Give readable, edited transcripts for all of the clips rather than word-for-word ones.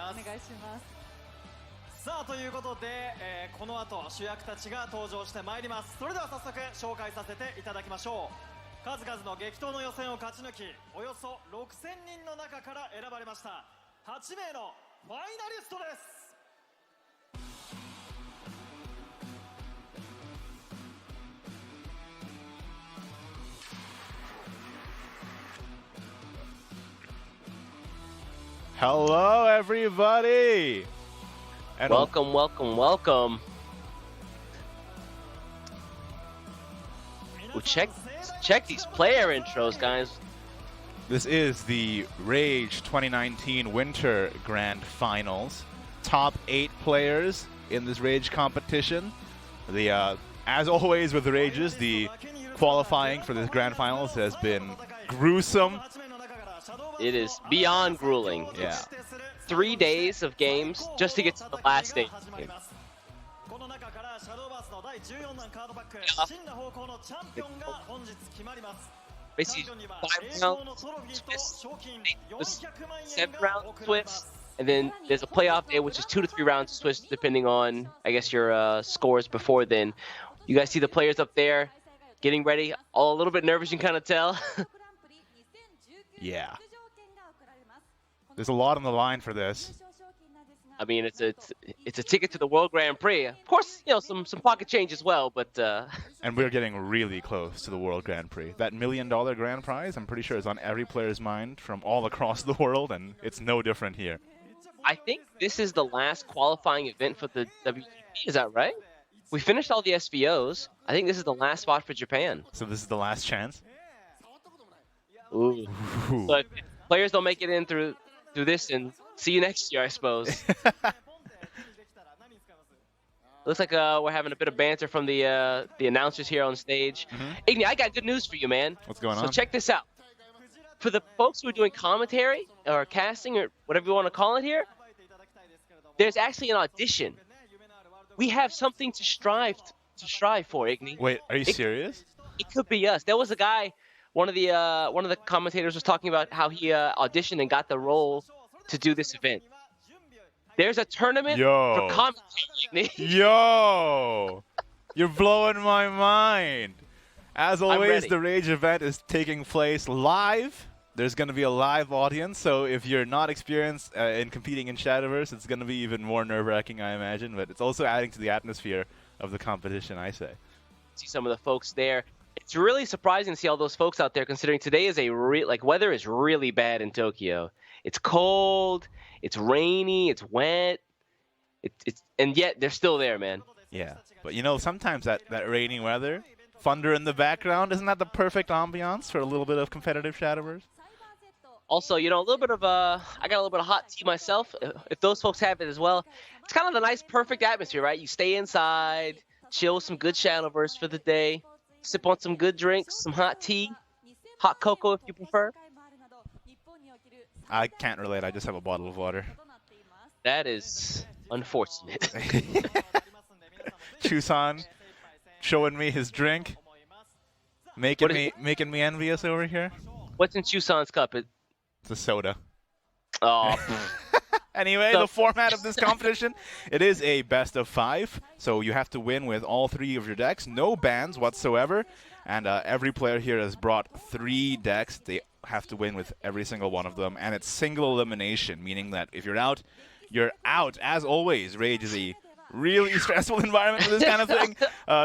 さあということで、この後主役たちが登場してまいります。それでは早速紹介させていただきましょう。数々の激闘の予選を勝ち抜き、およそ6000人の中から選ばれました8名のファイナリストです。Hello, everybody! And welcome, welcome, welcome. Well, check these player intros, guys. This is the Rage 2019 Winter Grand Finals. Top 8 players in this Rage competition. As always with the Rages, the qualifying for this Grand Finals has been gruesome. It is beyond grueling. Yeah. It's 3 days of games just to get to the last stage. Basically, 5 rounds, 7 rounds twist, and then there's a playoff day, which is 2 to 3 rounds twist, depending on, I guess, your scores before then. You guys see the players up there getting ready, all a little bit nervous, you can kind of tell. Yeah. There's a lot on the line for this. I mean, it's a ticket to the World Grand Prix. Of course, you know, some pocket change as well, but and we're getting really close to the World Grand Prix. That $1 million grand prize, I'm pretty sure, is on every player's mind from all across the world, and it's no different here. I think this is the last qualifying event for the WGP. Is that right? We finished all the SVOs. I think this is the last spot for Japan. So this is the last chance? Ooh. But players don't make it in through this, and see you next year, I suppose. Looks like we're having a bit of banter from the announcers here on stage. Igni, I got good news for you, man. What's going on? So check this out. For the folks who are doing commentary or casting or whatever you want to call it here, there's actually an audition. We have something to strive for, Igni. Wait, are you serious? It could be us. There was a guy. One of the commentators was talking about how he auditioned and got the role to do this event. There's a tournament for commentating. Yo! You're blowing my mind. As always, the Rage event is taking place live. There's going to be a live audience, so if you're not experienced in competing in Shadowverse, it's going to be even more nerve-wracking, I imagine. But it's also adding to the atmosphere of the competition, I say. See some of the folks there. It's really surprising to see all those folks out there, considering today is weather is really bad in Tokyo. It's cold, it's rainy, it's wet, and yet they're still there, man. Yeah, but you know, sometimes that rainy weather, thunder in the background, isn't that the perfect ambiance for a little bit of competitive Shadowverse? Also, you know, I got a little bit of hot tea myself. If those folks have it as well, it's kind of the nice, perfect atmosphere, right? You stay inside, chill with some good Shadowverse for the day. Sip on some good drinks, some hot tea, hot cocoa if you prefer. I can't relate. I just have a bottle of water. That is unfortunate. Chusan showing me his drink, making me envious over here. What's in Chusan's cup? It's a soda. Oh. Anyway, the format of this competition, it is a best of 5, so you have to win with all 3 of your decks, no bans whatsoever, and every player here has brought 3 decks. They have to win with every single one of them, and it's single elimination, meaning that if you're out, you're out. As always, Rage is a really stressful environment for this kind of thing.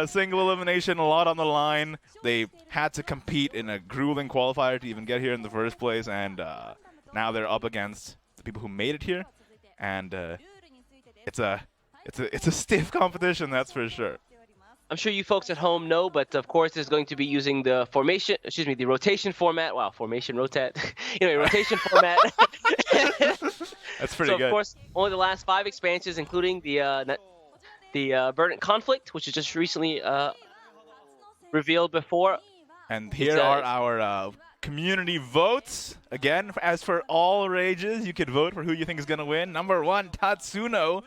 Single elimination, a lot on the line. They had to compete in a grueling qualifier to even get here in the first place, and now they're up against the people who made it here. And it's a stiff competition, that's for sure. I'm sure you folks at home know, but of course it's going to be using the the rotation format. Wow, formation, rotate. Anyway, rotation format. That's pretty good. So of course, only the last 5 expansions, including the Verdant Conflict, which is just recently revealed before. And here are our community votes. Again, as for all Rages, you could vote for who you think is going to win. Number 1, Tatsuno.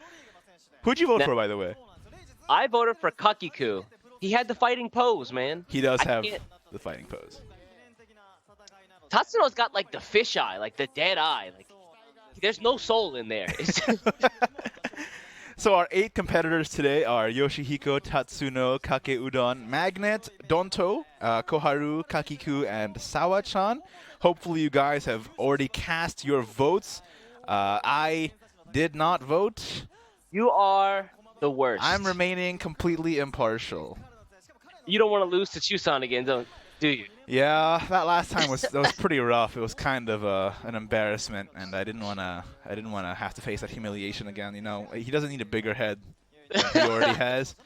Who'd you vote for, by the way? I voted for Kakiku. He had the fighting pose, man. He does have the fighting pose. Tatsuno's got like the fish eye, like the dead eye. Like there's no soul in there. It's So our 8 competitors today are Yoshihiko, Tatsuno, Kake Udon, Magnet, Donto, Koharu, Kakiku, and Sawa Chan. Hopefully you guys have already cast your votes. I did not vote. You are the worst. I'm remaining completely impartial. You don't want to lose to Chusan again, do you? Yeah, that last time was pretty rough. It was kind of an embarrassment, and I didn't wanna have to face that humiliation again. You know, he doesn't need a bigger head than he already has.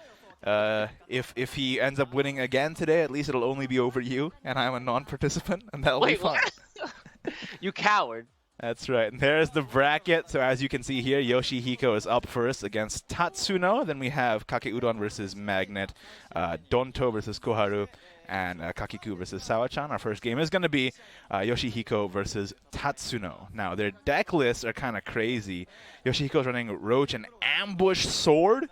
If he ends up winning again today, at least it'll only be over you, and I'm a non-participant, and that'll be fine. What? You coward. That's right. And there's the bracket. So as you can see here, Yoshihiko is up first against Tatsuno. Then we have Kake Udon versus Magnet, Donto versus Koharu, and Kakiku versus Sawa Chan. Our first game is going to be Yoshihiko versus Tatsuno. Now, their deck lists are kind of crazy. Yoshihiko's running Roach and Ambush Sword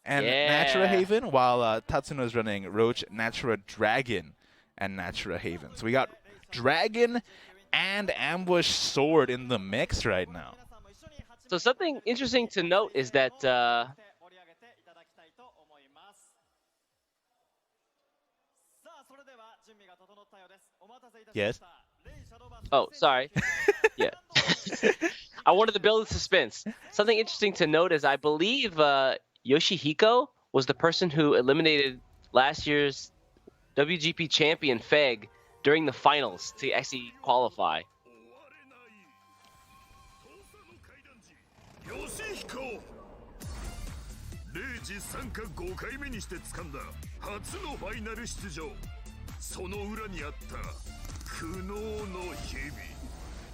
and Natura Haven, while Tatsuno is running Roach, Natura Dragon, and Natura Haven. So we got Dragon and Ambush Sword in the mix right now. So something interesting to note is that Yes. Oh, sorry. Yeah. I wanted to build the suspense. Something interesting to note is I believe Yoshihiko was the person who eliminated last year's WGP champion Feg during the finals to actually qualify. Yoshihiko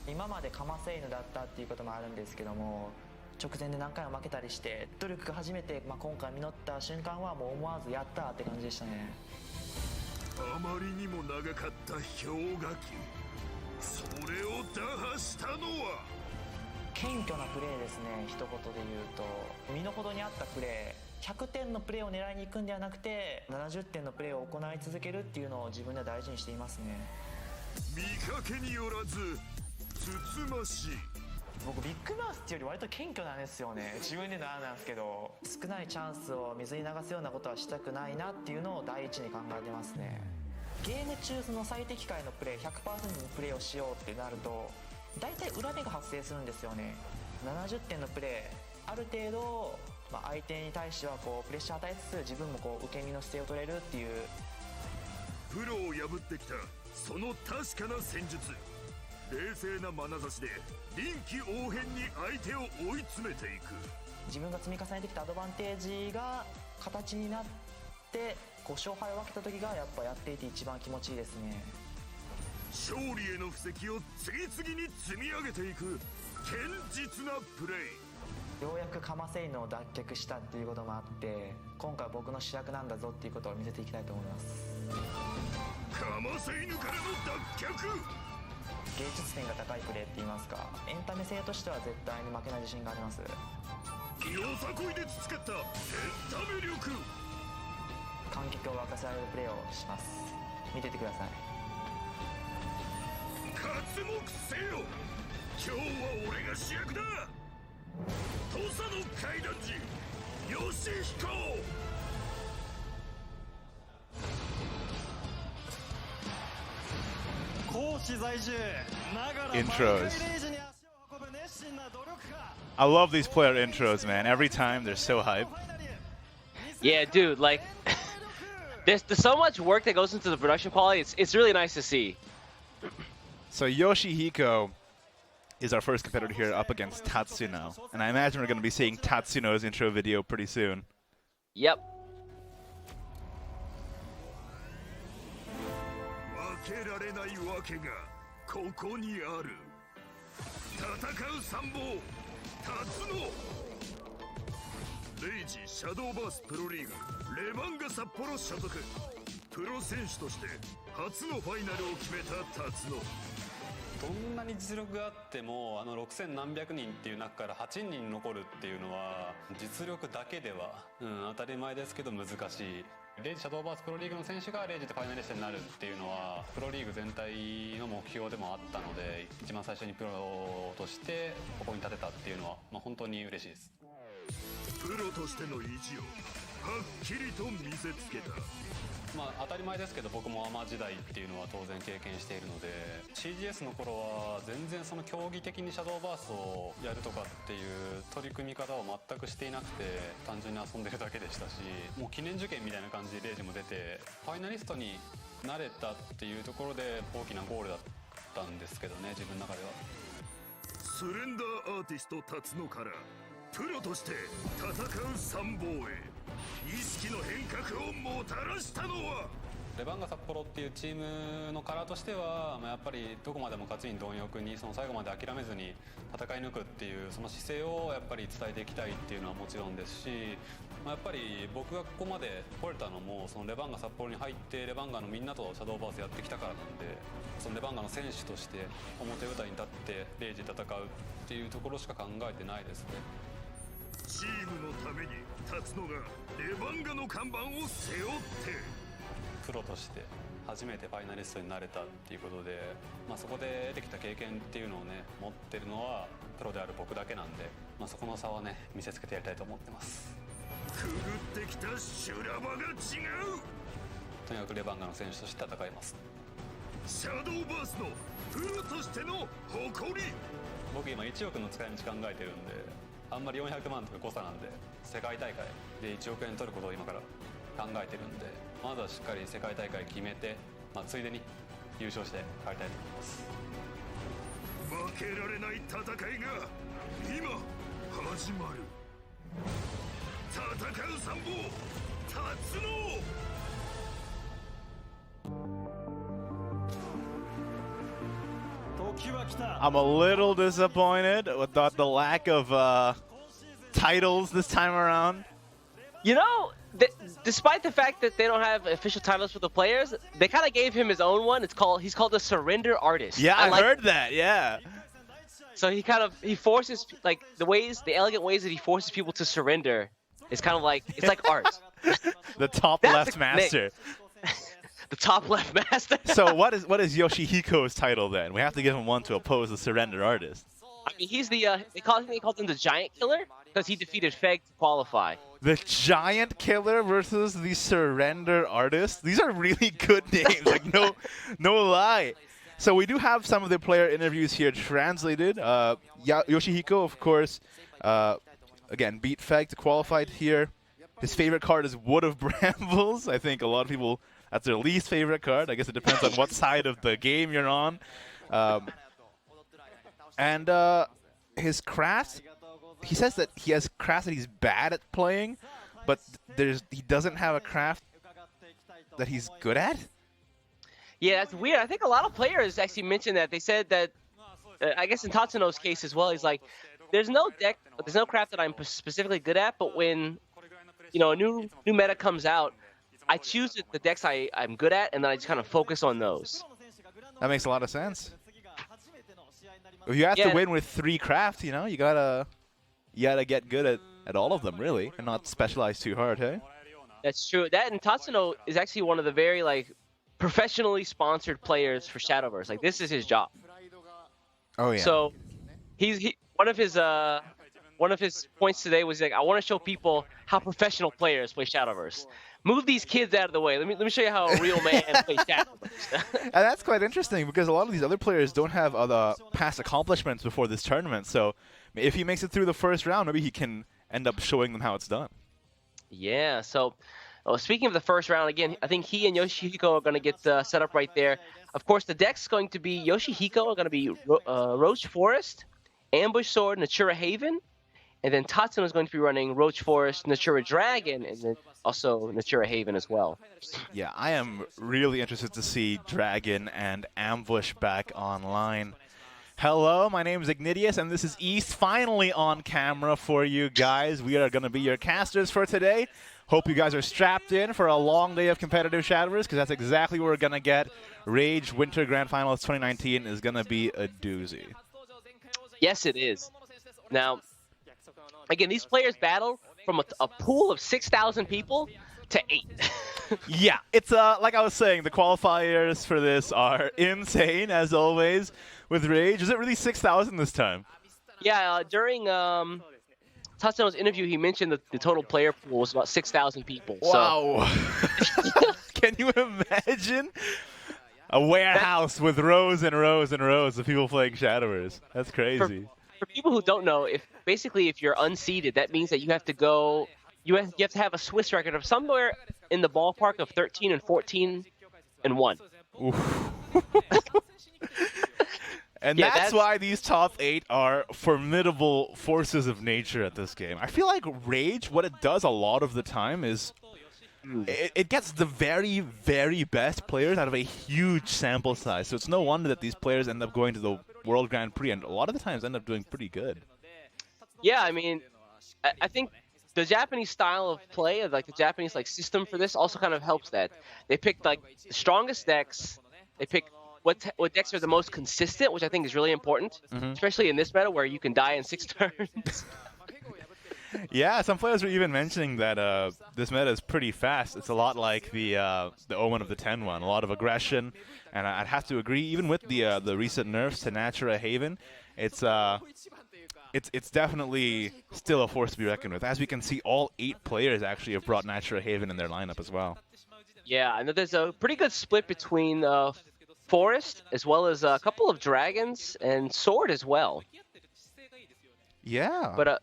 今までかませ犬だったっていうこともあるんですけども、直前で何回も負けたりして努力が初めて、今回実った瞬間はもう思わずやったって感じでしたね。あまりにも長かった氷河期、それを打破したのは謙虚なプレーですね。一言で言うと身の程に合ったプレー、100点のプレーを狙いに行くんではなくて70点のプレーを行い続けるっていうのを自分では大事にしていますね。見かけによらずつつましい。僕ビッグマウスっていうより割と謙虚なんですよね。自分でなんですけど、少ないチャンスを水に流すようなことはしたくないなっていうのを第一に考えてますね。ゲーム中その最適解のプレー 100% のプレーをしようってなると大体裏目が発生するんですよね。70点のプレーある程度、相手に対してはプレッシャー与えつつ自分も受け身の姿勢を取れるっていう。プロを破ってきたその確かな戦術、冷静な眼差しで臨機応変に相手を追い詰めていく。自分が積み重ねてきたアドバンテージが形になって勝敗を分けた時がやっぱやっていて一番気持ちいいですね。勝利への布石を次々に積み上げていく堅実なプレー。ようやくかませ犬を脱却したっていうこともあって、今回僕の主役なんだぞっていうことを見せていきたいと思います。かませ犬からの脱却、芸術点が高いプレーって言いますか、エンタメ性としては絶対に負けない自信があります。よさこいで培ったエンタメ力、観客を沸かせられるプレーをします。見ててください。刮目せよ、今日は俺が主役だ。土佐の階段児ヨシヒコ。Intros. I love these player intros, man. Every time they're so hype. Yeah, dude, like there's so much work that goes into the production quality. It's really nice to see. So Yoshihiko is our first competitor here up against Tatsuno. And I imagine we're going to be seeing Tatsuno's intro video pretty soon. Yep. 負けられないわけがここにある。戦う参謀タツノ。レイジシャドーバースプロリーグレバンガ札幌所属。プロ選手として初のファイナルを決めたタツノ。どんなに実力があっても6000何百人っていう中から8人残るっていうのは実力だけでは、当たり前ですけど難しい。レイジシャドーバースプロリーグの選手がレイジでファイナリストになるっていうのはプロリーグ全体の目標でもあったので、一番最初にプロとしてここに立てたっていうのは、本当に嬉しいです。プロとしての意地をはっきりと見せつけた。当たり前ですけど僕もアマ時代っていうのは当然経験しているので、 CGS の頃は全然その競技的にシャドーバースをやるとかっていう取り組み方を全くしていなくて、単純に遊んでるだけでしたし、もう記念受験みたいな感じでレイジも出てファイナリストになれたっていうところで大きなゴールだったんですけどね、自分の中では。スレンダーアーティスト辰野からプロとして戦う参謀へ意識の変革をもたらしたのは、レバンガ札幌っていうチームのカラーとしては、やっぱりどこまでも勝ちに貪欲にその最後まで諦めずに戦い抜くっていうその姿勢をやっぱり伝えていきたいっていうのはもちろんですし、やっぱり僕がここまで来れたのもそのレバンガ札幌に入ってレバンガのみんなとシャドーバースやってきたからなんで、そのレバンガの選手として表舞台に立ってレイジで戦うっていうところしか考えてないですね。チームのために辰野がレバンガの看板を背負ってプロとして初めてファイナリストになれたっていうことで、そこで得てきた経験っていうのをね持ってるのはプロである僕だけなんで、そこの差はね見せつけてやりたいと思ってます。くぐってきた修羅場が違う。とにかくレバンガの選手として戦います。シャドーバースのプロとしての誇り。僕今1億の使い道考えてるんで、あんまり400万とか誤差なんで、世界大会で1億円取ることを今から考えてるんで、まずはしっかり世界大会決めて、ついでに優勝して帰りたいと思います。負けられない戦いが今始まる。戦う参謀辰野。I'm a little disappointed with the lack of titles this time around. You know, despite the fact that they don't have official titles for the players, they kind of gave him his own one. He's called the Surrender Artist. Yeah, I heard that. Yeah. So he forces the elegant ways that he forces people to surrender. It's kind of like art. The top left master. The top left master. So what is Yoshihiko's title then? We have to give him one to oppose the Surrender Artist. I mean, he's the they called him the Giant Killer because he defeated Feg to qualify. The Giant Killer versus the Surrender Artist. These are really good names. No lie. So we do have some of the player interviews here translated. Yoshihiko, of course, again beat Feg to qualify here. His favorite card is Wood of Brambles. I think a lot of people, that's their least favorite card. I guess it depends on what side of the game you're on. And his craft, he says that he has crafts that he's bad at playing, but he doesn't have a craft that he's good at? Yeah, that's weird. I think a lot of players actually mentioned that. They said that, I guess in Tatsuno's case as well, he's like, there's no craft that I'm specifically good at, but when a new meta comes out, I choose the decks I'm good at, and then I just kind of focus on those. That makes a lot of sense. If you have to win with 3 crafts, you gotta get good at all of them, really, and not specialize too hard, hey? That's true. That and Tatsuno is actually one of the very professionally sponsored players for Shadowverse. This is his job. Oh yeah. So one of his points today was I want to show people how professional players play Shadowverse. Move these kids out of the way. Let me show you how a real man plays Shadowverse. And that's quite interesting because a lot of these other players don't have other past accomplishments before this tournament. So if he makes it through the first round, maybe he can end up showing them how it's done. Yeah. So speaking of the first round, again, I think he and Yoshihiko are going to get set up right there. Of course, the deck's going to be Yoshihiko are going to be Roach Forest, Ambush Sword, Natura Haven. And then Tatsuno is going to be running Roach Forest, Natura Dragon, and then also Natura Haven as well. Yeah, I am really interested to see Dragon and Ambush back online. Hello, my name is Ignitius, and this is East finally on camera for you guys. We are going to be your casters for today. Hope you guys are strapped in for a long day of competitive Shadowverse, because that's exactly what we're going to get. Rage Winter Grand Finals 2019 is going to be a doozy. Yes, it is. Now, again, these players battle from a pool of 6,000 people to 8. Yeah, it's like I was saying, the qualifiers for this are insane, as always, with Rage. Is it really 6,000 this time? Yeah, during Tatsuno's interview, he mentioned that the total player pool was about 6,000 people. Wow. So. Can you imagine? A warehouse with rows and rows and rows of people playing Shadowverse. That's crazy. For people who don't know, if you're unseeded, that means that you have to go. You have to have a Swiss record of somewhere in the ballpark of 13 and 14 and 1. Oof. And Yeah, that's why these top 8 are formidable forces of nature at this game. I feel like Rage, what it does a lot of the time is it gets the very, very best players out of a huge sample size. So it's no wonder that these players end up going to the World Grand Prix, and a lot of the times end up doing pretty good. Yeah, I mean, I think the Japanese style of play, like the Japanese system for this, also kind of helps that. They picked the strongest decks. They pick what decks are the most consistent, which I think is really important, especially in this meta where you can die in 6 turns. Yeah, some players were even mentioning that this meta is pretty fast. It's a lot like the Omen of the 10 one, a lot of aggression, and I'd have to agree. Even with the recent nerfs to Natura Haven, it's definitely still a force to be reckoned with. As we can see, all 8 players actually have brought Natura Haven in their lineup as well. Yeah, I know there's a pretty good split between Forest as well as a couple of Dragons and Sword as well. Yeah. But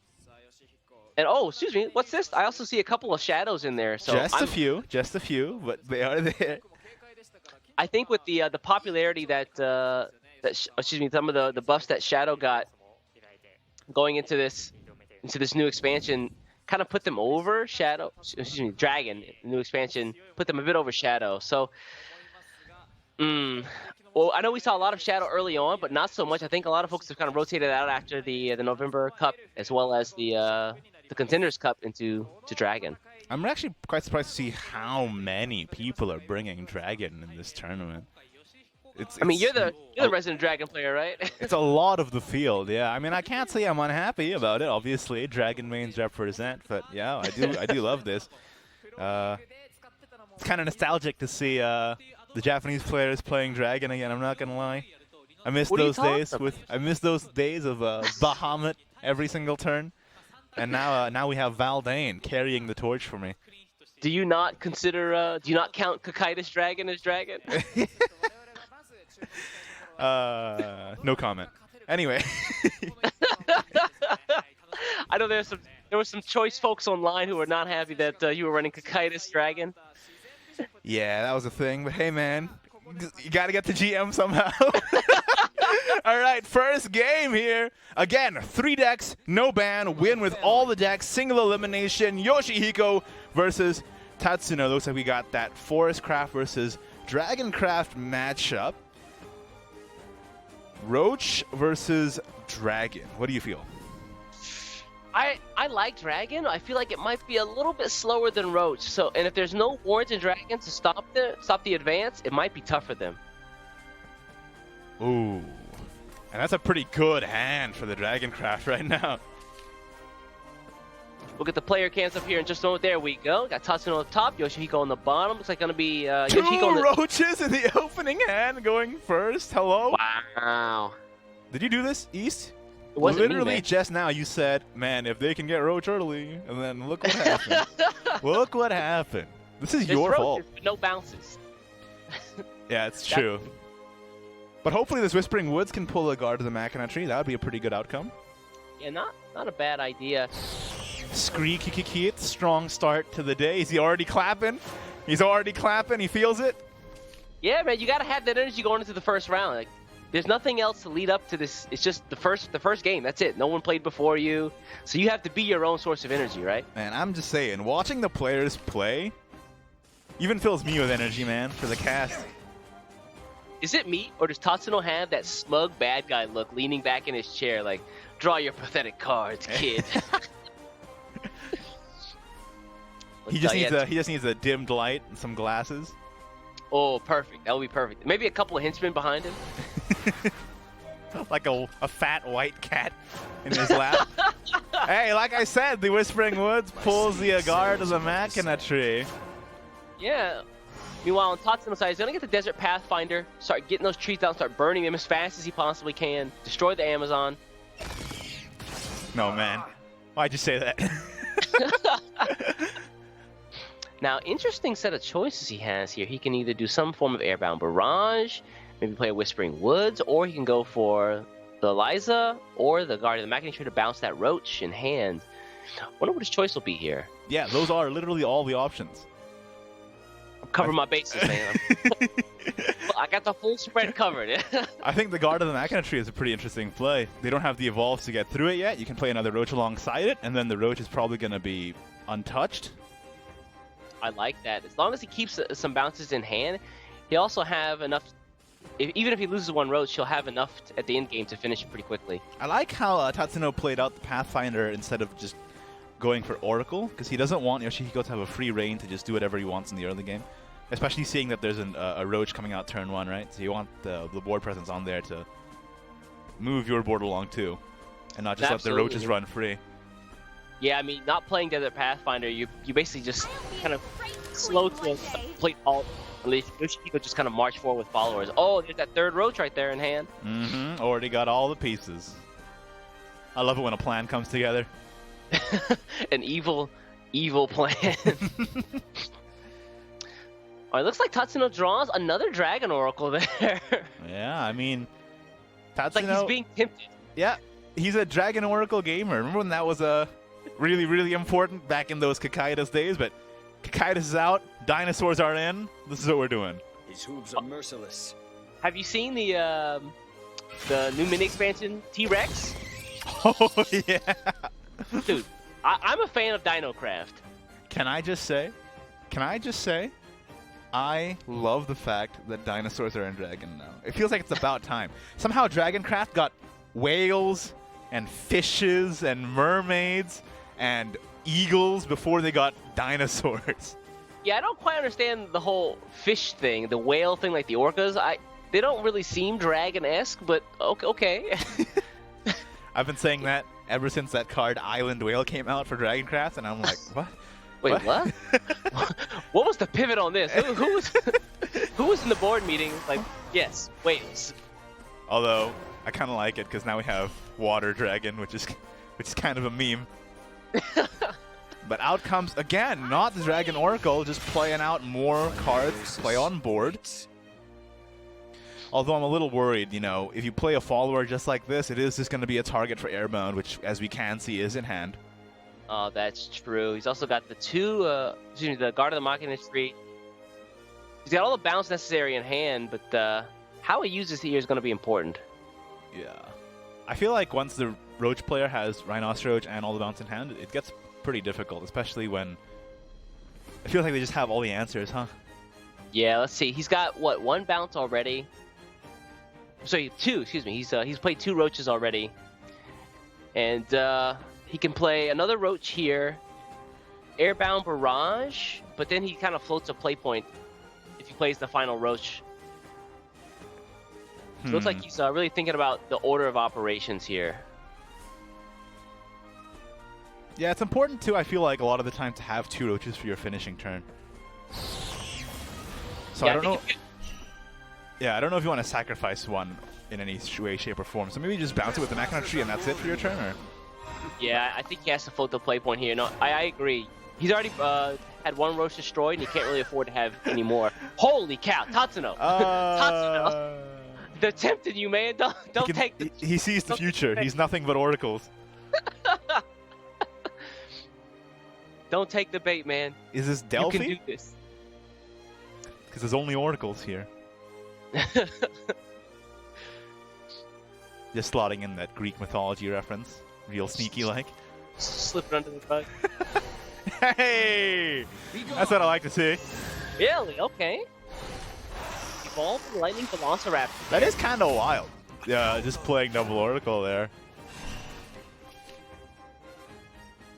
and oh, excuse me, what's this? I also see a couple of Shadows in there. So just a few, but they are there. I think with the popularity that some of the buffs that Shadow got going into this new expansion kind of put them over Dragon. The new expansion put them a bit over Shadow. So, well, I know we saw a lot of Shadow early on, but not so much. I think a lot of folks have kind of rotated out after the November Cup as well as the Contenders Cup into Dragon. I'm actually quite surprised to see how many people are bringing Dragon in this tournament. I mean, you're the resident Dragon player, right? It's a lot of the field, yeah. I mean, I can't say I'm unhappy about it. Obviously, Dragon mains represent, but yeah, I do love this. It's kind of nostalgic to see the Japanese players playing Dragon again. I'm not gonna lie. I miss those days of Bahamut every single turn, and now we have Valdane carrying the torch for me. Do you not consider? Do you not count Kakaitis Dragon as Dragon? No comment. Anyway. I know there were some choice folks online who were not happy that you were running Kakaitis Dragon. Yeah, that was a thing. But hey, man, you got to get the GM somehow. All right, first game here. Again, 3 decks, no ban, win with all the decks, single elimination. Yoshihiko versus Tatsuno. Looks like we got that Forest Craft versus Dragon Craft matchup. Roach versus Dragon. What do you feel? I like Dragon. I feel like it might be a little bit slower than Roach. So, and if there's no wards in Dragon to stop the advance, it might be tough for them. Ooh. And that's a pretty good hand for the Dragon Craft right now. We'll get the player cans up here in just a moment. There we go. Got Tatsuno on the top, Yoshihiko on the bottom. Looks like going to be 2 Yoshihiko on the... Roaches in the opening hand going first. Hello? Wow. Did you do this, East? It wasn't Literally me, man. just now you said, man, if they can get Roach early, and then look what happened. Look what happened. This is There's your fault. Roaches, but no bounces. Yeah, it's true. But hopefully this Whispering Woods can pull a guard to the Machina tree. That would be a pretty good outcome. Yeah, not a bad idea. Squeaky Kikit, strong start to the day. Is he already clapping? He's already clapping. He feels it. Yeah, man, you gotta have that energy going into the first round. Like, there's nothing else to lead up to this. It's just the first game. That's it. No one played before you, so you have to be your own source of energy, right? Man, I'm just saying, watching the players play even fills me with energy, man, for the cast. Is it me, or does Tatsuno have that smug bad guy look, leaning back in his chair, like, draw your pathetic cards, kid? He just needs yeah. he just needs a dimmed light and some glasses. Oh, perfect. That would be perfect. Maybe a couple of henchmen behind him. Like a fat white cat in his lap. Hey, like I said, the Whispering Woods pulls the guard of the Machina tree. Yeah. Meanwhile, on Tatsuno's side, he's going to get the Desert Pathfinder, start getting those trees down, start burning them as fast as he possibly can, destroy the Amazon. No, man. Why'd you say that? Now, interesting set of choices he has here. He can either do some form of Airbound Barrage, maybe play a Whispering Woods, or he can go for the Eliza or the Guard of the Machina tree to bounce that Roach in hand. Wonder what his choice will be here. Yeah, those are literally all the options. I'm covering my bases, man. I got the full spread covered. I think the Guard of the Machina tree is a pretty interesting play. They don't have the evolves to get through it yet. You can play another Roach alongside it, and then the Roach is probably going to be untouched. I like that. As long as he keeps some bounces in hand, he'll also have enough. Even if he loses one Roach, he'll have enough at the end game to finish it pretty quickly. I like how Tatsuno played out the Pathfinder instead of just going for Oracle, because he doesn't want Yoshihiko to have a free reign to just do whatever he wants in the early game. Especially seeing that there's a Roach coming out turn 1, right? So you want the board presence on there to move your board along too, and not just Absolutely. let the Roaches run free. Yeah, I mean, not playing Desert Pathfinder, you basically just kind of slow to a complete halt. At least Yoshihiko just kind of march forward with followers. Oh, there's that third Roach right there in hand. Mm-hmm. Already got all the pieces. I love it when a plan comes together. An evil plan. All right, looks like Tatsuno draws another Dragon Oracle there. Yeah, I mean, Tatsuno. It's like he's being tempted. Yeah, he's a Dragon Oracle gamer. Remember when that was really, really important back in those Kakaidas days? But Kakaidas is out, dinosaurs are in. This is what we're doing. His hooves are merciless. Have you seen the new mini expansion T-Rex? Oh, yeah. Dude, I'm a fan of Dinocraft. Can I just say, I love the fact that dinosaurs are in Dragon now. It feels like it's about time. Somehow Dragoncraft got whales and fishes and mermaids and eagles before they got dinosaurs. Yeah, I don't quite understand the whole fish thing, the whale thing, like the orcas. They don't really seem dragon-esque, but okay. I've been saying that ever since that card Island Whale came out for Dragoncraft, and I'm like, what? Wait, what? What was the pivot on this? Who was in the board meeting? Like, yes, whales. Although I kind of like it because now we have Water Dragon, which is kind of a meme. But out comes again, not the Dragon Oracle, just playing out more cards to play on board. Although I'm a little worried, if you play a follower just like this, it is just going to be a target for Airbound, which, as we can see, is in hand. Oh, that's true. He's also got the Guard of the Machina tree. He's got all the bounce necessary in hand, but how he uses it here is going to be important. Yeah. I feel like once the Roach player has Rhinoceros Roach and all the bounce in hand, it gets pretty difficult, especially when I feel like they just have all the answers, huh? Yeah, let's see. He's got, what, one bounce already? Sorry, two, excuse me. He's played 2 Roaches already. And he can play another Roach here, Airbound Barrage, but then he kind of floats a play point if he plays the final Roach. So it looks like he's really thinking about the order of operations here. Yeah, it's important too, I feel like, a lot of the time to have 2 Roaches for your finishing turn. So Yeah, I don't know. think Yeah, I don't know if you want to sacrifice one in any way, shape, or form. So maybe you just bounce it with the Machina tree and that's it for your turn, or? Yeah, I think he has to float the play point here. No, I agree. He's already had 1 Roach destroyed, and he can't really afford to have any more. Holy cow, Tatsuno! Tatsuno! They're tempting you, man. Don't take the... He sees the future. He's nothing but oracles. Don't take the bait, man. Is this Delphi? You can do this. Because there's only oracles here. Just slotting in that Greek mythology reference. Real sneaky-like. Slip it under the rug. Hey! That's what I like to see. Really? Okay. Evolved Lightning Velociraptor. That is kind of wild. Yeah, just playing double oracle there.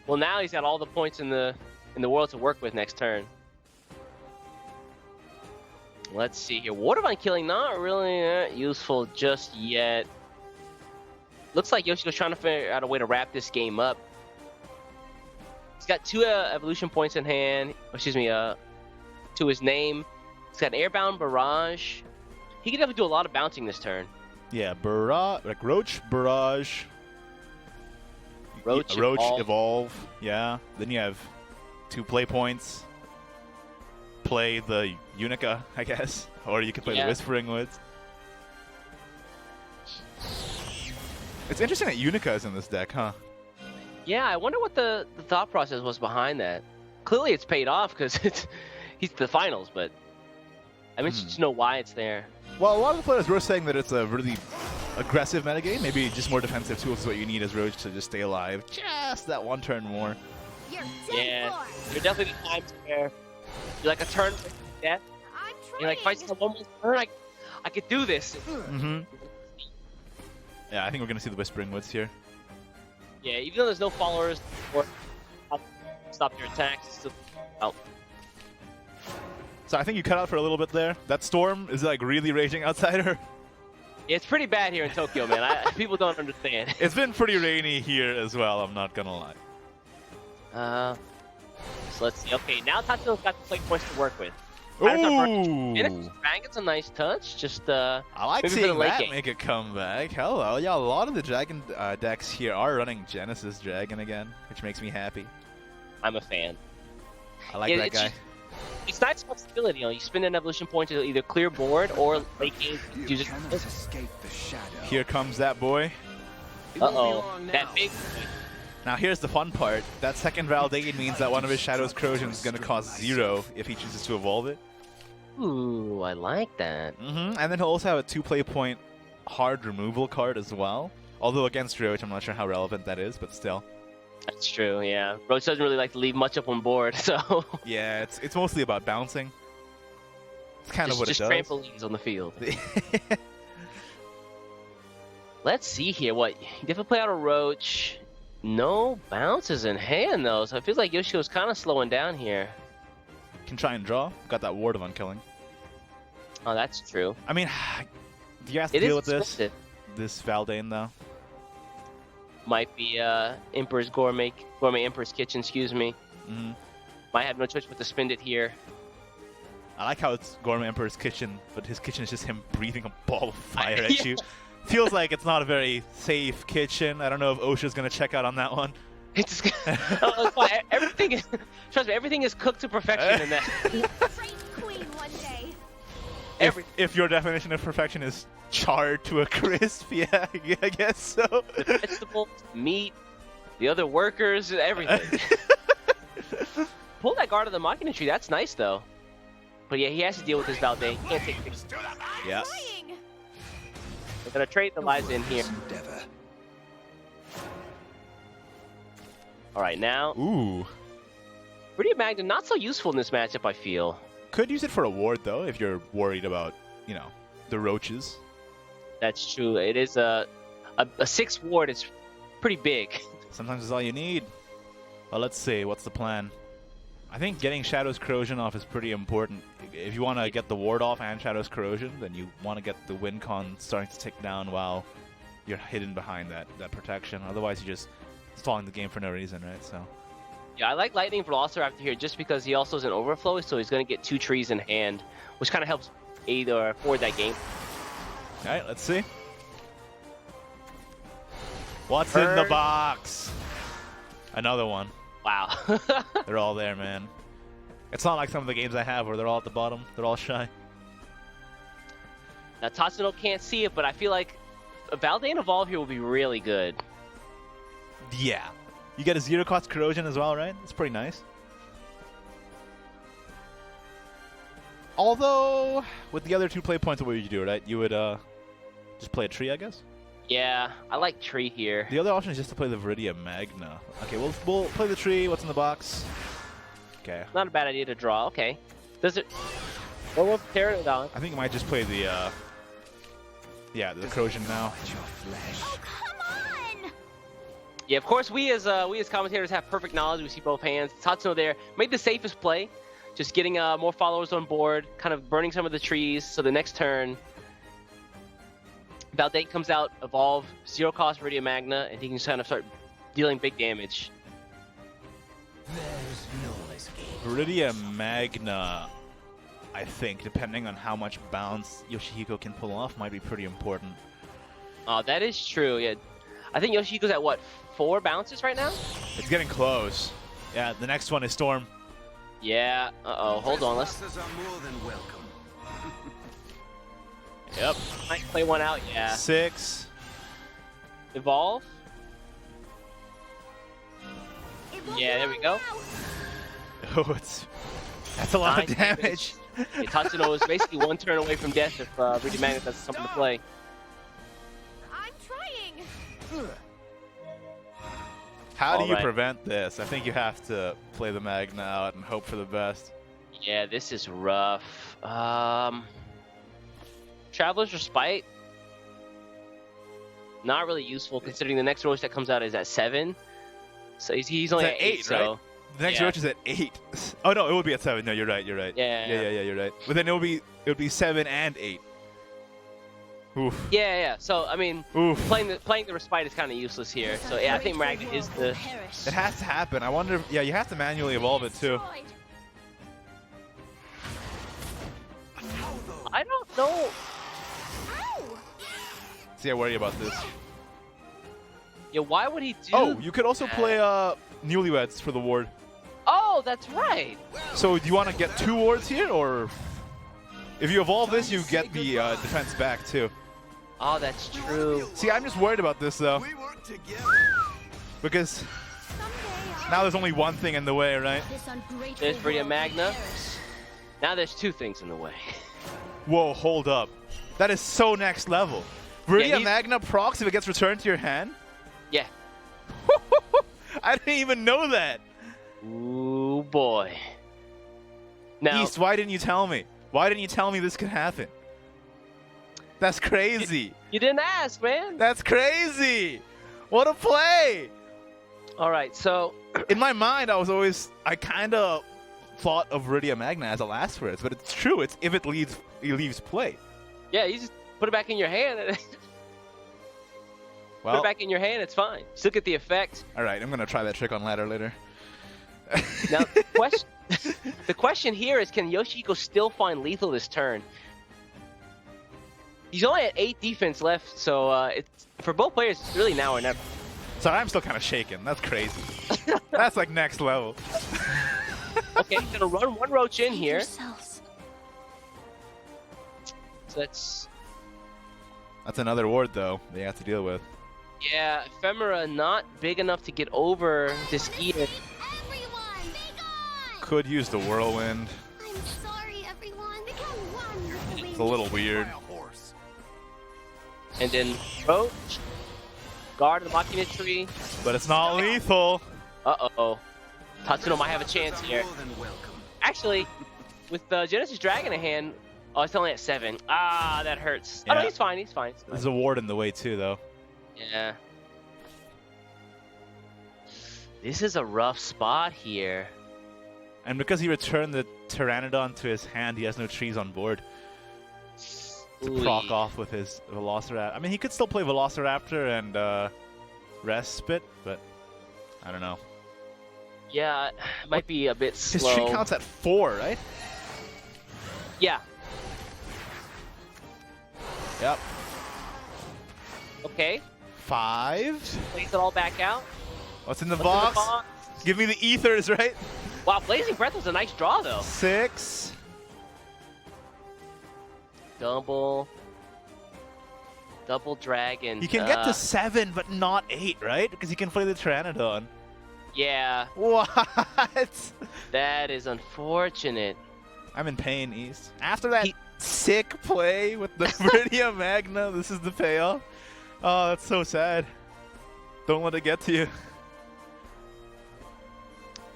Well, now he's got all the points in the in the world to work with next turn. Let's see here. Watervine killing not really useful just yet. Looks like Yoshihiko's trying to figure out a way to wrap this game up. He's got 2 evolution points in hand. Excuse me, to his name. He's got an airbound barrage. He can definitely do a lot of bouncing this turn. Yeah, barrage, like Roach, barrage. Roach evolve. Yeah. Then you have 2 play points. Play the Unica, I guess, or you could play the Whispering Woods. It's interesting that Unica is in this deck, huh? Yeah, I wonder what the thought process was behind that. Clearly, it's paid off because he's the finals, but I'm interested to know why it's there. Well, a lot of the players were saying that it's a really aggressive metagame. Maybe just more defensive tools is what you need as Roach to just stay alive. Just that 1 turn more. Yeah, you're definitely the time spare. You're like a turn for death. You're like, if I just have 1 more turn, I could do this. Mm-hmm. Yeah, I think we're going to see the Whispering Woods here. Yeah, even though there's no followers or stop your attacks, it's still out. So I think you cut out for a little bit there. That storm is like really raging outside her. Yeah, it's pretty bad here in Tokyo, man. People don't understand. It's been pretty rainy here as well, I'm not going to lie. So let's see. Okay, now Tatsuno's got the play points to work with. Ooh! And Dragon's a nice touch. Just I like maybe seeing for the late that game. make a comeback. Hello. Yeah, a lot of the Dragon decks here are running Genesis Dragon again, which makes me happy. I'm a fan. I like that guy. It's nice flexibility. You spend an evolution point to either clear board or late game use it. Here comes that boy. Uh-oh. That big... Now here's the fun part. That second Valdane means that one of his Shadow's Corrosion is going to cost 0 if he chooses to evolve it. Ooh, I like that. And then he'll also have a 2 play point hard removal card as well. Although against Roach, I'm not sure how relevant that is, but still. That's true, yeah. Roach doesn't really like to leave much up on board, so... Yeah, it's mostly about bouncing. It's kind of what it does. Just trampolines on the field. Let's see here. What? You definitely play out a Roach. No bounces in hand, though, so it feels like Yoshihiko's kind of slowing down here. Can try and draw. Got that ward of unkilling. Oh, that's true. I mean, do you have to deal with expensive. this Valdane, though? Might be Emperor's Gourmet Emperor's Kitchen, excuse me. Might have no choice but to spend it here. I like how it's Gourmet Emperor's Kitchen, but his kitchen is just him breathing a ball of fire at you. Feels like it's not a very safe kitchen. I don't know if OSHA's going to check out on that one. It's fine. Everything is, trust me, everything is cooked to perfection in that. If your definition of perfection is charred to a crisp, yeah, I guess so. The vegetables, meat, the other workers, everything. Pull that guard of the Machina tree. That's nice, though. But yeah, he has to deal with this Valdane. He can't take things. Yeah. We're gonna trade the lives in here. All right, now. Ooh. Pretty Magna, not so useful in this matchup, I feel. Could use it for a ward, though, if you're worried about, you know, the roaches. That's true. It is a 6 ward. It's pretty big. Sometimes it's all you need. Well, let's see. What's the plan? I think getting Shadow's Corrosion off is pretty important. If you want to get the ward off and Shadow's Corrosion, then you want to get the win con starting to tick down while you're hidden behind that protection. Otherwise, you're just stalling the game for no reason, right? So. Yeah, I like Lightning Velociraptor here just because he also is an overflow, so he's going to get 2 trees in hand, which kind of helps aid or forward that game. All right, let's see. What's in the box? Another one. Wow. They're all there, man. It's not like some of the games I have where they're all at the bottom. They're all shy. Now, Tatsuno can't see it, but I feel like a Valdane Evolve here will be really good. Yeah. You get a 0-cost Corrosion as well, right? That's pretty nice. Although, with the other 2 play points, what would you do, right? You would just play a tree, I guess? Yeah, I like tree here. The other option is just to play the Viridia Magna. Okay, we'll play the tree. What's in the box? Okay. Not a bad idea to draw. Okay. Does it... Well, we'll tear it down. I think I might just play the, the Corrosion now. Oh, come on! Yeah, of course, we as commentators have perfect knowledge. We see both hands. Tatsuno there made the safest play, just getting more followers on board, kind of burning some of the trees. So the next turn, Valdate comes out, evolve, 0-cost Viridian Magna, and he can kind of start dealing big damage. Viridian Magna, I think, depending on how much bounce Yoshihiko can pull off, might be pretty important. Oh, that is true. Yeah, I think Yoshihiko's at what, 4 bounces right now? It's getting close. Yeah, the next one is Storm. Yeah. Hold on. Let's. Yep. Might play one out. Yeah. 6. Evolve. Yeah, there we go. Oh, that's a lot of damage. Yeah, Tatsuno is basically 1 turn away from death if Viridian Magna has something to play. I'm trying. How do you Alright. prevent this? I think you have to play the Magna out and hope for the best. Yeah, this is rough. Traveler's Respite. Not really useful considering the next Roach that comes out is at 7. So he's only It's at at 8, eight, so. right? The next Yeah. Roach is at 8. Oh no, it would be at 7. No, you're right. You're right. Yeah. Yeah, you're right. But then it would be 7 and 8. Oof. Yeah. So I mean, Oof. playing the Respite is kind of useless here. So yeah, I think Magna is the. It has to happen. I wonder. Yeah, you have to manually evolve it too. I don't know. See, I worry about this. Yeah, why would he do? Oh, you could also that? play Newlyweds for the ward. Oh, that's right. So do you want to get 2 wards here, or if you evolve this, you get the defense back too? Oh, that's true. See, I'm just worried about this though, because now there's only one thing in the way, right? There's Viridian Magna. Now there's 2 things in the way. Whoa, hold up. That is so next level. Viridian he's- Magna procs if it gets returned to your hand? Yeah. I didn't even know that. Ooh boy. Now, East, why didn't you tell me? Why didn't you tell me this could happen? That's crazy. you didn't ask, man. That's crazy. What a play. All right, so In my mind, I kind of thought of Viridian Magna as a last words, but it's true. It's if it leaves play. yeah, you just put it back in your hand. Put Well, it back in your hand. It's fine. Still get the effect. all right, I'm gonna try that trick on ladder later. Now, the question here is, can Yoshihiko still find lethal this turn? He's only at 8 defense left, so it's for both players. It's really now or never. Sorry, I'm still kind of shaken. That's crazy. That's like next level. Okay, he's gonna run 1 Roach in here. So that's That's another ward though they have to deal with. yeah, Ephemera not big enough to get over this Eden. Everyone, be gone! Could use the whirlwind. I'm sorry, everyone. Become one. It's a little weird. And then Roach, guard the Machina tree. But it's not lethal. Uh-oh. Tatsuno might have a chance here. Actually, with the Genesis Dragon in hand, oh, it's only at 7. Ah, that hurts. Oh, no, Yeah. he's fine. He's fine. There's a ward in the way too, though. Yeah. This is a rough spot here. And because he returned the Pteranodon to his hand, he has no trees on board to Ooh. proc off with his Velociraptor. I mean, he could still play Velociraptor and Respite, but I don't know. Yeah, it might be a bit His slow. tree count's at 4, right? Yeah. Yep. Okay. 5. Plays it all back out. What's in the What's in the box? box? Give me the ethers, right? Wow, Blazing Breath was a nice draw, though. 6. Double dragon. He can get to 7, but not 8, right? Because he can play the Pteranodon. Yeah, What? that is unfortunate. I'm in pain, East. After that He- sick play with the Viridian Magna, this is the payoff. Oh, that's so sad. Don't let it get to you.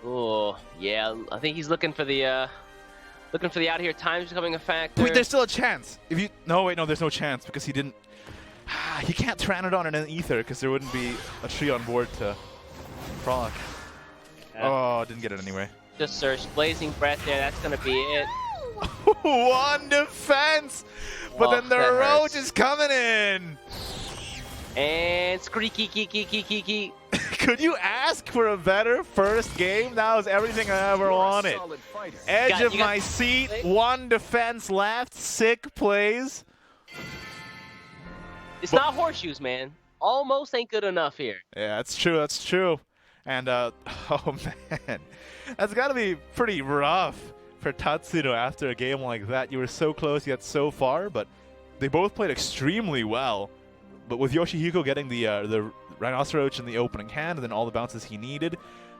Oh, yeah. I think he's looking for the out here. Time's becoming a factor. Wait, there's still a chance. If you no, wait, no, there's no chance because he didn't. He can't Pteranodon in an Ether because there wouldn't be a tree on board to proc. Oh, didn't get it anyway. Just search Blazing Breath there. That's gonna be it. One defense, but then the that roach hurts. is coming in. And squeaky, kiki. Could you ask for a better first game? That was everything I ever wanted. Solid fighter. Edge of You got- my seat, one defense left, sick plays. It's not horseshoes, man. Almost ain't good enough here. Yeah, that's true, that's true. And, oh man, that's gotta be pretty rough for Tatsuno after a game like that. You were so close yet so far, but they both played extremely well. But with Yoshihiko getting the Rhinoceros in the opening hand and then all the bounces he needed,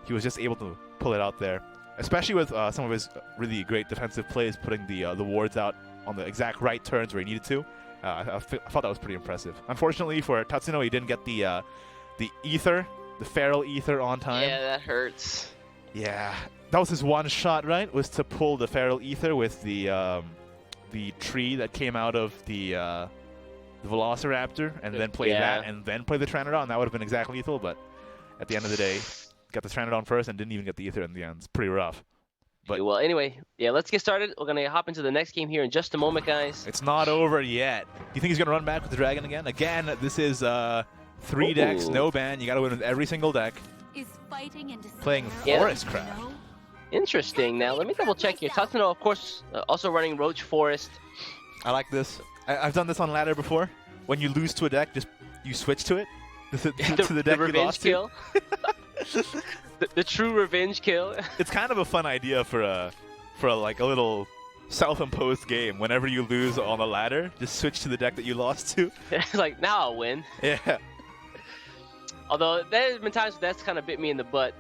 he was just able to pull it out there. Especially with some of his really great defensive plays, putting the wards out on the exact right turns where he needed to. I thought that was pretty impressive. Unfortunately for Tatsuno, he didn't get the ether, the feral ether on time. Yeah, that hurts. Yeah, that was his one shot, right? Was to pull the feral ether with the tree that came out of the Velociraptor, and then play that, and then play the Pteranodon. That would have been exactly lethal, but at the end of the day, got the Pteranodon first and didn't even get the ether in the end. It's pretty rough. But Well, anyway, yeah, let's get started. We're gonna hop into the next game here in just a moment, guys. it's not over yet. Do you think he's gonna run back with the dragon again? Again, this is 3 decks, Ooh. no ban. You gotta win with every single deck. Is fighting in despair Playing Yeah. Forest Craft. no? Interesting. Now, let me double check here. Tatsuno, of course, also running Roach Forest. I like this. I've done this on ladder before. When you lose to a deck, just you switch to it. To the deck you revenge lost kill. the true revenge kill. It's kind of a fun idea for like a little self-imposed game. Whenever you lose on a ladder, just switch to the deck that you lost to. Like, now I'll win. Yeah. Although, there's been times where that's kind of bit me in the butt.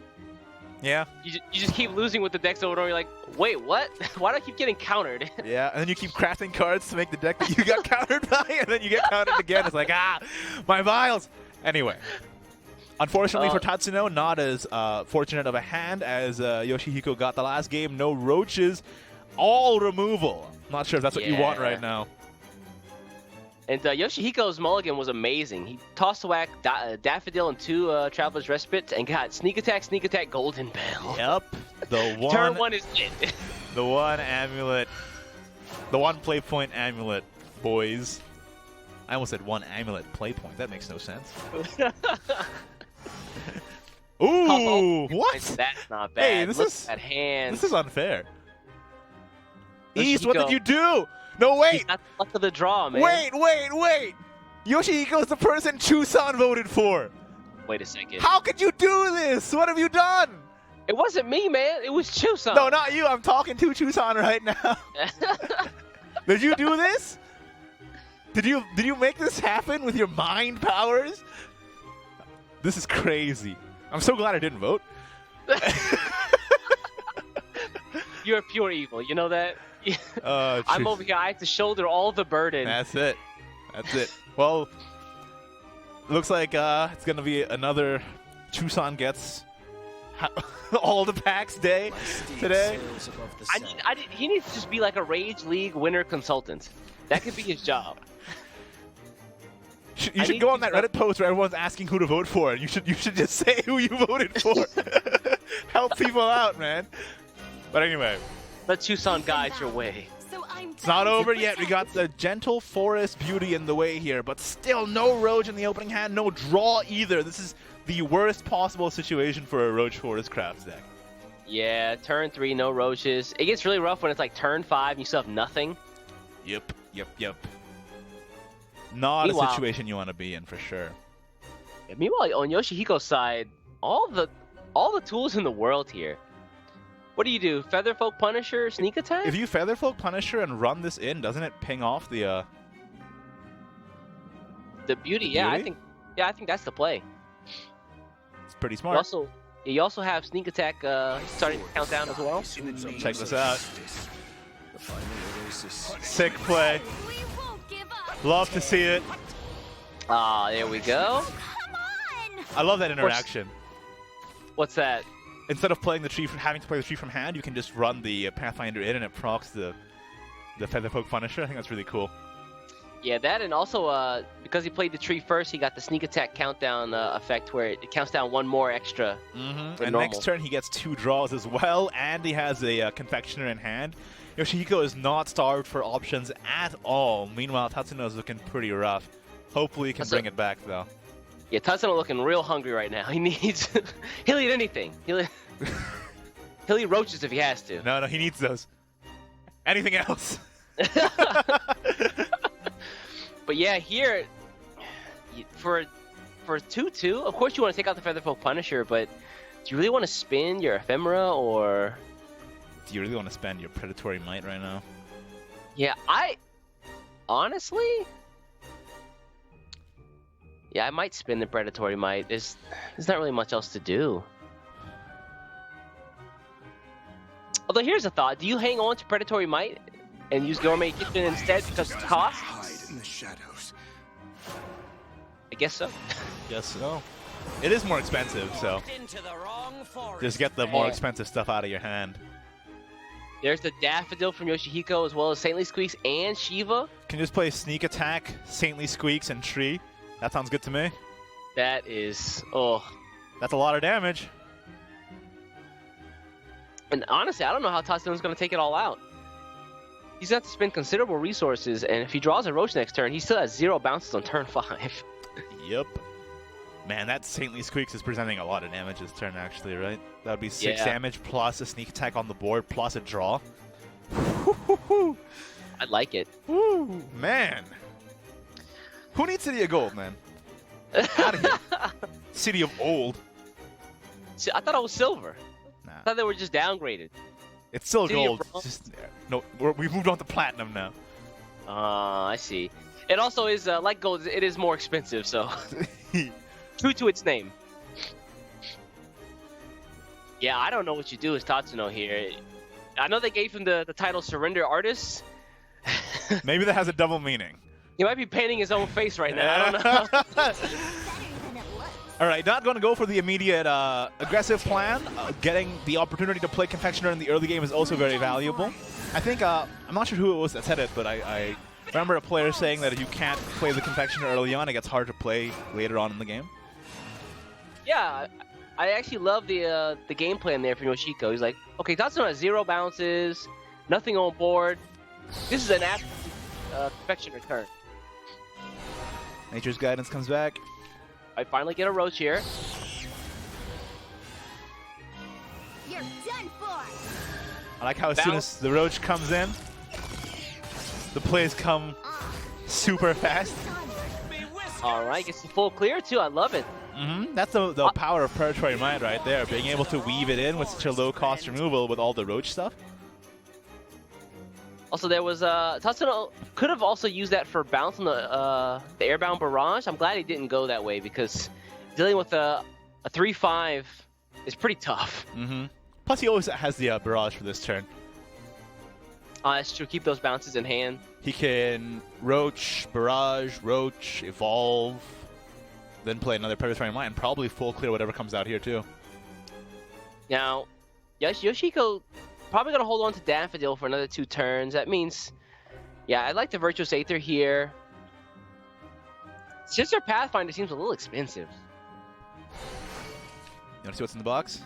Yeah. You just keep losing with the decks over and over. You're like, wait, what? Why do I keep getting countered? Yeah, and then you keep crafting cards to make the deck that you got countered by, and then you get countered again. It's like, my vials. Anyway. Unfortunately for Tatsuno, not as fortunate of a hand as Yoshihiko got the last game. No roaches, all removal. Not sure if that's what you want Yeah. right now. And Yoshihiko's mulligan was amazing. He tossed whack Daffodil and 2 Traveler's Respite and got Sneak Attack, Golden Bell. Yep. The Turn one, 1 is it. the one amulet, the one play point amulet, boys. I almost said one amulet play point. That makes no sense. Ooh, what? That's not bad. Hey, this Look is at that hand. This is unfair. Yoshihiko. East, what did you do? No, He's wait, got the luck of the draw, man. wait. Yoshihiko is the person Chusan voted for. Wait a second. How could you do this? What have you done? It wasn't me, man. It was Chusan. No, not you. I'm talking to Chusan right now. Did you do this? Did you make this happen with your mind powers? This is crazy. I'm so glad I didn't vote. You're pure evil. You know that? I'm jeez. over here. I have to shoulder all the burden. That's it. That's it. Well, looks like it's gonna be another Chusan gets all the packs day today. Sails above the He needs to just be like a Rage League winner consultant. That could be his job. You I should need go to on that start- Reddit post where everyone's asking who to vote for. You should just say who you voted for. Help people out, man. But anyway, Let Chusan guide your way. So I'm it's not over yet. We got the Gentle Forest Beauty in the way here, but still no Roach in the opening hand, no draw either. This is the worst possible situation for a Roach Forest Crafts deck. Yeah, turn 3, no roaches. It gets really rough when it's like turn 5 and you still have nothing. Yep. Not Meanwhile- a situation you want to be in for sure. Meanwhile, on Yoshihiko's side, all the tools in the world here. What do you do? Featherfolk Punisher, Sneak Attack? If you Featherfolk Punisher and run this in, doesn't it ping off the the beauty, yeah, beauty? I think that's the play. It's pretty You smart. also have Sneak Attack starting to count down as well. Check this out. The final oasis. Sick play. We won't give up. Love to see it. Ah, there we go. Come on. I love that interaction. What's that? Instead of playing the tree, having to play the tree from hand, you can just run the Pathfinder in and it procs the Featherfolk Punisher. I think that's really cool. Yeah, that and also because he played the tree first, he got the sneak attack countdown effect where it counts down one more extra. And normal. next turn he gets 2 draws as well, and he has a confectioner in hand. Yoshihiko is not starved for options at all. Meanwhile, Tatsuno is looking pretty rough. Hopefully he can bring it back though. Yeah, Tatsuno looking real hungry right now. He needs. He'll eat anything. He'll eat roaches if he has to. No, he needs those. Anything else? But yeah, here for 2-2, of course you want to take out the Featherfall Punisher, but do you really want to spin your Ephemera or? Do you really want to spend your Predatory Might right now? Yeah, honestly, yeah, I might spin the Predatory Might. There's not really much else to do. Although here's a thought: do you hang on to Predatory Might and use Gourmet Kitchen instead because it's cost? Hide in the shadows. I guess so. Yes, so. It is more expensive, so just get the more expensive stuff out of your hand. There's the Daffodil from Yoshihiko, as well as Saintly Squeaks and Shiva. Can you just play Sneak Attack, Saintly Squeaks, and Tree? That sounds good to me. That is, oh. That's a lot of damage. And honestly, I don't know how Tatsuno's going to take it all out. He's going to have to spend considerable resources, and if he draws a Roach next turn, he still has 0 bounces on turn 5. Yep. Man, that Saintly Squeaks is presenting a lot of damage this turn, actually, right? That would be 6 damage plus a sneak attack on the board plus a draw. I like it. Woo, man. Who needs City of Gold, man? Out of here. City of Old. See, I thought it was silver. Nah. I thought they were just downgraded. It's still City of gold. Bronze? Just, no, we've moved on to platinum now. I see. It also is, like gold, it is more expensive, so. True to its name. Yeah, I don't know what you do as Tatsuno here. I know they gave him the title Surrender Artist. Maybe that has a double meaning. He might be painting his own face right now. I don't know. All right, not going to go for the immediate aggressive plan. Getting the opportunity to play Confectioner in the early game is also very valuable. I think, I'm not sure who it was that said it, but I remember a player saying that if you can't play the Confectioner early on, it gets hard to play later on in the game. Yeah, I actually love the game plan there from Yoshihiko. He's like, okay, Tatsuno has 0 bounces, nothing on board. This is an absolute Confectioner turn. Nature's Guidance comes back. I finally get a Roach here. You're done for. I like how as soon as the Roach comes in, the plays come super fast. All right, gets the full clear too. I love it. That's the power of Predatory Might right there, being able to weave it in with such a low cost removal with all the Roach stuff. Also, there was Tatsuno could have also used that for bounce on the Airbound Barrage. I'm glad he didn't go that way because dealing with a 3/5 is pretty tough. Plus, he always has the Barrage for this turn. That's true. Keep those bounces in hand. He can Roach, Barrage, Roach, Evolve, then play another Predatory Might, and probably full clear whatever comes out here too. Now, Yoshihiko probably going to hold on to Daffodil for another 2 turns. That means, yeah, I like the Virtuous Aether here. Sister Pathfinder seems a little expensive. You want to see what's in the box?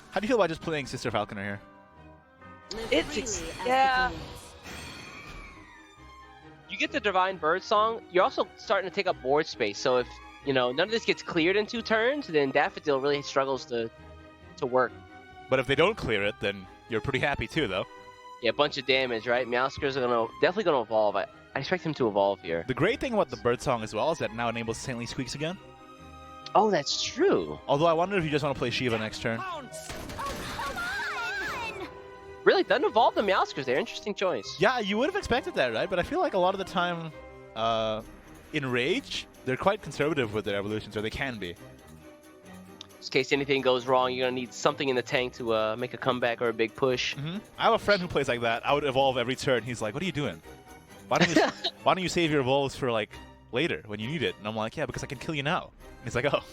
How do you feel about just playing Sister Falconer here? It's yeah. You get the Divine Bird Song. You're also starting to take up board space. So if none of this gets cleared in 2 turns, then Daffodil really struggles to work. But if they don't clear it, then you're pretty happy too, though. Yeah, a bunch of damage, right? Meowskers are definitely gonna evolve. I expect him to evolve here. The great thing about the Bird Song as well is that it now enables Saintly Squeaks again. Oh, that's true. Although I wonder if you just want to play Shiva next turn. Really doesn't evolve the Meowskers there. Interesting choice. Yeah, you would have expected that, right? But I feel like a lot of the time, in Rage, they're quite conservative with their evolutions, or they can be. In case anything goes wrong, you're gonna need something in the tank to make a comeback or a big push. I have a friend who plays like that. I would evolve every turn. He's like, "What are you doing? Why don't you save your evolves for like later when you need it?" And I'm like, "Yeah, because I can kill you now." And he's like, "Oh,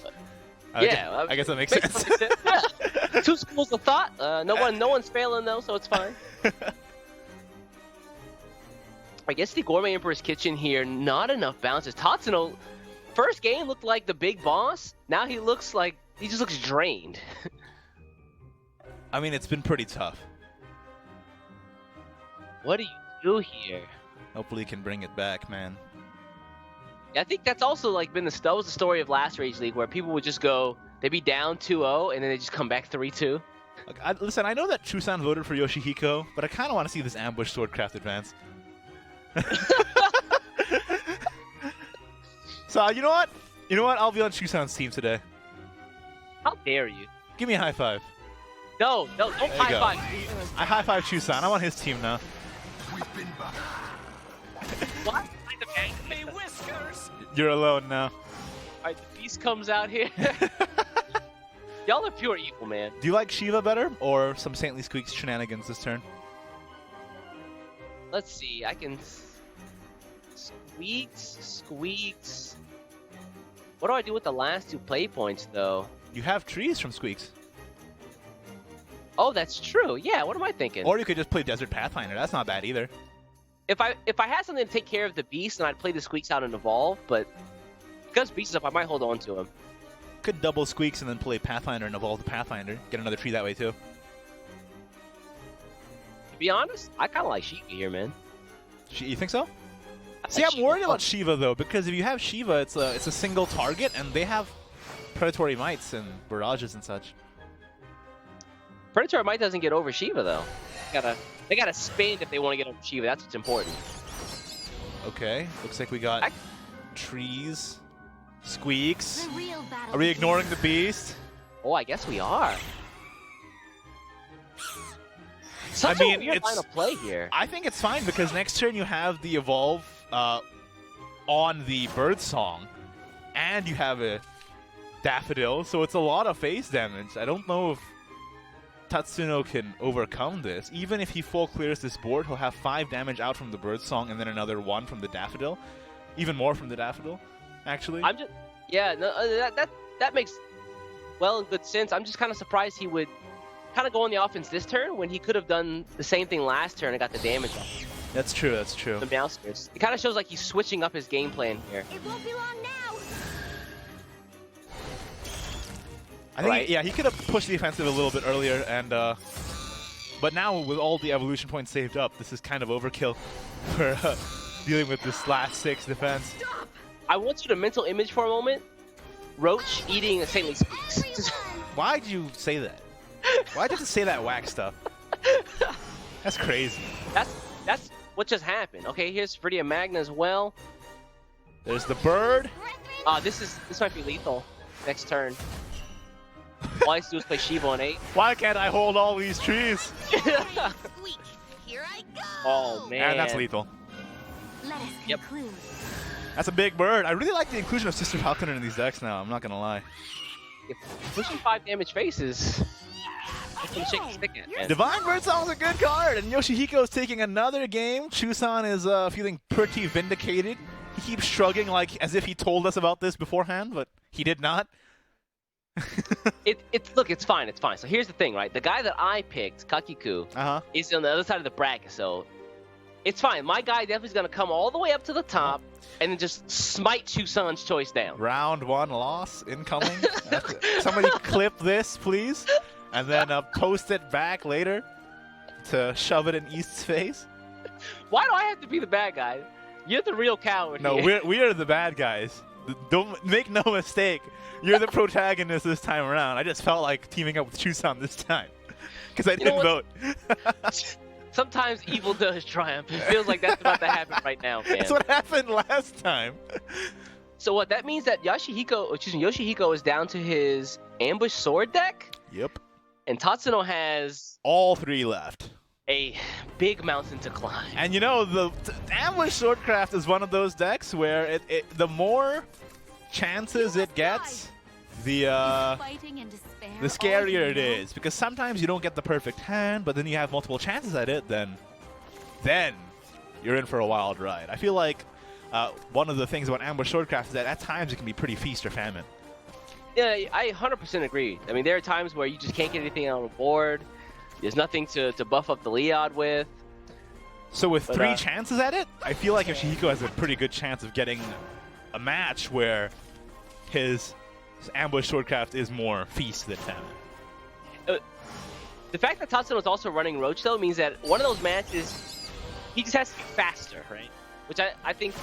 yeah, I guess that makes sense." Yeah. 2 schools of thought. No one's failing though, so it's fine. I guess the Gourmet Emperor's Kitchen here, not enough bounces. Tatsuno, first game looked like the big boss. Now he just looks drained. I mean, it's been pretty tough. What do you do here? Hopefully he can bring it back, man. Yeah, I think that's also like that was the story of last Rage League, where people would just go, they'd be down 2-0 and then they just come back 3-2. Look, listen, I know that Chusan voted for Yoshihiko, but I kind of want to see this ambush swordcraft advance. So you know what? I'll be on Chusan's team today. How dare you? Give me a high five. No, don't you high go. five. I high five Chusan. I'm on his team now. What? Hey, Whiskers! You're alone now. Alright, the beast comes out here. Y'all are pure evil, man. Do you like Shiva better, or some Saintly Squeaks shenanigans this turn? Let's see, I can... Squeaks... What do I do with the last 2 play points, though? You have trees from Squeaks. Oh, that's true. Yeah, what am I thinking? Or you could just play Desert Pathfinder. That's not bad either. If I had something to take care of the beast, then I'd play the Squeaks out and evolve, but... Because beast is up, I might hold on to him. Could double Squeaks and then play Pathfinder and evolve the Pathfinder. Get another tree that way, too. To be honest, I kind of like Shiva here, man. You think so? I See, like I'm Shiva. worried about Shiva, though, because if you have Shiva, it's a single target, and they have Predatory Mites and Barrages and such. Predatory Might doesn't get over Shiva, though. They gotta spin if they want to get over Shiva. That's what's important. Okay, looks like we got trees, Squeaks. The real battle Are we begins. ignoring the beast? Oh, I guess we are. I mean, weird it's line of play here. I think it's fine because next turn you have the evolve on the bird song, and you have a daffodil, so it's a lot of phase damage. I don't know if Tatsuno can overcome this. Even if he full clears this board, he'll have 5 damage out from the bird song and then another 1 from the daffodil, even more from the daffodil. Actually, That makes well and good sense. I'm just kind of surprised he would kind of go on the offense this turn when he could have done the same thing last turn and got the damage off. That's true. That's true. The Meowskers. It kind of shows like he's switching up his game plan here. It won't be long now. I think, Right. yeah, he could have pushed the offensive a little bit earlier, and but now with all the evolution points saved up, this is kind of overkill for dealing with this last 6 defense. I want you to mental image for a moment. Roach eating a Saintly Squeaks. Why'd you say that? Why'd you have to say that whack stuff? That's crazy. That's what just happened. Okay, here's Viridia Magna as well. There's the bird. This might be lethal next turn. All I have to do is play Shiva on 8. Why can't I hold all these trees? Squeak. Here I go. Oh man. And that's lethal. Let us Yep. conclude. That's a big bird. I really like the inclusion of Sister Falconer in these decks now. I'm not gonna lie. Pushing 5 damage faces. That's what shake the stick at, man. Divine Birdsong's a good card, and Yoshihiko's taking another game. Chusan is feeling pretty vindicated. He keeps shrugging like as if he told us about this beforehand, but he did not. Look, it's fine, it's fine. So here's the thing, right? The guy that I picked, Kakiku, is on the other side of the bracket, so it's fine. My guy definitely is gonna come all the way up to the top and then just smite Chusan's choice down. Round 1 loss incoming. Somebody clip this, please, and then post it back later to shove it in East's face. Why do I have to be the bad guy? You're the real coward. No, here. we are the bad guys. Don't make no mistake. You're the protagonist this time around. I just felt like teaming up with Chusan this time because I didn't vote. Sometimes evil does triumph. It feels like that's about to happen right now, man. That's what happened last time. So what that means that Yoshihiko is down to his ambush sword deck, Yep. and Tatsuno has All 3 left. a big mountain to climb. And you know, the ambush swordcraft is one of those decks where the more chances it gets, the Fighting and despair. the scarier it is, because sometimes you don't get the perfect hand, but then you have multiple chances at it, then you're in for a wild ride. I feel like one of the things about ambush swordcraft is that at times it can be pretty feast or famine. Yeah, I 100% agree. I mean, there are times where you just can't get anything on the board. There's nothing to buff up the Leod with. So with But, 3 chances at it, I feel like Yoshihiko has a pretty good chance of getting a match where his ambush swordcraft is more feast than famine. The fact that Tatsuno is also running Roach though means that one of those matches, he just has to be faster, right? Which I think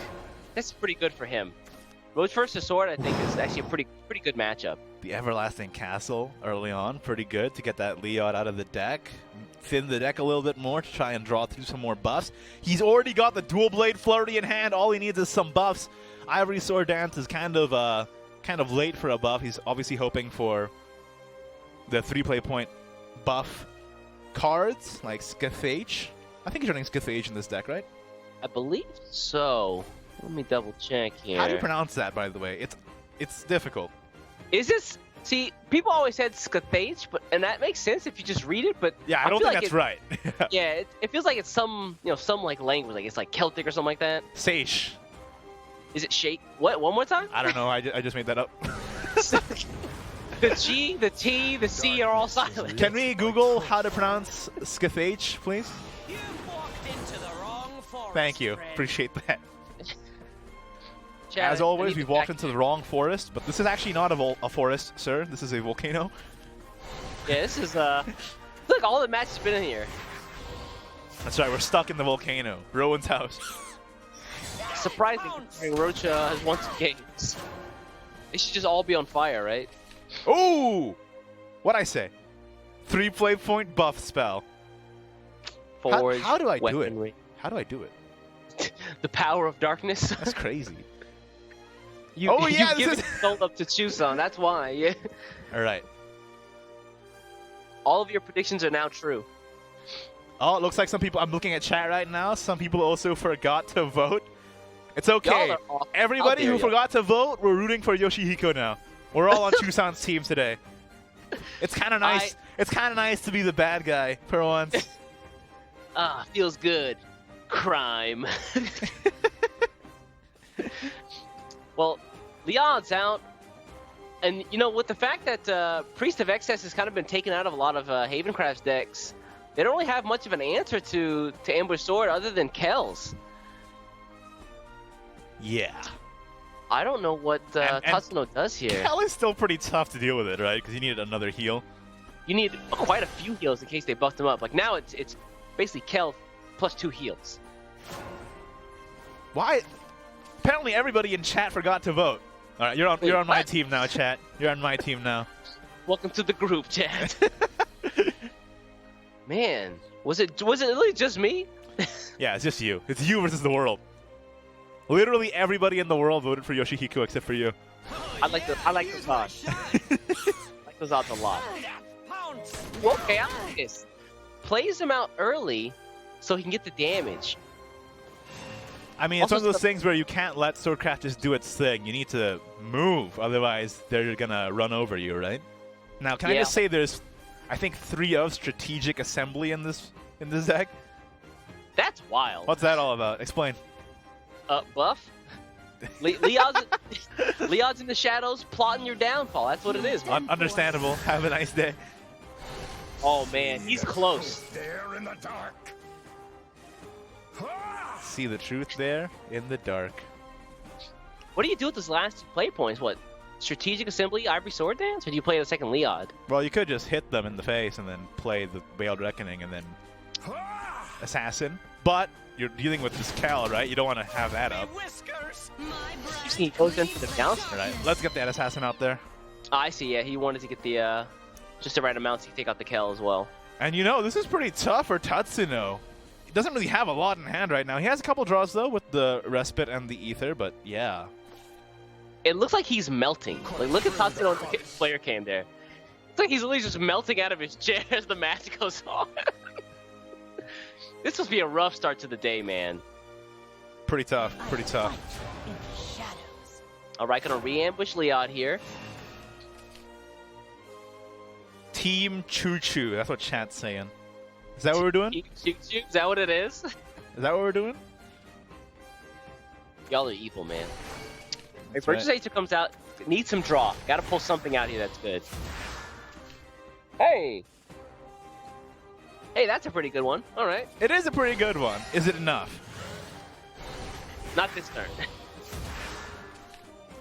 that's pretty good for him. Roach versus Sword, I think, is actually a pretty good matchup. The Everlasting Castle early on, pretty good to get that Leod out of the deck. Thin the deck a little bit more to try and draw through some more buffs. He's already got the Dual Blade Flurry in hand. All he needs is some buffs. Ivory Sword Dance is kind of late for a buff. He's obviously hoping for the 3-play point buff cards like Scathage. I think he's running Scathage in this deck, right? I believe so. Let me double check here. How do you pronounce that, by the way? It's difficult. Is this? See, people always said Scathage, and that makes sense if you just read it. But Yeah, I don't feel think like that's right. Yeah, it feels like it's some like language, like it's like Celtic or something like that. Sage. Is it shake? What? One more time? I don't know. I just made that up. The G, the T, the C are all silent. Can we Google how to pronounce Scathage, please? You walked into the wrong forest. Thank you. friend. Appreciate that. Chad, As I always, need we've to walked back- into the wrong forest, but this is actually not a forest, sir. This is a volcano. Yeah, this is Look, all the matches been in here. That's right, we're stuck in the volcano. Rowan's house. Surprising considering Rocha has won 2 games. They should just all be on fire, right? Ooh! What'd I say? 3-play point buff spell. Forge, how do I do it? weaponry. How do I do it? The power of darkness. That's crazy. You this give is... it soul up to Chusan, that's why. Yeah. Alright. All of your predictions are now true. Oh, it looks like some people... I'm looking at chat right now. Some people also forgot to vote. It's okay. Y'all are awful. Everybody How who dare forgot to vote, we're rooting for Yoshihiko now. We're all on Chusan's team today. It's kind of nice. It's kind of nice to be the bad guy for once. Feels good. Crime. Well, Leon's out. And, you know, with the fact that Priest of Excess has kind of been taken out of a lot of Havencraft's decks, they don't really have much of an answer to Ambush Sword other than Kells. Yeah. I don't know what And- Tatsuno does here. Kel is still pretty tough to deal with it, right? Because you needed another heal. You need quite a few heals in case they buffed him up. Like now it's basically Kel plus 2 heals. Why? Apparently everybody in chat forgot to vote. All right, you're on my team now, chat. You're on my team now. Welcome to the group, chat. Man, was it really just me? Yeah, it's just you. It's you versus the world. Literally everybody in the world voted for Yoshihiko except for you. I like those odds. I like those odds a lot. Well, okay, I like this. Plays him out early so he can get the damage. I mean, it's Also one of those stuff- things where you can't let Swordcraft just do its thing. You need to move, otherwise they're gonna run over you, right? Now, can I Yeah. just say there's, I think, 3 of strategic assembly in this deck. That's wild. What's that all about? Explain. Buff? Leon's in the shadows plotting your downfall. That's what it is. Man. Understandable. Have a nice day. Oh man, he's close. There in the dark. See the truth there in the dark. What do you do with those last 2 play points? What? Strategic assembly, Ivory Sword Dance, or do you play the second Leod? Well, you could just hit them in the face and then play the Veiled Reckoning and then Assassin. But you're dealing with this Cal, right? You don't want to have that up. Whiskers. You see, he goes in for the bounce. All right, let's get that Assassin out there. I see. Yeah, he wanted to get the just the right amount so he can take out the Kel as well. And you know, this is pretty tough for Tatsuno. He doesn't really have a lot in hand right now. He has a couple draws, though, with the Respite and the Ether, but yeah. It looks like he's melting. Like, look at Tatsuno on the player cam there. It's like he's literally just melting out of his chair as the match goes on. This must be a rough start to the day, man. Pretty tough, pretty tough. All right, gonna re-ambush Leod here. Team Choo Choo. That's what chat's saying. Is that what we're doing? Is that what it is? Is that what we're doing? Y'all are evil, man. That's Purchase right. Acer comes out. Needs some draw. Gotta pull something out here that's good. Hey! Hey, that's a pretty good one. All right. It is a pretty good one. Is it enough? Not this turn.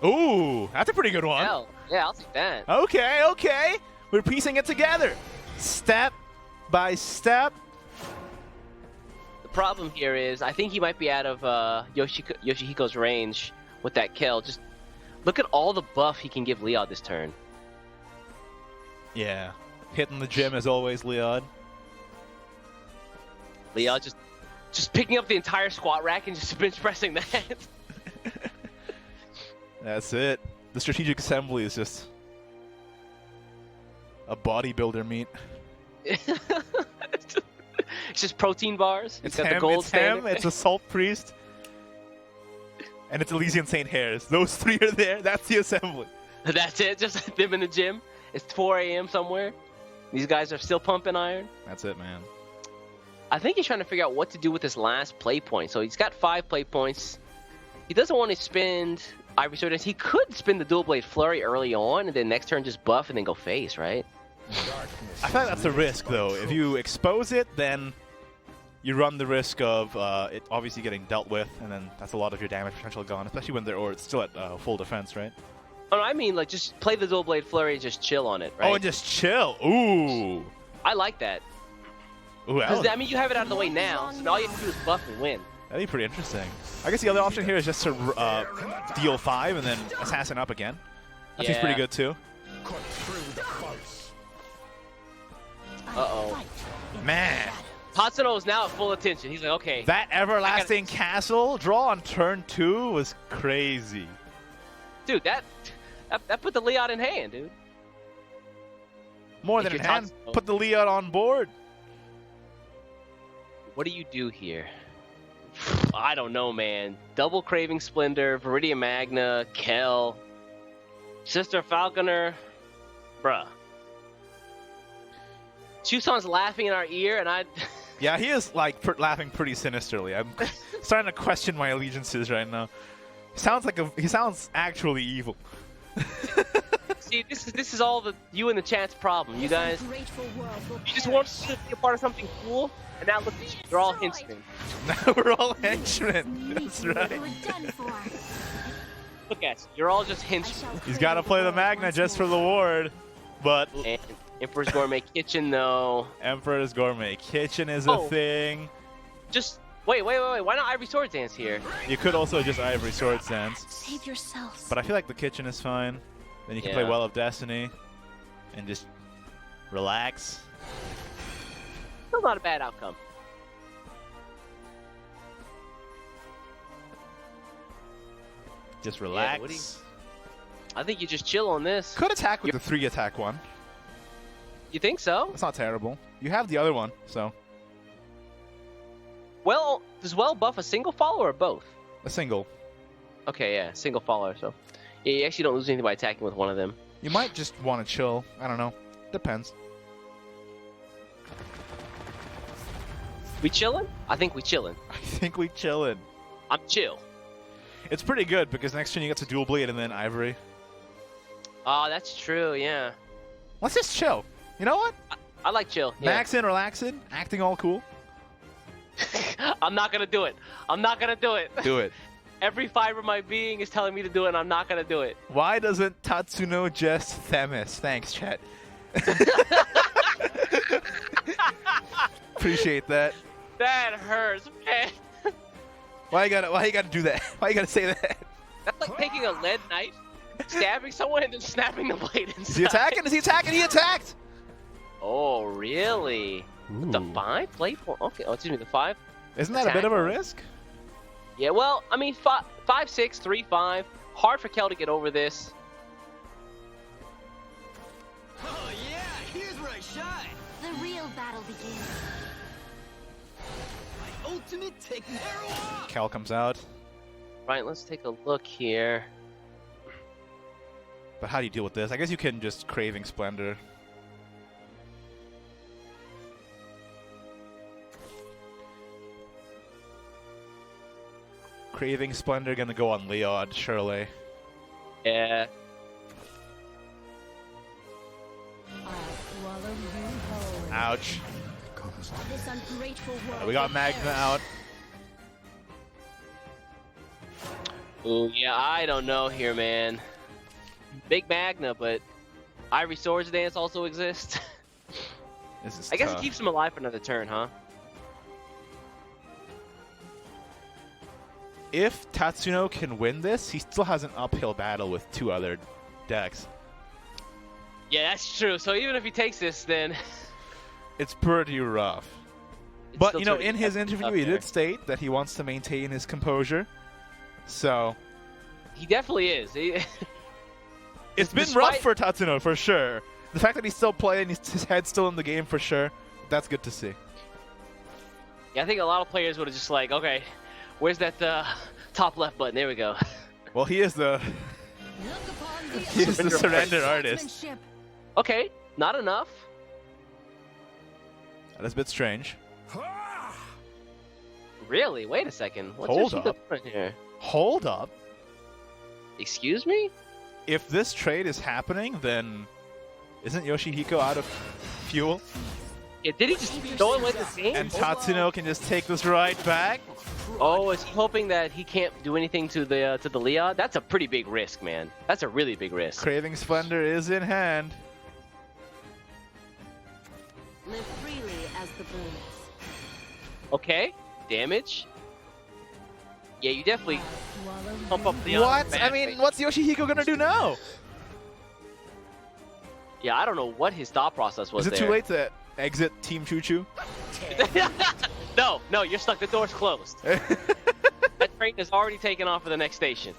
Ooh, that's a pretty good one. Hell, yeah, I'll take that. Okay, okay. We're piecing it together. Step by step. The problem here is I think he might be out of Yoshihiko's range with that kill. Just look at all the buff he can give Leod this turn. Yeah. Hitting the gym as always, Leod. Leod just picking up the entire squat rack and just bench pressing that. That's it. The strategic assembly is just a bodybuilder meet. It's just protein bars. It's got him, the gold it's standard. him, it's Assault Priest, and it's Elysian Saint Hairs. Those three are there. That's the assembly. That's it. Just them in the gym. It's 4 a.m. somewhere. These guys are still pumping iron. That's it, man. I think he's trying to figure out what to do with his last play point. So he's got 5 play points. He doesn't want to spend Ivory Sword. He could spin the Dual Blade Flurry early on, and then next turn just buff and then go face, right? I feel like that's a risk, though. If you expose it, then you run the risk of it obviously getting dealt with, and then that's a lot of your damage potential gone, especially when they're it's still at full defense, right? Oh, no, I mean, like, just play the Dual Blade Flurry and just chill on it, right? Oh, and just chill. Ooh. I like that. Ooh, I mean, you have it out of the way now, so all you have to do is buff and win. That'd be pretty interesting. I guess the other option here is just to deal 5 and then assassin up again. That seems pretty good too. Uh-oh. Man. Tatsuno is now at full attention. He's like, okay. That Everlasting Castle draw on turn 2 was crazy. Dude, that put the Leod in hand, dude. More than in hand, put the Leod on board. What do you do here? I don't know, man. Double Craving Splendor, Viridian Magna, Kel, Sister Falconer, bruh. Chusan's laughing in our ear, and I... Yeah, he is like laughing pretty sinisterly. I'm starting to question my allegiances right now. He sounds actually evil. See, this is all you and the chat's problem. You guys, you just want to be a part of something cool, and now look at you. You're all henchmen. Now we're all henchmen. That's right. Look at you. You're all just henchmen. He's got to play the Magna just for the ward, but... And Emperor's Gourmet Kitchen, though. Emperor's Gourmet Kitchen is a thing. Just... Wait. Why not Ivory Sword Dance here? You could also just Ivory Sword Dance. Save yourselves. But I feel like the kitchen is fine. Then you can play Well of Destiny and just relax. Still not a bad outcome. Just relax. I think you just chill on this. Could attack with the 3-attack one. You think so? That's not terrible. You have the other one, so. Well, does Well buff a single follower or both? A single. Okay, yeah, single follower. So, yeah, you actually don't lose anything by attacking with one of them. You might just want to chill. I don't know. Depends. We chillin'? I think we chillin'. I think we chillin'. I'm chill. It's pretty good because next turn you get to Dual Blade and then Ivory. Oh, that's true, yeah. Let's just chill. You know what? I like chill. Yeah. Maxin, relaxin, acting all cool. I'm not gonna do it. I'm not gonna do it. Do it. Every fiber of my being is telling me to do it, and I'm not gonna do it. Why doesn't Tatsuno just Themis? Thanks, chat. Appreciate that. That hurts, man. Why you gotta do that? Why you gotta say that? That's like taking a lead knife, stabbing someone, and then snapping the blade inside. Is he attacking? Is he attacking? He attacked! Oh, really? Ooh. The 5 play point? Okay, oh, excuse me, the 5? Isn't that a bit of a risk? Yeah, well, I mean, 5, 6, 3, 5. Hard for Kel to get over this. Oh yeah, here's where I shine. The real battle begins. My ultimate Technero. Cal comes out. Right, let's take a look here. But how do you deal with this? I guess you can just Craving Splendor. Craving Splendor gonna go on Leod, surely. Yeah. Ouch. This ungrateful world. We got Magna out. Ooh, yeah, I don't know here, man. Big Magna, but Ivory Swords Dance also exists. This is I guess tough. it keeps him alive for another turn, huh? If Tatsuno can win this, he still has an uphill battle with 2 other decks. Yeah, that's true. So even if he takes this, then It's pretty rough. it's But, still you know, turning in his up interview, he there. did state that he wants to maintain his composure. So, He definitely is. it's been rough for Tatsuno, for sure. The fact that he's still playing, his head's still in the game, for sure. That's good to see. Yeah, I think a lot of players would have just like, okay, where's that top left button? There we go. Well, he is the he is the surrender artist. Okay, not enough. That is a bit strange. Really? Wait a second. What's Hold Yoshihiko up. doing here? Hold up. Excuse me? If this trade is happening, then isn't Yoshihiko out of fuel? Yeah, did he just throw away this game? And Tatsuno can just take this right back? Oh, is he hoping that he can't do anything to the Leon? That's a pretty big risk, man. That's a really big risk. Craving Splendor is in hand. Live freely as the birds. Okay, damage. Yeah, you definitely pump up Leon. What? I mean, what's Yoshihiko gonna do now? Yeah, I don't know what his thought process was Is it there. too late to exit Team Choo Choo? No, you're stuck. The door's closed. That train is already taken off for the next station.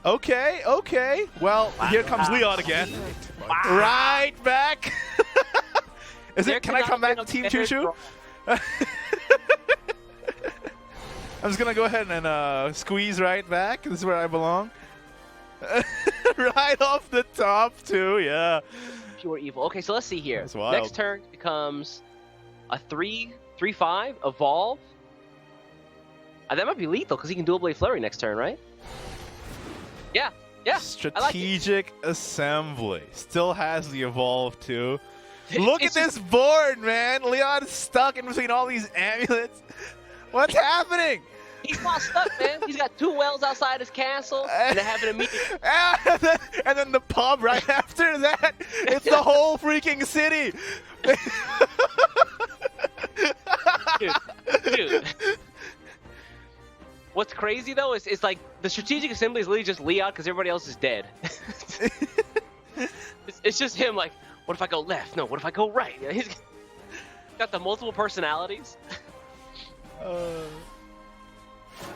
Okay, okay. Well, here comes Leon again. Right back. Is There it? Can I cannot come back to have been Team a Choo Choo? better I'm just gonna go ahead and squeeze right back. This is where I belong. Right off the top, too. Yeah. Pure evil. Okay, so let's see here. That's wild. Next turn becomes a 3/5 evolve. That might be lethal because he can dual blade flurry next turn, right? Yeah, I like it. Strategic assembly. Still has the evolve too. Look at It's this board, man. Leon is stuck in between all these amulets. What's happening? He's not stuck, man. He's got 2 wells outside his castle, and they have an immediate. And then the pub right after that. It's the whole freaking city. Dude. What's crazy though is it's like the strategic assembly is literally just Leon because everybody else is dead. it's just him like, what if I go left? No, what if I go right? You know, he's got the multiple personalities.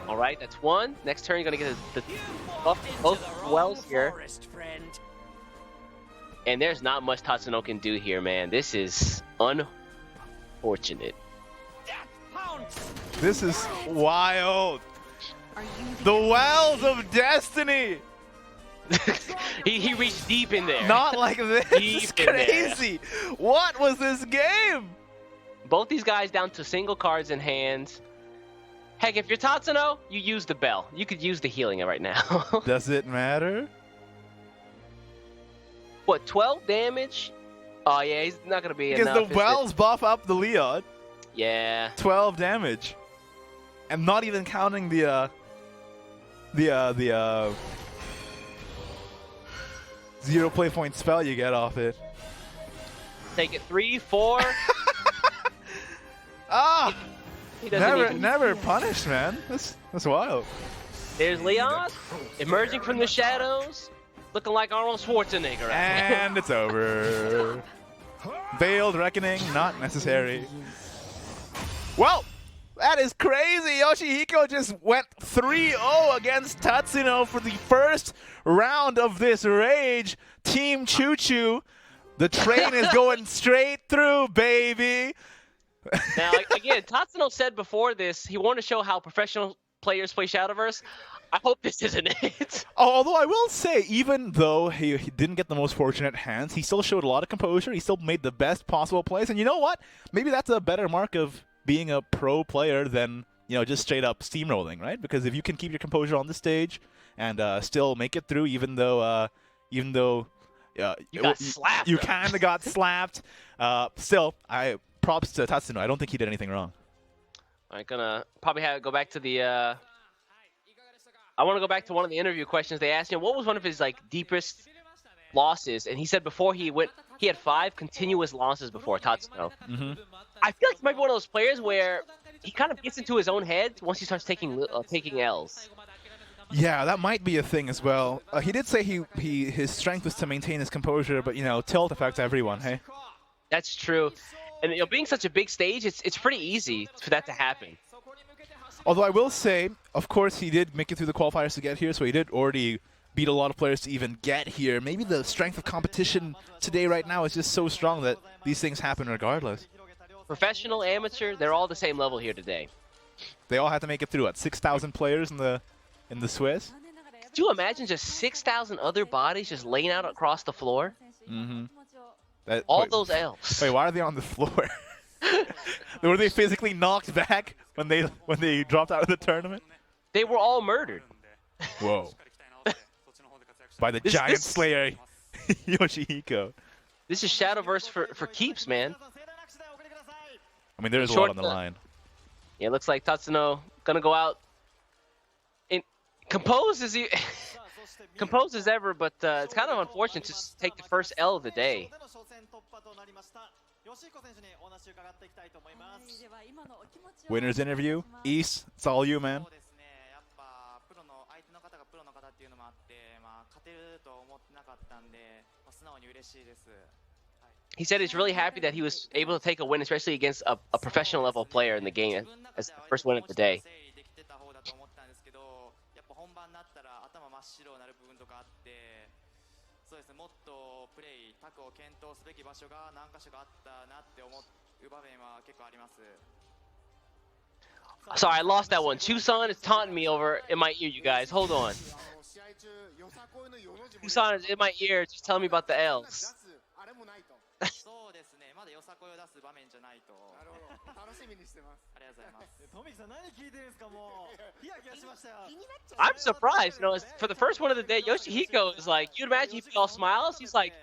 All right, that's 1. Next turn, you're gonna get the both wells here. And there's not much Tatsuno can do here, man. This is unfortunate. This is wild. Are you The wells of destiny. he reached deep in there. Not like this. Deep It's in there. crazy. What was this game? Both these guys down to single cards in hand. Heck, if you're Tatsuno, you use the bell. You could use the healing right now. Does it matter? What, 12 damage? Oh yeah, he's not gonna be Because enough. the wells buff up the Leon. Yeah. 12 damage. And not even counting the zero play point spell you get off it. Take it 3, 4. Ah! He doesn't Never punished, man. That's wild. There's Leon emerging from the shadows, looking like Arnold Schwarzenegger. And it's over. Veiled Reckoning, not necessary. Well, that is crazy. Yoshihiko just went 3-0 against Tatsuno for the first round of this Rage. Team Choo Choo. The train is going straight through, baby. Now, again, Tatsuno said before this he wanted to show how professional players play Shadowverse. I hope this isn't it. Although I will say, even though he didn't get the most fortunate hands, he still showed a lot of composure. He still made the best possible plays. And you know what? Maybe that's a better mark of being a pro player than, you know, just straight up steamrolling, right? Because if you can keep your composure on the stage and still make it through, even though You got slapped. You kind of got slapped. Still, props to Tatsuno. I don't think he did anything wrong. I'm gonna probably go back to the. I want to go back to one of the interview questions they asked him. What was one of his like deepest losses? And he said before he had 5 continuous losses before Tatsuno. I feel like he might be one of those players where he kind of gets into his own head once he starts taking L's. Yeah, that might be a thing as well. He did say his strength was to maintain his composure, but tilt affects everyone. Hey. That's true, and being such a big stage, it's pretty easy for that to happen. Although I will say, of course, he did make it through the qualifiers to get here, so he did already beat a lot of players to even get here. Maybe the strength of competition today right now is just so strong that these things happen regardless. Professional, amateur, they're all the same level here today. They all had to make it through, 6,000 players in the Swiss? Could you imagine just 6,000 other bodies just laying out across the floor? All those L's. Wait, why are they on the floor? Were they physically knocked back when they dropped out of the tournament? They were all murdered. Whoa. By the giant slayer, Yoshihiko. This is Shadowverse for keeps, man. I mean, there's a lot on the line. Yeah, it looks like Tatsuno gonna go out composed as ever, but it's kind of unfortunate to take the first L of the day. Winner's interview. East, it's all you, man. He said he's really happy that he was able to take a win, especially against a professional level player in the game as the first win of the day. Sorry, I lost that one. Chusan is taunting me over in my ear, you guys. Hold on. Chusan is in my ear, just telling me about the L's. I'm surprised, for the first one of the day, Yoshihiko is like, you'd imagine he'd be all smiles. He's like,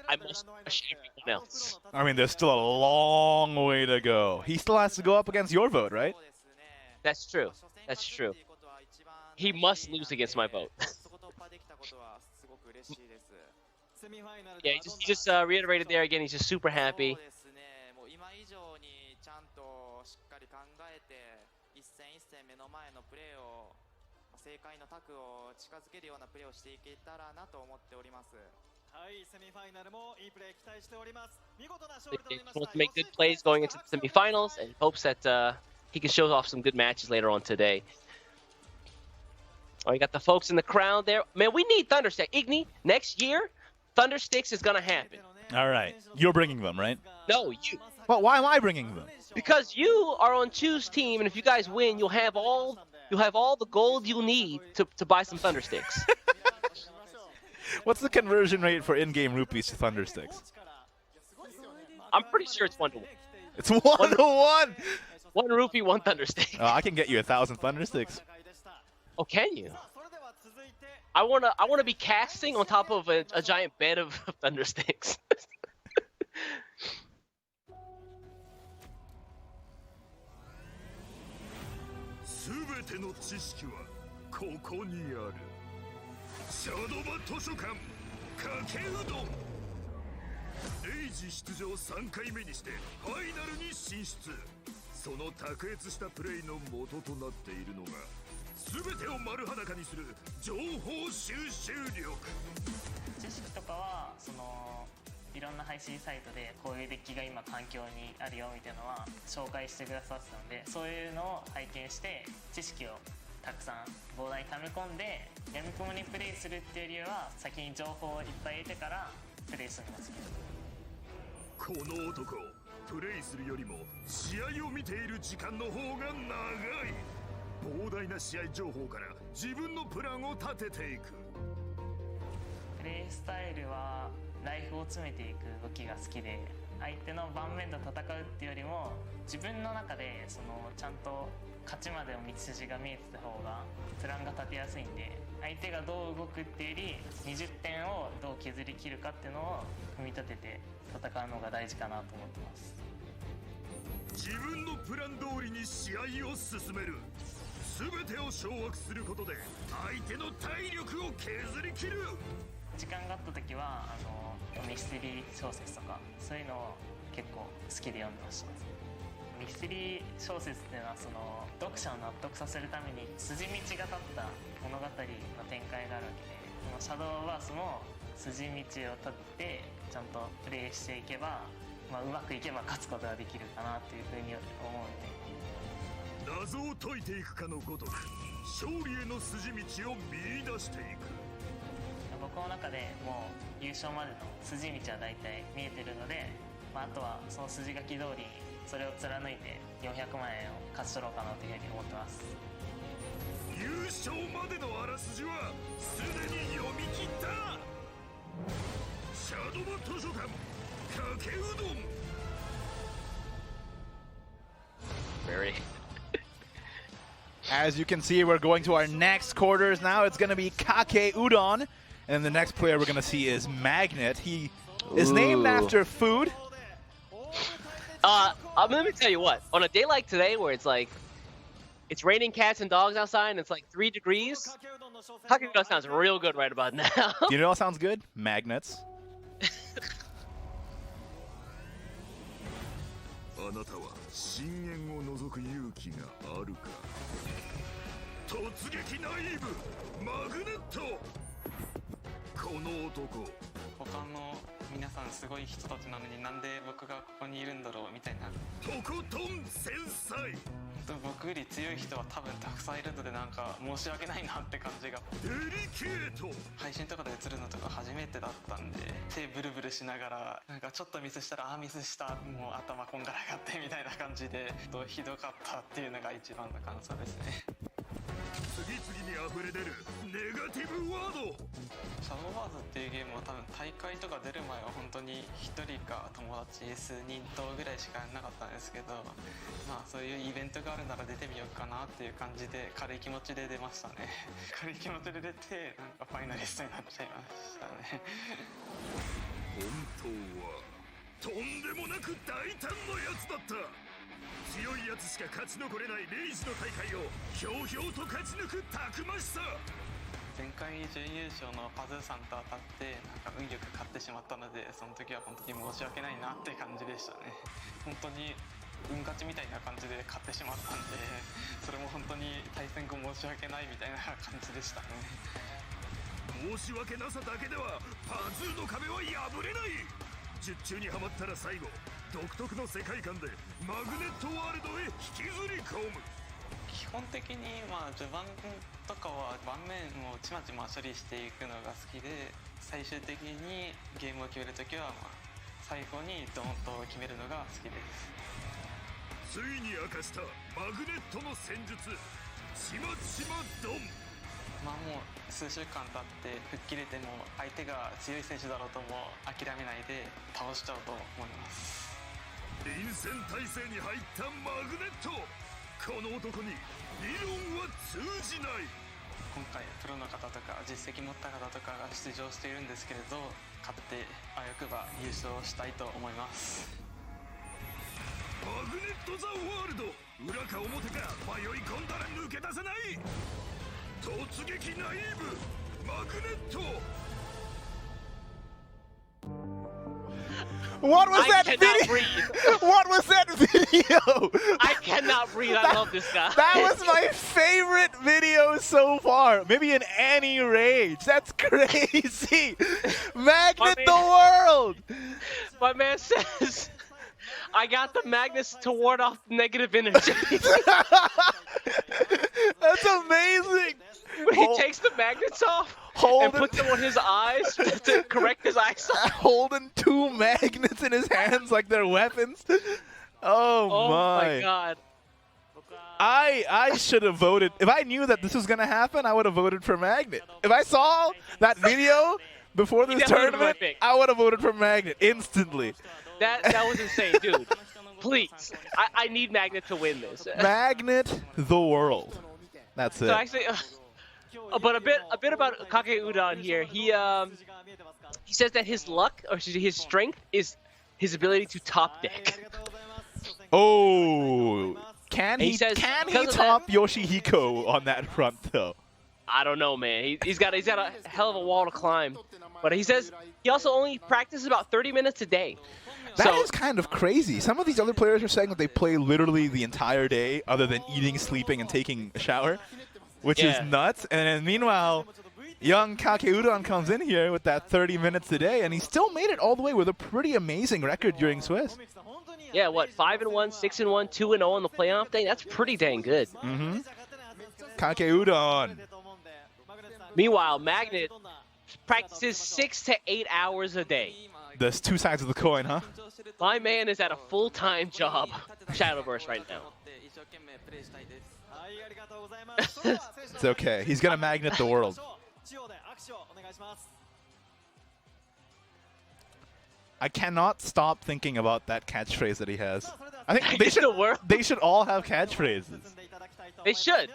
I must shame everyone else. I mean, there's still a long way to go. He still has to go up against your vote, right? That's true. That's true. He must lose against my vote. Yeah, he just reiterated there again. He's just super happy. He wants to make good plays going into the semifinals, and hopes that he can show off some good matches later on today. Oh, you got the folks in the crowd there. Man, we need Thunderstick. Igni, next year, Thundersticks is gonna happen. All right, you're bringing them, right? No, you. But why am I bringing them? Because you are on Chu's team, and if you guys win, you'll have all the gold you'll need to buy some Thundersticks. What's the conversion rate for in-game rupees to Thundersticks? I'm pretty sure it's 1-to-1. It's 1-to-1. 1 rupee, 1 Thunderstick. Oh, I can get you 1,000 Thundersticks. Oh, can you? I wanna be casting on top of a giant bed of Thundersticks.シャドバ図書館かけうどんレイジ出場3回目にしてファイナルに進出その卓越したプレイの元となっているのが全てを丸裸にする情報収集力知識とかはいろんな配信サイトでこういうデッキが今環境にあるよみたいなのは紹介してくださってたのでそういうのを拝見して知識をたくさん膨大に溜め込んで闇雲にプレイするっていうよりは先に情報をいっぱい得てからプレイするのが好きです。この男プレイするよりも試合を見ている時間の方が長い膨大な試合情報から自分のプランを立てていくプレイスタイルはライフを詰めていく動きが好きで相手の盤面と戦うっていうよりも自分の中でちゃんと勝ちまでの道筋が見えてた方がプランが立てやすいんで相手がどう動くっていうより20点をどう削り切るかっていうのを組み立てて戦うのが大事かなと思ってます。自分のプラン通りに試合を進める。全てを掌握することで相手の体力を削り切る。時間があった時はミステリー小説とかそういうのを結構好きで読んでました。ミステリー小説っていうのは読者を納得させるために筋道が立った物語の展開があるわけで、このシャドーバースも筋道を立ってちゃんとプレイしていけば、うまくいけば勝つことができるかなというふうに思うので、謎を解いていくかのごとく勝利への筋道を見出していく。僕の中でもう優勝までの筋道は大体見えてるので、あとはその筋書き通りそれを貫いて400万円を勝ち取ろうかなというふうに思ってます。優勝までのあらすじはすでに読み切った。シャドバ図書館かけうどん。 Very. As you can see, we're going to our next quarters now. It's going to be Kake Udon. And the next player we're going to see is Magnet. He is named after food. Let me tell you what. On a day like today, where it's raining cats and dogs outside, and it's like 3 degrees, Kakiku sounds real good right about now. You know what sounds good? Magnets. あなたは深淵を覗く勇気があるか。突撃ナイーブマグネット。この男、他の皆さんすごい人たちなのになんで僕がここにいるんだろうみたいな。とことん繊細。僕より強い人は多分たくさんいるのでなんか申し訳ないなって感じが。デリケート。配信とかで映るのとか初めてだったんで手ブルブルしながらなんかちょっとミスしたらミスしたもう頭こんがらがってみたいな感じでひどかったっていうのが一番の感想ですね。次々に溢れ出るネガティブワード。シャドーバーズっていうゲームは多分大会とか出る前は本当に1人か友達数人とぐらいしかなかったんですけど、そういうイベントがあるなら出てみようかなっていう感じで軽い気持ちで出ましたね。軽い気持ちで出てなんかファイナリストになっちゃいましたね。本当はとんでもなく大胆なやつだった。強いやつしか勝ち残れないレイジの大会をひょうひょうと勝ち抜くたくましさ。前回準優勝のパズーさんと当たってなんか運よく勝ってしまったので、その時は本当に申し訳ないなって感じでしたね。本当に運勝ちみたいな感じで勝ってしまったんで、それも本当に対戦後申し訳ないみたいな感じでしたね。申し訳なさだけではパズーの壁は破れない。術中にはまったら最後独特の世界観でマグネットワールドへ引きずり込む。基本的に序盤とかは盤面をちまちま処理していくのが好きで、最終的にゲームを決めるときは最後にドンと決めるのが好きです。ついに明かしたマグネットの戦術ちまちまドン。もう数週間経って吹っ切れても相手が強い選手だろうとも諦めないで倒しちゃうと思います。臨戦態勢に入ったマグネット。この男に理論は通じない。今回プロの方とか実績持った方とかが出場しているんですけれど、勝ってあよくば優勝したいと思います。マグネット・ザ・ワールド。裏か表か迷い込んだら抜け出せない。突撃ナイーブマグネット。What was that video? What was that video? I cannot breathe. I love this guy. That was my favorite video so far. Maybe in any rage. That's crazy. Magnet the world. My man says, I got the magnets to ward off negative energy. That's amazing. When he takes the magnets off and puts them on his eyes to correct his eyesight. Holding 2 magnets in his hands like they're weapons. Oh my god. I should have voted. If I knew that this was going to happen, I would have voted for Magnet. If I saw that video before this tournament, I would have voted for Magnet instantly. That was insane, dude. Please. I need Magnet to win this. Magnet the world. That's it. So actually, but a bit about Kake Udon here. He says that his luck or his strength is his ability to top deck. Oh, can he says can he because of top Yoshihiko on that front though? I don't know, man. He's got a hell of a wall to climb. But he says he also only practices about 30 minutes a day. That is kind of crazy. Some of these other players are saying that they play literally the entire day other than eating, sleeping, and taking a shower, which is nuts. And then meanwhile, young Kake Udon comes in here with that 30 minutes a day, and he still made it all the way with a pretty amazing record during Swiss. Yeah, what, 5-1, 6-1, 2-0 on the playoff day? That's pretty dang good. Mm-hmm. Kake Udon. Meanwhile, Magnet practices 6 to 8 hours a day. There's two sides of the coin, huh? My man is at a full-time job, Shadowverse right now. It's okay. He's gonna magnet the world. I cannot stop thinking about that catchphrase that he has. I think they should all have catchphrases. They should.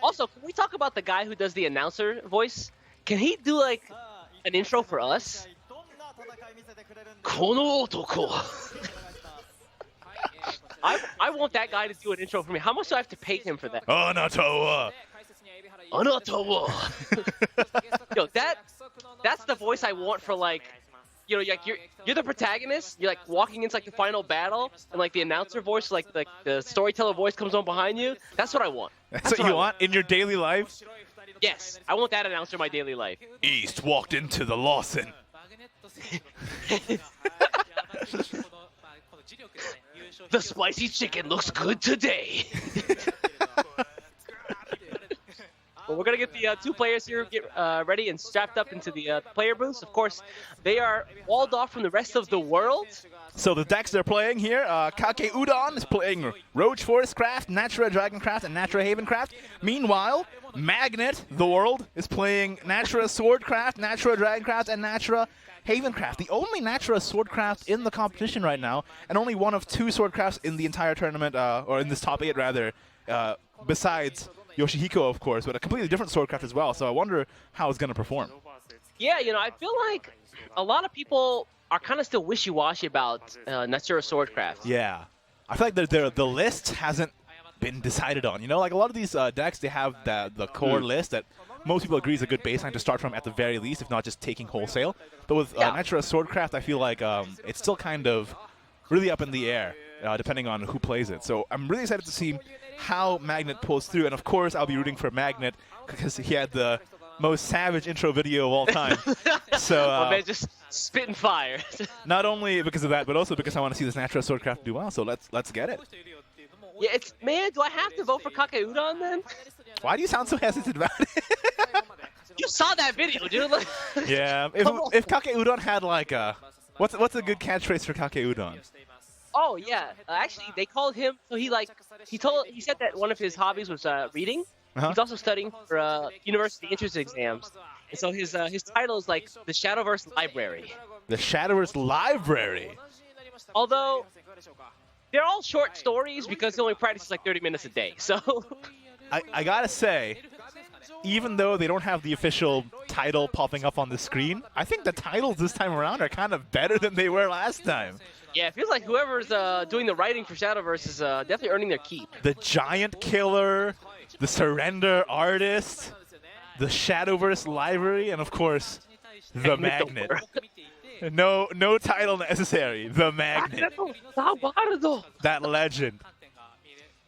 Also, can we talk about the guy who does the announcer voice? Can he do like an intro for us? この男. I want that guy to do an intro for me. How much do I have to pay him for that? Anata. Yo, that's the voice I want for like, you know, like you're the protagonist. You're like walking into like the final battle, and like the announcer voice, like the storyteller voice comes on behind you. That's what I want. That's what you want in your daily life? Yes, I want that announcer in my daily life. East walked into the Lawson. The spicy chicken looks good today. Well, we're going to get the two players here ready and strapped up into the player booths. Of course, they are walled off from the rest of the world. So the decks they're playing here, Kake Udon is playing Roach Forest Craft, Natura Dragon Craft, and Natura Haven Craft. Meanwhile, Magnet, the world, is playing Natura Sword Craft, Natura Dragon Craft, and Natura Haven Craft. The only Natura Sword Craft in the competition right now, and only one of two Sword Crafts in the entire tournament, or in this top 8 rather, besides Yoshihiko, of course, but a completely different Sword Craft as well. So I wonder how it's going to perform. Yeah, you know, I feel like a lot of people are kind of still wishy-washy about Natura Swordcraft. Yeah. I feel like the list hasn't been decided on. You know, like a lot of these decks, they have the core list that most people agree is a good baseline to start from at the very least, if not just taking wholesale. But with Natura Swordcraft, I feel like it's still kind of really up in the air, depending on who plays it. So I'm really excited to see how Magnet pulls through. And of course, I'll be rooting for Magnet because he had the most savage intro video of all time. So man, just spitting fire. Not only because of that, but also because I want to see this Natura Swordcraft do well. So let's get it. Yeah, man, do I have to vote for Kake Udon then? Why do you sound so hesitant about it? You saw that video, dude. Yeah, if Kake Udon had like a what's a good catchphrase for Kake Udon? Oh yeah, actually they called him. So he said that one of his hobbies was reading. He's also studying for university entrance exams, and so his title is like the Shadowverse Library. The Shadowverse Library. Although they're all short stories because he only practices like 30 minutes a day. So I gotta say, even though they don't have the official title popping up on the screen, I think the titles this time around are kind of better than they were last time. Yeah, it feels like whoever's doing the writing for Shadowverse is definitely earning their keep. The Giant Killer, the Surrender Artist, the Shadowverse Library, and of course, the Magnet. No title necessary. The Magnet. That legend.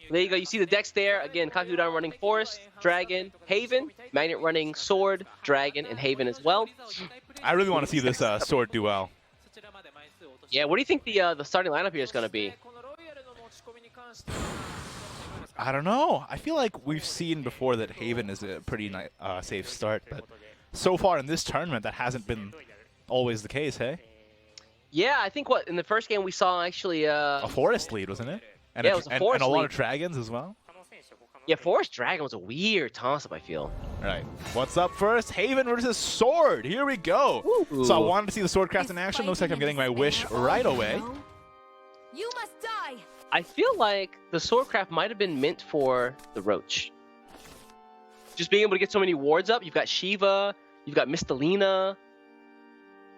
There you go. You see the decks there. Again, Kake Udon running Forest, Dragon, Haven. Magnet running Sword, Dragon, and Haven as well. I really want to see this Sword do well. Yeah, what do you think the starting lineup here is going to be? I don't know. I feel like we've seen before that Haven is a pretty safe start, but so far in this tournament, that hasn't been always the case, hey? Yeah, I think in the first game we saw actually... a Forest lead, wasn't it? And yeah, it was a Forest and a lot lead. of Dragons as well? Yeah, Forest Dragon was a weird toss-up, I feel. All right, what's up first? Haven versus Sword. Here we go. Ooh. So I wanted to see the Swordcraft in action. Looks like I'm getting my wish right away. You must die. I feel like the Swordcraft might have been meant for the Roach. Just being able to get so many wards up. You've got Shiva, you've got Mistalina.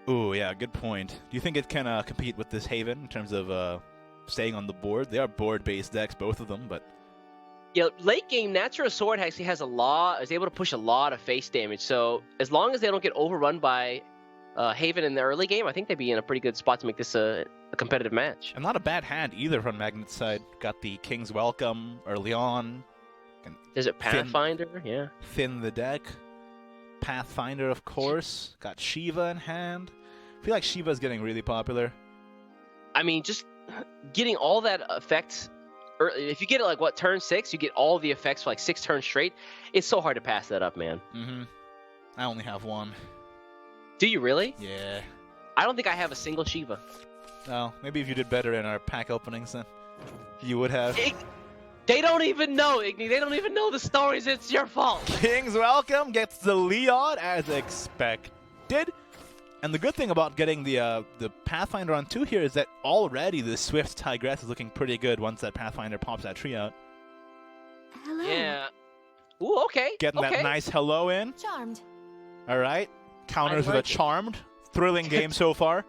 Ooh, yeah, good point. Do you think it can compete with this Haven in terms of staying on the board. They are board-based decks, both of them, but Yeah, late game, Natural Sword actually has is able to push a lot of face damage. So as long as they don't get overrun by Haven in the early game, I think they'd be in a pretty good spot to make this a competitive match. and not a bad hand either from Magnet's side. Got the King's Welcome early on. Is it Pathfinder? Yeah. Thin the deck. Pathfinder, of course. Got Shiva in hand. I feel like Shiva's getting really popular. I mean, just getting all that effect. If you get it like what, turn 6, you get all the effects for like 6 turns straight. It's so hard to pass that up, man. Mm-hmm. I only have one. Do you really? Yeah. I don't think I have a single Shiva. Well, maybe if you did better in our pack openings, then you would have. They don't even know, Igni. They don't even know the stories. It's your fault. King's Welcome gets the Leod as expected. And the good thing about getting the Pathfinder on 2 here is that already the Swift Tigress is looking pretty good once that Pathfinder pops that tree out. Hello. Yeah. Ooh, okay. Getting that nice hello in. Charmed. All right. Counters with a like it. Charmed. Thrilling game so far.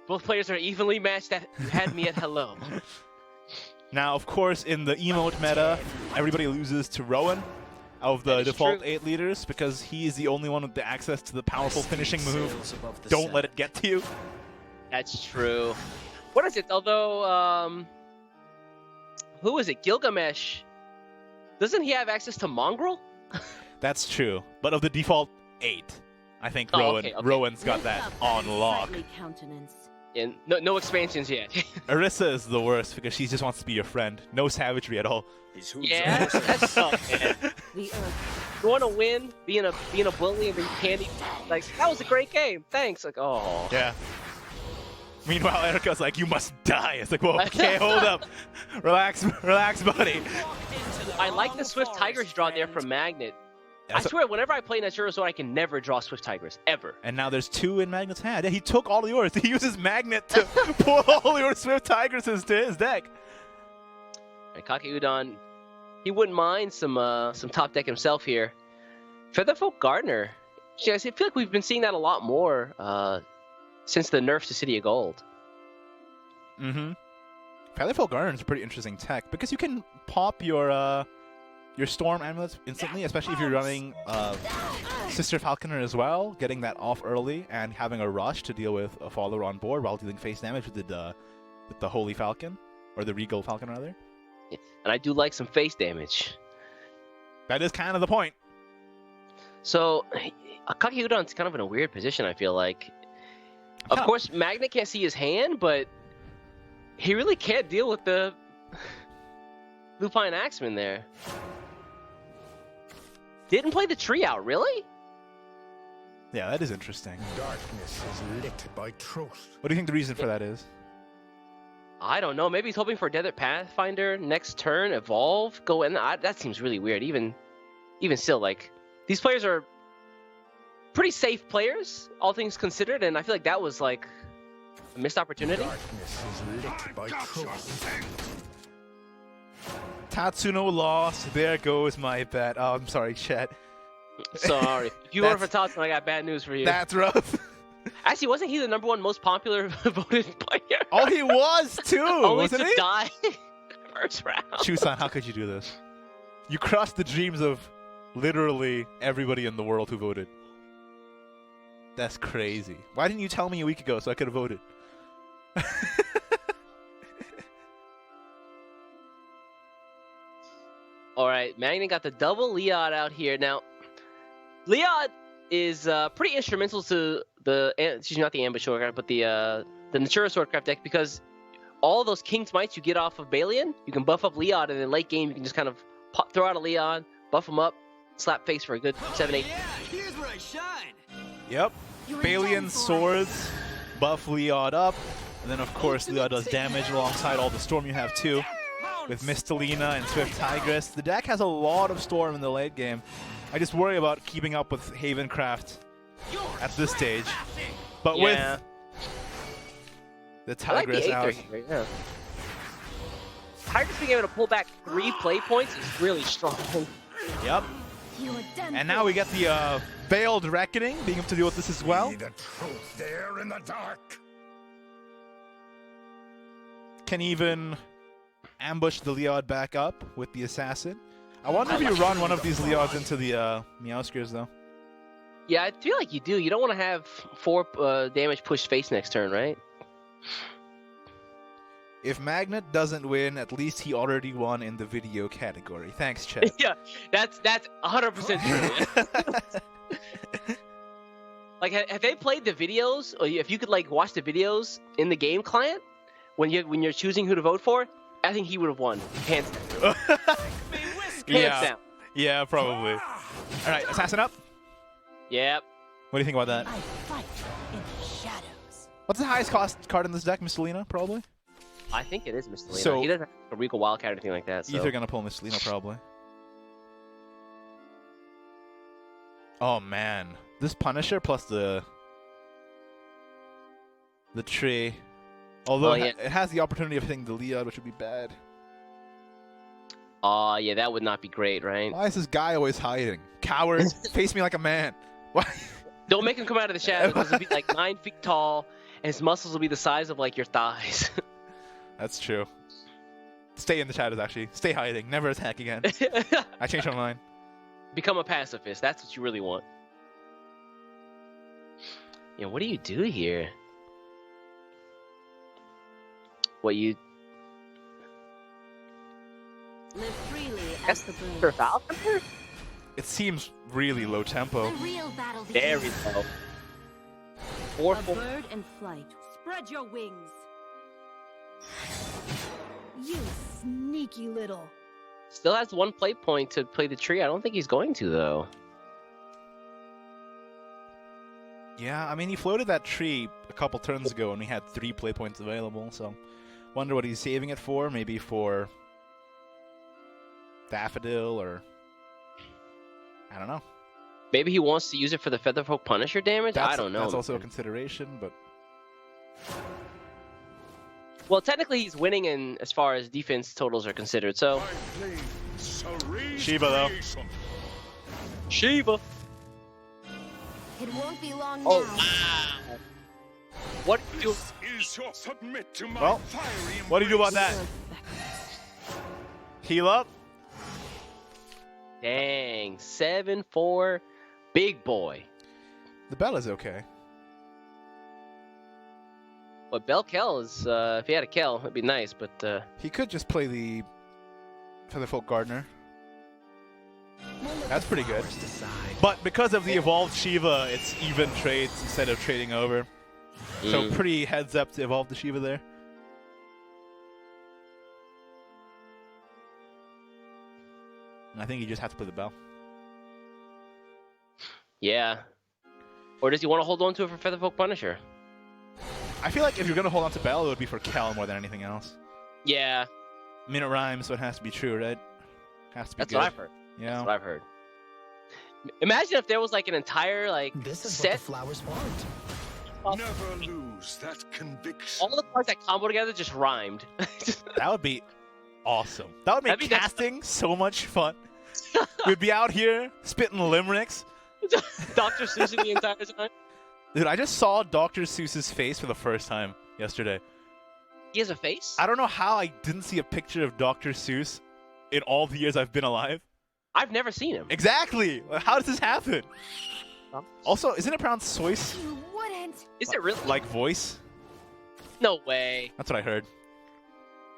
Both players are evenly matched. That had me at hello. Now, of course, in the emote meta, everybody loses to Rowan of the default true. 8 leaders because he's the only one with the access to the powerful finishing move. Don't let it get to you. That's true. What is it? Although, who is it? Gilgamesh. Doesn't he have access to Mongrel? That's true. But of the default 8, I think Oh, okay. Rowan's got that on lock. And no expansions yet. Arissa is the worst because she just wants to be your friend. No savagery at all. Yeah, that sucks, man. You want to win, being a bully and being candy, like, that was a great game. Thanks. Like, oh. Yeah. Meanwhile, Erica's like, you must die. It's like, whoa, okay, hold up. Relax, buddy. I like the Swift Tigers draw there from Magnet. I swear, whenever I play Natural Sword, I can never draw Swift Tigers, ever. And now there's 2 in Magnet's hand. Yeah, he took all yours. He uses Magnet to pull all your Swift Tigresses to his deck. Right, Kake Udon, he wouldn't mind some top deck himself here. Featherfolk Gardener. I feel like we've been seeing that a lot more since the nerfs to City of Gold. Mm-hmm. Featherfolk Gardener is a pretty interesting tech because you can pop your Storm Amulets instantly, especially if you're running Sister Falconer as well, getting that off early and having a rush to deal with a follower on board while dealing face damage with the Holy Falcon, or the Regal Falcon rather. Yeah. And I do like some face damage. That is kind of the point. So, Kake Udon's kind of in a weird position, I feel like. Of course, Magnet can't see his hand, but he really can't deal with the Lupine Axeman there. Didn't play the tree out, really? Yeah, that is interesting. Darkness is lit by truth. What do you think the reason for that is? I don't know. Maybe he's hoping for Desert Pathfinder next turn, evolve, go in. That seems really weird. Even still, like, these players are pretty safe players, all things considered, and I feel like that was like a missed opportunity. Darkness is lit by truth. Tatsuno lost. There goes my bet. Oh, I'm sorry, chat. Sorry. If you were for Tatsuno, I got bad news for you. That's rough. Actually, wasn't he the #1 most popular voted player? Oh, he was too, Only wasn't to he? die first round. Chusan, how could you do this? You crushed the dreams of literally everybody in the world who voted. That's crazy. Why didn't you tell me a week ago so I could have voted? All right, Magnet got the double Leod out here. Now, Leod is pretty instrumental to not the Ambush Swordcraft, but the Natura Swordcraft deck, because all those King's Mites you get off of Balian, you can buff up Leod, and then late game you can just kind of throw out a Leod, buff him up, slap face for a good 7-8. Yeah, here's where I shine. Yep. Balian swords, buff Leod up, and then of course Leod does damage alongside all the Storm you have too. With Mistalina and Swift Tigress. The deck has a lot of Storm in the late game. I just worry about keeping up with Havencraft at this stage. But Yeah. with the I like Tigress the out. Aether here, yeah. Tigress being able to pull back 3 play points is really strong. Yep. And now we get the Veiled Reckoning, being able to deal with this as well. See the truth there in the dark. can even ambush the Leod back up with the assassin. I wonder if you run one of these Leods into the Meowskers, though. Yeah, I feel like you do. You don't want to have 4 damage push face next turn, right? If Magnet doesn't win, at least he already won in the video category. Thanks, Chet. Yeah, that's 100% true. Like, have they played the videos? Or if you could like watch the videos in the game client when you're choosing who to vote for, I think he would have won hands down. Hands down. Yeah, probably. All right, assassin up. Yep. What do you think about that? I fight in the shadows. What's the highest cost card in this deck? Mistelina, probably? I think it is Mr. So- he doesn't have a Rico Wildcat or anything like that. So. Either gonna pull Mistelina, probably. Oh, man. This Punisher plus the tree. Although yeah. it has the opportunity of hitting the Leod, which would be bad. Yeah, that would not be great, right? Why is this guy always hiding? Coward, face me like a man. Why? Don't make him come out of the shadows because he'll be like 9 feet tall, and his muscles will be the size of like your thighs. That's true. Stay in the shadows, actually. Stay hiding. Never attack again. I changed my mind. Become a pacifist. That's what you really want. Yeah, what do you do here? What you... Live freely That's as the for birds. Falcon? It seems really low tempo. The real battle There we begins. go. 4 A 4. bird in flight. Spread your wings. You sneaky little. Still has 1 play point to play the tree. I don't think he's going to, though. Yeah, I mean, he floated that tree a couple turns ago and we had 3 play points available, so wonder what he's saving it for. Maybe for Daffodil or... I don't know. Maybe he wants to use it for the Featherfolk Punisher damage? I don't know. That's also a man. consideration, but... Well, technically he's winning in as far as defense totals are considered, so... Shiva, though. Shiva! It won't be long Oh, now. wow! What do you do? Well, what do you do about that? Heal up? Dang, 7-4, big boy. The bell is okay. But Bell Kell is, if he had a Kell, it'd be nice, but, He could just play the Featherfolk Gardener. That's pretty good. But because of the evolved Shiva, it's even trades instead of trading over. So pretty heads up to evolve the Shiva there. And I think you just have to play the bell. yeah. Or does he want to hold on to it for Featherfolk Punisher? I feel like if you're going to hold on to bell, it would be for Kel more than anything else. Yeah, I mean, it rhymes, so it has to be true, right? Has to be that's good. what I've heard. Yeah. That's what I've heard. Imagine if there was like an entire like This is what set the flowers want. of Never lose that conviction. all the cards that combo together just rhymed. That would be awesome. That would make That'd be next- casting so much fun. We'd be out here spitting limericks. Dr. Seuss the entire time. Dude, I just saw Dr. Seuss's face for the first time yesterday. He has a face? I don't know how I didn't see a picture of Dr. Seuss in all the years I've been alive. I've never seen him. Exactly! How does this happen? Huh? Also, isn't it pronounced Sois? You wouldn't. Is it really? Like voice? No way. That's what I heard.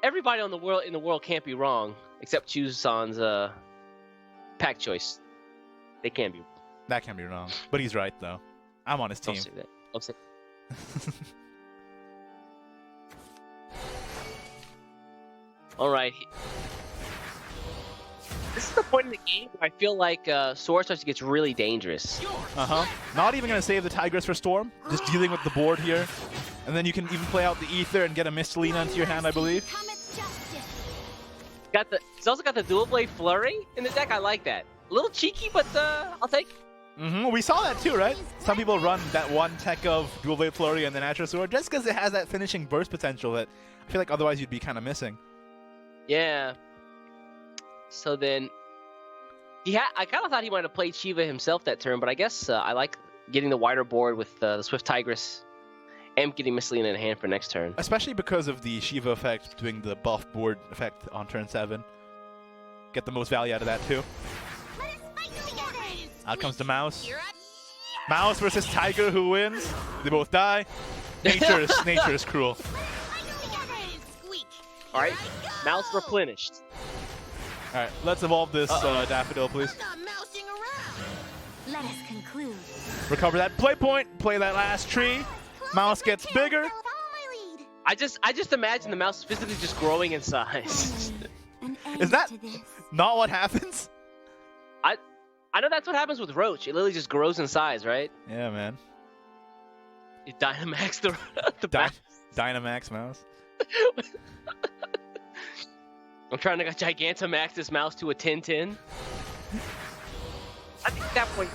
Everybody in the world can't be wrong, except Chusan's pack choice. They can't be. That can't be wrong. But he's right, though. I'm on his team. Don't say that. Don't say. All right. This is the point in the game where I feel like Sword starts to get really dangerous. Uh-huh. Not even going to save the Tigress for Storm. Just dealing with the board here. And then you can even play out the Ether and get a Mistelina into your hand, I believe. Cometh justice. He's also got the Dual Blade Flurry in the deck. I like that. A little cheeky, but I'll take. Mm-hmm. We saw that too, right? Some people run that one tech of Dual Blade Flurry and then Natural Sword just because it has that finishing burst potential that I feel like otherwise you'd be kind of missing. Yeah. So then, I kind of thought he might have played Shiva himself that turn, but I guess I like getting the wider board with the Swift Tigress am getting Miss Lena in hand for next turn. Especially because of the Shiva effect doing the buff board effect on turn 7. Get the most value out of that too. Out comes the Mouse. Mouse versus Tiger, who wins? They both die. Nature is cruel. All right, Mouse replenished. All right, let's evolve this Daffodil, please. Let us conclude. Recover that play point. Play that last tree. Mouse gets bigger. I just imagine the mouse physically just growing in size. Is that not what happens? I know that's what happens with Roach. It literally just grows in size, right? Yeah, man. It Dynamax the mouse. Dynamax Mouse. I'm trying to Gigantamax this mouse to a 10-10. I think at that point.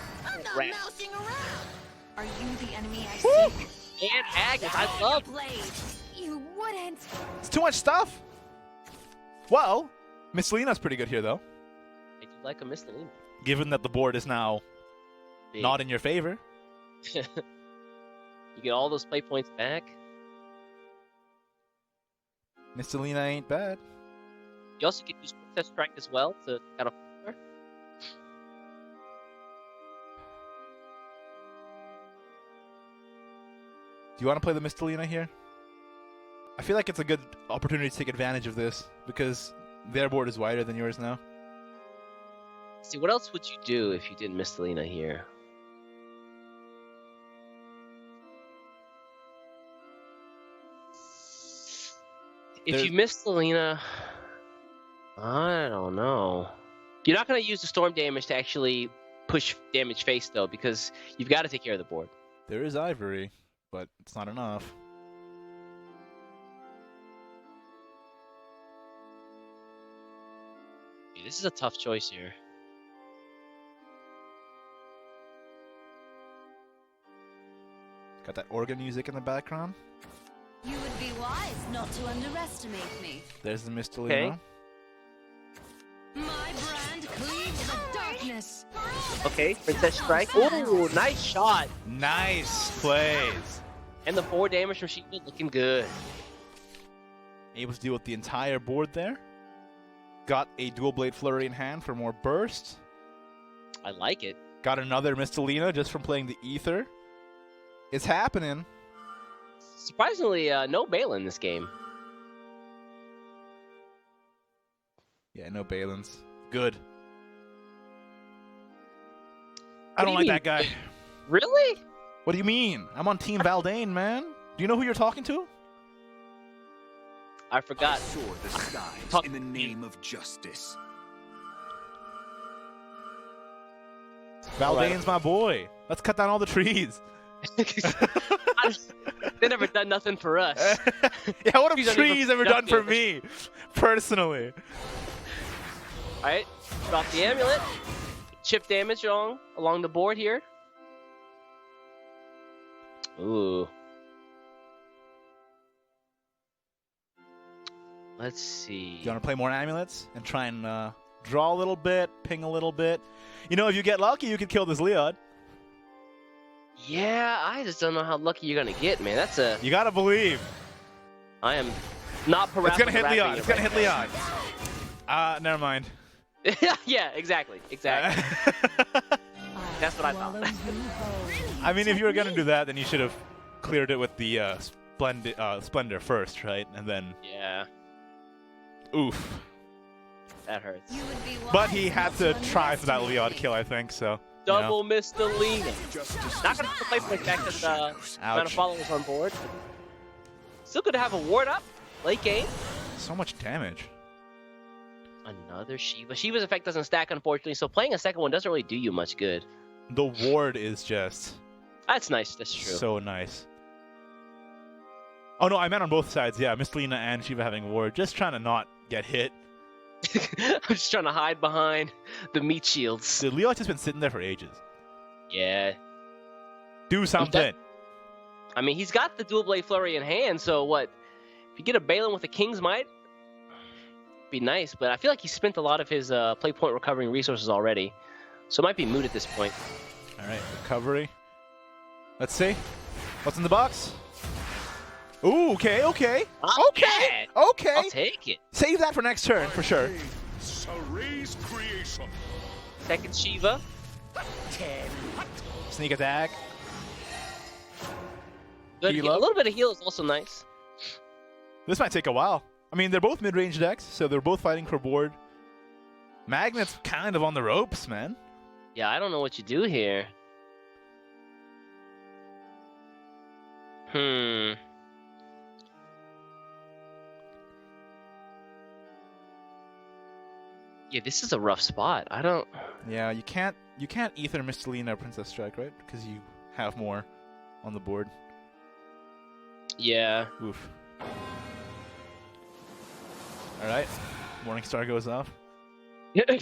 Are you the enemy I seek? And Agnes, I love. Blade. You wouldn't. It's too much stuff. Well, Miss Lena's pretty good here, though. I do like a Miss Lena. Given that the board is now Big. not in your favor. You get all those play points back. Miss Lena ain't bad. You also get use Princess Strike as well to kind of. Do you want to play the Miss Lena here? I feel like it's a good opportunity to take advantage of this because their board is wider than yours now. See, what else would you do if you didn't Miss Lena here? If you miss Selena, I don't know. You're not going to use the storm damage to actually push damage face, though, because you've got to take care of the board. There is Ivory, but it's not enough. This is a tough choice here. Got that organ music in the background. You would be wise not to underestimate me. There's the Miss Lena. Okay. My brand cleaves the darkness. Okay, Princess Strike. Ooh, nice shot. Nice plays. And the 4 damage from Shiva looking good. Able to deal with the entire board there. Got a dual blade flurry in hand for more burst. I like it. Got another Miss Lena just from playing the Ether. It's happening. Surprisingly, no Balin this game. Yeah, no Balins. Good. I don't do like you that guy. Really? What do you mean? I'm on Team Valdane, man. Do you know who you're talking to? I forgot. Soar the skies in the name of justice. Valdane's my boy. Let's cut down all the trees. They never done nothing for us. Yeah, what have Trees aren't trees even ever done for productive. me? Personally. Alright, drop the amulet. Chip damage along the board here. Ooh. Let's see. Do you want to play more amulets and try and draw a little bit, ping a little bit? You know, if you get lucky, you could kill this Leod. Yeah, I just don't know how lucky you're gonna get, man. That's a. You gotta believe. I am not It's gonna hit Leod. It's gonna hit Leod. Leod. Never mind. Yeah, exactly. That's what I thought. I mean, if you were gonna do that, then you should have cleared it with the Splendor first, right? And then. Yeah. Oof. That hurts. But he had to try for that Leod kill, I think. So. Double Mr. Lena. Not gonna play point back because the amount of followers on board. Still good to have a ward up late game. So much damage. Another Shiva. Shiva's effect doesn't stack, unfortunately, so playing a second one doesn't really do you much good. The ward is just. That's nice. That's true. So nice. Oh no, I meant on both sides. Yeah, Miss Lena and Shiva having ward, just trying to not get hit. I'm just trying to hide behind the meat shields. Dude, Leod's just been sitting there for ages. Yeah. Do something. I mean, he's got the dual blade flurry in hand, so what? If you get a Balin with a King's Might, be nice. But I feel like he spent a lot of his play point recovering resources already, so it might be moot at this point. All right, recovery. Let's see. What's in the box? Ooh, okay. Not Okay. bad. Okay. I'll take it. Save that for next turn for sure. Saray's creation. Second Shiva. Sneak attack. Good. Heal A up. little bit of heal is also nice. This might take a while. I mean, they're both mid-range decks, so they're both fighting for board. Magnet's kind of on the ropes, man. Yeah, I don't know what you do here. Yeah, this is a rough spot. I don't. Yeah, you can't ether Mistelina or Princess Strike, right? Because you have more on the board. Yeah. Oof. All right, Morning Star goes off.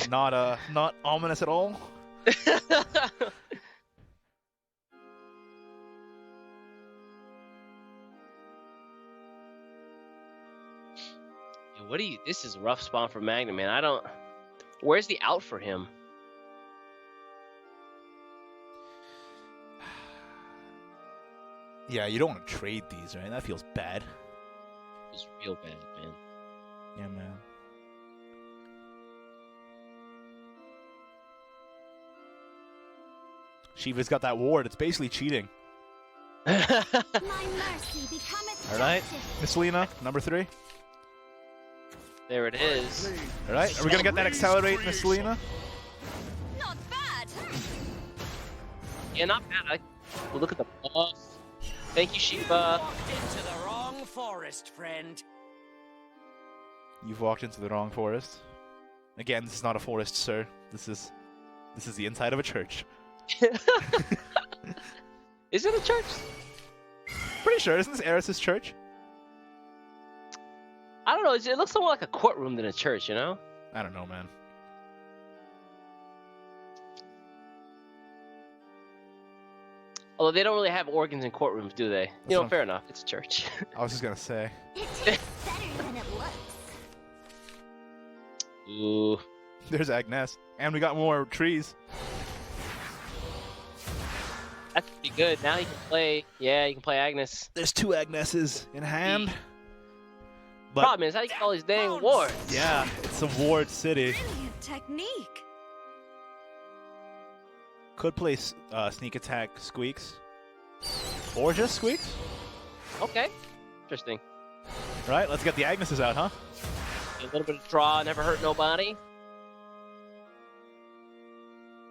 Not ominous at all. What do you? This is a rough spot for Magna, man. I don't. Where's the out for him? Yeah, you don't want to trade these, right? That feels bad. It's real bad, man. Yeah, man. Shiva's got that ward. It's basically cheating. My mercy become its All right, justice. Mistelina, number 3. There it is. All right, are we gonna get that accelerate, Mistelina? Not bad. Yeah, not bad. Well, look at the buff. Thank you, Shiva. Into the wrong forest, friend. You've walked into the wrong forest. Again, this is not a forest, sir. This is the inside of a church. Is it a church? Pretty sure, isn't this Eris's church? I don't know. It looks more like a courtroom than a church, you know? I don't know, man. Although they don't really have organs in courtrooms, do they? That's You know, not- fair enough. It's a church. I was just gonna say. It tastes better than it looks. Ooh. There's Agnes. And we got more trees. That's pretty good. Now you can play. Yeah, you can play Agnes. There's 2 Agnesses in hand. But Problem is, how do you get all these dang wards? yeah, it's a ward city. Brilliant technique. Could play sneak attack Squeaks. Or just Squeaks. Okay. Interesting. Right, let's get the Agnesses out, huh? A little bit of draw, never hurt nobody.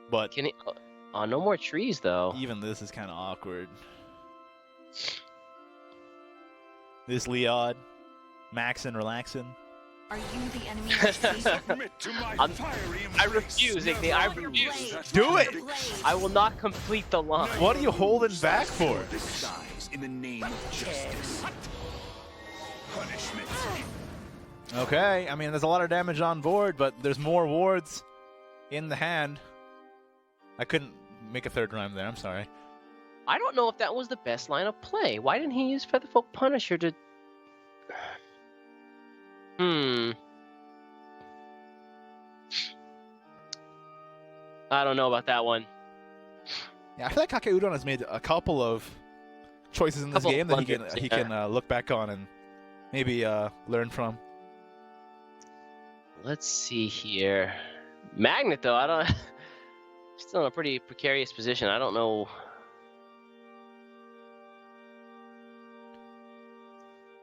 But Can he? Oh, no more trees though. even this is kind of awkward. This Leod, maxin', relaxin'. Are you the enemy of Caesar? Submit to my I'm- fiery I embrace. refuse, Igni. I refuse. Do it! I will not complete the line. What are you holding back for? Disguise in the name of justice. Punishment. Okay, I mean, there's a lot of damage on board, but there's more wards in the hand. I couldn't make a third rhyme there, I'm sorry. I don't know if that was the best line of play. Why didn't he use Featherfolk Punisher to... I don't know about that one. Yeah, I feel like Kake Udon has made a couple of choices in this Couple of game that blunders, he yeah. can look back on and maybe learn from. Let's see here. Magnet, though, I don't... Still in a pretty precarious position. I don't know...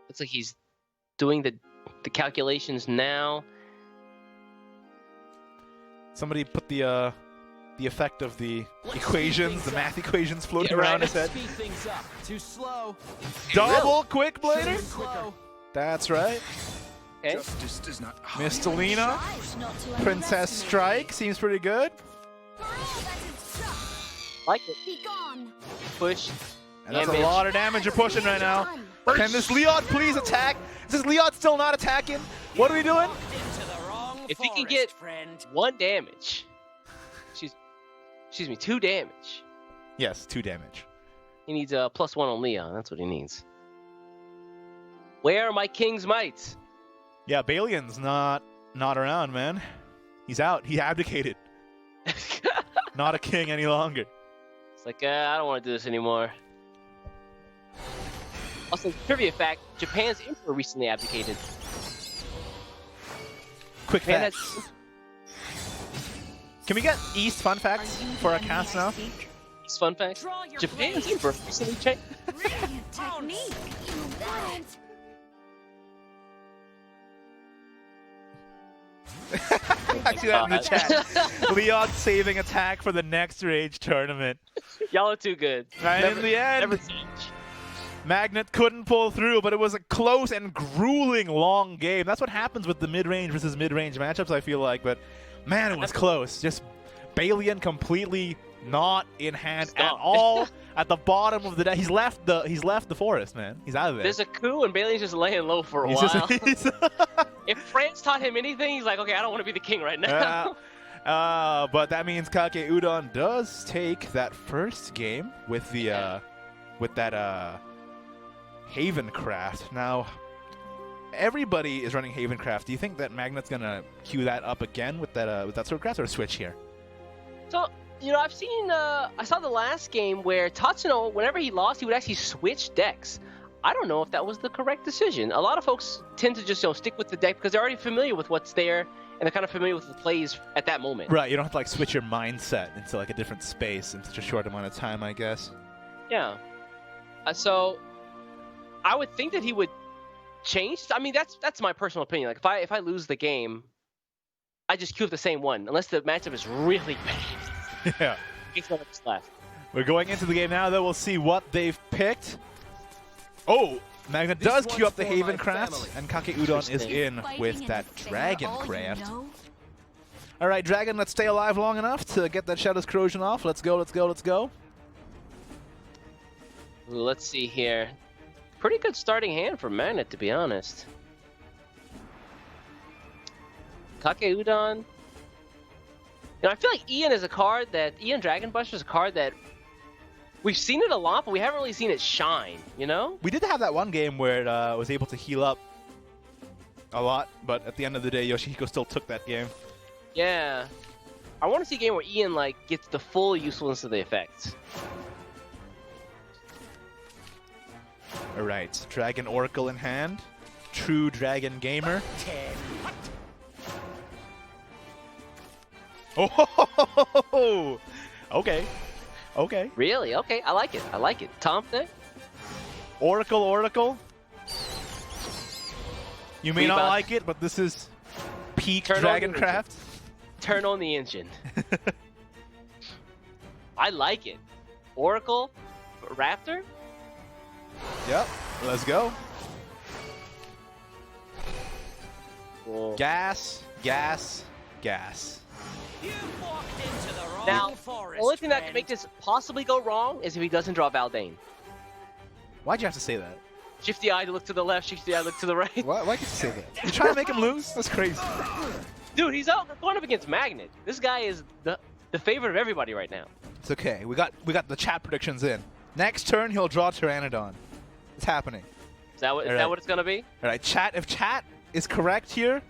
Looks like he's doing the calculations now. Somebody put the effect of the equations, the math equations floating Yeah, right. around his head. Speed things up. Too slow. Double quick blader? Slow. That's right. Okay. Justice does not Mistelina, Tries not to Princess underestimate. Strike seems pretty good. For all that is struck, Like it. be gone. Push. And that's a Damage. lot of damage you're pushing right now. Can this Leod please attack? Is this Leod still not attacking? What are we doing? Into the wrong If he can forest, get- friend. 1 damage. Excuse me, 2 damage. Yes, 2 damage. He needs a +1 on Leon. That's what he needs. Where are my king's mites? Yeah, Balion's not around, man. He's out. He abdicated. Not a king any longer. It's like, I don't want to do this anymore. Also, trivia fact: Japan's emperor recently abdicated. Quick Japan facts. Can we get East fun facts for our cast now? These fun facts: Draw your Japan's blade. emperor recently changed. Brilliant technique. You got it. I see that in the chat. Leon saving attack for the next Rage tournament. Y'all are too good. And in the end, never change. Magnet couldn't pull through, but it was a close and grueling long game. That's what happens with the mid-range versus mid-range matchups, I feel like. But man, it was close. Just Balian completely not in hand at all. At the bottom of the deck, he's left the forest, man. He's out of there. There's a coup, and Bailey's just laying low for a He's while. just- If France taught him anything, he's like, okay, I don't want to be the king right now. But that means Kake Udon does take that first game with the with that Havencraft. Now, everybody is running Havencraft. Do you think that Magnet's gonna queue that up again with that Swordcraft, or switch here? So, you know, I've seen, I saw the last game where Tatsuno, whenever he lost, he would actually switch decks. I don't know if that was the correct decision. A lot of folks tend to just, you know, stick with the deck because they're already familiar with what's there and they're kind of familiar with the plays at that moment. Right, you don't have to like switch your mindset into like a different space in such a short amount of time, I guess. Yeah. So, I would think that he would change. I mean, that's my personal opinion. Like, if I lose the game, I just queue up the same one, unless the matchup is really bad. Yeah. It's not what's left. We're going into the game now, though. We'll see what they've picked. Oh, Magnet does queue up the Havencraft, and Kake Udon is in with that Dragoncraft. All right, Dragon, let's stay alive long enough to get that Shadow's Corrosion off. Let's go, let's go, let's go. Ooh, let's see here. Pretty good starting hand for Magnet, to be honest. Kake Udon. You know, I feel like Ian is a card that Ian Dragon Buster is a card that we've seen it a lot, but we haven't really seen it shine. You know? We did have that one game where it was able to heal up a lot, but at the end of the day, Yoshihiko still took that game. Yeah. I want to see a game where Ian like gets the full usefulness of the effects. All right, Dragon Oracle in hand. True Dragon Gamer. Oh, okay. Okay. Really? Okay, I like it. I like it. Tom thing? Oracle. You may not Rebound. like it, but this is peak Turn on the Dragoncraft. Turn on the engine. I like it. Oracle? Raptor? Yep, let's go. Whoa. Gas, gas, gas. You walked into the wrong Now, forest, the only thing that friend. could make this possibly go wrong is if he doesn't draw Valdane. Why'd you have to say that? Shifty eye to look to the left, shifty eye look to the right. Why could you say that? You trying to make him lose? That's crazy. Dude, he's out going up against Magnet. This guy is the favorite of everybody right now. It's okay. We got the chat predictions in. Next turn, he'll draw Pteranodon. It's happening. Is that what, All what it's gonna be? All right, chat. If chat is correct here,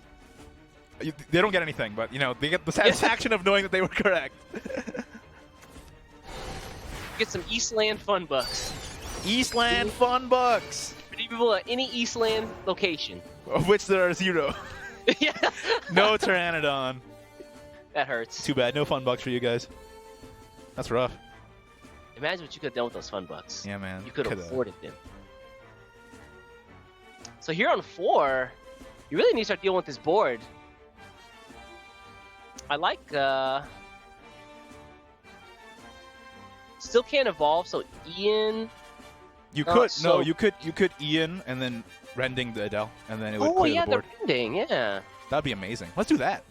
they don't get anything, but you know they get the satisfaction of knowing that they were correct. Get some Eastland fun bucks. Eastland fun bucks, People at any Eastland location. of which there are 0. Yeah. No Pteranodon. That hurts. Too bad. No fun bucks for you guys. That's rough. Imagine what you could have done with those fun bucks. Yeah, man. You could have Coulda. afforded them. So here on 4, you really need to start dealing with this board. I like, still can't evolve, so Ian... You Oh, could so- you could Ian and then rending the Adele, and then it would Oh, clear yeah, the the board. rending, yeah. That'd be amazing. Let's do that.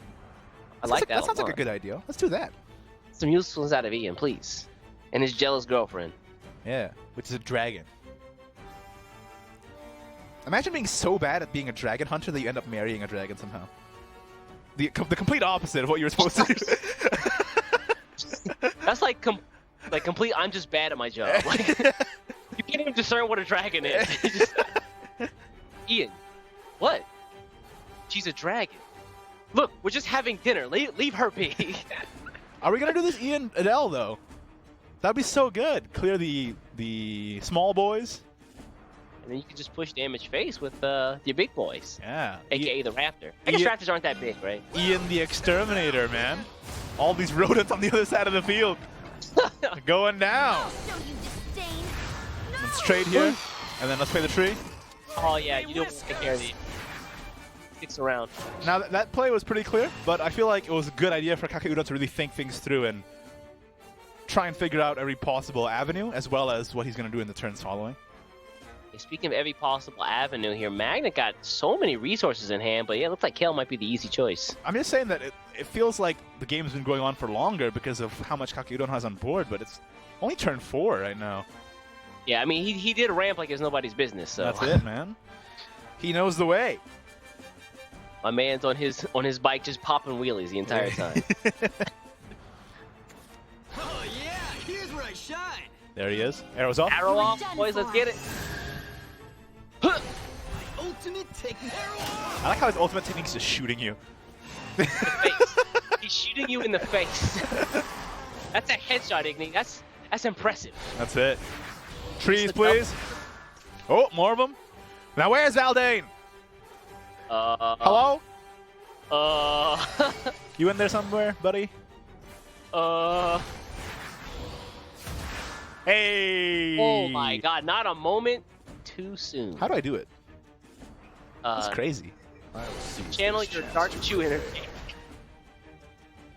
I like that. That sounds a like a lot. good idea. Let's do that. Some usefulness out of Ian, please. And his jealous girlfriend. Yeah, which is a dragon. Imagine being so bad at being a dragon hunter that you end up marrying a dragon somehow. The complete opposite of what you were supposed to do. That's like complete. I'm just bad at my job. Like, you can't even discern what a dragon is. Ian, what? She's a dragon. Look, we're just having dinner. Leave her be. Are we gonna do this Ian Adele though? That'd be so good. Clear the small boys. and then you can just push damage face with your big boys. Yeah. AKA the Raptor. I guess Raptors aren't that big, right? Ian the Exterminator, man. All these rodents on the other side of the field. Going down. So you disdain. Let's trade here, and then let's play the tree. Oh yeah, you don't take care of the sticks around. Now that play was pretty clear, but I feel like it was a good idea for Kake Udon to really think things through and try and figure out every possible avenue, as well as what he's going to do in the turns following. Speaking of every possible avenue here, Magnet got so many resources in hand, but yeah, it looks like Kale might be the easy choice. I'm just saying that it feels like the game's been going on for longer because of how much Kake Udon has on board, but it's only turn 4 right now. Yeah, I mean, he did ramp like it's nobody's business, so. That's it, man. He knows the way. My man's on his bike just popping wheelies the entire time. Oh yeah, here's where I shine. There he is. Arrows off. Arrow off, boys, let's get it. Ultimate technique. I like how his ultimate technique is just shooting you. Face. He's shooting you in the face. That's a headshot, Igni. That's impressive. That's it. Trees, please. Oh, more of them. Now where's Valdane? Hello? You in there somewhere, buddy? Hey! Oh my god, not a moment too soon. How do I do it? That's crazy. Channel your Dark Chew energy.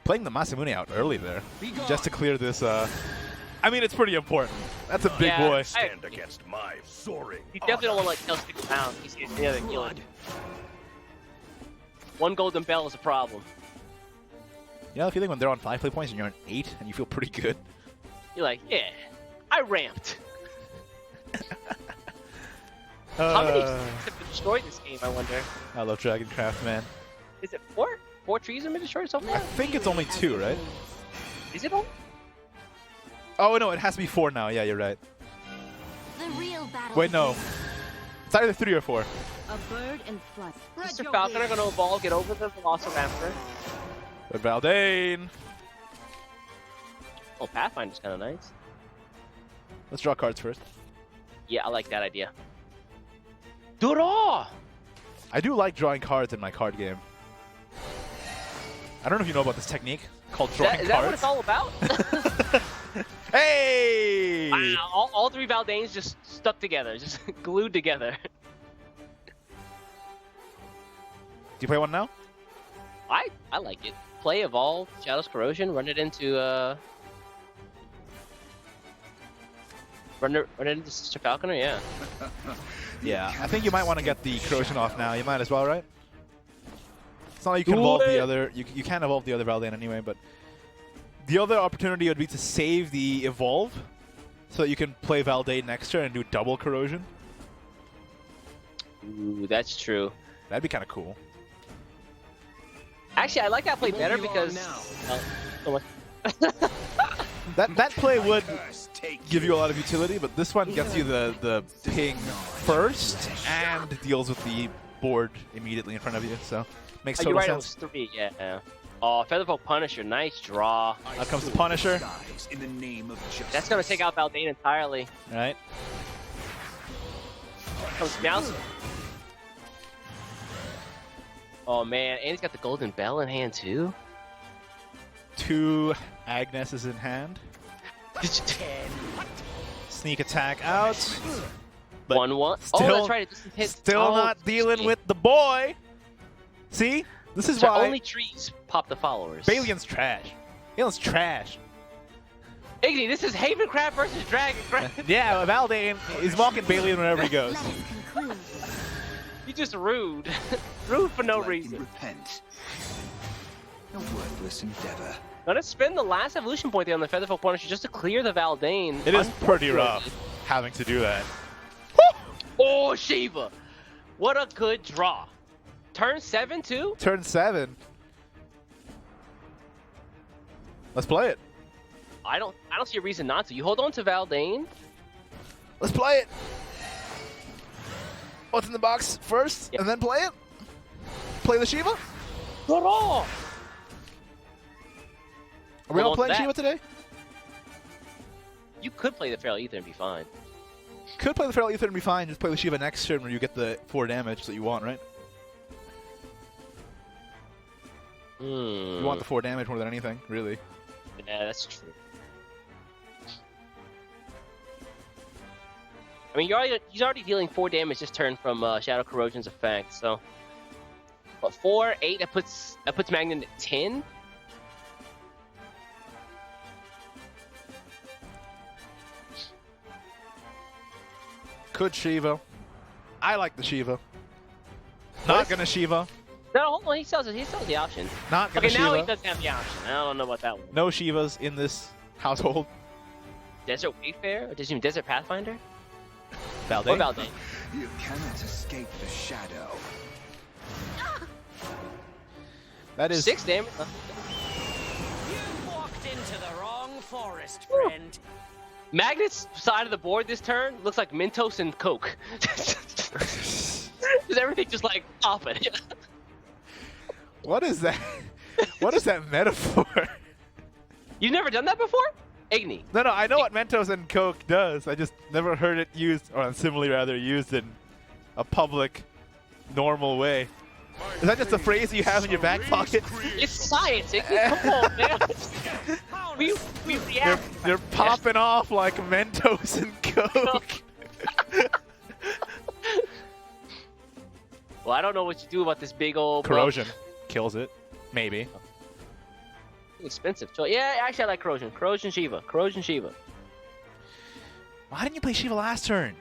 Playing the Masamune out early there, just to clear this. I mean, it's pretty important. That's a big boy. Stand against my soaring. You definitely don't want to let Kale stick around. He's the other killer. One golden bell is a problem. You know the feeling when they're on 5 play points and you're on 8 and you feel pretty good? You're like, yeah, I ramped. How many trees have been destroyed this game, I wonder? I love Dragoncraft, man. Is it 4? 4 trees have been destroyed so far? I think it's only 2, right? Is it all? Oh, no, it has to be 4 now. Yeah, you're right. The real battle. Wait, no. It's either 3 or 4. A bird in flight. Mr. Falcon are going to evolve, get over the Velociraptor. But Valdane. Oh, Pathfinder's kind of nice. Let's draw cards first. Yeah, I like that idea. Draw! I do like drawing cards in my card game. I don't know if you know about this technique called drawing Is cards. that what it's all about? Hey! Wow, all 3 Valdanes just stuck together, just glued together. Do you play one now? I like it. Play, evolve, Shadow's Corrosion, run it into run it into Mr. Falconer, yeah. Yeah, I think you might want to get the corrosion off now. You might as well, right? It's not like you can evolve the other. You can't evolve the other Valdane anyway, but the other opportunity would be to save the evolve, so that you can play Valdane next turn and do double corrosion. Ooh, that's true. That'd be kind of cool. Actually, I like that play better because that play would give you a lot of utility, but this one gets you the ping first and deals with the board immediately in front of you, so makes total you're right, sense. it was 3, yeah. Oh, Featherfolk Punisher, nice draw. Out comes the Punisher. That's gonna take out Valdane entirely. All right. Comes Meowth. Oh man, and he's got the golden bell in hand too. 2 Agnes's in hand. Sneak attack out. But 1-1. Still, Oh, that's right. It doesn't hit. Still not dealing with the boy. See? This is so why only trees pop the followers. Balian's trash. Balian's trash. Igni, this is Havencraft versus Dragoncraft. Yeah, Valdane is mocking Balian wherever he goes. You just rude. Rude for no reason. Repent. A worthless endeavor. Gonna spend the last evolution point there on the Featherfolk Punisher just to clear the Valdane. It is pretty rough having to do that. Oh, Shiva! What a good draw. Turn 7 too? Turn 7. Let's play it. I don't see a reason not to. You hold on to Valdane. Let's play it. What's in the box first, and then play it? Play the Shiva? Draw! Are we all Hold on playing to Shiva today? You could play the Feral Ether and be fine. Could play the Feral Ether and be fine. Just play the Shiva next turn where you get the 4 damage that you want, right? You want the 4 damage more than anything, really. Yeah, that's true. I mean, he's already dealing 4 damage this turn from Shadow Corrosion's effect, so. But 4, 8, that puts Magnet at 10. Could Shiva. I like the Shiva. Not gonna Shiva. No, hold on, he sells the option. Not gonna Okay, Shiva. now he doesn't have the option. I don't know about that one. No Shivas in this household. Desert Wayfarer? Or Desert Pathfinder? Valdane. Or Valdane. You cannot escape the shadow. That is 6 damage. You walked into the wrong forest, friend. Magnet's side of the board this turn looks like Mentos and Coke. Just everything just like popping. What is that? What is that metaphor? You've never done that before? Igni. No, I know what Mentos and Coke does. I just never heard it used, or similarly rather, used in a public, normal way. Is that just a phrase you have in your back pocket? It's science, Igni. Come on, man. we react. They're popping off like Mentos and Coke. Well, I don't know what you do about this big old Corrosion kills it. Maybe. Expensive choice. Yeah, actually I like Corrosion. Corrosion Shiva. Corrosion Shiva. Why didn't you play Shiva last turn?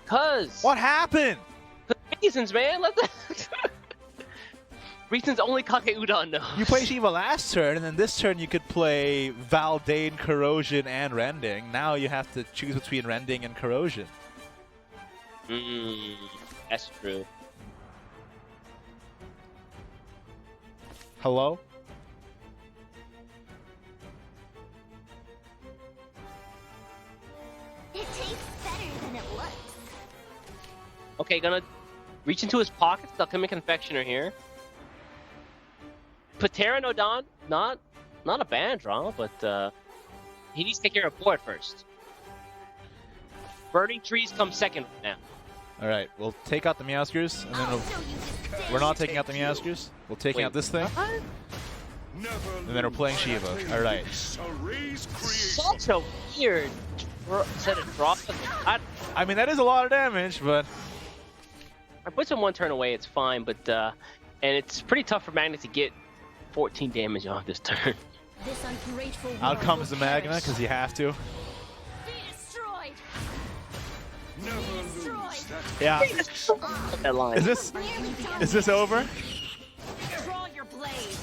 Cause. What happened? Reasons, man. Reasons only Kake Udon knows. You play Shiva last turn, and then this turn you could play Valdane, Corrosion, and Rending. Now you have to choose between Rending and Corrosion. That's true. Hello? It tastes better than it looks. Okay, gonna reach into his pockets. Alchemic Confectioner here. Patera no Don, not a bad draw, but he needs to take care of board first. Burning Trees come second now. Alright, we'll take out the Meowskers, and then we're not taking out the Meowskers. We're taking out this thing. And then we're playing Shiva. Alright. Such a weird set of drops. I mean, that is a lot of damage, but... I put him 1 turn away, it's fine, but and it's pretty tough for Magnet to get 14 damage off this turn. This ungrateful Out comes the Magna, because you have to. Be destroyed. Yeah. That line. Is this over? Draw your blade.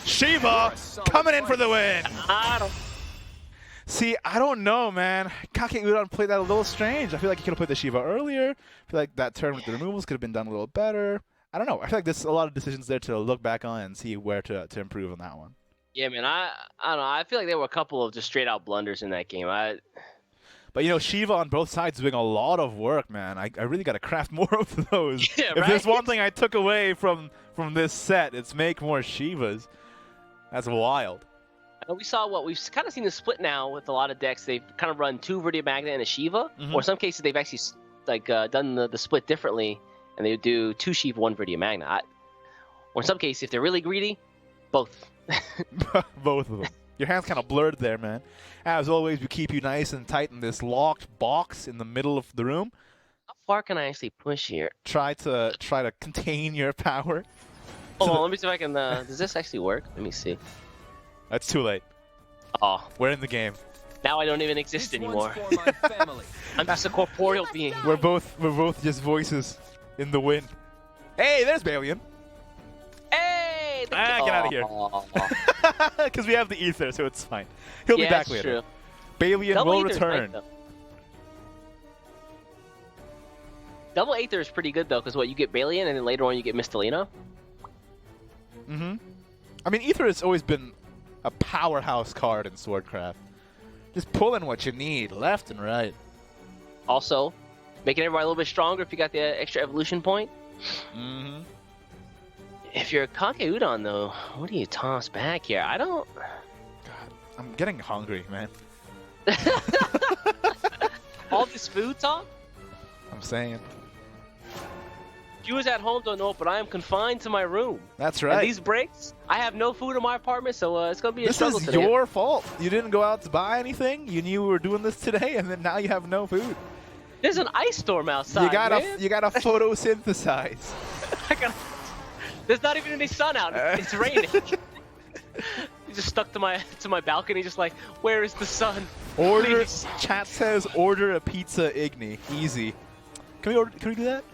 Shiva coming in for the win. I don't. See, I don't know, man. Kake Udon played that a little strange. I feel like he could have played the Shiva earlier. I feel like that turn with the removals could have been done a little better. I don't know. I feel like there's a lot of decisions there to look back on and see where to improve on that one. Yeah, man. I don't know. I feel like there were a couple of just straight out blunders in that game. But, you know, Shiva on both sides doing a lot of work, man. I really got to craft more of those. Yeah, if there's one thing I took away from this set, it's make more Shivas. That's wild. We saw we've kind of seen the split now with a lot of decks. They've kind of run 2 Verdia Magna and a Shiva, or in some cases they've actually done the split differently, and they would do 2 Shiva, 1 Verdia Magna. Or in some cases, if they're really greedy, both. Both of them. Your hand's kind of blurred there, man. As always, we keep you nice and tight in this locked box in the middle of the room. How far can I actually push here? Try to contain your power. Hold on, let me see if I can. Does this actually work? Let me see. That's too late. Oh, We're in the game. now I don't even exist anymore. I'm just a corporeal being. We're both just voices in the wind. Hey, there's Balian. Hey! Get out of here. Because we have the ether, so it's fine. He'll be back that's later. True. Balian Double will Aether's return. nice, Double Aether is pretty good though, because you get Balian and then later on you get Mistelina. I mean, ether has always been a powerhouse card in Swordcraft. Just pulling what you need, left and right. Also, making everybody a little bit stronger if you got the extra evolution point. If you're a Kake Udon though, what do you toss back here? I don't. God, I'm getting hungry, man. All this food talk? I'm saying. Viewers at home don't know, but I am confined to my room. That's And right. these breaks, I have no food in my apartment, so it's gonna be a This struggle is today. your fault. You didn't go out to buy anything. You knew we were doing this today, and then now you have no food. There's an ice storm outside. You gotta man. photosynthesize. There's not even any sun out. It's raining. You just stuck to my balcony, just like, where is the sun? Order. Please. Chat says order a pizza, Igni. Easy. Can we do that?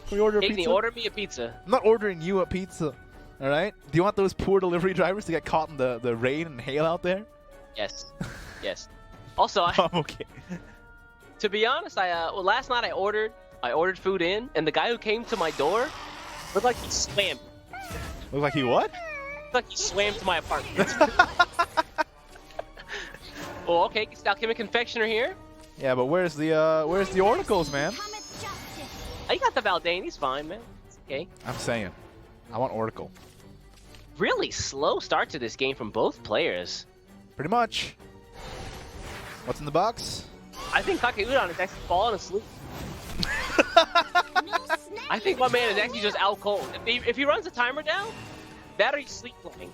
Can we order a Igni, pizza? order me a pizza. I'm not ordering you a pizza. All right. Do you want those poor delivery drivers to get caught in the rain and hail out there? Yes. Yes. Also, I'm okay. to be honest, well, last night I ordered food in, and the guy who came to my door looked like he swam. Look like he what? Looked like he swam to my apartment. Oh, okay. It's the Alchemic Confectioner here. Yeah, but where's the oracles, man? Oh, you got the Valdane. He's fine, man. It's okay. I'm saying, I want oracle. Really slow start to this game from both players. Pretty much. What's in the box? I think Kake Udon is actually falling asleep. I think my man is actually just out cold. If he runs the timer down, that or he's sleep playing.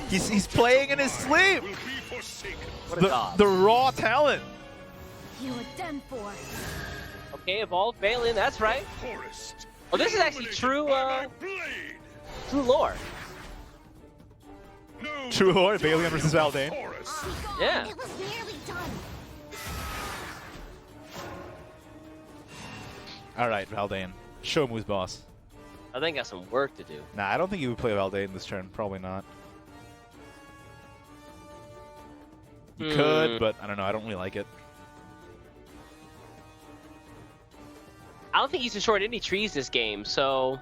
He's playing in his sleep. What a dog. The raw talent. You were done for. Okay, evolve Balin, that's right. Oh, this is actually true lore. True lore, Balian versus Valdane. Yeah. It was nearly done. All right, Valdane. Show him who's boss. I think I got some work to do. Nah, I don't think you would play Valdane this turn. Probably not. You could, but I don't know. I don't really like it. I don't think he's destroyed any trees this game, so...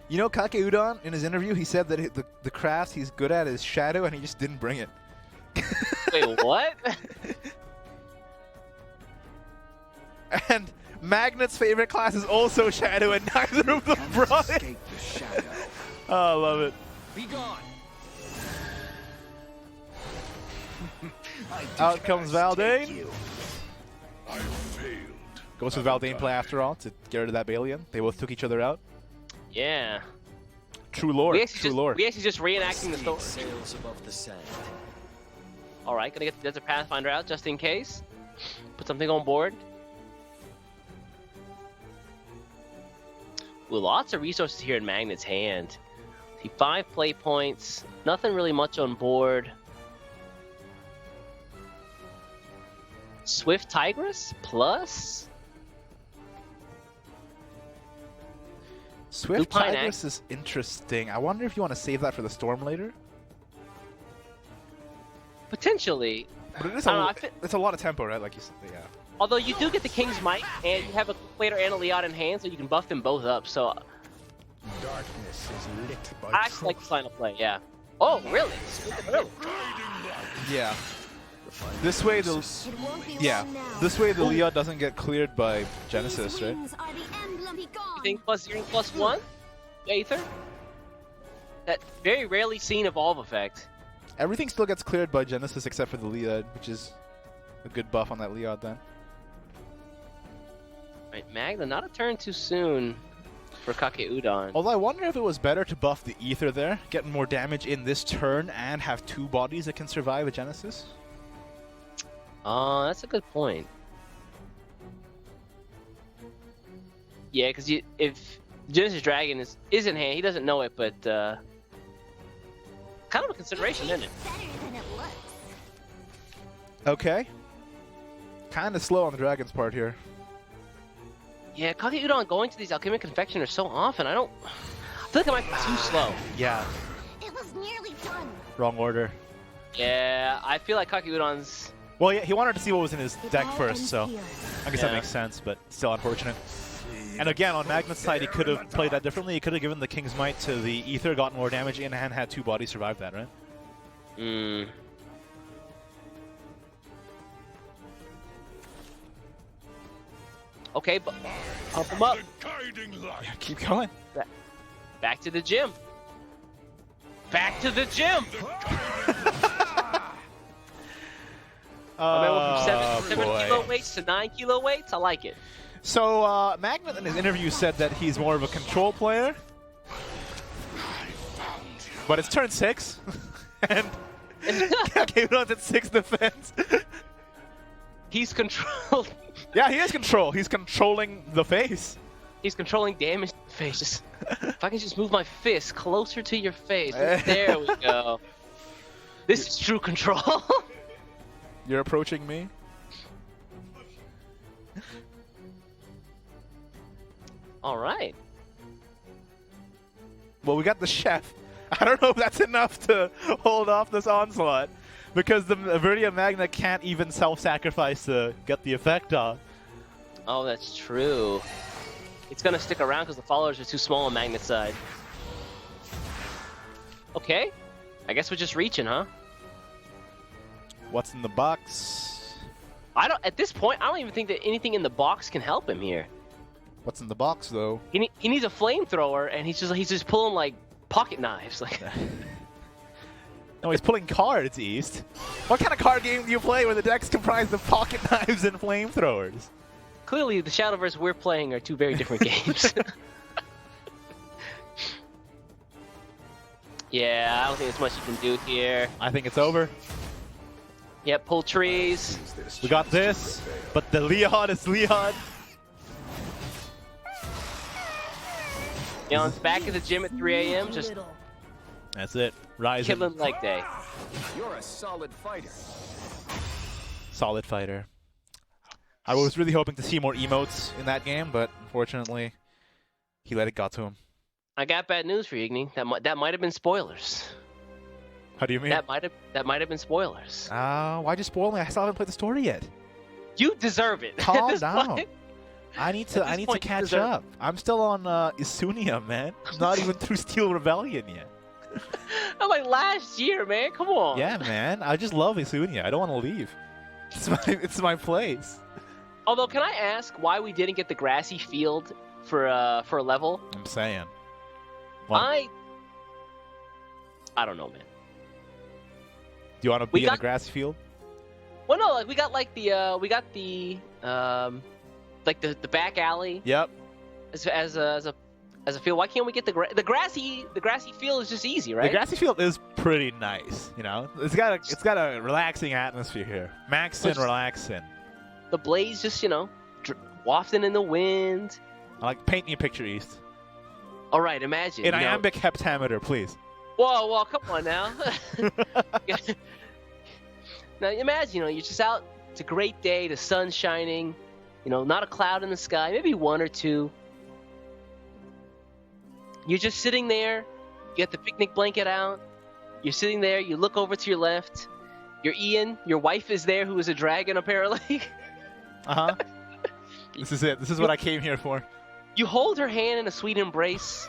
You know, Kake Udon, in his interview, he said that the crafts he's good at is Shadow, and he just didn't bring it. Wait, what? And Magnet's favorite class is also Shadow, and neither of them brought it. Escape the shadow. Oh, I love it. Be gone. Out comes Valdane. You. I failed. Goes with Valdane play after all to get rid of that Balian. They both took each other out. Yeah. True lore. We actually True lore. just reenacting the story. Sails above the sand. Alright, gonna get the Desert Pathfinder out just in case. Put something on board. Well, lots of resources here in Magnet's hand. See, 5 play points. Nothing really much on board. Swift Tigress plus Swift Lupine Tigress is interesting. I wonder if you want to save that for the storm later. potentially. But it is I don't know, I feel- it's a lot of tempo, right? Like you said, yeah. Although you do get the King's Might, and you have a Plater and a Leon in hand, so you can buff them both up. So Darkness is lit by I actually like the final play. Yeah. Oh, really? Really? Yeah. This way the It won't be yeah. long now. This way the Leon doesn't get cleared by Genesis, These right? wings are the emblem. Be gone. You think +0/+1? Aether? That very rarely seen evolve effect. Everything still gets cleared by Genesis except for the Leon, which is a good buff on that Leon then. Right, Magna, not a turn too soon for Kake Udon. Although I wonder if it was better to buff the Ether there, getting more damage in this turn, and have 2 bodies that can survive a Genesis. That's a good point. Yeah, because if Genesis Dragon is in hand, he doesn't know it, but kind of a consideration, isn't it? Better than it looks. Okay. Kind of slow on the Dragon's part here. Yeah, Kake Udon going to these Alchemic Confectioners so often, I feel like I might be too slow. Yeah. It was nearly done. Wrong order. Yeah, I feel like Kake Udon's... Well, yeah, he wanted to see what was in his deck first, so Here. I guess Yeah. that makes sense, but still unfortunate. And again, on Magnet's side, he could have played that differently. He could have given the King's Might to the Ether, gotten more damage in hand, had 2 bodies survive that, right? Mm. Okay, but pump him up. guiding light. Keep going. Back to the gym. Back to the gym. I mean, went from 7 boy. kilo weights to 9 kilo weights. I like it. So Magnet in his interview said that he's more of a control player. But it's turn 6. And Kake Udon's at 6 defense. He's controlled. Yeah, he is control. He's controlling the face. He's controlling damage to the face. Just, if I can just move my fist closer to your face. There we go. This is true control. You're approaching me? All right. Well, we got the chef. I don't know if that's enough to hold off this onslaught, because the Verdia Magna can't even self-sacrifice to get the effect off. Oh, that's true. It's going to stick around because the followers are too small on Magnet's side. Okay. I guess we're just reaching, huh? What's in the box? At this point, I don't even think that anything in the box can help him here. What's in the box, though? He needs a flamethrower, and he's just pulling like pocket knives. Like, no, he's pulling cards, East. What kind of card game do you play where the deck's comprised of pocket knives and flamethrowers? clearly, the Shadowverse we're playing are two very different games. Yeah, I don't think there's much you can do here. I think it's over. Yep, pull trees. We got this, but the Leon is Leon. Leon's back at the gym at 3 a.m. Just That's it. Rising. killing leg day. You're a solid fighter. Solid fighter. I was really hoping to see more emotes in that game, but unfortunately, he let it go to him. I got bad news for you, Igni. That might have been spoilers. How do you mean? That might have been spoilers. Why'd you spoil me? I still haven't played the story yet. You deserve it. Calm down. I need to catch up. I'm still on Isunia, man. I'm not even through Steel Rebellion yet. I'm like last year, man. Come on. Yeah, man. I just love Isunia. I don't want to leave. It's my place. Although, can I ask why we didn't get the grassy field for a level? I'm saying. I don't know, man. Do you want to be in the grass field? Well, no, like we got the back alley. Yep. As a field. Why can't we get the grassy field is just easy, right? The grassy field is pretty nice, you know. It's got a relaxing atmosphere here. Maxin, relaxing. The blades just, wafting in the wind. Paint me a picture, East. All right, imagine. In iambic heptameter, please. Whoa, come on now. Now imagine, you're just out. It's a great day. The sun's shining. Not a cloud in the sky. Maybe one or two. You're just sitting there. You got the picnic blanket out. You're sitting there. You look over to your left. You're Ian. Your wife is there, who is a dragon, apparently. Uh-huh. This is it. This is what I came here for. You hold her hand in a sweet embrace.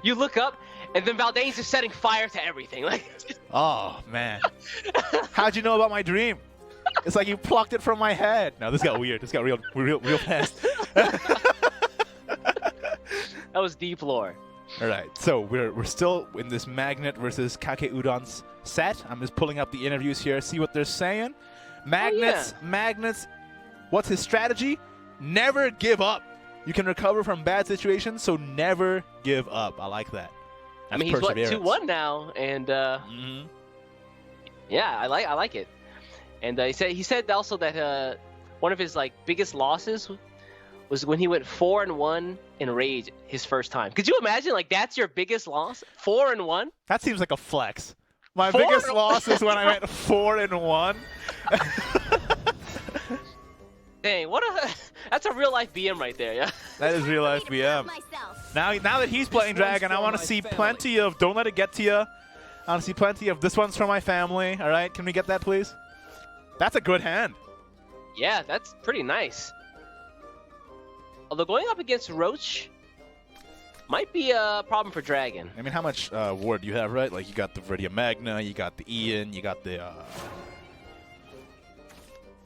You look up, and then Valdane's just setting fire to everything. Oh, man. How'd you know about my dream? It's like you plucked it from my head. No, this got weird. This got real fast. That was deep lore. All right, so we're still in this Magnet versus Kake Udon's set. I'm just pulling up the interviews here, see what they're saying. Magnets. What's his strategy? Never give up. You can recover from bad situations, so never give up. I like that. I mean, he's what, 2-1 now, and yeah, I like it. And he said also that one of his biggest losses was when he went 4-1 in Rage his first time. Could you imagine that's your biggest loss? 4-1? That seems like a flex. My biggest loss is when I went 4-1. Dang, that's a real life BM right there, yeah. That is real life BM. Now that he's playing Dragon, I want to see plenty of Don't Let It Get to You. I want to see plenty of This One's for My Family. All right, can we get that, please? That's a good hand. Yeah, that's pretty nice. Although going up against Roach might be a problem for Dragon. I mean, how much ward do you have, right? You got the Viridia Magna, you got the Ian, you got the... Is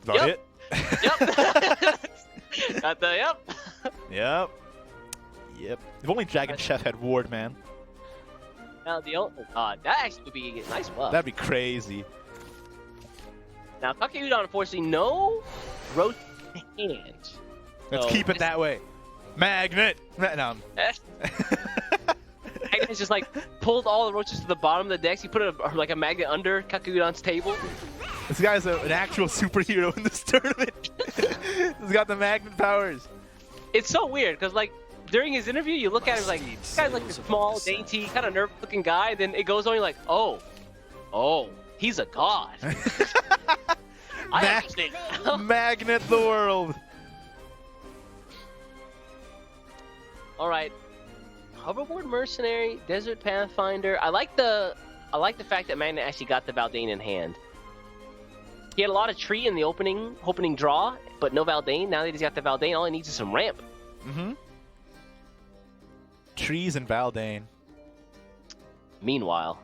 that it? Yep. Got the Yep. If only Dragon Chef had ward, man. Now that actually would be a nice buff. That'd be crazy. Now, Kake Udon, unfortunately, no roach hand. Let's So, keep it that way. Magnet. No. Magnet's just like pulled all the roaches to the bottom of the decks. He put like a magnet under Kake Udon's table. This guy's an actual superhero in this tournament. He's got the magnet powers. It's so weird because like during his interview, you look at him like this guy's like a small, dainty, kind of nervous-looking guy. Then it goes on, you're like, oh, he's a god. I understand. Magnet the world. All right, Hoverboard Mercenary, Desert Pathfinder. I like the fact that Magnet actually got the Valdane in hand. He had a lot of tree in the opening draw, but no Valdane. Now that he's got the Valdane, all he needs is some ramp. Mm-hmm. Trees and Valdane. Meanwhile,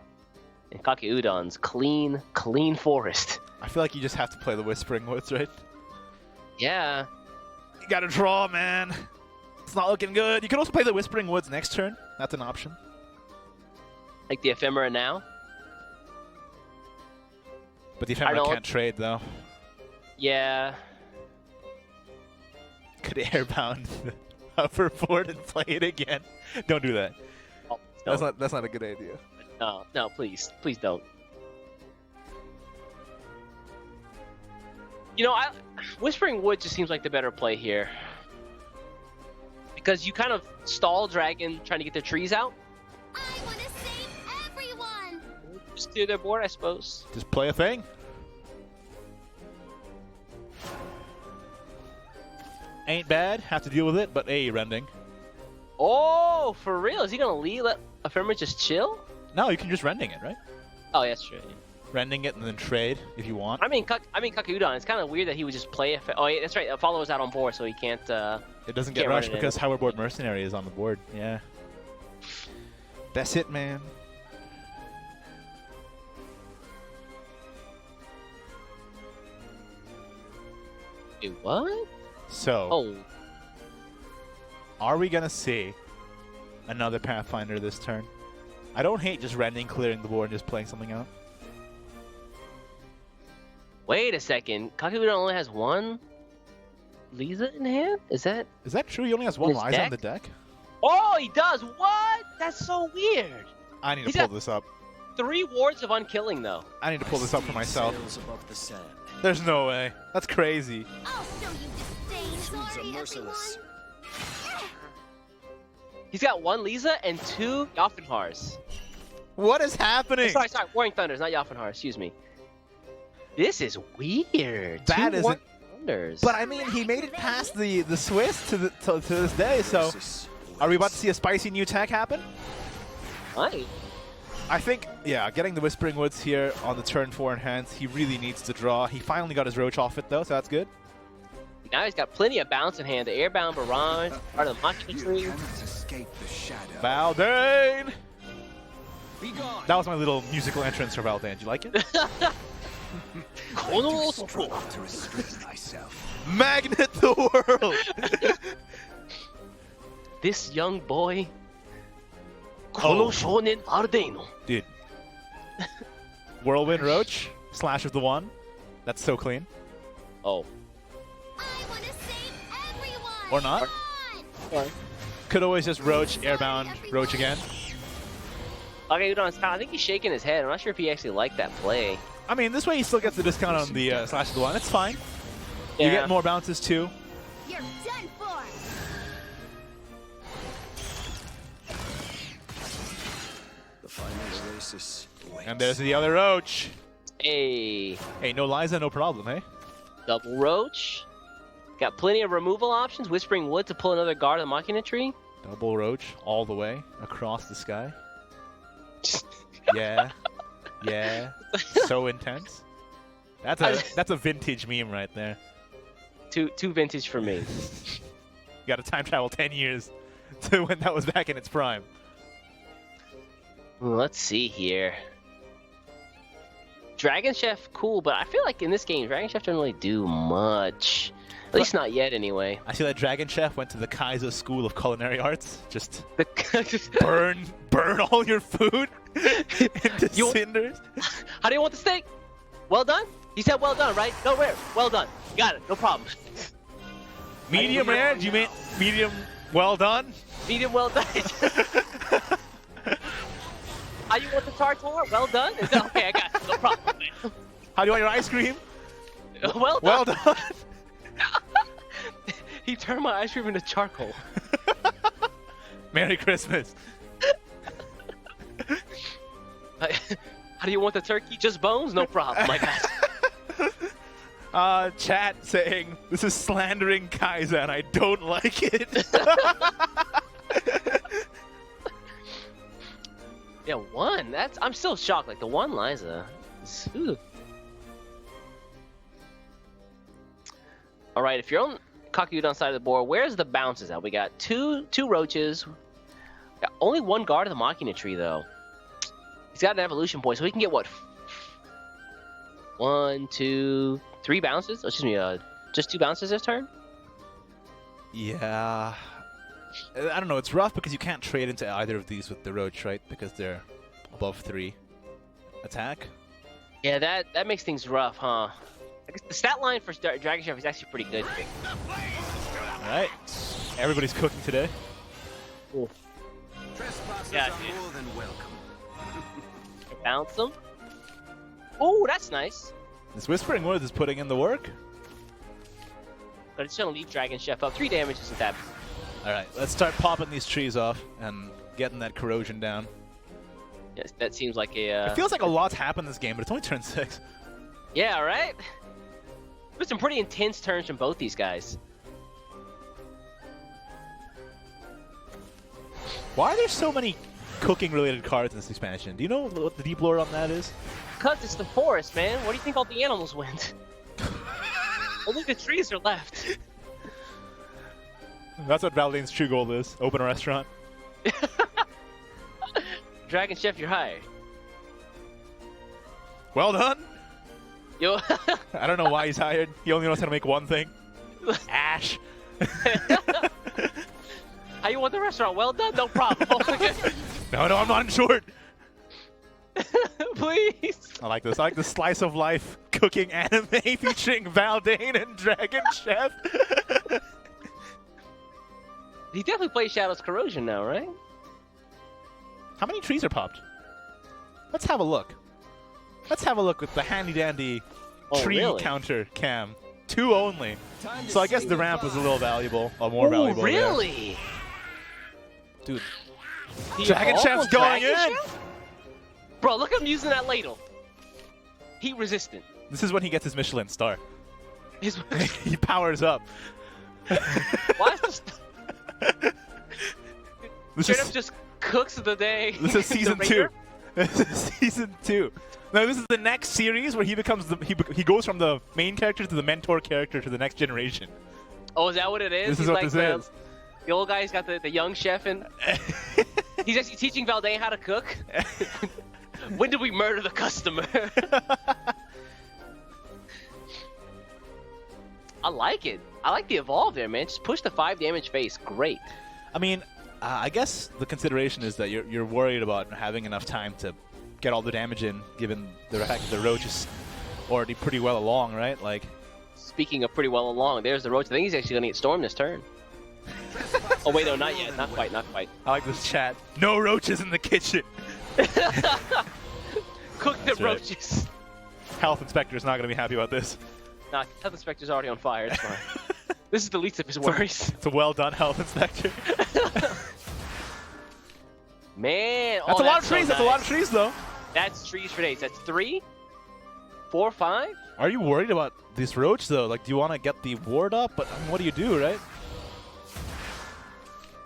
in Kake Udon's clean forest. I feel like you just have to play the Whispering Woods, right? Yeah. You gotta draw, man. It's not looking good. You can also play the Whispering Woods next turn. That's an option. Like the Ephemera now. But the Ephemera can't trade, though. Yeah. Could airbound the hoverboard and play it again. Don't do that. Oh, that's not a good idea. No, please don't. You know, Whispering Wood just seems like the better play here. Because you kind of stall Dragon trying to get their trees out. I want to save everyone. Just clear their board, I suppose. Just play a thing. Ain't bad. Have to deal with it, but rending. Oh, for real? Is he gonna let Ephemera just chill? No, you can just rending it, right? Oh, yeah, that's true. Rending it and then trade if you want. I mean, Kake Udon. It's kind of weird that he would just play. Oh, yeah, that's right. A follower's out on board, so he can't. It doesn't get rushed because Hoverboard Mercenary is on the board. Yeah. That's it, man. Wait, what? So, are we gonna see another Pathfinder this turn? I don't hate just rending, clearing the board, and just playing something out. Wait a second. Kake Udon only has one Liza in hand? Is that true? He only has one his Liza deck? on the deck? Oh, he does. What? That's so weird. I need to He's pull got this up. 3 wards of unkilling, though. I need to pull this up for myself. Sails above the sand. There's no way. That's crazy. I'll show you disdain. Sorry, merciless. everyone. He's got 1 Liza and 2 Yafenhars. What is happening? Sorry. Warring Thunders, not Yafenhar. Excuse me. This is weird. That 2 isn't. Warring Thunders. But I mean, he made it past the Swiss to this day. So, are we about to see a spicy new tech happen? Right. I think, yeah, getting the Whispering Woods here on the turn 4 in hands, he really needs to draw. He finally got his Roach off it, though, so that's good. Now he's got plenty of bounce in hand. The Airbound Barrage, part of the Machina Tree. Valdane! That was my little musical entrance for Valdane. Did you like it? Magnet the world! This young boy. Kono Shonen Ardeno. Dude. Whirlwind Roach, slash of the 1. That's so clean. Oh. I want to save everyone. Or not. Could always just Roach, Airbound, Roach again. Okay, Udon, I think he's shaking his head. I'm not sure if he actually liked that play. I mean, this way he still gets the discount on the slash of the 1. It's fine. Yeah. You get more bounces too. You're done for. The final oasis awaits. And there's the other Roach. Hey. Hey, no Liza, no problem, hey? Double Roach. Got plenty of removal options. Whispering Wood to pull another guard of the Machina Tree. Double Roach all the way across the sky. Yeah. Yeah. So intense. That's a vintage meme right there. Two vintage for me. You got to time travel 10 years to when that was back in its prime. Let's see here. Dragon Chef, cool, but I feel like in this game, Dragon Chef doesn't really do much. At least not yet, anyway. I see that Dragon Chef went to the Kaiser School of Culinary Arts. Just burn all your food into cinders. How do you want the steak? Well done? He said well done, right? No rare. Well done. Got it. No problem. Medium rare? Do you mean medium well done? Medium well done. How you want the tartar? Well done? Is that okay? I got it. No problem. How do you want your ice cream? Well done. Well done. He turned my ice cream into charcoal. Merry Christmas. How do you want the turkey? Just bones? No problem. My God. Chat saying this is slandering Kaiza and I don't like it. Yeah, one. I'm still shocked. Like the one Liza. All right, if you're on Kake Udon side of the board, where's the bounces at? We got two roaches. Got only one guard of the Machina tree though. He's got an evolution point, so he can get what? 1, 2, 3 bounces? Oh, excuse me, just 2 bounces this turn? Yeah. I don't know, it's rough because you can't trade into either of these with the Roach, right? Because they're above 3 attack. Yeah, that makes things rough, huh? I guess the stat line for Dragon Chef is actually pretty good. Alright. Everybody's cooking today. Cool. Yeah, dude. More than welcome. Bounce them. Oh, that's nice. This Whispering Woods is putting in the work. But it's gonna leave Dragon Chef up. 3 damage isn't that. Alright, let's start popping these trees off and getting that corrosion down. Yes, that seems like a. It feels like a lot's happened this game, but it's only turn 6. Yeah, right? There's some pretty intense turns from both these guys. Why are there so many cooking-related cards in this expansion? Do you know what the deep lore on that is? Because it's the forest, man. What do you think all the animals went? Only the trees are left. That's what Valdane's true goal is. Open a restaurant. Dragon Chef, you're hired. Well done. Yo. I don't know why he's hired. He only knows how to make one thing. Ash. How you want the restaurant? Well done? No problem. No, I'm not in short. Please. I like this. I like the slice of life cooking anime featuring Valdane and Dragon Chef. He definitely plays Shadow's Corrosion now, right? How many trees are popped? Let's have a look. Let's have a look with the handy-dandy tree counter cam. 2 only. So I guess the ramp was a little valuable, or more valuable. Really? Yeah. Dude. Dragon Chef's going in! Chef? Bro, look at him using that ladle. Heat resistant. This is when he gets his Michelin star. His he powers up. Why is this? This Straight is up just cooks of the day. This is season 2. This is season 2. No, this is the next series where he becomes he goes from the main character to the mentor character to the next generation. Oh, is that what it is? This He's is what like this is. The old guy's got the young chef and he's actually teaching Valdane how to cook. When did we murder the customer? I like it. I like the evolve there, man. Just push the 5 damage face. Great. I mean, I guess the consideration is that you're worried about having enough time to get all the damage in, given the fact that the Roach is already pretty well along, right? Like, speaking of pretty well along, there's the Roach. I think he's actually gonna get Storm this turn. Oh wait, no, not yet. Not quite. Not quite. I like this chat. No roaches in the kitchen. Cook the That's right. roaches. Health Inspector's not gonna be happy about this. Nah, Health Inspector's already on fire. It's fine. This is the least of his worries. It's a well done Health Inspector. Man, that's a lot of so trees. nice. That's a lot of trees, though. That's trees for days. That's 3, 4, 5. Are you worried about this Roach, though? Like, do you want to get the ward up? But I mean, what do you do, right?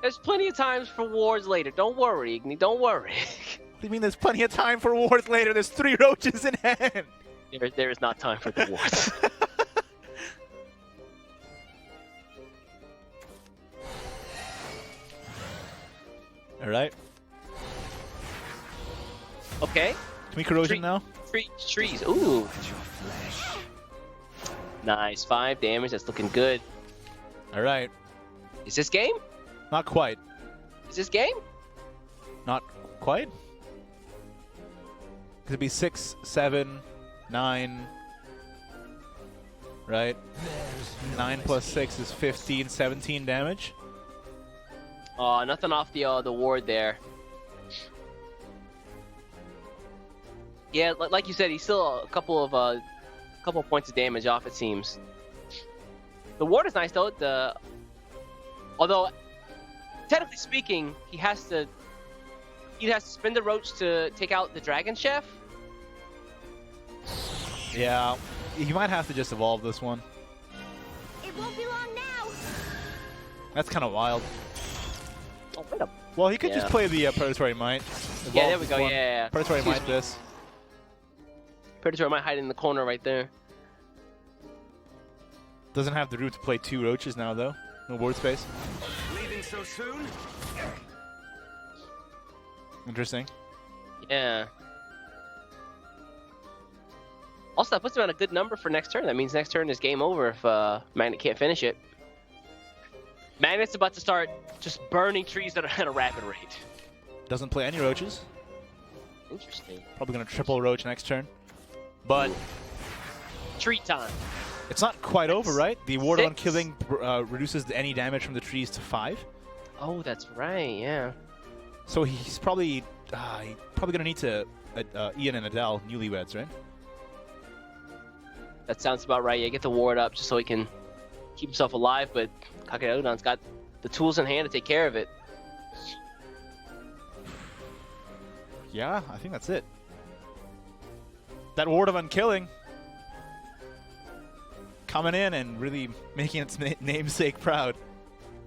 There's plenty of times for wards later. Don't worry, Igni. Don't worry. What do you mean there's plenty of time for wards later? There's 3 roaches in hand. There is not time for the wards. All right. Okay. Can we corrosion now? Trees. Ooh. Nice. 5 damage. That's looking good. All right. Is this game? Not quite. Is this game? Not quite. Could it be 6, 7, 9, right? 9 plus 6 is 15, 17 damage. Nothing off the ward there. Yeah, like you said, he's still a couple of points of damage off, it seems. The ward is nice though. Although technically speaking, he has to spin the roach to take out the dragon chef. Yeah, he might have to just evolve this one. It won't be long now. That's kind of wild. Oh, wait up. Well, he could just play the Predatory Might. Yeah, there we this go. one. Yeah. Predatory Might this. Predator might hide in the corner right there. Doesn't have the root to play 2 roaches now though. No board space. Leaving so soon? Interesting. Yeah. Also, that puts him on a good number for next turn. That means next turn is game over if Magnet can't finish it. Magnet's about to start just burning trees at a rapid rate. Doesn't play any roaches. Interesting. Probably gonna triple roach next turn. But tree time. It's not quite over, right? The ward on 6. killing reduces any damage from the trees to 5. Oh, that's right. Yeah. So he's probably gonna need to Ian and Adele newlyweds, right? That sounds about right. Yeah, get the ward up just so he can keep himself alive. But Kake Udon's got the tools in hand to take care of it. Yeah, I think that's it. That ward of unkilling coming in and really making its namesake proud.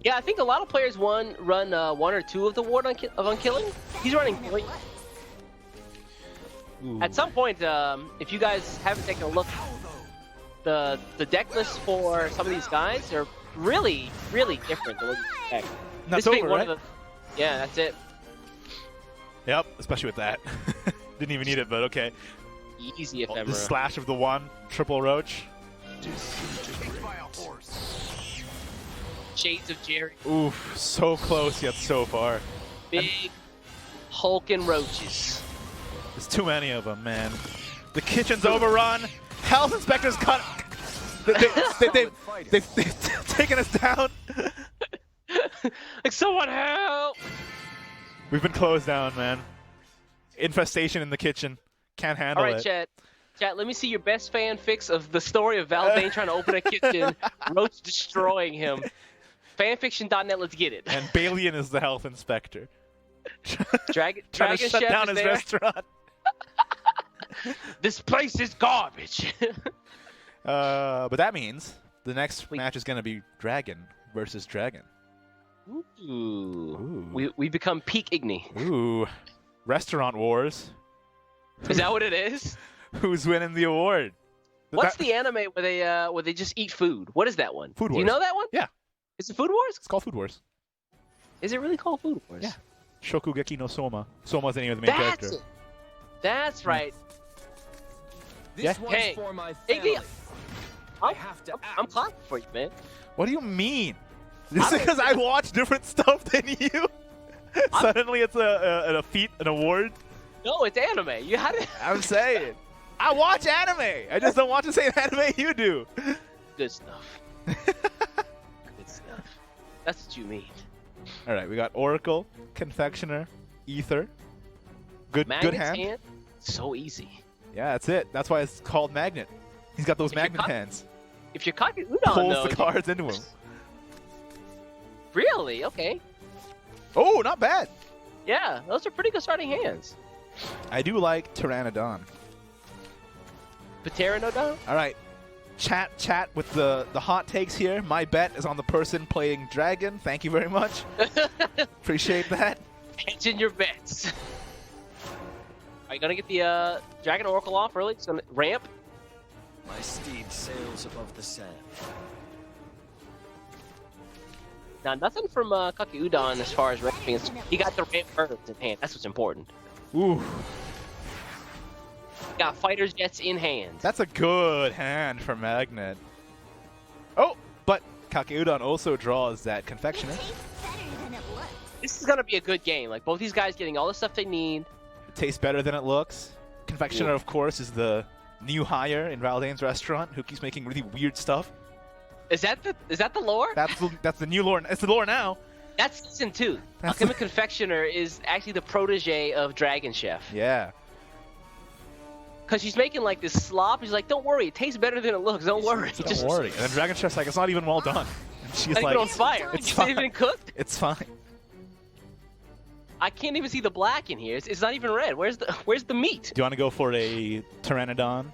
Yeah, I think a lot of players run 1 or 2 of the ward of unkilling. He's running 3. At some point, if you guys haven't taken a look, the deck lists for some of these guys are really, really different than what you expect. That's This being over, one right? yeah, that's it. Yep, especially with that. Didn't even need it, but okay. Easy ephemera. The slash of the 1, triple roach. Shades of Jerry. Oof, so close yet so far. Big hulking roaches. There's too many of them, man. The kitchen's overrun. Health inspectors cut. They've taken us down. Like, someone help! We've been closed down, man. Infestation in the kitchen. Can't handle All right, it. Chat, let me see your best fan fix of the story of Valvane trying to open a kitchen, Roach destroying him. Fanfiction.net, let's get it. And Balian is the health inspector. Dragon Trying to shut Chef down is his there. restaurant. This place is garbage. But that means the next match is going to be Dragon versus Dragon. Ooh. We become peak Igni. Ooh. Restaurant wars. Is that what it is? Who's winning the award? What's the anime where they just eat food? What is that one? Food Do Wars. you know that one? Yeah. Is it Food Wars? It's called Food Wars. Is it really called Food Wars? Yeah. Shokugeki no Soma. Soma's the name of the main That's character. it. That's right. This Yeah. one's Hey, for my Iggy, family. I'm clapping for you, man. What do you mean? Just because I watch different stuff than you? Suddenly it's a feat, an award? No, it's anime. You had it. I'm saying. I watch anime. I just don't watch the same anime you do. Good stuff. Good stuff. That's what you mean. All right, we got Oracle, Confectioner, Ether. Good Magnet's hand. So easy. Yeah, that's it. That's why it's called Magnet. He's got those If you're magnet Kake- hands. If you're Kake Udon, Pulls though, the cards into him. Really? Okay. Oh, not bad. Yeah, those are pretty good starting hands. I do like Pteranodon. Pteranodon? All right. Chat with the hot takes here. My bet is on the person playing Dragon. Thank you very much. Appreciate that. Hedging your bets. Are you gonna get the Dragon Oracle off early? It's gonna ramp. My steed sails above the sand. Now, nothing from Kake Udon as far as ramping. He got the ramp first in hand. That's what's important. Ooh, Got Fighter's Jets in hand. that's a good hand for Magnet. Oh, but Kake Udon also draws that Confectioner. This is gonna be a good game. Like, both these guys getting all the stuff they need. It tastes better than it looks. Confectioner, of course, is the new hire in Valdane's restaurant who keeps making really weird stuff. Is that the lore? That's the new lore. It's the lore now. That's season 2. Alchemic Confectioner is actually the protege of Dragon Chef. Yeah. Because she's making like this slop. She's like, don't worry, it tastes better than it looks. Don't worry. Don't worry. And then Dragon Chef's like, it's not even well done. And she's like, on fire. It's not even cooked. It's fine. I can't even see the black in here. It's not even red. Where's the meat? Do you want to go for a Pteranodon?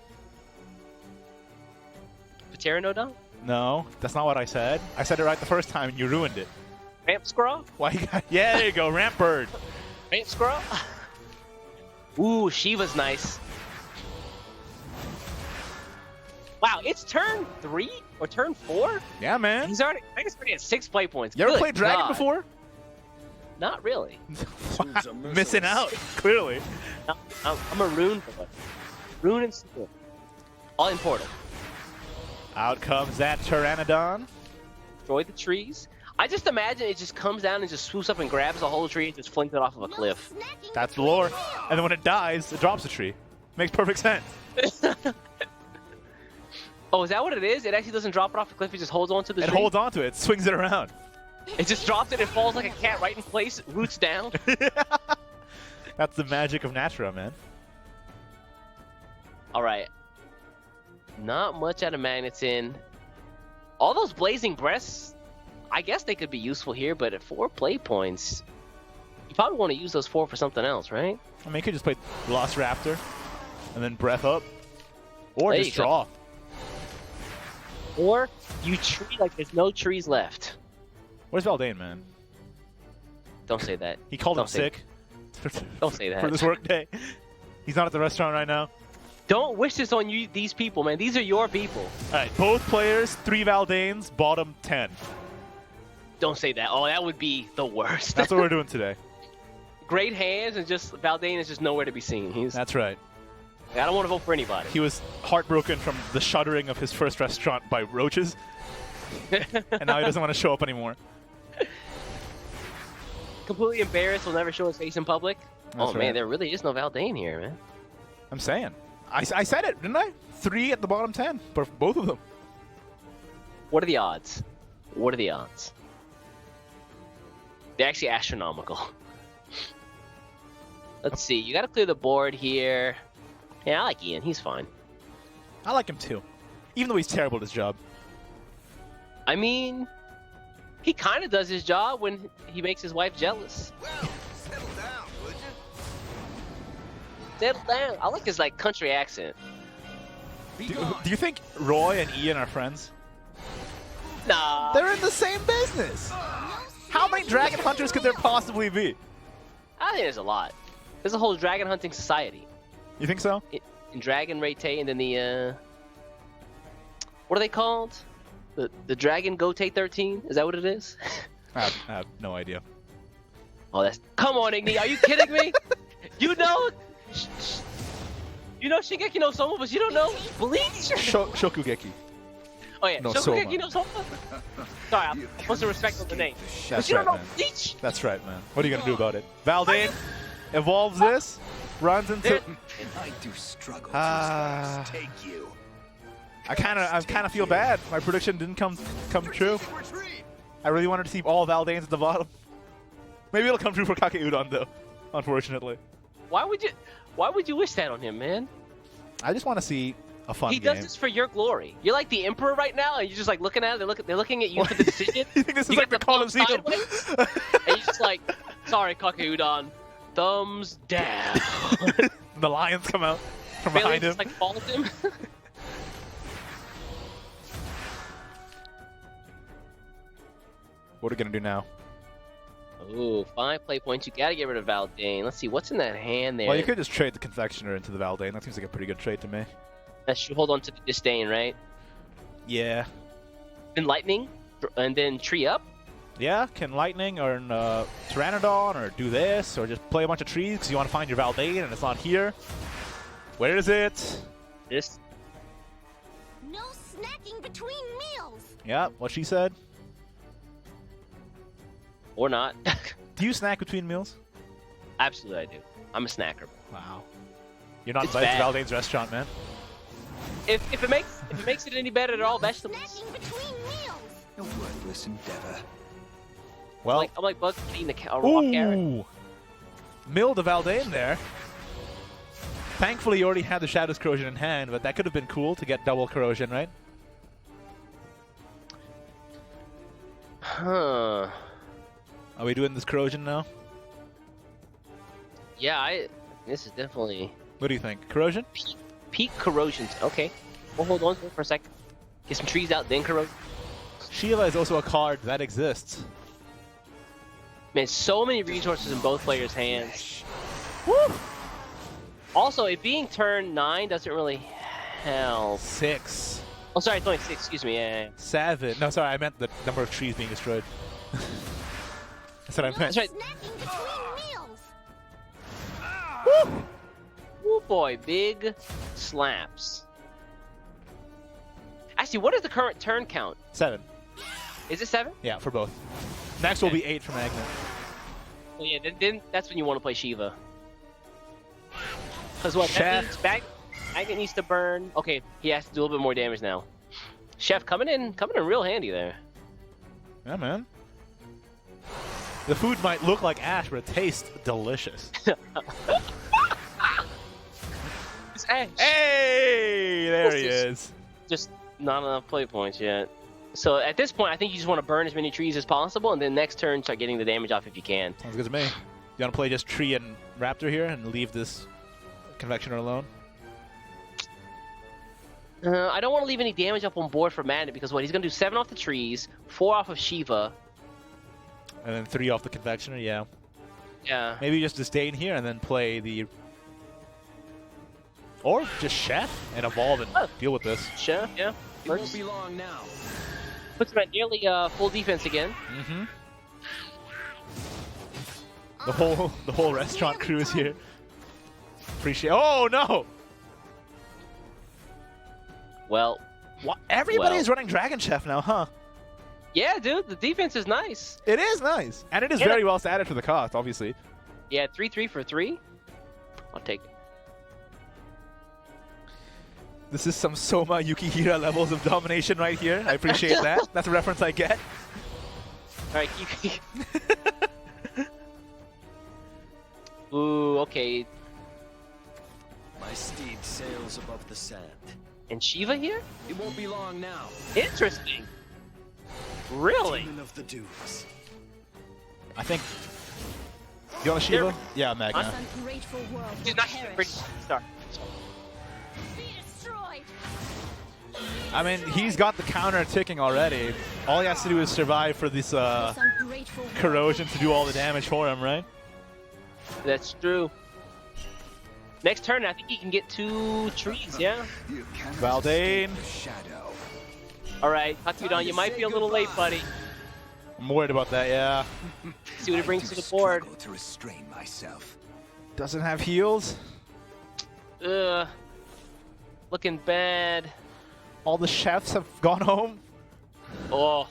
Pteranodon? No, that's not what I said. I said it right the first time and you ruined it. Ramp Scraw? Why you got... Yeah, there you go, Ramp Bird. Ramp Scraw? Ooh, Shiva's nice. Wow, it's turn 3 or turn 4? Yeah, man. I think he's already at 6 play points. You ever Good played Dragon God. before? Not really. Missing out, clearly. I'm a Rune boy. Rune and Steel. All in Portal. Out comes that Pteranodon. Destroy the trees. I just imagine it just comes down and just swoops up and grabs a whole tree and just flings it off of a cliff. That's the lore. And then when it dies, it drops a tree. Makes perfect sense. Oh, is that what it is? It actually doesn't drop it off the cliff. It just holds onto the tree? It holds onto it. Swings it around. It just drops it and falls like a cat right in place, roots down. That's the magic of Natura, man. All right. Not much out of Magneton. All those Blazing Breasts, I guess they could be useful here, but at 4 play points, you probably want to use those 4 for something else, right? I mean, you could just play Velociraptor and then Breath Up. Or There just you go. draw. Or you tree like there's no trees left. Where's Valdane, man? Don't say that. He called him Don't say- sick. Don't say that. For this work day. He's not at the restaurant right now. Don't wish this on you, these people, man. These are your people. All right, both players, 3 Valdanes, bottom 10. Don't say that. Oh, that would be the worst. That's what we're doing today. Great hands and just Valdane is just nowhere to be seen. That's right. I don't want to vote for anybody. He was heartbroken from the shuddering of his first restaurant by roaches. And now he doesn't want to show up anymore. Completely embarrassed. Will never show his face in public. That's Man, right. there really is no Valdane here, man. I'm saying. I said it, didn't I? 3 at the bottom 10 for both of them. What are the odds? What are the odds? They're actually astronomical. Let's see. You got to clear the board here. Yeah, I like Ian. He's fine. I like him too. Even though he's terrible at his job. I mean, he kind of does his job when he makes his wife jealous. Settle down, would you? Settle down. I like his like country accent. Do you think Roy and Ian are friends? Nah. They're in the same business. How many dragon hunters could there possibly be? I think there's a lot. There's a whole dragon hunting society. You think so? In Dragon Raite and then the what are they called? The Dragon Gote 13? Is that what it is? I have no idea. Oh, that's... Come on, Igni. Are you kidding me? You know... You know Shingeki no Soma, but you don't know Bleach? Shokugeki. Oh, yeah. No Shokugeki Soma. no Soma? Sorry, I'm supposed to respect the name. But That's you right, don't know man. Bleach? That's right, man. What are you going to do about it? Valdane evolves this, runs into... I do struggle Ah. to take you. I kind of feel bad. My prediction didn't come true. I really wanted to see all Valdanes at the bottom. Maybe it'll come true for Kake Udon though, unfortunately. Why would you wish that on him, man? I just want to see a fun He game. does this for your glory. You're like the emperor right now, and you're just like looking at it. They're looking at you for the decision. You think this is You like got the thumbs Colosseum? sideways, and you're just like, sorry, Kake Udon, thumbs down. The lions come out from Bailey behind him. just like follows him. What are we gonna do now? Ooh, 5 play points. You gotta get rid of Valdane. Let's see, what's in that hand there? Well, you could just trade the Confectioner into the Valdane. That seems like a pretty good trade to me. That should hold on to the disdain, right? Yeah. Then lightning, and then tree up. Yeah, can Lightning or Pteranodon or do this or just play a bunch of trees because you want to find your Valdane and it's not here. Where is it? This. No snacking between meals. Yeah, what she said. Or not. Do you snack between meals? Absolutely, I do. I'm a snacker. Wow. You're not It's invited to bad. Valdane's restaurant, man. If it makes it any better, they're all vegetables. Snacking between meals. A worthless endeavor. Well, I'm like Bugs eating a raw carrot. ooh. Mill the Valdane there. Thankfully, you already had the Shadow's Corrosion in hand, but that could have been cool to get double Corrosion, right? Huh. Are we doing this Corrosion now? Yeah, this is definitely What do you think? Corrosion? peak corrosions. Okay. We'll hold on to it for a second. Get some trees out, then corrosion. Shiva is also a card that exists. Man, so many resources in both players' hands. Woo! Also, it being turn 9 doesn't really help. 6. Oh, sorry, it's only 6. Excuse me. Yeah. 7. No, sorry, I meant the number of trees being destroyed. That's what I meant. That's right. Snacking between meals. Woo! Oh boy, big slaps. Actually, what is the current turn count? 7. Is it 7? Yeah, for both. Next will be 8 for Magnet. Oh yeah, then that's when you want to play Shiva. Because what? Chef. That means Magnet needs to burn. Okay, he has to do a little bit more damage now. Chef coming in real handy there. Yeah, man. The food might look like ash, but it tastes delicious. It's ash. Hey, there he This is. Just not enough play points yet. So at this point, I think you just want to burn as many trees as possible, and then next turn start getting the damage off if you can. Sounds good to me. You want to play just Tree and Raptor here and leave this Convectioner alone? I don't want to leave any damage up on board for Magnet because what? He's going to do 7 off the trees, 4 off of Shiva. And then 3 off the Convectioner, yeah. Yeah. Maybe just Disdain here and then play the... Or just Chef and evolve and deal with this. Chef, yeah. It won't be long now. Puts him at nearly full defense again. Mm-hmm. The whole restaurant crew is here. Appreciate. Oh no! Well. What? Everybody's running Dragon Chef now, huh? Yeah, dude, the defense is nice. It is nice, and it is very well statted for the cost, obviously. Yeah, 3-3 for 3. I'll take it. This is some Soma Yukihira levels of domination right here. I appreciate that. That's a reference I get. All right, Ooh, okay. My steed sails above the sand. And Shiva here? It won't be long now. Interesting. Really? Demon of the dunes. I think. You want a Shiva? Yeah, Magna. This ungrateful world He's will not perish. start. Be destroyed. I mean, he's got the counter ticking already. All he has to do is survive for this This ungrateful world corrosion to do all the damage for him, right? That's true. Next turn, I think he can get 2 trees, yeah? Valdane. Shadow. All right, Kake Udon, you might be a little late, buddy. I'm worried about that, yeah. See what it brings to the board. To restrain myself. Doesn't have heals. Ugh. Looking bad. All the chefs have gone home. Oh,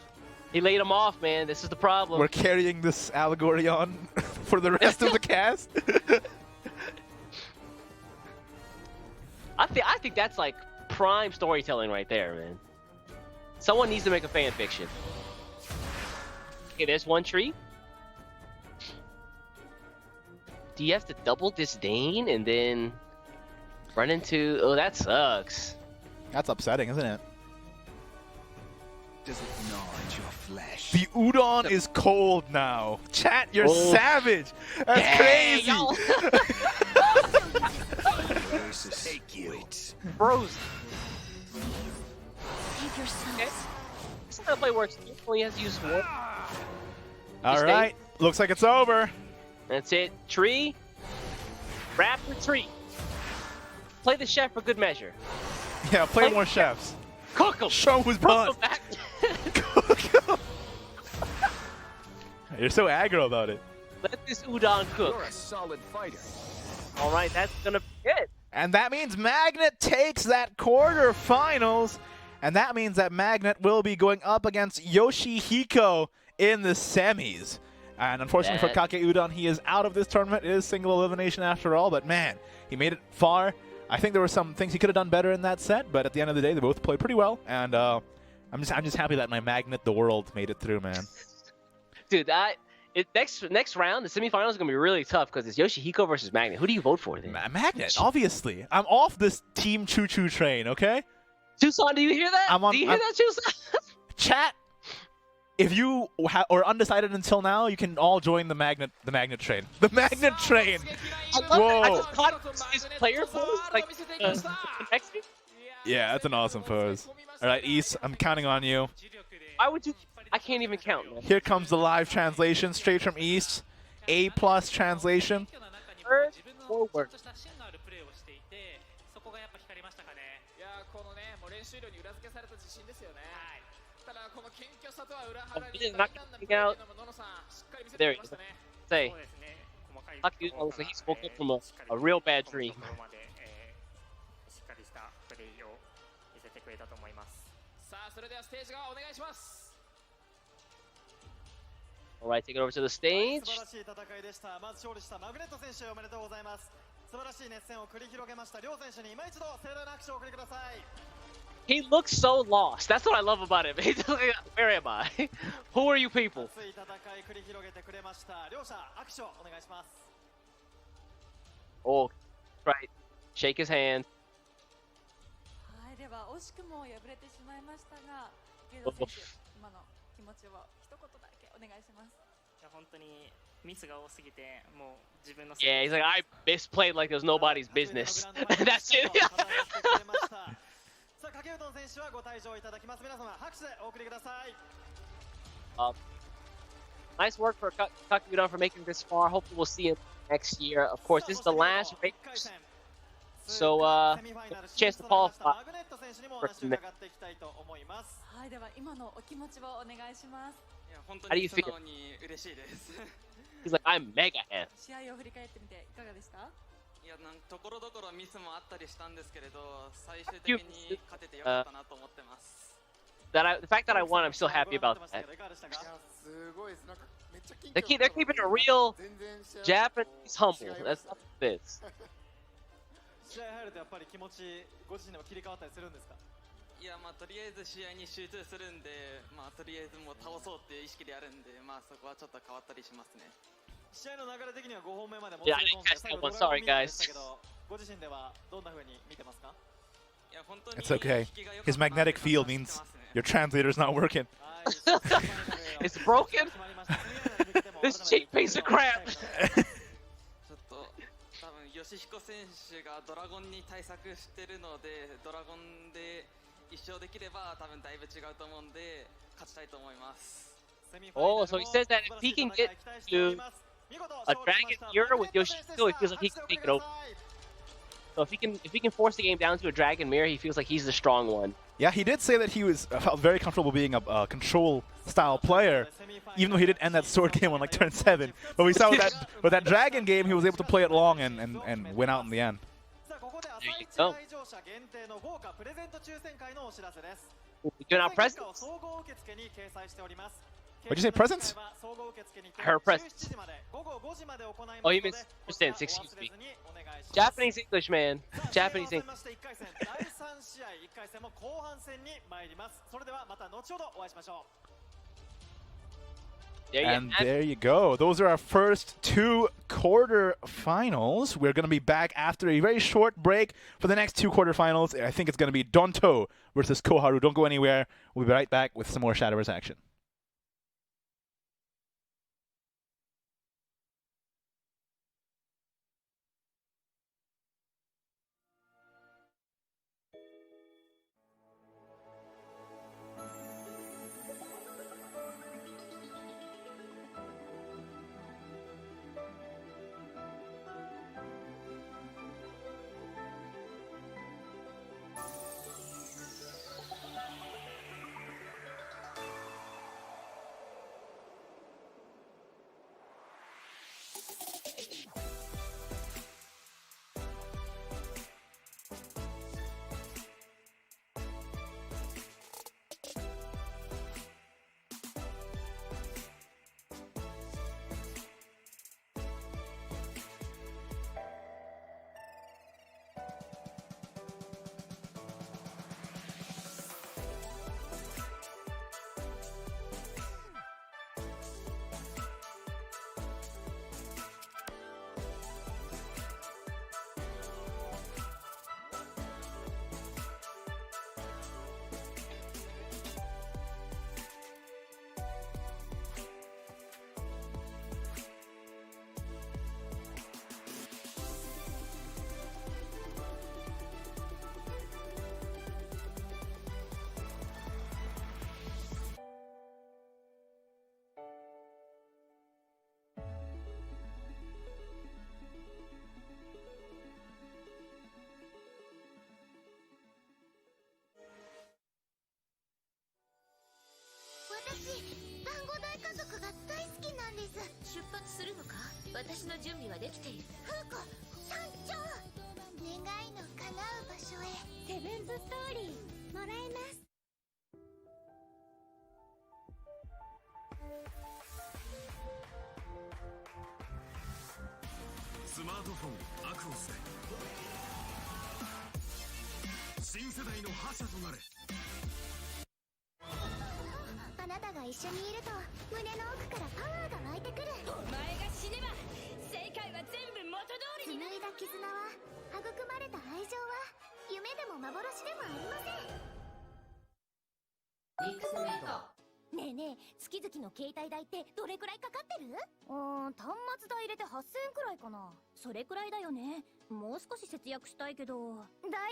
he laid him off, man. This is the problem. We're carrying this allegory on for the rest of the cast. I think that's like prime storytelling right there, man. Someone needs to make a fan fiction. Okay, there's 1 tree. Do you have to double Disdain and then run into... Oh, that sucks. That's upsetting, isn't it? Does it gnaw at your flesh? The udon is cold now. Chat, you're savage. That's crazy. Frozen. Save yourselves. Okay. This is how the play works. He only has to use 1. All right, looks like it's over. That's it. Tree. Raptor tree. Play the chef for good measure. Yeah, play more chefs. Cook 'em. Show who's boss. Cook 'em. You're so aggro about it. Let this udon cook. You're a solid fighter. All right, that's gonna be it. And that means Magnet takes that quarterfinals. And that means that Magnet will be going up against Yoshihiko in the semis. And unfortunately for Kake Udon, he is out of this tournament. It is single elimination after all. But man, he made it far. I think there were some things he could have done better in that set, but at the end of the day, they both played pretty well, and I'm just happy that my Magnet the World made it through, man. Dude, next round, the semifinals is gonna be really tough because it's Yoshihiko versus Magnet. Who do you vote for? Then? Magnet, obviously. I'm off this Team Choo Choo train, okay? Tucson, do you hear that? Do you hear that, Tucson? Chat. If you are undecided until now, you can all join the Magnet train. The Magnet train. Whoa. I just caught his player pose like next to. Yeah, that's an awesome pose. All right, East, I'm counting on you. Why would you? I can't even count. Man. Here comes the live translation straight from East. A+ translation. Word forward. Out. There he is. Say, Kake Udon looks like he spoke up from a real bad dream. All right, take it over to the stage. He looks so lost. That's what I love about him. He's just like, where am I? Who are you people? Oh, right. Shake his hand. Yeah, he's like, I misplayed like it was nobody's business. That's it. Nice work for Kake Udon for making this far. Hopefully we'll see him next year. Of course, this is the last race. So, chance to qualify. How do you feel? He's like, I'm mega happy. The fact that I won, I'm still happy about that. They're keeping it real Japanese humble. That's not this. 試合入るとやっぱり気持ちご自身でも切り替わったりするんですか？いやまあとりあえず試合に集中するんで、まあとりあえずもう倒そうっていう意識でやるんで、まあそこはちょっと変わったりしますね。試合の流れ的には5本目まで持って込んで最後ドラゴンミートでしたけど、ご自身ではどんな風に見てますか？ It's okay. His magnetic field means your translator's not working. It's broken. This cheap piece of crap. ヨシヒコ選手がドラゴンに対策してるので、ドラゴンで一勝できれば多分だいぶ違うと思うんで勝ちたいと思います。Oh, so he says that if he can get to a dragon mirror with Yoshihiko, he feels like he can take it over. So if he can force the game down to a dragon mirror, he feels like he's the strong one. Yeah, he did say that he felt very comfortable being a control style player, even though he did end that sword game on like turn 7. But we saw with that dragon game, he was able to play it long and win out in the end. There you go. We're doing our presents. What'd you say, presents? Her presents. Oh, you meant presents, excuse me. Japanese English, man. Japanese English. There you go. Those are our first 2 quarterfinals. We're going to be back after a very short break for the next 2 quarterfinals. I think it's going to be Donto versus Koharu. Don't go anywhere. We'll be right back with some more Shadowverse action. するのか？私の準備はできている。フーコ山頂、願いの叶う場所へ。セブンズストーリーもらえます。スマートフォンアクオスで新世代の覇者となれ。あなたが一緒にいると胸の奥からパワーが湧いてくる。お前が死ねば世界は全部元通りになる。紡いだ絆は、育まれた愛情は夢でも幻でもありません。ミックスメイト。ねえねえ、月々の携帯代ってどれくらいかかってる？端末代入れて8000円くらいかな。それくらいだよね。もう少し節約したいけど。だよ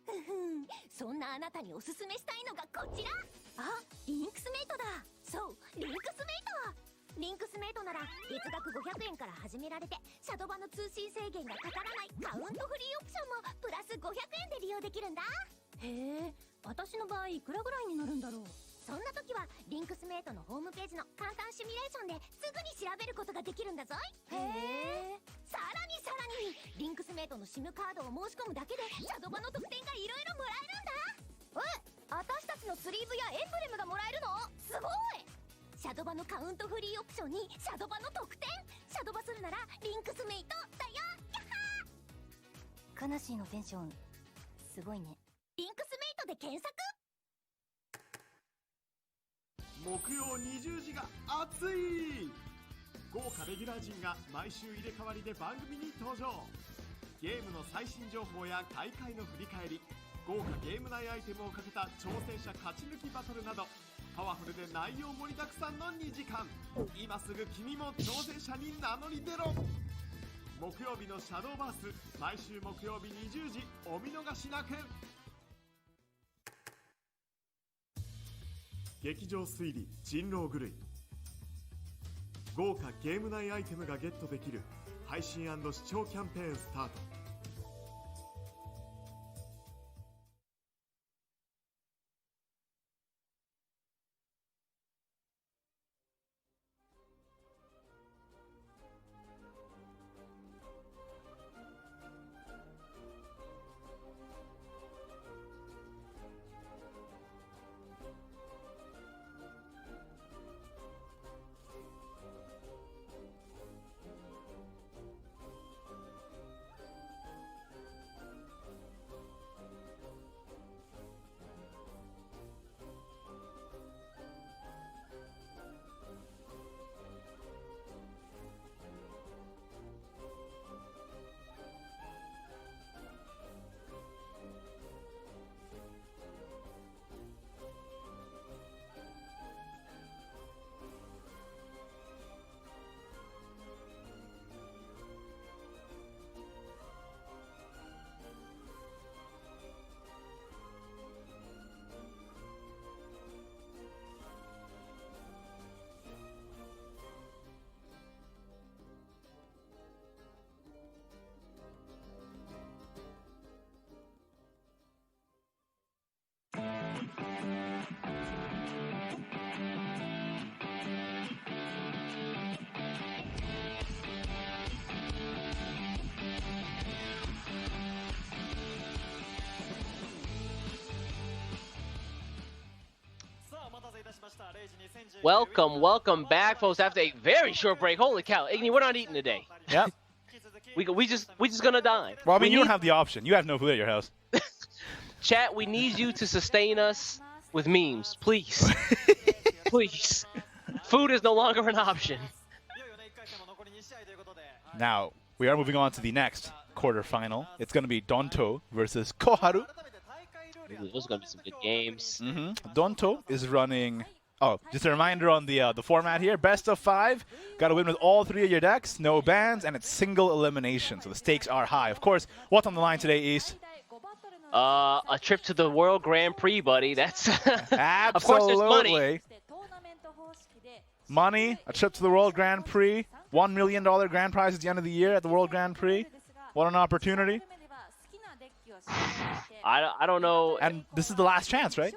ね。そんなあなたにおすすめしたいのがこちら。あ、リンクスメイトだ。そう、リンクスメイト。リンクスメイトなら月額500円から始められて、シャドバの通信制限がかからないカウントフリーオプションもプラス500円で利用できるんだ。へえ、私の場合いくらぐらいになるんだろう。そんな時はリンクスメイトのホームページの簡単シミュレーションですぐに調べることができるんだぞい。へえ。さらにリンクスメイトの SIM カードを申し込むだけでシャドバの特典がいろいろもらえるんだ。私たちのスリーブやエンブレムがもらえるの？すごい。シャドバのカウントフリーオプションにシャドバの特典。シャドバするならリンクスメイトだよ。キャッハー。カナシーのテンションすごいね。リンクスメイトで検索。木曜20時が熱い。豪華レギュラー陣が毎週入れ替わりで番組に登場。ゲームの最新情報や大会の振り返り、豪華ゲーム内アイテムをかけた挑戦者勝ち抜きバトルなど、パワフルで内容盛りだくさんの2時間。今すぐ君も挑戦者に名乗り出ろ。木曜日のシャドーバース、毎週木曜日20時お見逃しなく。劇場推理人狼狂い、豪華ゲーム内アイテムがゲットできる配信&視聴キャンペーンスタート。Welcome back, folks. After a very short break, holy cow, Igni, we're not eating today. Yep. we just gonna dine. Well, I mean, you don't have the option. You have no food at your house. Chat, we need you to sustain us with memes, please. Please. Food is no longer an option. Now, we are moving on to the next quarterfinal. It's going to be Donto versus Koharu. Those are going to be some good games. Donto is running... Oh, just a reminder on the format here. Best of 5. Got to win with all 3 of your decks. No bans, and it's single elimination. So the stakes are high. Of course, what's on the line today, East? A trip to the World Grand Prix, buddy. That's... Absolutely. Of course, there's money. Money, a trip to the World Grand Prix, $1 million grand prize at the end of the year at the World Grand Prix. What an opportunity. I don't know. And this is the last chance, right?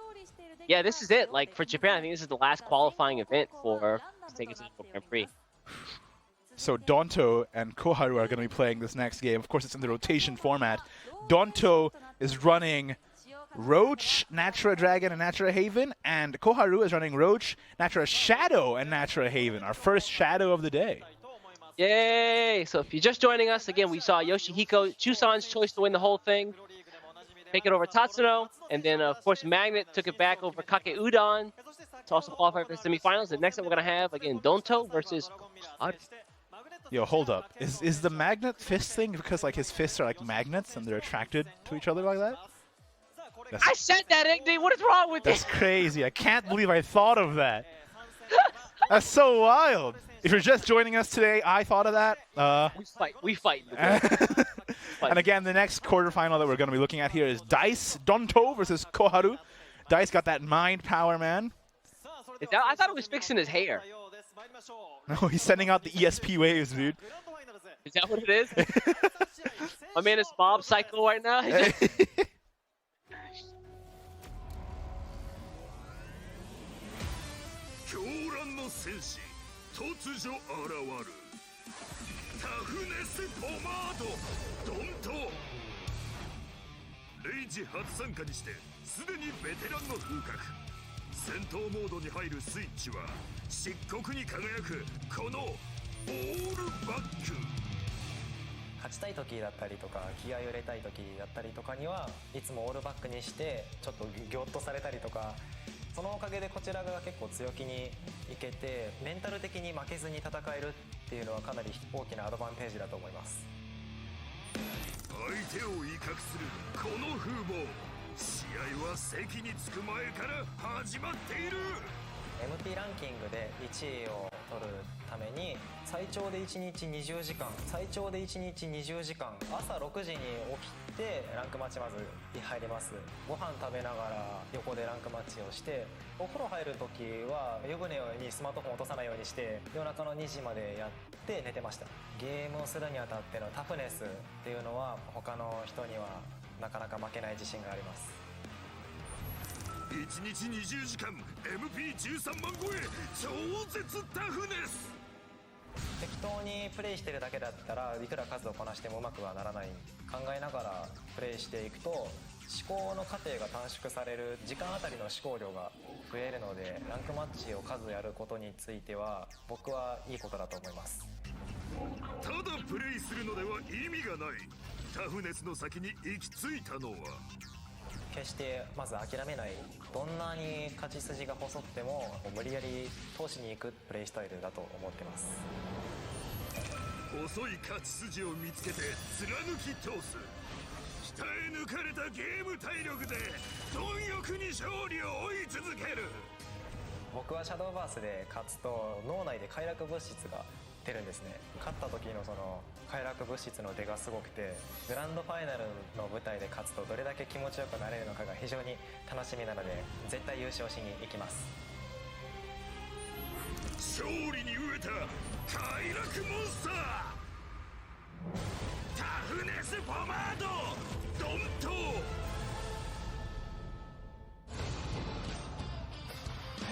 Yeah, this is it. Like, for Japan, I think this is the last qualifying event for to take it to the World Grand Prix. So Donto and Koharu are going to be playing this next game. Of course, it's in the rotation format. Donto is running Roach, Natura Dragon, and Natura Haven, and Koharu is running Roach, Natura Shadow, and Natura Haven, our first Shadow of the day. Yay! So if you're just joining us, again, we saw Yoshihiko, Chusan's choice to win the whole thing. Take it over Tatsuno, and then, of course, Magnet took it back over Kake Udon to also qualify for the semifinals. And next up, we're going to have, again, Donto versus Koharu. Yo, hold up. Is the magnet fist thing because like his fists are like magnets and they're attracted to each other like that? I said that, Igdy! What is wrong with That's you? crazy. I can't believe I thought of that. That's so wild. If you're just joining us today, I thought of that. We fight. And again, the next quarterfinal that we're going to be looking at here is Dice Donto versus Koharu. Dice got that mind power, man. I thought it was fixing his hair. No, he's sending out the ESP waves, dude. Is that what it is? My man is Bob Psycho right now.戦闘モードに入るスイッチは漆黒に輝くこのオールバック。勝ちたい時だったりとか気合を入れたい時だったりとかにはいつもオールバックにしてちょっとギョッとされたりとか、そのおかげでこちらが結構強気にいけてメンタル的に負けずに戦えるっていうのはかなり大きなアドバンテージだと思います。相手を威嚇するこの風貌、試合は席に着く前から始まっている。 MP ランキングで1位を取るために最長で1日20時間朝6時に起きてランクマッチまず入ります。ご飯食べながら横でランクマッチをして、お風呂入る時は湯船にスマートフォン落とさないようにして夜中の2時までやって寝てました。ゲームをするにあたってのタフネスっていうのは他の人にはなかなか負けない自信があります。 1日20時間 MP13 万超え、超絶タフネス。適当にプレイしてるだけだったらいくら数をこなしてもうまくはならない。考えながらプレイしていくと思考の過程が短縮される、時間あたりの思考量が増えるので、ランクマッチを数やることについては僕はいいことだと思います。ただプレイするのでは意味がない。タフネスの先に行き着いたのは決してまず諦めない、どんなに勝ち筋が細くても無理やり通しに行くプレイスタイルだと思ってます。細い勝ち筋を見つけて貫き通す。鍛え抜かれたゲーム体力で貪欲に勝利を追い続ける。僕はシャドーバースで勝つと脳内で快楽物質が出るんですね。勝った時のその快楽物質の出がすごくて、グランドファイナルの舞台で勝つとどれだけ気持ちよくなれるのかが非常に楽しみなので、絶対優勝しに行きます。勝利に飢えた快楽モンスター、タフネスポマードドント。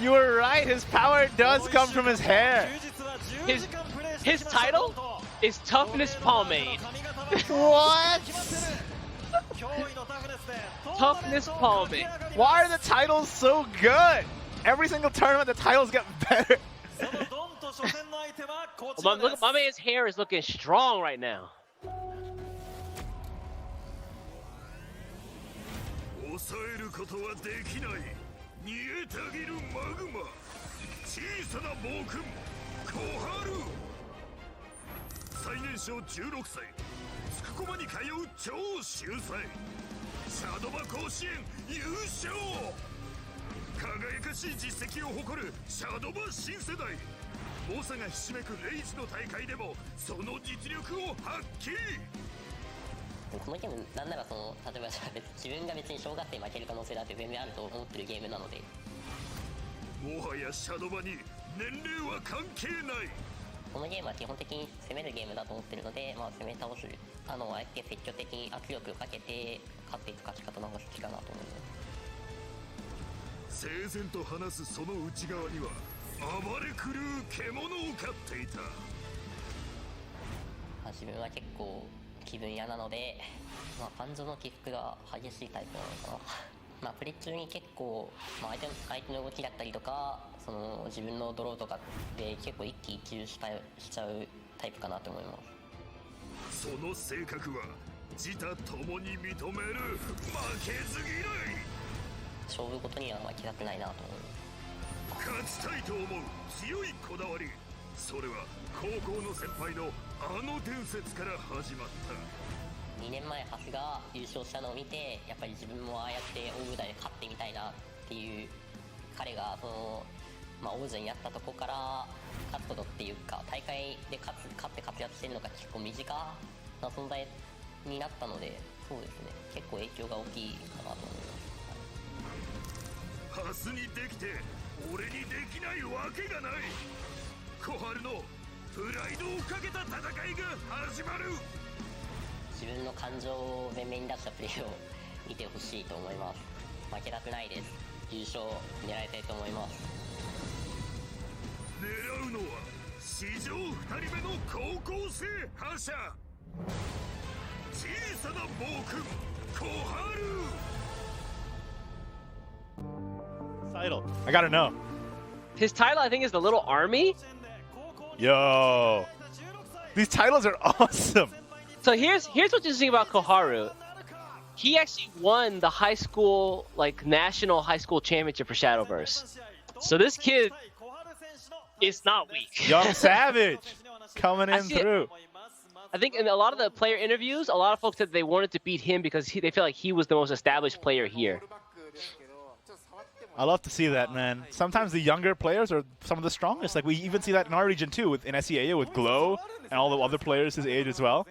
You were right. His power does come from his hair. His title is Toughness Pomade. What? Toughness Pomade. Why are the titles so good? Every single tournament, the titles get better. Look, my man's hair is looking strong right now. 抑えることはできない。煮えたぎるマグマ、小さな暴君コハル。最年少16歳、つくこまに通う超秀才、シャドバ甲子園優勝。輝かしい実績を誇るシャドバ新世代。猛者がひしめくレイジの大会でもその実力を発揮。このゲームなんなら例えば自分が別に小学生負ける可能性だって全然あると思ってるゲームなので、もはやシャドバに年齢は関係ない。このゲームは基本的に攻めるゲームだと思ってるので、攻め倒すあえて積極的に圧力をかけて勝っていく勝ち方の方が好きかなと思います。整然と話すその内側には暴れ狂う獣を飼っていた。自分は結構気分屋なので、感情の起伏が激しいタイプなのかな。プレー中に結構、相手の動きだったりとか、自分のドローとかで結構一喜一憂しちゃうタイプかなと思います。その性格は自他ともに認める負けず嫌い。勝負ごとには負けたくないなと思います。勝ちたいと思う強いこだわり、それは高校の先輩のあの伝説から始まった。2年前ハスが優勝したのを見て、やっぱり自分もああやって大舞台で勝ってみたいなっていう、彼が王者になったとこから勝つことっていうか、大会で勝って活躍してるのが結構身近な存在になったので、そうですね、結構影響が大きいかなと思います。ハスにできて俺にできないわけがない。小春のプライドをかけた戦いが始まる。自分の感情を前面に出したプレーを見てほしいと思います。負けたくないです。優勝狙いたいと思います。狙うのは史上2人目の高校生覇者、小さな暴君小春。Title. I gotta know. His title, I think, is the Little Army. Yo. These titles are awesome. So here's what's interesting about Koharu. He actually won the high school, national high school championship for Shadowverse. So this kid is not weak. Young Savage coming in through. I think in a lot of the player interviews, a lot of folks said they wanted to beat him because they feel like he was the most established player here. I love to see that, man. Sometimes the younger players are some of the strongest. Like, we even see that in our region, too, in SEAA with Glow and all the other players his age as well.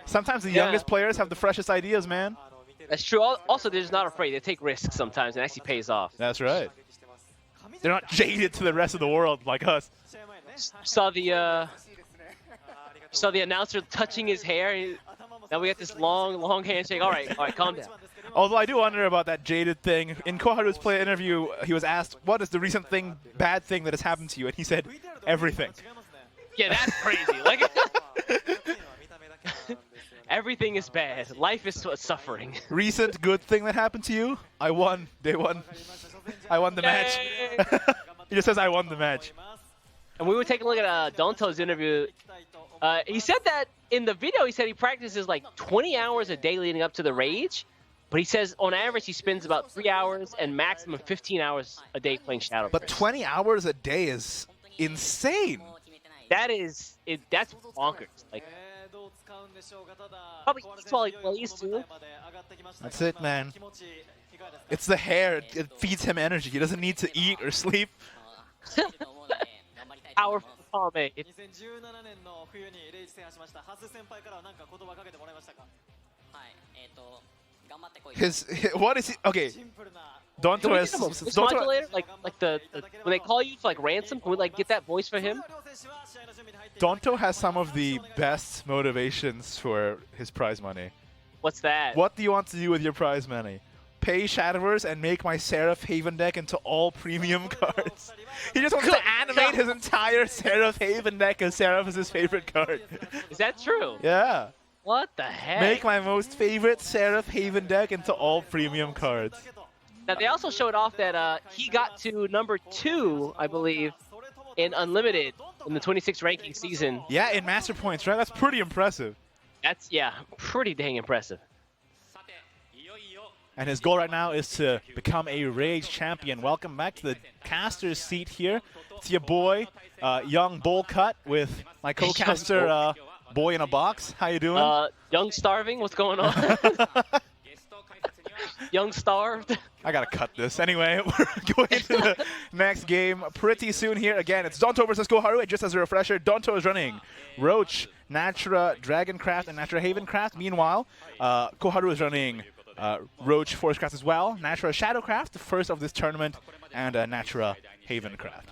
Sometimes the youngest players have the freshest ideas, man. That's true. Also, they're just not afraid. They take risks sometimes, and it actually pays off. That's right. They're not jaded to the rest of the world like us. Saw the announcer touching his hair. Now we got this long handshake. All right, calm down. Although I do wonder about that jaded thing. In Koharu's player interview, he was asked, what is the recent bad thing that has happened to you? And he said, everything. Yeah, that's crazy. Everything is bad. Life is suffering. Recent good thing that happened to you? I won. Day one. I won the match. He just says, I won the match. And we were taking a look at Donto's interview. He said that in the video, he said he practices 20 hours a day leading up to the Rage. But he says on average he spends about 3 hours and maximum 15 hours a day playing Shadowverse. But 20 hours a day is insane. That's bonkers. Probably eats while he plays too. That's it, man. It's the hair. It feeds him energy. He doesn't need to eat or sleep. Powerful pomade. What is he? Okay. Donto has voice modulator, when they call you for ransom, can we get that voice for him? Donto has some of the best motivations for his prize money. What's that? What do you want to do with your prize money? Pay Shadowverse and make my Seraph Haven deck into all premium cards. He just wants to animate his entire Seraph Haven deck as Seraph is his favorite card. Is that true? Yeah. What the heck? Make my most favorite Seraph Haven deck into all premium cards. Now, they also showed off that he got to number 2, I believe, in Unlimited in the 26th ranking season. Yeah, in Master Points, right? That's pretty impressive. That's, pretty dang impressive. And his goal right now is to become a Rage champion. Welcome back to the caster's seat here. It's your boy, Young Bowl Cut, with my co-caster, Boy in a Box. How you doing? Young Starving, what's going on? Young Starved. I gotta cut this. Anyway, we're going to the next game pretty soon here. Again, it's Donto versus Koharu. Just as a refresher, Donto is running Roach, Natura, Dragoncraft, and Natura Havencraft. Meanwhile, Koharu is running Roach Forestcraft as well, Natura Shadowcraft, the first of this tournament, and Natura Havencraft.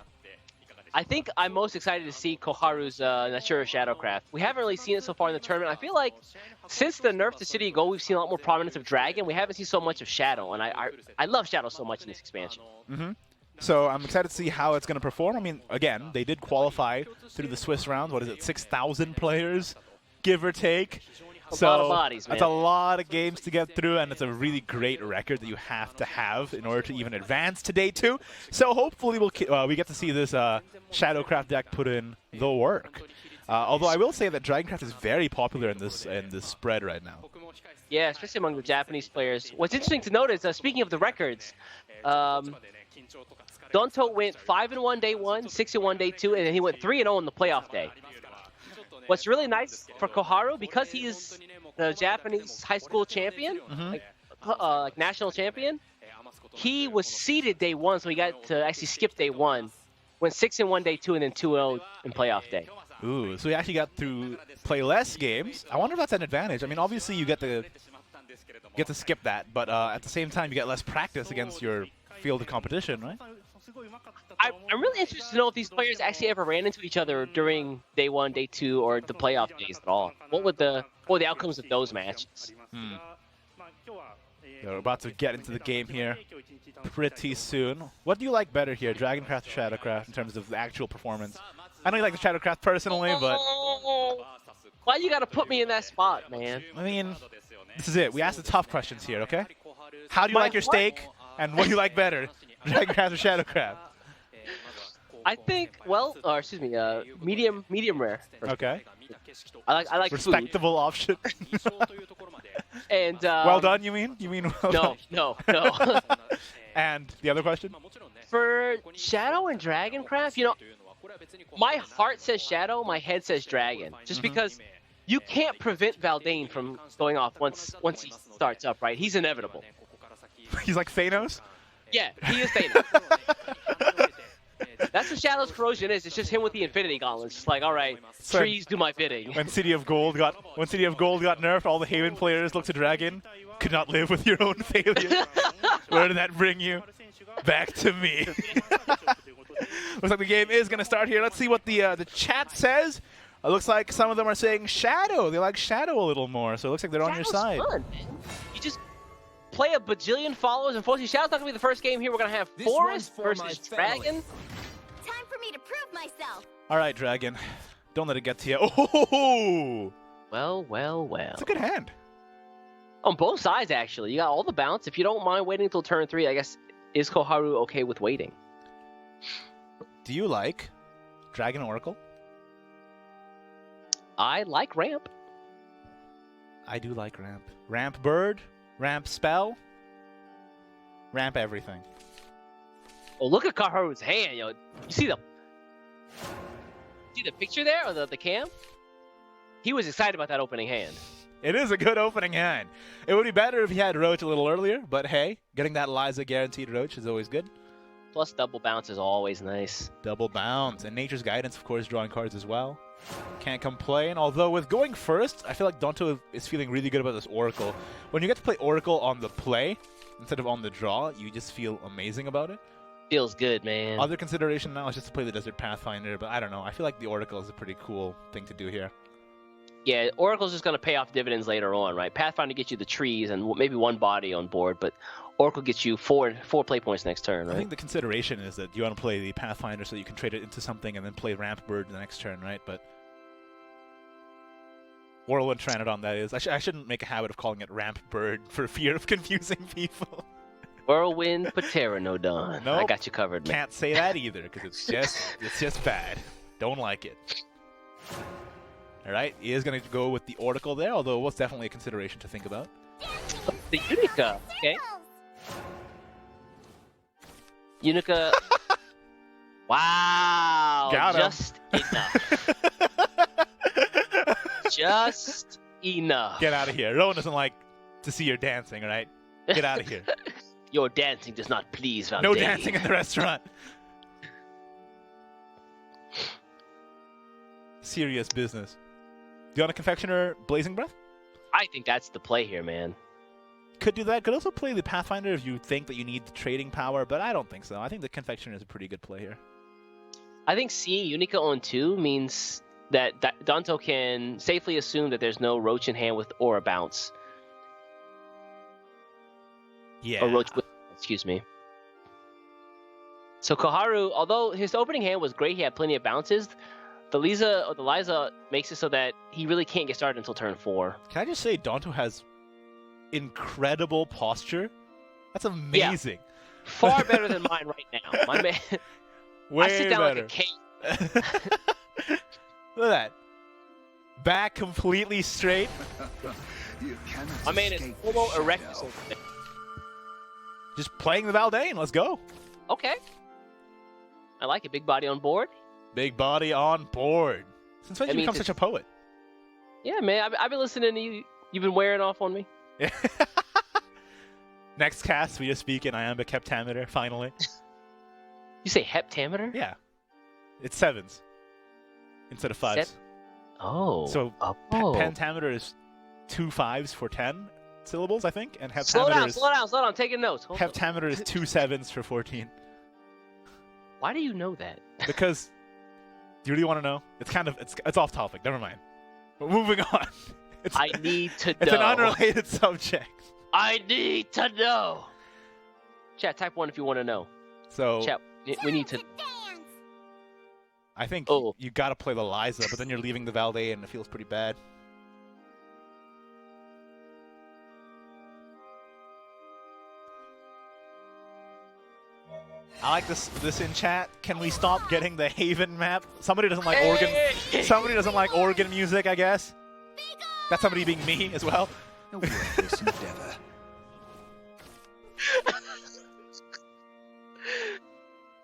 I think I'm most excited to see Koharu's Natura Shadowcraft. We haven't really seen it so far in the tournament. I feel like since the nerf to City Gold, we've seen a lot more prominence of Dragon. We haven't seen so much of Shadow, and I love Shadow so much in this expansion. So I'm excited to see how it's going to perform. I mean, again, they did qualify through the Swiss round. What is it, 6,000 players give or take. A lot of bodies, that's man. a lot of games to get through, and it's a really great record that you have to have in order to even advance to day 2. So hopefully we get to see this Shadowcraft deck put in the work. Although I will say that Dragoncraft is very popular in this spread right now. Yeah, especially among the Japanese players. What's interesting to note is, speaking of the records, Donto went 5-1 day 1, 6-1 day 2, and then he went 3-0 on the playoff day. What's really nice for Koharu, because he is the Japanese high school champion, like national champion, he was seeded day 1, so he got to actually skip day 1. Went 6-1 day 2, and then 2-0 in playoff day. Ooh, so he actually got to play less games. I wonder if that's an advantage. I mean, obviously you get to skip that, but at the same time you get less practice against your field of competition, right? I'm really interested to know if these players actually ever ran into each other during day 1, day 2, or the playoff days at all. What were the outcomes of those matches? We're about to get into the game here pretty soon. What do you like better here, Dragoncraft or Shadowcraft, in terms of the actual performance? I know you like the Shadowcraft personally, but... Why you gotta put me in that spot, man? I mean, this is it. We ask the tough questions here, okay? How do you like your steak, and what do you like better, Dragoncraft or Shadowcraft? I think, medium rare. Okay. I like respectable food. Option. And well done, you mean? You mean well done? No. And the other question? For Shadow and Dragoncraft, my heart says Shadow, my head says Dragon. Just because you can't prevent Valdane from going off once he starts up, right? He's inevitable. He's like Thanos? Yeah, he is Thanos. That's what Shadow's corrosion is. It's just him with the Infinity Gauntlets. It's like, all right, trees do my bidding. When City of Gold got nerfed, all the Haven players looked to Dragon. Could not live with your own failure. Where did that bring you? Back to me. Looks like the game is going to start here. Let's see what the chat says. It looks like some of them are saying Shadow. They like Shadow a little more, so it looks like they're on your side. Fun, man. You just play a bajillion followers, and unfortunately, Shadow's not going to be the first game here. We're going to have Forest versus Dragon. Time for me to prove myself. All right, Dragon. Don't let it get to you. Oh! Well. It's a good hand. On both sides, actually. You got all the bounce. If you don't mind waiting until turn 3, I guess, is Koharu okay with waiting? Do you like Dragon Oracle? I like Ramp. I do like Ramp. Ramp Bird, Ramp Spell, Ramp everything. Oh, look at Koharu's hand, yo. You see the picture there, or the cam? He was excited about that opening hand. It is a good opening hand. It would be better if he had Roach a little earlier, but hey, getting that Liza guaranteed Roach is always good. Plus double bounce is always nice. Double bounce. And Nature's Guidance, of course, drawing cards as well. Can't complain. Although with going first, I feel like Donto is feeling really good about this Oracle. When you get to play Oracle on the play instead of on the draw, you just feel amazing about it. Feels good, man. Other consideration now is just to play the Desert Pathfinder, but I don't know. I feel like the Oracle is a pretty cool thing to do here. Yeah, Oracle's just going to pay off dividends later on, right? Pathfinder gets you the trees and maybe one body on board, but Oracle gets you four play points next turn, right? I think the consideration is that you want to play the Pathfinder so you can trade it into something and then play Ramp Bird the next turn, right? But Whirlwind Tranodon, that is. I shouldn't make a habit of calling it Ramp Bird for fear of confusing people. Whirlwind Pteranodon. Nope, I got you covered, man. Can't say that either because it's just bad. Don't like it. All right, he is going to go with the Oracle there, although it was definitely a consideration to think about. The Unica, okay. Unica. Wow. Got him. Just enough. Just enough. Get out of here. Rowan doesn't like to see your dancing, all right? Get out of here. Your dancing does not please Valdane. No dancing in the restaurant. Serious business. Do you want a Confectioner Blazing Breath? I think that's the play here, man. Could do that. Could also play the Pathfinder if you think that you need the trading power, but I don't think so. I think the Confectioner is a pretty good play here. I think seeing Unica on 2 means that Donto can safely assume that there's no Roach in hand with or a bounce. Yeah. Or Roach with, excuse me. So Koharu, although his opening hand was great, he had plenty of bounces, the Liza makes it so that he really can't get started until turn 4. Can I just say Donto has incredible posture? That's amazing. Yeah. Far better than mine right now. My man, Way I sit down better. like a cake. Look at that. Back completely straight. My man is Homo erectus over there. Just playing the Valdane. Let's go. Okay. I like it. Big body on board. Big body on board. Since when did you become such a poet? Yeah, man. I've been listening to you. You've been wearing off on me. Next cast, we just speak in iambic heptameter, finally. You say heptameter? Yeah. It's 7s instead of 5s. Oh. So pentameter is 2 5s for 10 syllables, I think, and heptameter slow down. I'm taking notes. Heptameter is 2 7s for 14. Why do you know that? Because, do you really want to know? It's off topic. Never mind. But moving on. I need to know. It's an unrelated subject. I need to know. Chat, type 1 if you want to know. So, chat, we need to. I think you got to play the Liza, but then you're leaving the Valdane and it feels pretty bad. I like this in chat. Can we stop getting the Haven map? Somebody doesn't like organ. Somebody doesn't like organ music, I guess. That's somebody being me as well. A worthless endeavor.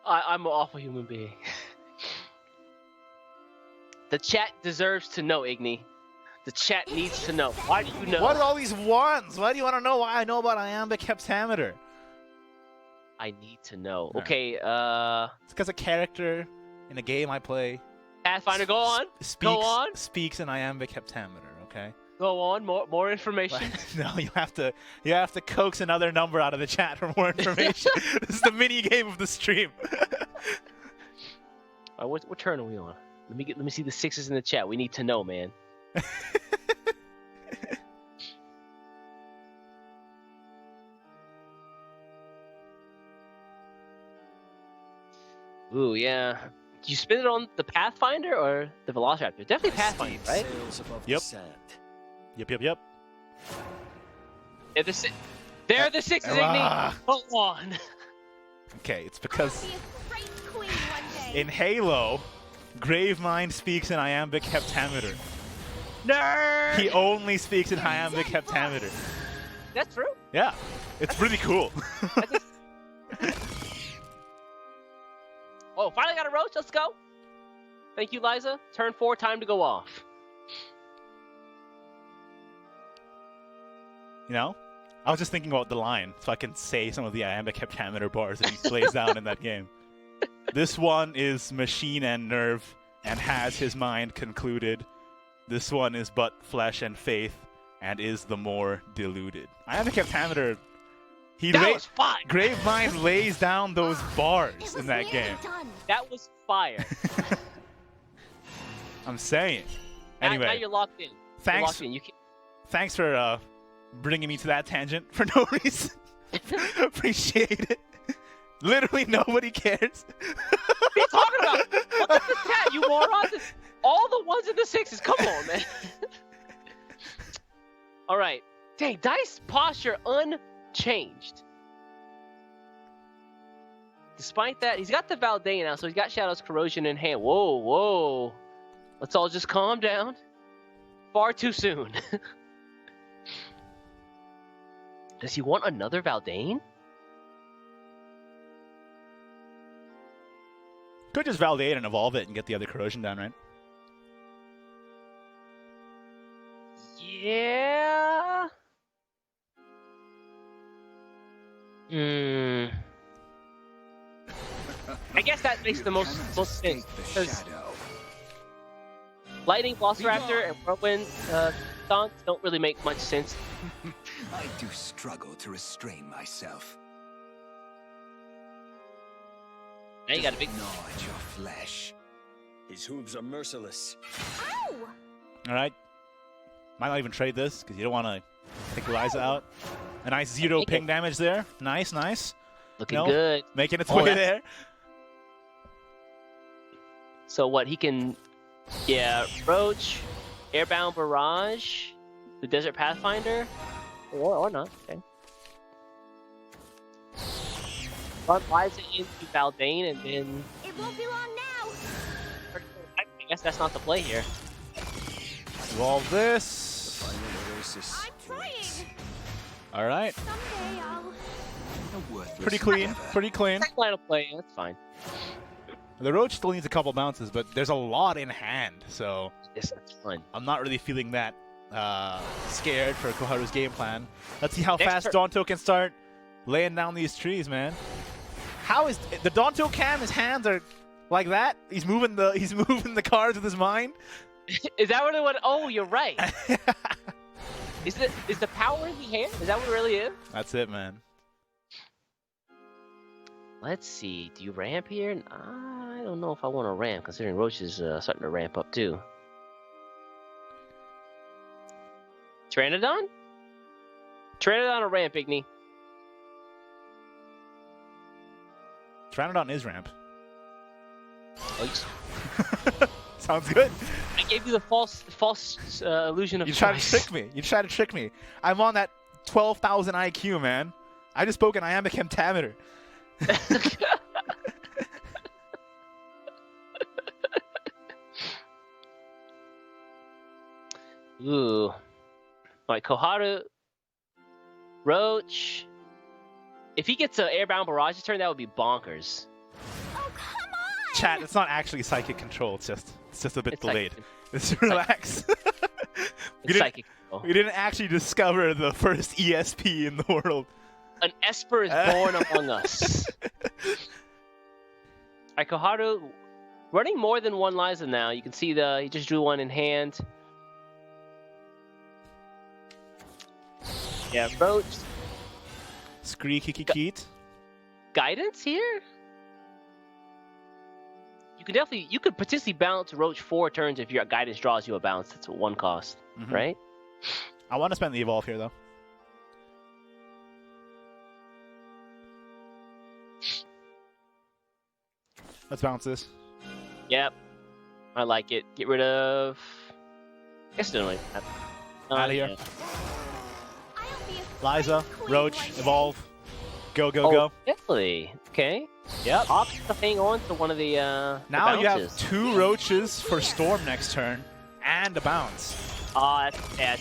I'm an awful human being. The chat deserves to know, Igni. The chat needs to know. Why do you know? What are all these ones? Why do you want to know why I know about iambic heptameter? I need to know. Okay, It's because a character in a game I play. Pathfinder, go on. Go on. Speaks in iambic heptameter, okay? Go on. More information. No, you have to coax another number out of the chat for more information. This is the mini game of the stream. What turn are we on? Let me see the 6s in the chat. We need to know, man. Ooh, yeah. Did you spin it on the Pathfinder or the Velociraptor? Definitely Pathfinder, right? Yep. Yep. They're the 6s, Igni. Hold on. Okay, it's because in Halo, Gravemind speaks in iambic heptameter. Nerd! He only speaks in iambic heptameter. That's true? Yeah, it's really cool. Oh, finally got a roach. Let's go. Thank you, Liza. Turn 4, time to go off. You know, I was just thinking about the line, so I can say some of the iambic heptameter bars that he plays down in that game. This one is machine and nerve, and has his mind concluded. This one is but flesh and faith, and is the more deluded. Iambic heptameter. That was fire. Gravemind lays down those bars in that game. That was fire. I'm saying. Anyway, now you're locked in. Thanks. Thanks for bringing me to that tangent for no reason. Appreciate it. Literally nobody cares. What are you talking about? Look at the chat, you morons. All the 1s and the 6s. Come on, man. All right. Dang, dice posture unchanged. Despite that, he's got the Valdane now, so he's got Shadow's Corrosion in hand. Whoa. Let's all just calm down. Far too soon. Does he want another Valdane? Could just validate and evolve it and get the other corrosion down, right? Yeah. I guess that makes the most sense. Because Lightning, Velociraptor, and Whirlwind stonks don't really make much sense. I do struggle to restrain myself. Now you got a big gnaw at your flesh. His hooves are merciless. Ow! All right. Might not even trade this because you don't want to take Liza out. A nice 0 ping damage there. Nice. Looking good. Making its way there. So what, he can Yeah, Roach, Airbound Barrage, the Desert Pathfinder, or not. Okay. Run Liza into Valdane and then. It won't be long now. I guess that's not the play here. Evolve this. I'm trying. All right. Someday I'll. Pretty clean. Pretty clean. Second line of play, that's fine. The Roach still needs a couple bounces, but there's a lot in hand, so Yes, that's fun. I'm not really feeling that scared for Koharu's game plan. Let's see how Next fast Donto can start laying down these trees, man. How is the Donto cam? His hands are like that. He's moving the cards with his mind. Is that what it would? Oh, you're right. Is the power in the hand? Is that what it really is? That's it, man. Let's see. Do you ramp here? I don't know if I want to ramp, considering Roach is starting to ramp up too. Pteranodon? Pteranodon or ramp, Igni? Pteranodon is ramp. Oh, Sounds good. I gave you the false illusion of You try to choice. trick me. You try to trick me. I'm on that 12,000 IQ, man. I just spoke an iambic heptameter. Ooh. Alright, Koharu. Roach. If he gets an Airbound Barrage turn, that would be bonkers. Oh, come on. Chat, it's not actually psychic control. It's just a bit It's delayed. psychic. Just relax. It's psychic. We didn't actually discover the first ESP in the world. An Esper is born among us. Alright, Koharu running more than one Liza now. You can see he just drew one in hand. Yeah, Roach. Screeky Keat. Guidance here? You could potentially bounce Roach 4 turns if your guidance draws you a bounce. That's at 1 cost, right? I want to spend the evolve here though. Let's bounce this. Yep. I like it. Get rid of... I guess it doesn't really matter. Out of here. Yeah. I'll be a Liza, queen Roach, one day. evolve. Go, go, Oh, go. definitely. Okay. Yep. Opts to hang on to one of the Now you have bounces. 2 Roaches for Storm next turn, and a bounce. Oh, that's bad.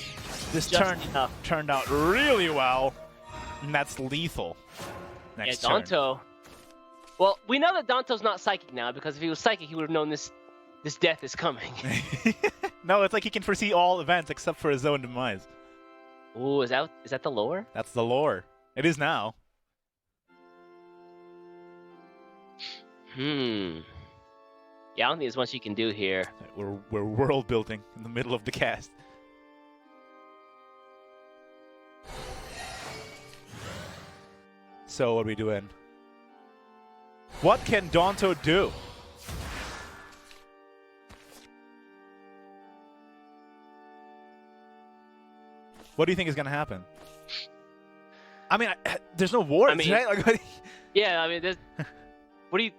This Just turn enough. turned out really well, and that's lethal next Yeah, turn. Donto. Well, we know that Donto's not psychic now, because if he was psychic, he would have known this death is coming. No, it's like he can foresee all events except for his own demise. Ooh, is that the lore? That's the lore. It is now. Yeah, I don't think there's much you can do here. We're world building in the middle of the cast. So what are we doing? What can Donto do? What do you think is going to happen? I mean, there's no wards, right? Like, Yeah, I mean, there's... What do you...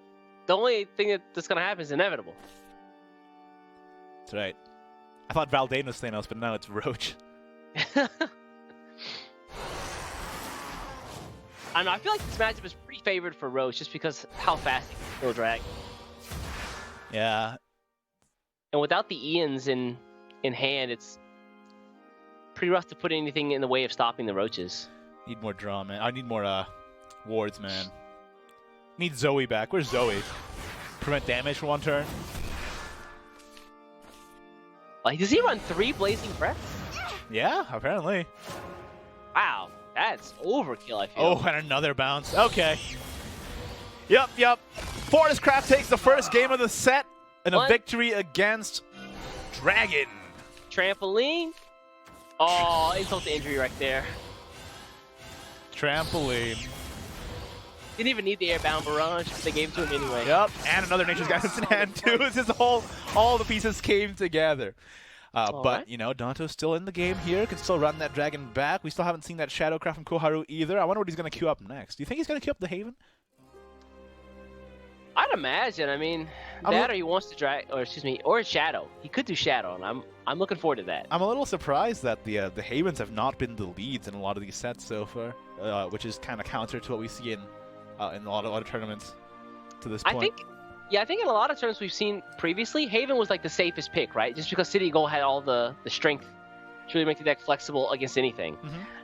The only thing that's going to happen is inevitable. That's right. I thought Valdane was Thanos, but now it's Roach. I don't know, I feel like this matchup is pretty favored for Roach just because how fast he can kill Drag. Yeah. And without the Ians in hand, it's pretty rough to put anything in the way of stopping the Roaches. Need more draw, man. I need more wards, man. Need Zoe back. Where's Zoe? Prevent damage for 1 turn. Like, does he run 3 Blazing Breaths? Yeah, apparently. Wow, that's overkill, I feel. Oh, and another bounce. Okay. Yep. Forest Craft takes the first game of the set and a victory against Dragon. Trampoline. Oh, insult to injury right there. Trampoline. Didn't even need the Airbound Barrage, but they gave it to him anyway. Yep, and another Nature's Guidance in hand too. It's just all the pieces came together. But, right. you know, Donto's still in the game here, can still run that Dragon back. We still haven't seen that Shadowcraft from Koharu either. I wonder what he's going to queue up next. Do you think he's going to queue up the Haven? I'd imagine. I mean, or he wants to drag, or excuse me, or Shadow. He could do Shadow, and I'm looking forward to that. I'm a little surprised that the Havens have not been the leads in a lot of these sets so far, which is kind of counter to what we see in a lot of tournaments to this point. I think in a lot of tournaments we've seen previously, Haven was like the safest pick, right? Just because City of Gold had all the strength to really make the deck flexible against anything.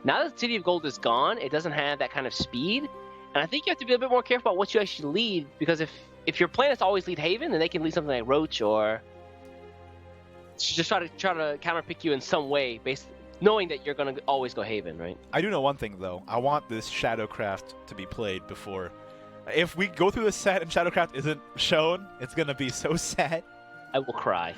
Now that City of Gold is gone, it doesn't have that kind of speed, and I think you have to be a bit more careful about what you actually lead, because if your plan is to always lead Haven, then they can lead something like Roach or just try to counterpick you in some way, knowing that you're going to always go Haven, right? I do know one thing, though. I want this Shadowcraft to be played before. If we go through the set and Shadowcraft isn't shown, it's going to be so sad. I will cry.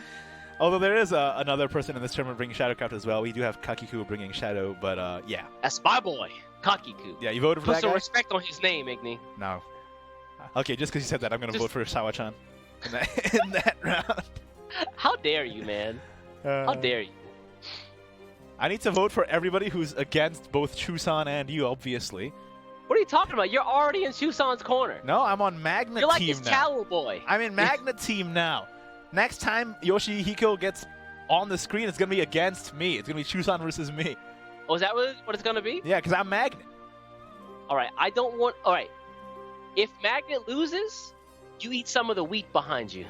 Although there is another person in this tournament bringing Shadowcraft as well. We do have Kakiku bringing Shadow, but yeah. That's my boy, Kakiku. Yeah, you voted for Put that some guy? respect on his name, Igni. No. Okay, just because you said that, I'm going to vote for Sawa Chan in that round. How dare you, man? How dare you? I need to vote for everybody who's against both Chusan and you, obviously. What are you talking about? You're already in Chusan's corner. No, I'm on Magna You're like team his now. Tower boy. I'm in Magna team now. Next time Yoshihiko gets on the screen, it's going to be against me. It's going to be Chusan versus me. Oh, is that what it's going to be? Yeah, because I'm Magnet. All right, I don't want... All right, if Magnet loses, you eat some of the wheat behind you.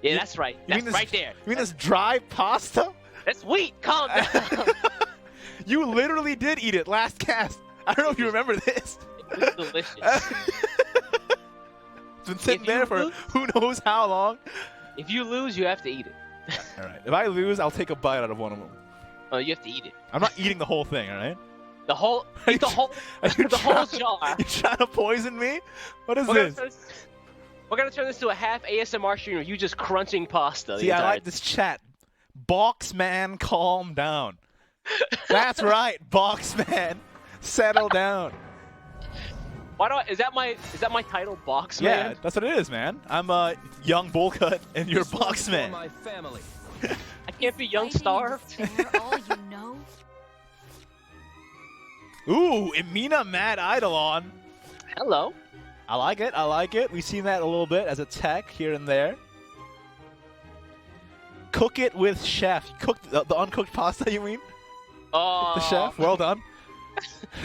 Yeah, that's right. That's right there. You mean this dry pasta? That's wheat. Calm down. You literally did eat it last cast. I don't know if you remember this. It was delicious. It's been sitting there for who knows how long. If you lose, you have to eat it. All right. If I lose, I'll take a bite out of one of them. Oh, you have to eat it. I'm not eating the whole thing, all right? Eat the whole jar. You trying to poison me? What is this? We're going to turn this to a half ASMR stream of you just crunching pasta. See, I like this chat. Boxman, calm down. That's right, Boxman. Settle down. Is that my title, Boxman? Yeah, that's what it is, man. I'm a young bowl cut and you're Boxman. My family. I can't be young starved. all you know. Ooh, Emina Mad Eidolon. Hello. I like it. I like it. We've seen that a little bit as a tech here and there. Cook it with chef. Cook the uncooked pasta, you mean? Oh. The chef. Well done.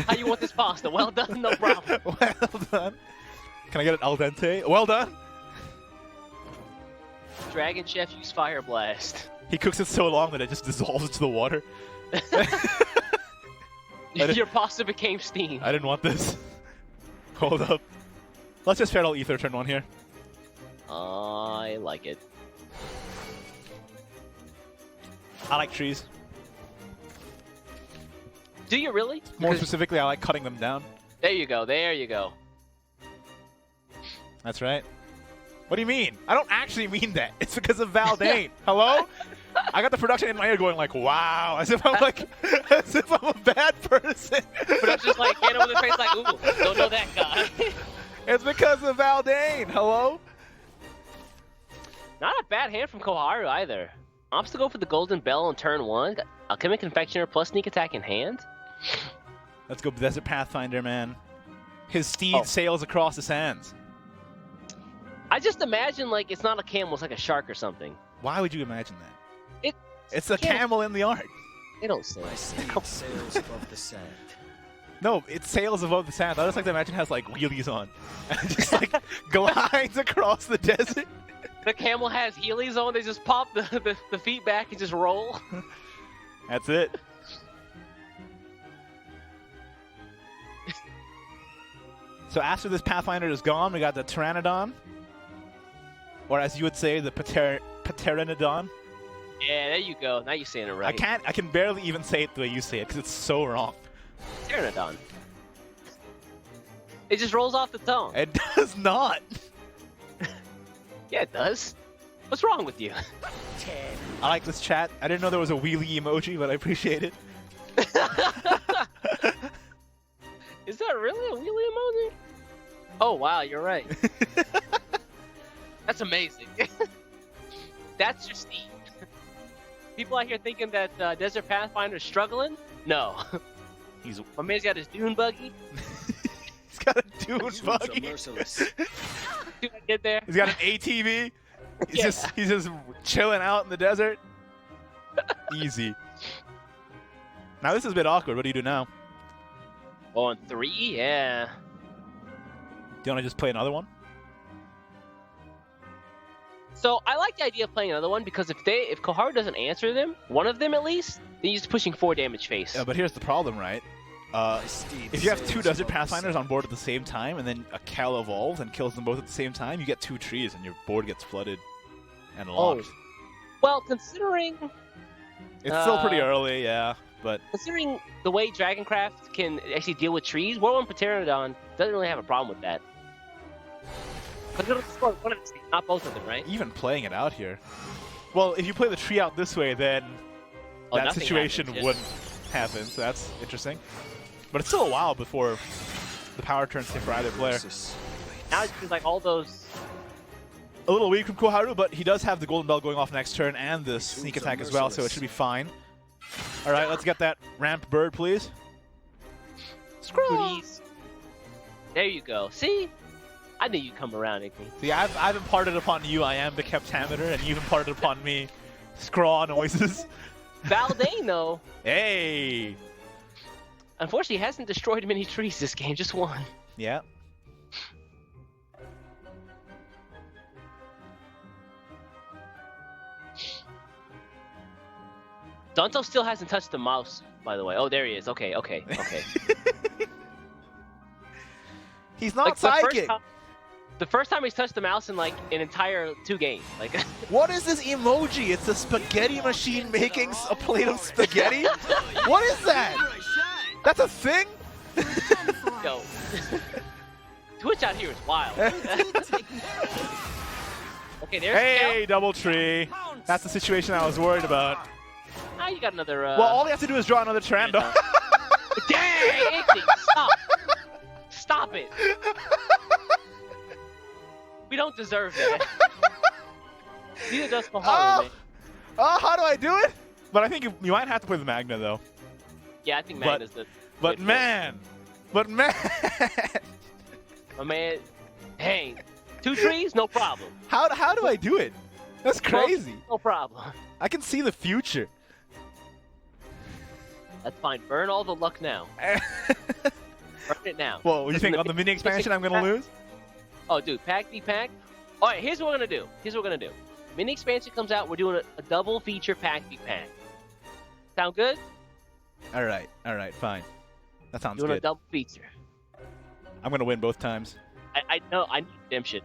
How you want this pasta? Well done. No problem. Well done. Can I get it al dente? Well done. Dragon Chef use Fire Blast. He cooks it so long that it just dissolves into the water. Your pasta became steam. I didn't want this. Hold up. Let's just Feral Ether turn one here. I like it. I like trees. Do you really? More specifically, I like cutting them down. There you go. There you go. That's right. What do you mean? I don't actually mean that. It's because of Valdane. Hello? I got the production in my ear going like, wow, as if I'm a bad person. Production's like, hand over the face like, ooh, don't know that guy. It's because of Valdane. Hello? Not a bad hand from Koharu either. Opts to go for the Golden Bell on turn 1. Got Alchemic Confectioner plus Sneak Attack in hand. Let's go Desert Pathfinder, man. His steed sails across the sands. I just imagine like it's not a camel, it's like a shark or something. Why would you imagine that? It's a camel. camel in the art. They don't say. Sails above the sand. No, it sails above the sand. I just like to imagine it has like wheelies on. And just like glides across the desert. The camel has heelys on, they just pop the feet back and just roll. That's it. So after this Pathfinder is gone, we got the Pteranodon. Or as you would say, the Pteranodon. Yeah, there you go. Now you're saying it right. I can barely even say it the way you say it because it's so wrong. Pteranodon. It just rolls off the tongue. It does not. Yeah, it does. What's wrong with you? I like this chat. I didn't know there was a wheelie emoji, but I appreciate it. Is that really a wheelie emoji? Oh, wow, you're right. That's amazing. That's your Steve. People out here thinking that Desert Pathfinder is struggling? No. My man's got his dune buggy. He's got a dune buggy. Dude, I get there. He's got an ATV. He's just chilling out in the desert. Easy. Now this is a bit awkward. What do you do now? On 3, yeah. Do you want to just play another one? So I like the idea of playing another one because if Koharu doesn't answer them, one of them at least, then he's pushing 4 damage face. Yeah, but here's the problem, right? If you have 2 Desert Pathfinders on board at the same time, and then a Cal evolves and kills them both at the same time, you get 2 trees, and your board gets flooded and locked. Oh. Well, considering... It's still pretty early, yeah, but... Considering the way Dragoncraft can actually deal with trees, World 1 Pteranodon doesn't really have a problem with that. But it'll destroy one of the trees, not both of them, right? Even playing it out here. Well, if you play the tree out this way, then that situation wouldn't happen, so that's interesting. But it's still a while before the power turns in for either player. Now it seems like all those... A little weak from Koharu, but he does have the Golden Bell going off next turn and the sneak attack as well, so it should be fine. All right, let's get that ramp bird, please. Please. There you go. See? I knew you'd come around, Igni. See, I've imparted upon you Iambic Heptameter, and you've imparted upon me Scraw noises. Valdane, though. Hey! Unfortunately, he hasn't destroyed many trees this game, just one. Yeah. Donto still hasn't touched the mouse, by the way. Oh, there he is. Okay. He's not psychic. The first time he's touched the mouse in like an entire 2 games. Like, what is this emoji? It's a spaghetti machine making a plate of spaghetti? What is that? That's a thing? Yo. Twitch out here is wild. Okay, there's Hey, double tree. That's the situation I was worried about. Ah, you got another. Well, all you have to do is draw another Trando. Dang! Igni, stop! Stop it! We don't deserve that. Neither does Koharu, man. How do I do it? But I think you might have to play the Magna, though. Yeah, I think Magna's the... But man! My man, dang. 2 trees? No problem. How do I do it? That's crazy. No problem. I can see the future. That's fine. Burn all the luck now. Burn it now. Well, you think on the mini expansion I'm going to lose? Oh, dude, pack v pack. All right, here's what we're gonna do. Mini expansion comes out. We're doing a double feature pack v pack. Sound good? All right, fine. That sounds doing good. A double feature. I'm gonna win both times. I know. I need redemption.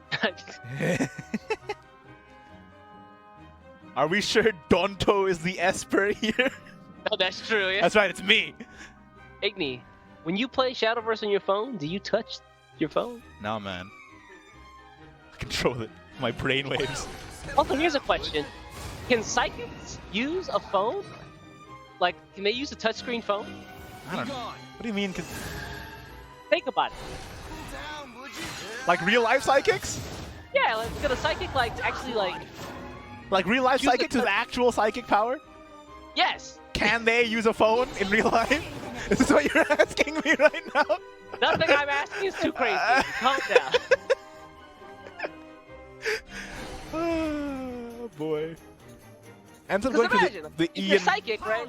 Are we sure Donto is the Esper here? No, that's true. Yeah. That's right. It's me. Igni, when you play Shadowverse on your phone, do you touch your phone? No, man. I control it. My brainwaves. Also, here's a question. Can psychics use a phone? Like, can they use a touchscreen phone? I don't know. What do you mean? Think about it. Like real life psychics? Yeah, like, could a psychic, actually, Like real life psychics with actual psychic power? Yes. Can they use a phone in real life? Is this what you're asking me right now? Nothing I'm asking is too crazy. Calm down. Oh, boy. Ends up going imagine, to the if Ian. you're psychic, right?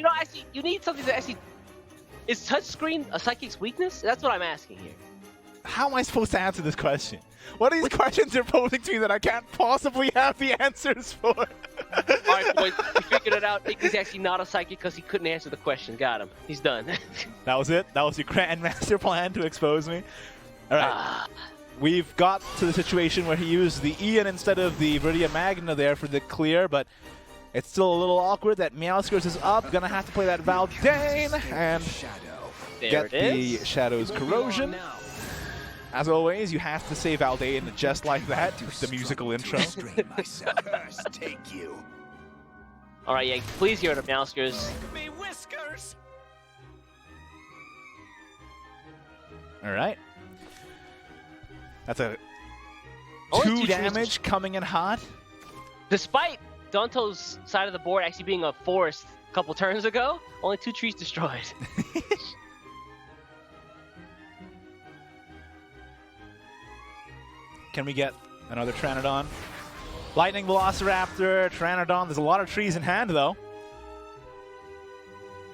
Actually, you need something that actually... Is touchscreen a psychic's weakness? That's what I'm asking here. How am I supposed to answer this question? What are these questions you're posing to me that I can't possibly have the answers for? Alright, boys, we figured it out. Igni's actually not a psychic because he couldn't answer the question. Got him. He's done. That was it? That was your grandmaster plan to expose me? Alright. We've got to the situation where he used the Ian instead of the Viridian Magna there for the clear, but it's still a little awkward that Meowskers is up. Gonna have to play that Valdane and get the Shadow's Corrosion. As always, you have to say Valdane just like that, the musical intro. Take you. Alright, yeah, please hear the Meowskers. Alright. That's a Only 2 2 damage trees. coming in hot. Despite Donto's side of the board actually being a forest a couple turns ago, only 2 trees destroyed. Can we get another Pteranodon? Lightning Velociraptor, Pteranodon. There's a lot of trees in hand, though.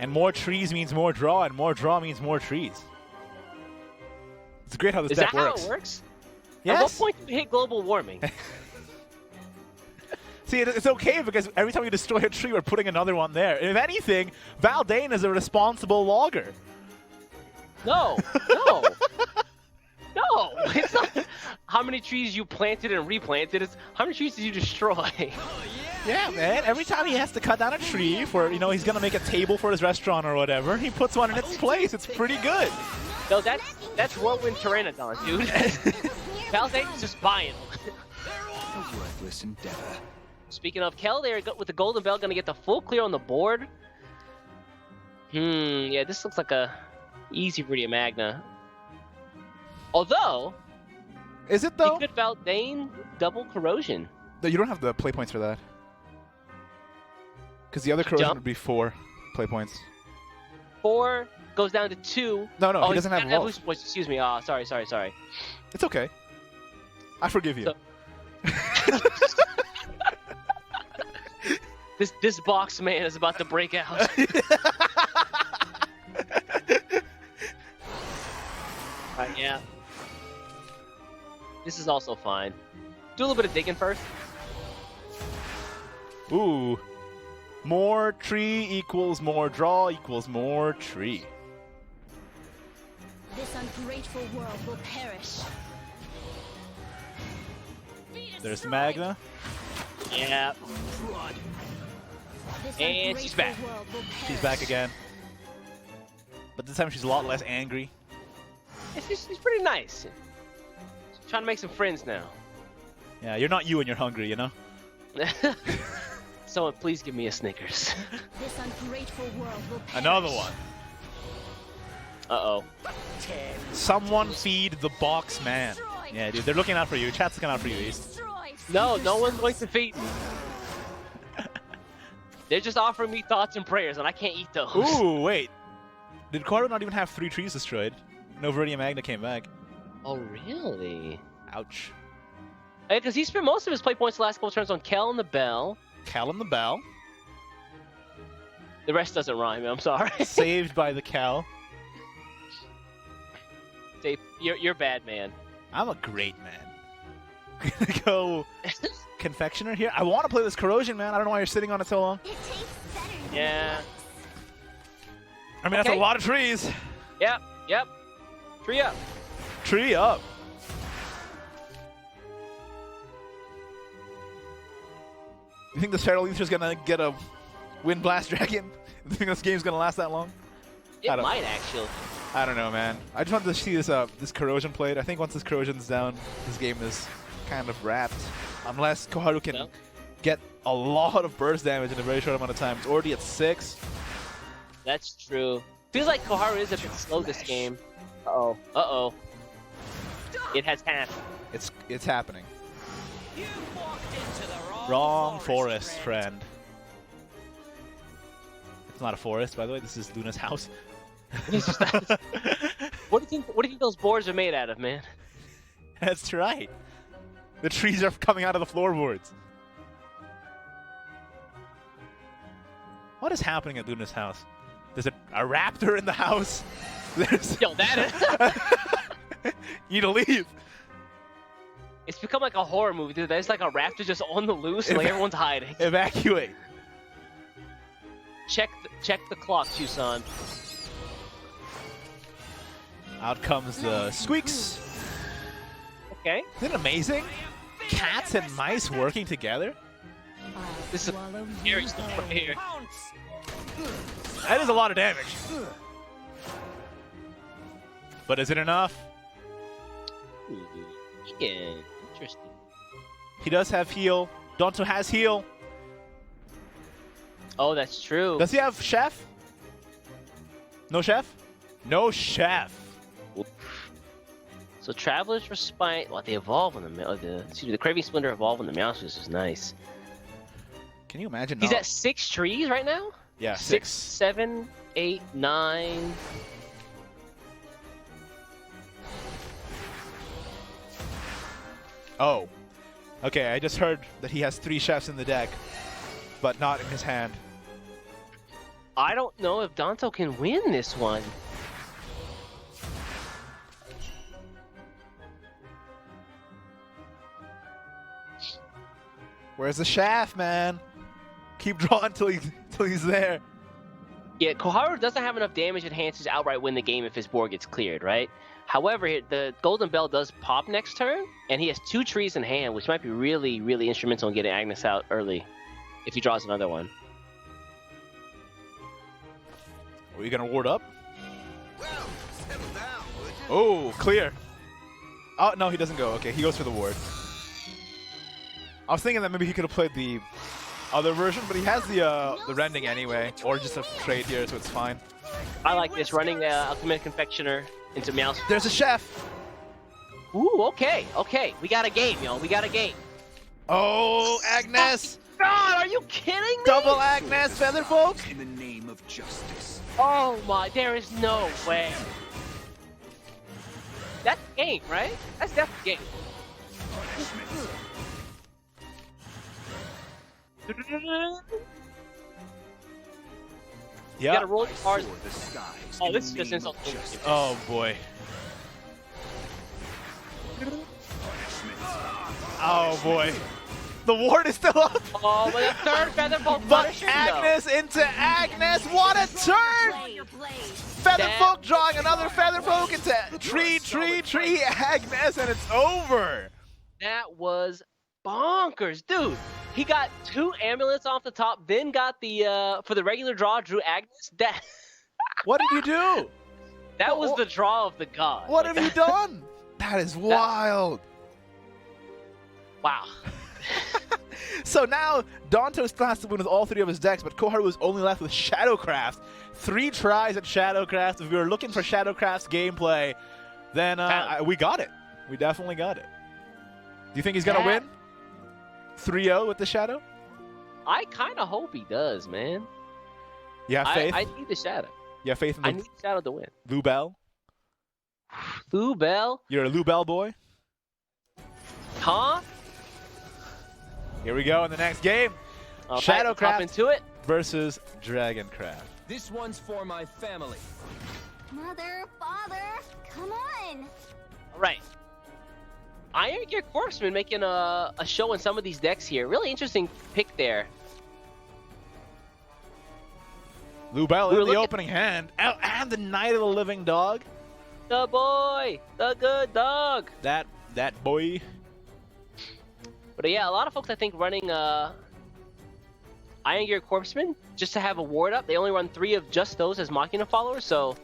And more trees means more draw, and more draw means more trees. It's great how this deck works. Is that how it works? Yes. At what point do we hit global warming? See, it's okay because every time we destroy a tree, we're putting another one there. If anything, Valdane is a responsible logger. No, no. No, it's not how many trees you planted and replanted. It's how many trees did you destroy? Yeah, man. Every time he has to cut down a tree for, you know, he's going to make a table for his restaurant or whatever, he puts one in its place. It's pretty good. No, that's Whirlwind Pteranodon, dude. Valdane's just buying them. A worthless endeavor. Speaking of Kel, there with the Golden Bell, going to get the full clear on the board. Yeah, this looks like a easy Viridian Magna. Although, is it though? He could Valdane double Corrosion. No, you don't have the play points for that. Because the other Corrosion would be 4 play points. 4 goes down to 2. No, he doesn't have evolution points. Excuse me. Sorry. It's okay. I forgive you. So, this box man is about to break out. Yeah. This is also fine. Do a little bit of digging first. Ooh. More tree equals more draw equals more tree. This ungrateful world will perish. There's Magna. Yeah. And she's back. She's back again. But this time she's a lot less angry. She's pretty nice. She's trying to make some friends now. Yeah, you're not you when you're hungry, you know? Someone please give me a Snickers. This ungrateful world will perish. Another one. Uh-oh. Someone feed the box man. Yeah, dude, they're looking out for you. Chat's looking out for you, East. No one's going to feed me. They're just offering me thoughts and prayers, and I can't eat those. Ooh, wait. Did Koharu not even have 3 trees destroyed? No Viridian Magna came back. Oh, really? Ouch. Because he spent most of his play points the last couple turns on Kel and the Bell. Cal and the Bell. The rest doesn't rhyme, I'm sorry. Saved by the Cal. Dave, you're bad, man. I'm a great man. Gonna go Confectioner here. I want to play this Corrosion, man. I don't know why you're sitting on it so long. Yeah. I mean, that's a lot of trees. Yep. Tree up. Tree up. You think the Shadow Leether's gonna get a Wind Blast Dragon? You think this game's gonna last that long? It might actually. I don't know, man. I just wanted to see this this Corrosion played. I think once this Corrosion's down, this game is kind of wrapped. Unless Koharu can get a lot of burst damage in a very short amount of time. It's already at 6. That's true. Feels like Koharu is a bit slow this game. Uh-oh. It has happened. It's happening. Wrong forest, friend. It's not a forest, by the way. This is Luna's house. What do you think those boards are made out of, man? That's right. The trees are coming out of the floorboards. What is happening at Luna's house? There's a raptor in the house. Yo, that is... You need to leave. It's become like a horror movie, dude. There's like a raptor just on the loose, and like everyone's hiding. Evacuate. Check the clock, Tucson. Out comes the Squeaks. Okay. Isn't it amazing? Cats and mice working together? This is a scary stuff right here. That is a lot of damage. But is it enough? Yeah, interesting. He does have heal. Donto has heal. Oh, that's true. Does he have chef? No chef? No chef. So Traveler's Respite, they evolve on the Craving Splendor evolve on the mouse, which is nice. Can you imagine? He's at 6 trees right now? Yeah, 6, 7, 8, 9. Oh. Okay, I just heard that he has 3 chefs in the deck, but not in his hand. I don't know if Donto can win this one. Where's the shaft, man? Keep drawing till he's there. Yeah, Koharu doesn't have enough damage enhanced to outright win the game if his board gets cleared, right? However, the Golden Bell does pop next turn, and he has 2 trees in hand, which might be really, really instrumental in getting Agnes out early if he draws another one. Are you gonna ward up? Oh, clear. Oh, no, he doesn't go. Okay, he goes for the ward. I was thinking that maybe he could have played the other version, but he has the rending anyway, or just a trade here, so it's fine. I like this, running Ultimate Confectioner into Meowth. There's a chef! Ooh, okay, okay. We got a game, yo. We got a game. Oh, Agnes! Oh, God, are you kidding me? Double Agnes Featherfolk! In the name of justice. Oh my, there is no way. That's game, right? That's definitely game. Yeah. You gotta roll your cards. Oh, this is just insult. Oh boy. Oh boy. The ward is still up. Oh, but the third Featherfolk But Punisher, Agnes into Agnes. What a turn! Featherfolk drawing another Featherfolk into tree, Agnes, and it's over. That was bonkers, dude. He got 2 amulets off the top, then got the for the regular draw, drew Agnes. That What did you do? That was the draw of the god. What have you done? That is wild. Wow. So now Donto still has to win with all 3 of his decks, but Koharu was only left with Shadowcraft. 3 tries at Shadowcraft. If we were looking for Shadowcraft's gameplay, then we got it. We definitely got it. Do you think he's gonna win 3-0 with the Shadow? I kind of hope he does, man. You have faith? I need the Shadow. You have faith in I need the Shadow to win. Lou Bell? Lou Bell? You're a Lou Bell boy? Huh? Here we go in the next game. Shadowcraft into it versus Dragoncraft. This one's for my family. Mother, father, come on. All right. Iron Gear Corpsman making a show in some of these decks here. Really interesting pick there. Lou Bell in the opening hand. Oh, and the Knight of the Living Dog. The boy. The good dog. That boy. But yeah, a lot of folks I think running Iron Gear Corpsman just to have a ward up. They only run 3 of just those as Machina followers, so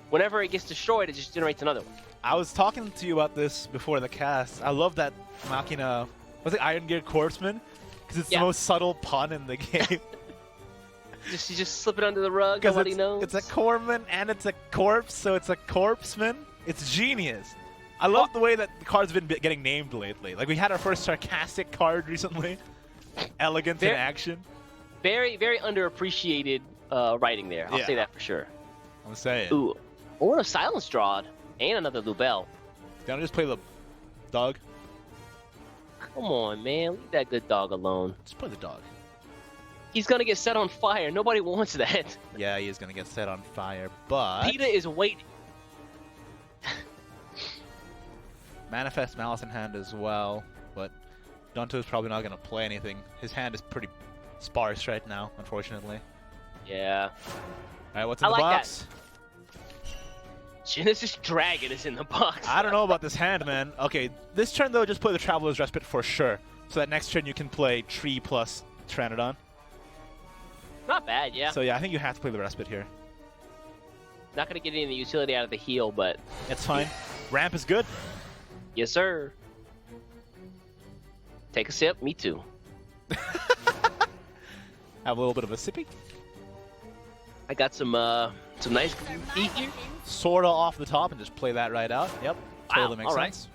whenever it gets destroyed, it just generates another one. I was talking to you about this before the cast. I love that Machina, was it Iron Gear Corpsman? Because it's the most subtle pun in the game. You just slip it under the rug, nobody knows. It's a Corpsman and it's a corpse, so it's a Corpsman. It's genius. I love the way that the cards have been getting named lately. Like, we had our first sarcastic card recently. Elegant in action. Very, very underappreciated writing there. I'll say that for sure. I'm saying. Ooh. Or a Silence Drawed. And another Lou Bell. Don't just play the dog. Come on, man. Leave that good dog alone. Just play the dog. He's going to get set on fire. Nobody wants that. Yeah, he is going to get set on fire, but... PETA is waiting. Manifest Malice in hand as well, but Donto's probably not going to play anything. His hand is pretty sparse right now, unfortunately. Yeah. Alright, what's in the box? That. Genesis Dragon is in the box. I don't know about this hand, man. Okay, this turn, though, just play the Traveler's Respite for sure. So that next turn you can play Tree plus Pteranodon. Not bad, yeah. So yeah, I think you have to play the Respite here. Not going to get any of the utility out of the heal, but... It's fine. Ramp is good. Yes, sir. Take a sip. Me too. Have a little bit of a sippy. I got some nice tea here. Sorta off the top and just play that right out. Yep. Totally makes right. sense.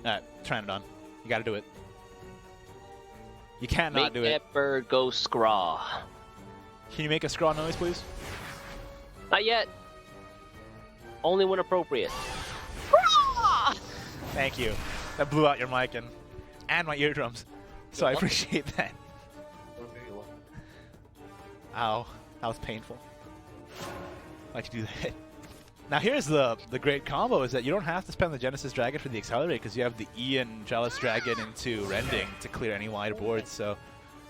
Alright, Pteranodon. You gotta do it. You can't not do it. Make that bird go scraw. Can you make a scraw noise, please? Not yet. Only when appropriate. Thank you. That blew out your mic and my eardrums. So I appreciate that. Ow, that was painful. Why'd you do that? Now here's the great combo is that you don't have to spend the Genesis Dragon for the Accelerate because you have the Ian Jealous Dragon into Rending to clear any wide boards, so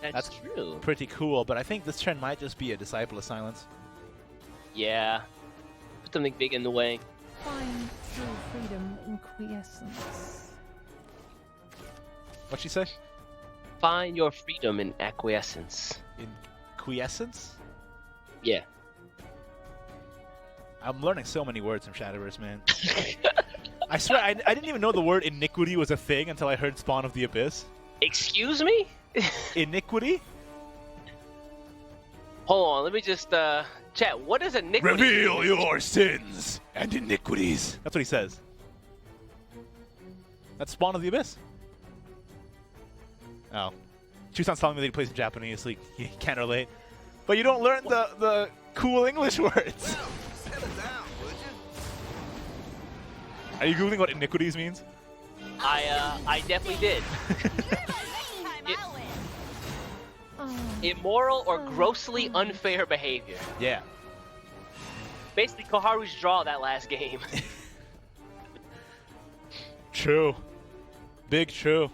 That's true. Pretty cool, but I think this turn might just be a Disciple of Silence. Yeah. Put something big in the way. Find true freedom in quiescence. What'd she say? Find your freedom in acquiescence. In quiescence? Yeah. I'm learning so many words from Shadowverse, man. I swear, I didn't even know the word iniquity was a thing until I heard Spawn of the Abyss. Excuse me? Iniquity? Hold on, let me just, chat, what is iniquity? Reveal your sins and iniquities. That's what he says. That's Spawn of the Abyss. Oh. Chusan's telling me that he plays in Japanese, so he can't relate. But you don't learn the cool English words. Are you Googling what iniquities means? I definitely did. Immoral or grossly unfair behavior. Yeah. Basically, Koharu's draw that last game. True. Big true.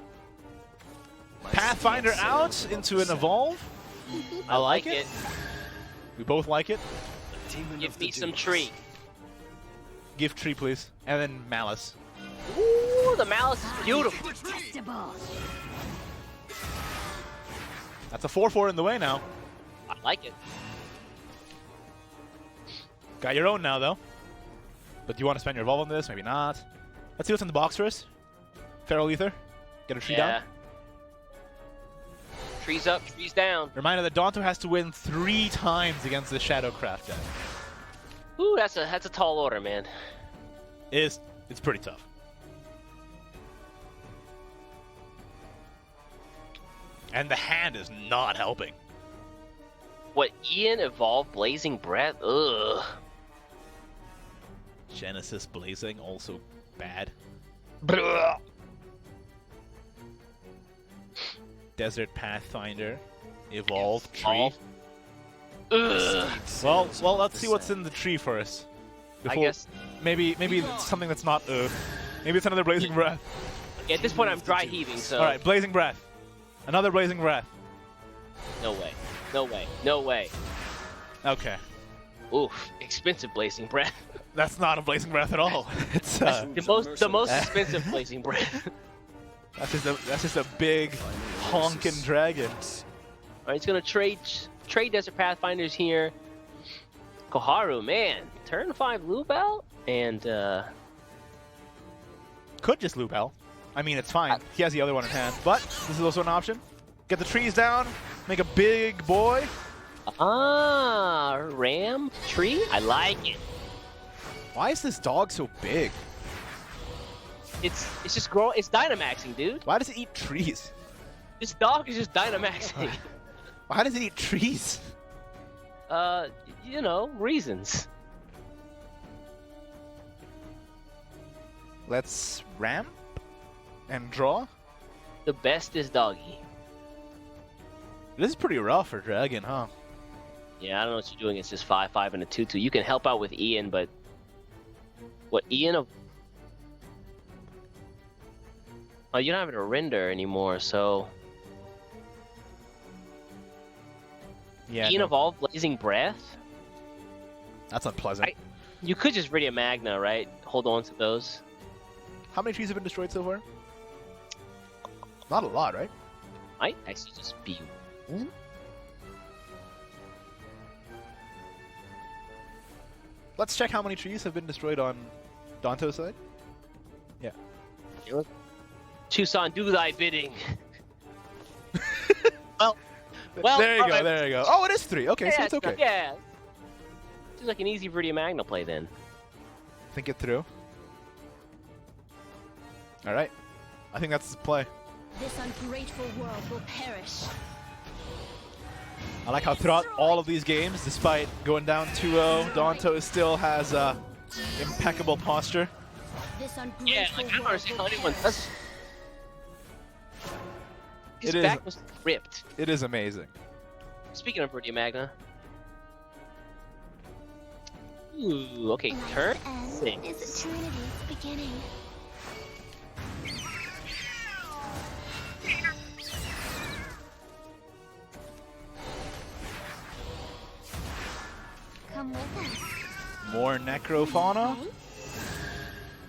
Pathfinder out into an Evolve. I like it. We both like it. Give me some tree. Give tree, please. And then Malice. Ooh, the Malice is beautiful. That's a 4/4 in the way now. I like it. Got your own now, though. But do you want to spend your Evolve on this? Maybe not. Let's see what's in the box first. Feral Ether. Get a tree down. Trees up, trees down. Reminder that Donto has to win 3 times against the Shadowcraft guy. Ooh, that's a tall order, man. It's pretty tough. And the hand is not helping. What, Ian evolved Blazing Breath? Ugh. Genesis Blazing, also bad. Blah. Desert Pathfinder. Evolve Tree. Ugh. Well, let's see what's in the tree first. I guess. Maybe it's something that's not maybe it's another Blazing Breath. Yeah, at this point I'm dry heaving, so. Alright, Blazing Breath. Another Blazing Breath. No way. No way. No way. Okay. Oof. Expensive Blazing Breath. That's not a Blazing Breath at all. It's the most expensive Blazing Breath. That's just a big honkin' dragon. Alright, he's gonna trade Desert Pathfinders here. Koharu, man, turn 5 loop out and could just loop out. I mean, it's fine. He has the other one in hand, but this is also an option. Get the trees down, make a big boy. Ah, ram tree. I like it. Why is this dog so big? It's just growing. It's Dynamaxing, dude. Why does it eat trees? This dog is just Dynamaxing. Why does it eat trees? You know, reasons. Let's ramp and draw. The best is doggy. This is pretty rough for dragon, huh? Yeah, I don't know what you're doing. It's just 5/5 and a 2/2. You can help out with Ian, but what Ian of? Oh, you're not having a render anymore, so. Yeah. Ian evolved Blazing Breath. That's unpleasant. You could just Viridian Magna, right? Hold on to those. How many trees have been destroyed so far? Not a lot, right? Might actually just be one. Let's check how many trees have been destroyed on Donto's side. Yeah. Chusan, do thy bidding. well, there you go, there you go. Oh, it is 3. Okay, so it's okay. Yeah. Seems like an easy Viridian Magna play then. Think it through. All right. I think that's the play. This ungrateful world will perish. I like how throughout all of these games, despite going down 2-0, Donto still has impeccable posture. This yeah, like, I don't understand how anyone does. His It is- back was ripped. It is amazing. Speaking of Viridia Magna. Ooh, okay, turn Is 6. eternity's beginning. Come with us. More Necrofauna.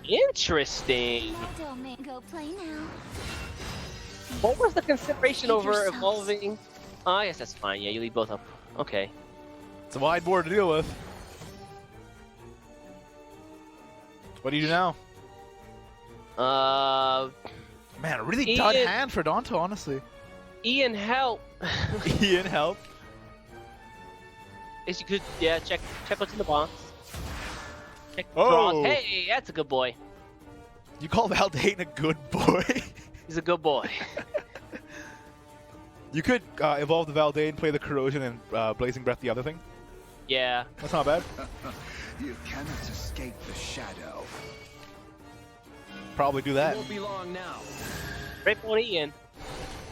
Interesting. Don't go play now. What was the consideration Save over yourselves. evolving? Oh, I guess that's fine. Yeah, you leave both up. Okay. It's a wide board to deal with. What do you do now? Man, a really dud Ian- hand for Donto, honestly. Ian, help. Ian, help. Yes, you could. Yeah, check what's in the box. Check the Oh. draws. Hey, that's a good boy. You call Valdane a good boy? He's a good boy. You could evolve the Valdane, play the Corrosion, and Blazing Breath the other thing. Yeah. That's not bad. You cannot escape the shadow. Probably do that. Won't be long now. Great point, Ian.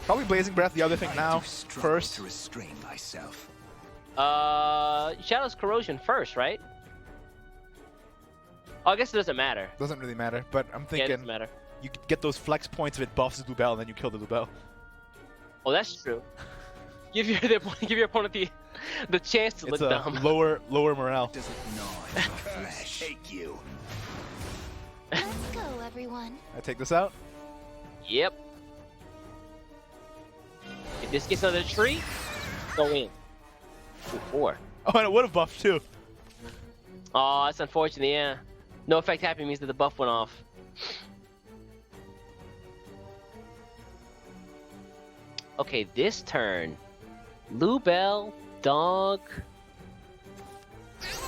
Probably Blazing Breath the other thing now. First. To restrain myself. Shadow's Corrosion first, right? Oh, I guess it doesn't matter. Doesn't really matter, but I'm Yeah, it thinking doesn't matter. you could get those flex points if it buffs the Lubel, and then you kill the Lubel. Oh, that's true. Give your opponent the chance to It's look a dumb. lower morale. Does it gnaw at your flesh? Take you. Let's go, everyone. I take this out. Yep. If this gets another tree, go in. Ooh, 4. Oh, and it would have buffed too. Oh, that's unfortunate, yeah. No effect happening means that the buff went off. Okay, this turn. Lubel, dog.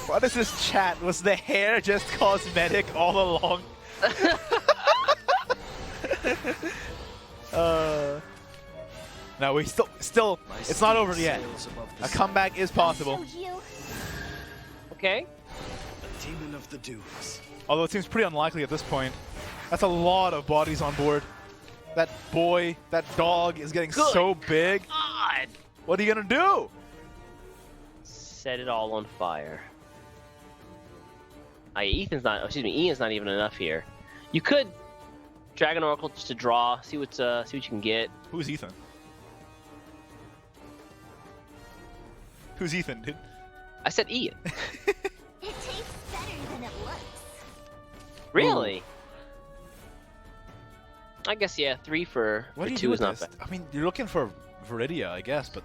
What is this chat? Was the hair just cosmetic all along? No, we still, it's not over yet. A comeback is possible. Okay. A demon of the dunes. Although it seems pretty unlikely at this point. That's a lot of bodies on board. That boy, that dog is getting Good so big. God. What are you gonna do? Set it all on fire. Ian's not even enough here. You could Dragon Oracle just to draw, see what you can get. Who's Ethan? Who's Ethan, dude? I said Ian. It tastes better than it looks. Really? I guess yeah, 3 for What do you 2 do is with not this? bad. I mean, you're looking for Viridia, I guess, but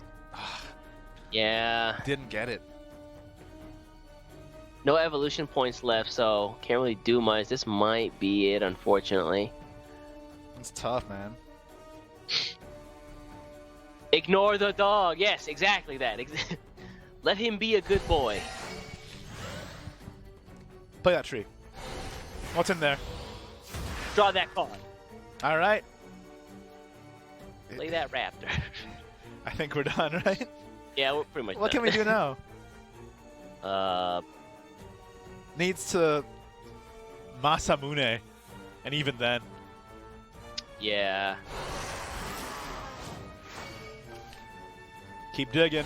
Yeah. didn't get it. No evolution points left, so can't really do much. This might be it, unfortunately. It's tough, man. Ignore the dog. Yes, exactly that. Let him be a good boy. Play that tree. What's in there? Draw that card. All right. Play that raptor. I think we're done, right? Yeah, we're pretty much What done. can we do now? Needs to Masamune, and even then. Yeah. Keep digging.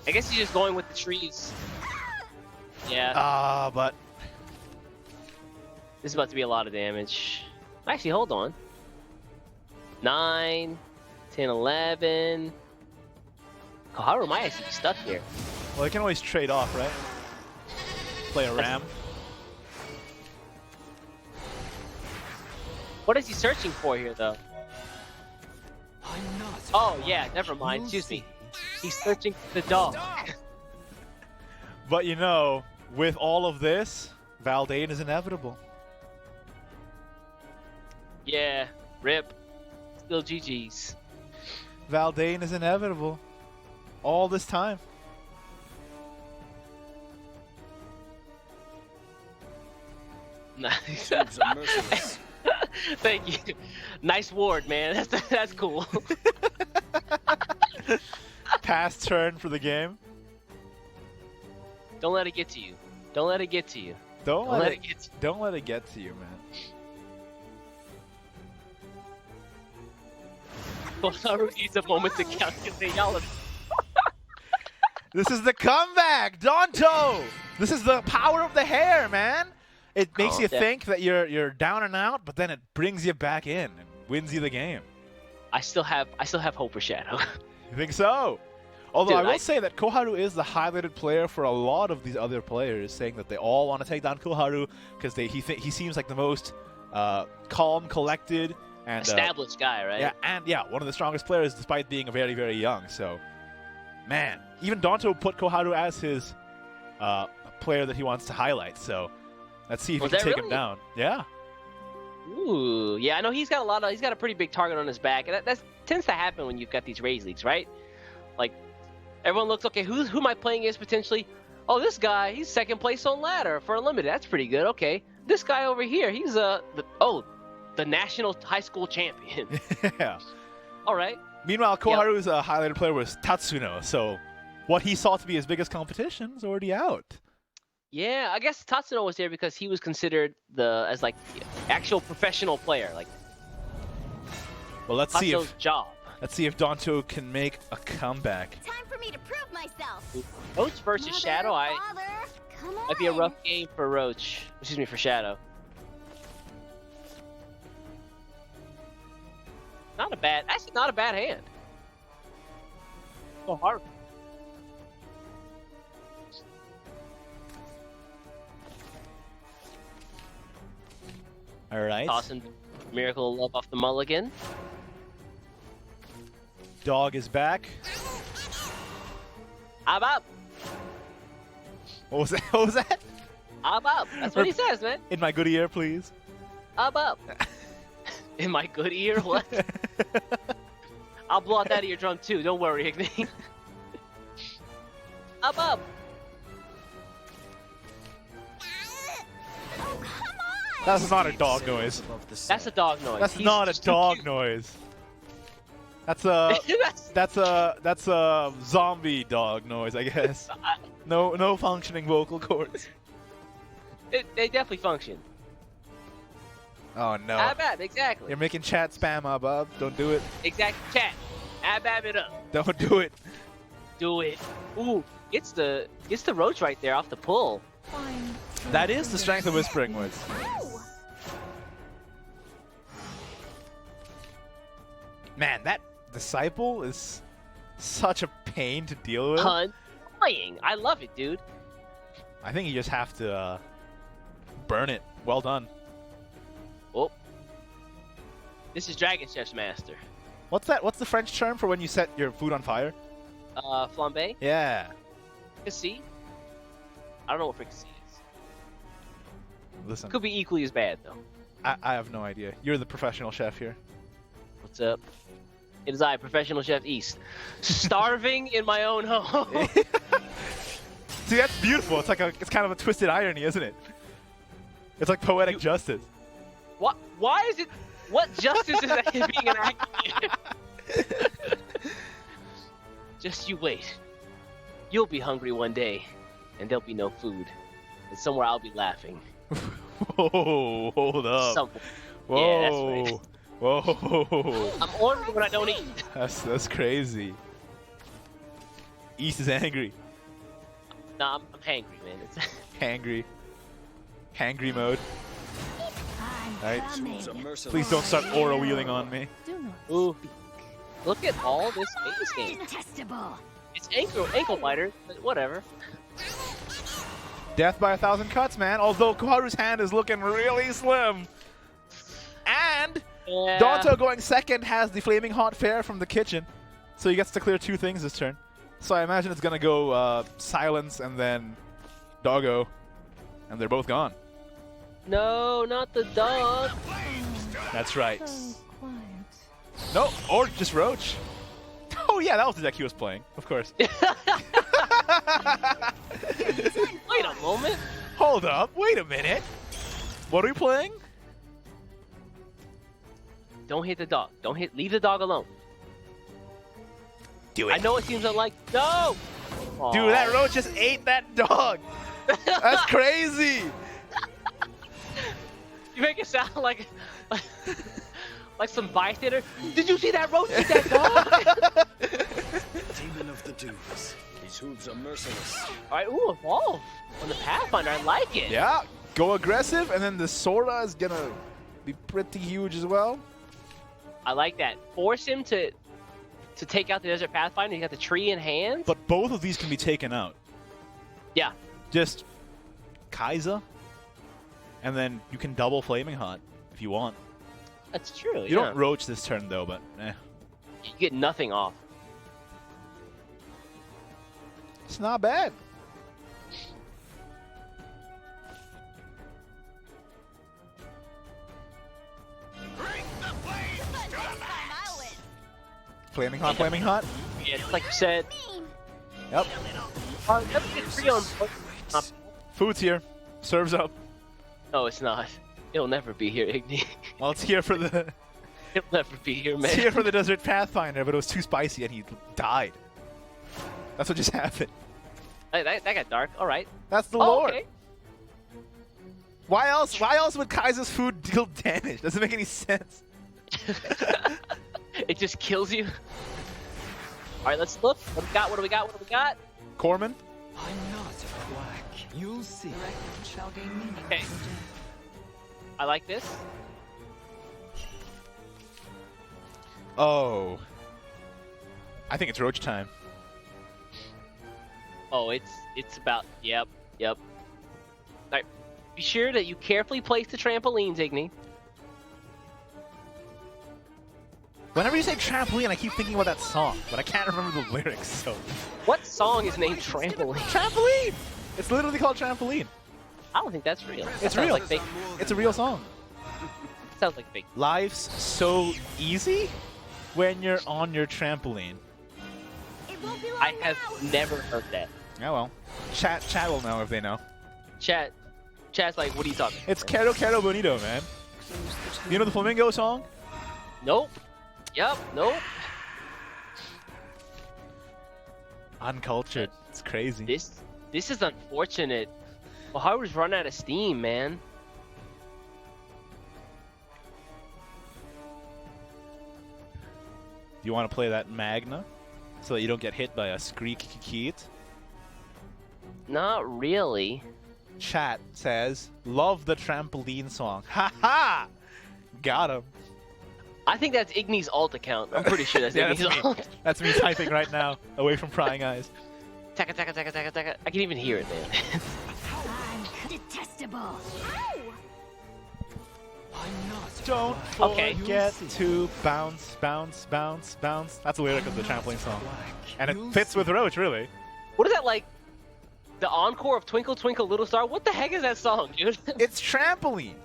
I guess he's just going with the trees. Yeah. Ah, but This is about to be a lot of damage. Actually, hold on. 9, 10, 11. Koharu might actually be stuck here. well, I can always trade off, right? Play a ram. What is he searching for here, though? Oh, yeah, never mind. Excuse me. He's searching for the dog. But you know, with all of this, Valdane is inevitable. Yeah, rip. Still GG's. Valdane is inevitable. All this time. Nice. Thank you. Nice ward, man. That's cool. Pass turn for the game. Don't let it get to you. Don't let it get to you. Don't let it get to you. Don't let it get to you, man. Koharu needs a moment to calculate. Y'all are... This is the comeback, Donto. This is the power of the hair, man. It makes you think that you're down and out, but then it brings you back in and wins you the game. I still have hope for Shadow. You think so? Although Dude, I will say that Koharu is the highlighted player for a lot of these other players, saying that they all want to take down Koharu because he seems like the most calm, collected, and established guy, right? Yeah, one of the strongest players despite being very, very young. So, man, even Donto put Koharu as his player that he wants to highlight. So, let's see if he can take him down. Yeah. Ooh, yeah, I know he's got a pretty big target on his back, and that tends to happen when you've got these Raise Leagues, right? Like, everyone looks, okay, who am I playing against potentially? Oh, this guy, he's second place on ladder for Unlimited. That's pretty good. Okay, this guy over here, he's the national high school champion. Yeah. All right. Meanwhile, Koharu's highlighted player was Tatsuno, so what he saw to be his biggest competition is already out. Yeah, I guess Tatsuno was there because he was considered as like the actual professional player. Like, well, let's see if job. Let's see if Donto can make a comeback. Time for me to prove myself. Roach versus Shadow, might be a rough game for Roach. Excuse me, for Shadow. Actually not a bad hand. Oh, hard. All right. Tossing Miracle of Love off the mulligan. Dog is back. I'm up. What was that? What was that? I'm up. That's what he says, man. In my good ear, please. I'm up. In my good ear? What? I'll blow out that eardrum too. Don't worry, Igni. I'm up. That's not a dog noise. That's a dog noise. That's not a dog noise. That's a zombie dog noise, I guess. No functioning vocal cords. They definitely function. Oh no. Abab, exactly. You're making chat spam, Abab. Don't do it. Exactly. Chat. Abab it up. Don't do it. Do it. Ooh, it's the Roach right there off the pull. That is the strength of Whispering Woods. Man, that Disciple is such a pain to deal with. Annoying. I love it, dude. I think you just have to burn it. Well done. Oh. This is Dragon Chef's master. What's that? What's the French term for when you set your food on fire? Flambe? Yeah. Fricassee? I don't know what fricassee is. Listen. Could be equally as bad, though. I have no idea. You're the professional chef here. What's up? It is I, Professional Chef East. Starving in my own home. See, that's beautiful. It's kind of a twisted irony, isn't it? It's like poetic justice. What? Why is it? What justice is that being enacted? Just you wait. You'll be hungry one day, and there'll be no food. And somewhere I'll be laughing. Whoa, hold up. Somewhere. Whoa. Yeah, that's right. Whoa. I'm ordering when I don't eat. That's crazy. East is angry. Nah, I'm hangry, man. It's hangry. Hangry mode. Alright. Please don't start aura wheeling on me. Ooh. Look at all this face game. It's ankle biter, but whatever. Death by 1,000 cuts, man. Although Koharu's hand is looking really slim. And Donto going second has the flaming hot fare from the kitchen. So he gets to clear 2 things this turn. So I imagine it's going to go silence and then doggo. And they're both gone. No, not the dog. That's right. No, or just Roach. Oh yeah, that was the deck he was playing, of course. Wait a moment. Hold up, wait a minute. What are we playing? Don't hit the dog. Leave the dog alone. Do it. I know it seems unlike. No! Dude, that Roach just ate that dog. That's crazy. You make it sound like some bystander. Did you see that roach eat that dog? Demon of the dunes. His hooves are merciless. All right, ooh, evolve on the Pathfinder. I like it. Yeah, go aggressive, and then the Sora is gonna be pretty huge as well. I like that. Force him to take out the Desert Pathfinder. He got the tree in hand. But both of these can be taken out. Yeah. Just Kaiser, and then you can double Flaming Hot if you want. That's true. You don't roach this turn though, but You get nothing off. It's not bad. Flaming Hot, Flaming Hot. Yeah, just like you said. Yep. Free on. Food's here. Serves up. No, it's not. It'll never be here, Igni. Well, it's here for the... It'll never be here, man. It's here for the Desert Pathfinder, but it was too spicy and he died. That's what just happened. Hey, that got dark. All right. That's the lore. Okay. Why else? Why else would Kaiser's food deal damage? Doesn't make any sense. It just kills you. All right, let's look. What do we got? What do we got? What do we got? Corman. I'm not quack. You'll see. Okay. I like this. Oh. I think it's roach time. Oh, it's about. Yep. All right. Be sure that you carefully place the trampolines, Igni. Whenever you say trampoline, I keep thinking about that song, but I can't remember the lyrics, so... What song is named Trampoline? Trampoline! It's literally called Trampoline. I don't think that's real. It's That sounds real. Like fake. It's a real song. Sounds like fake. Life's so easy when you're on your trampoline. I have never heard that. Oh well. Chat will know if they know. Chat's like, what are you talking about? It's Quero Quero Bonito, man. You know the Flamingo song? Nope. Yep, nope. Uncultured. It's crazy. This is unfortunate. Koharu's run out of steam, man. Do you want to play that Magna so that you don't get hit by a Skreek Kikit? Not really. Chat says, love the trampoline song. Ha ha! Got him. I think that's Igni's alt account. I'm pretty sure that's Yeah, Igni's that's me. alt. That's me typing right now, away from prying eyes. Taka taka taka taka taka. I can even hear it, man. Detestable. Don't forget to bounce, bounce, bounce, bounce. That's the lyric of the trampoline song. And it fits with Roach, really. What is that like? The encore of Twinkle Twinkle Little Star? What the heck is that song, dude? It's trampoline.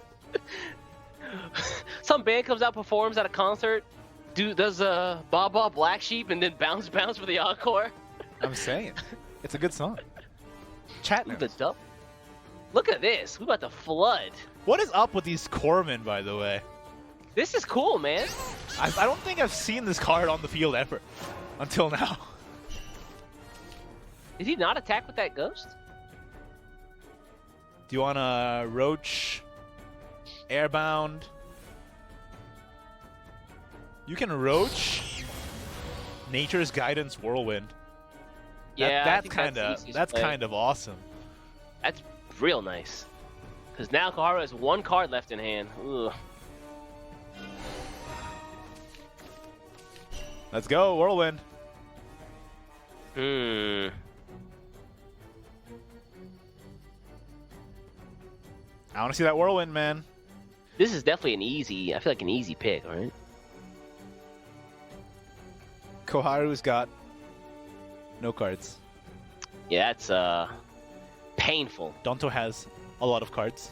Some band comes out, performs at a concert, does a Ba Ba Black Sheep, and then bounce bounce for the encore. I'm saying. It's a good song. Chat knows. The dub. Look at this. We about to flood. What is up with these Corman, by the way? This is cool, man. I don't think I've seen this card on the field ever. Until now. Did he not attack with that ghost? Do you want to Roach Airbound? You can Roach Nature's Guidance Whirlwind. Yeah, that's kind of awesome. That's real nice. Because now Koharu has one card left in hand. Ugh. Let's go, Whirlwind. I want to see that Whirlwind, man. This is definitely an easy, I feel like an easy pick, right? Koharu's got no cards. Yeah, that's painful. Donto has a lot of cards.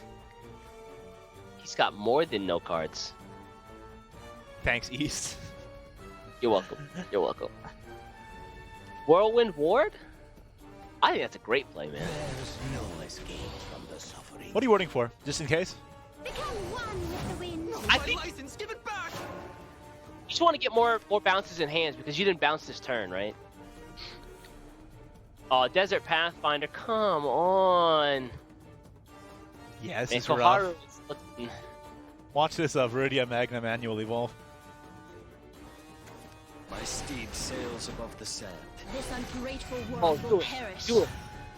He's got more than no cards. Thanks, East. You're welcome. You're welcome. Whirlwind Ward? I think that's a great play, man. What are you wording for? Just in case? I think you just want to get more bounces in hands because you didn't bounce this turn, right? Oh, Desert Pathfinder, come on. Yeah, this Man, is Koharu rough. is looking... Watch this Viridian Magna manual evolve. My steed sails above the sand. This ungrateful Oh, world do will it. perish. Do it.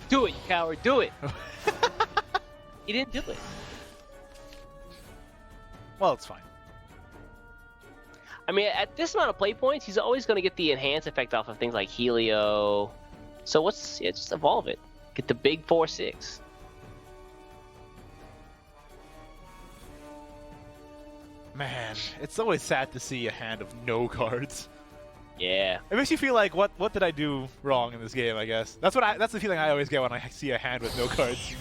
Do it, you coward. Do it. He didn't do it. Well, it's fine. I mean, at this amount of play points, he's always going to get the enhance effect off of things like Helio. So just evolve it. Get the big 4/6. Man, it's always sad to see a hand of no cards. Yeah. It makes you feel like, what did I do wrong in this game, I guess. That's the feeling I always get when I see a hand with no cards.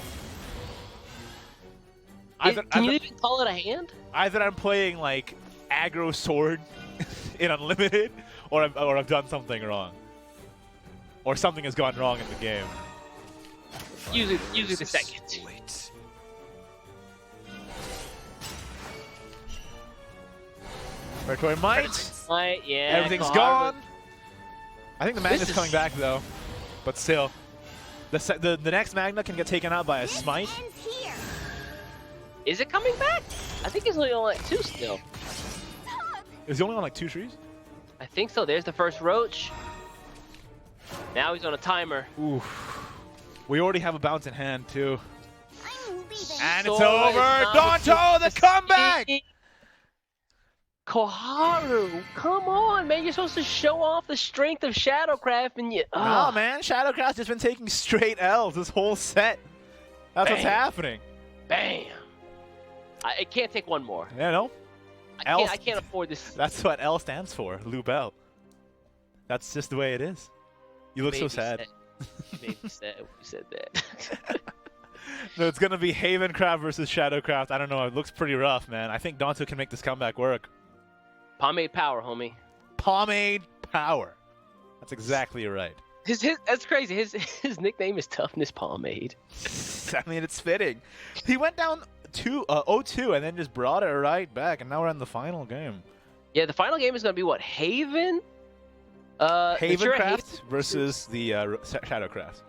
Can you even call it a hand? Either I'm playing like aggro sword in Unlimited, or I've done something wrong. Or something has gone wrong in the game. Usually the second. Predatory Might. Might, yeah. Everything's gone. I think the Magna's coming back though, but still, the next Magna can get taken out by a Smite. Is it coming back? I think he's only on like 2 still. Is he only on like 2 trees? I think so. There's the first Roach. Now he's on a timer. Oof. We already have a bounce in hand too. And it's So over. it's Donto, the comeback! Koharu, come on, man. You're supposed to show off the strength of Shadowcraft and you... Nah, man. Shadowcraft's just been taking straight L's this whole set. That's what's happening. Bam. I can't take one more. Yeah, no. I can't afford this. That's what L stands for, Lubel. That's just the way it is. You look so sad. Maybe sad when you said that. No, it's going to be Havencraft versus Shadowcraft. I don't know. It looks pretty rough, man. I think Donto can make this comeback work. Pomade power, homie. Pomade power. That's exactly right. That's crazy. His nickname is Toughness Pomade. I mean, it's fitting. He went down 0-2 and then just brought it right back, and now we're in the final game. Yeah, the final game is going to be what? Haven? Havencraft versus the Shadowcraft.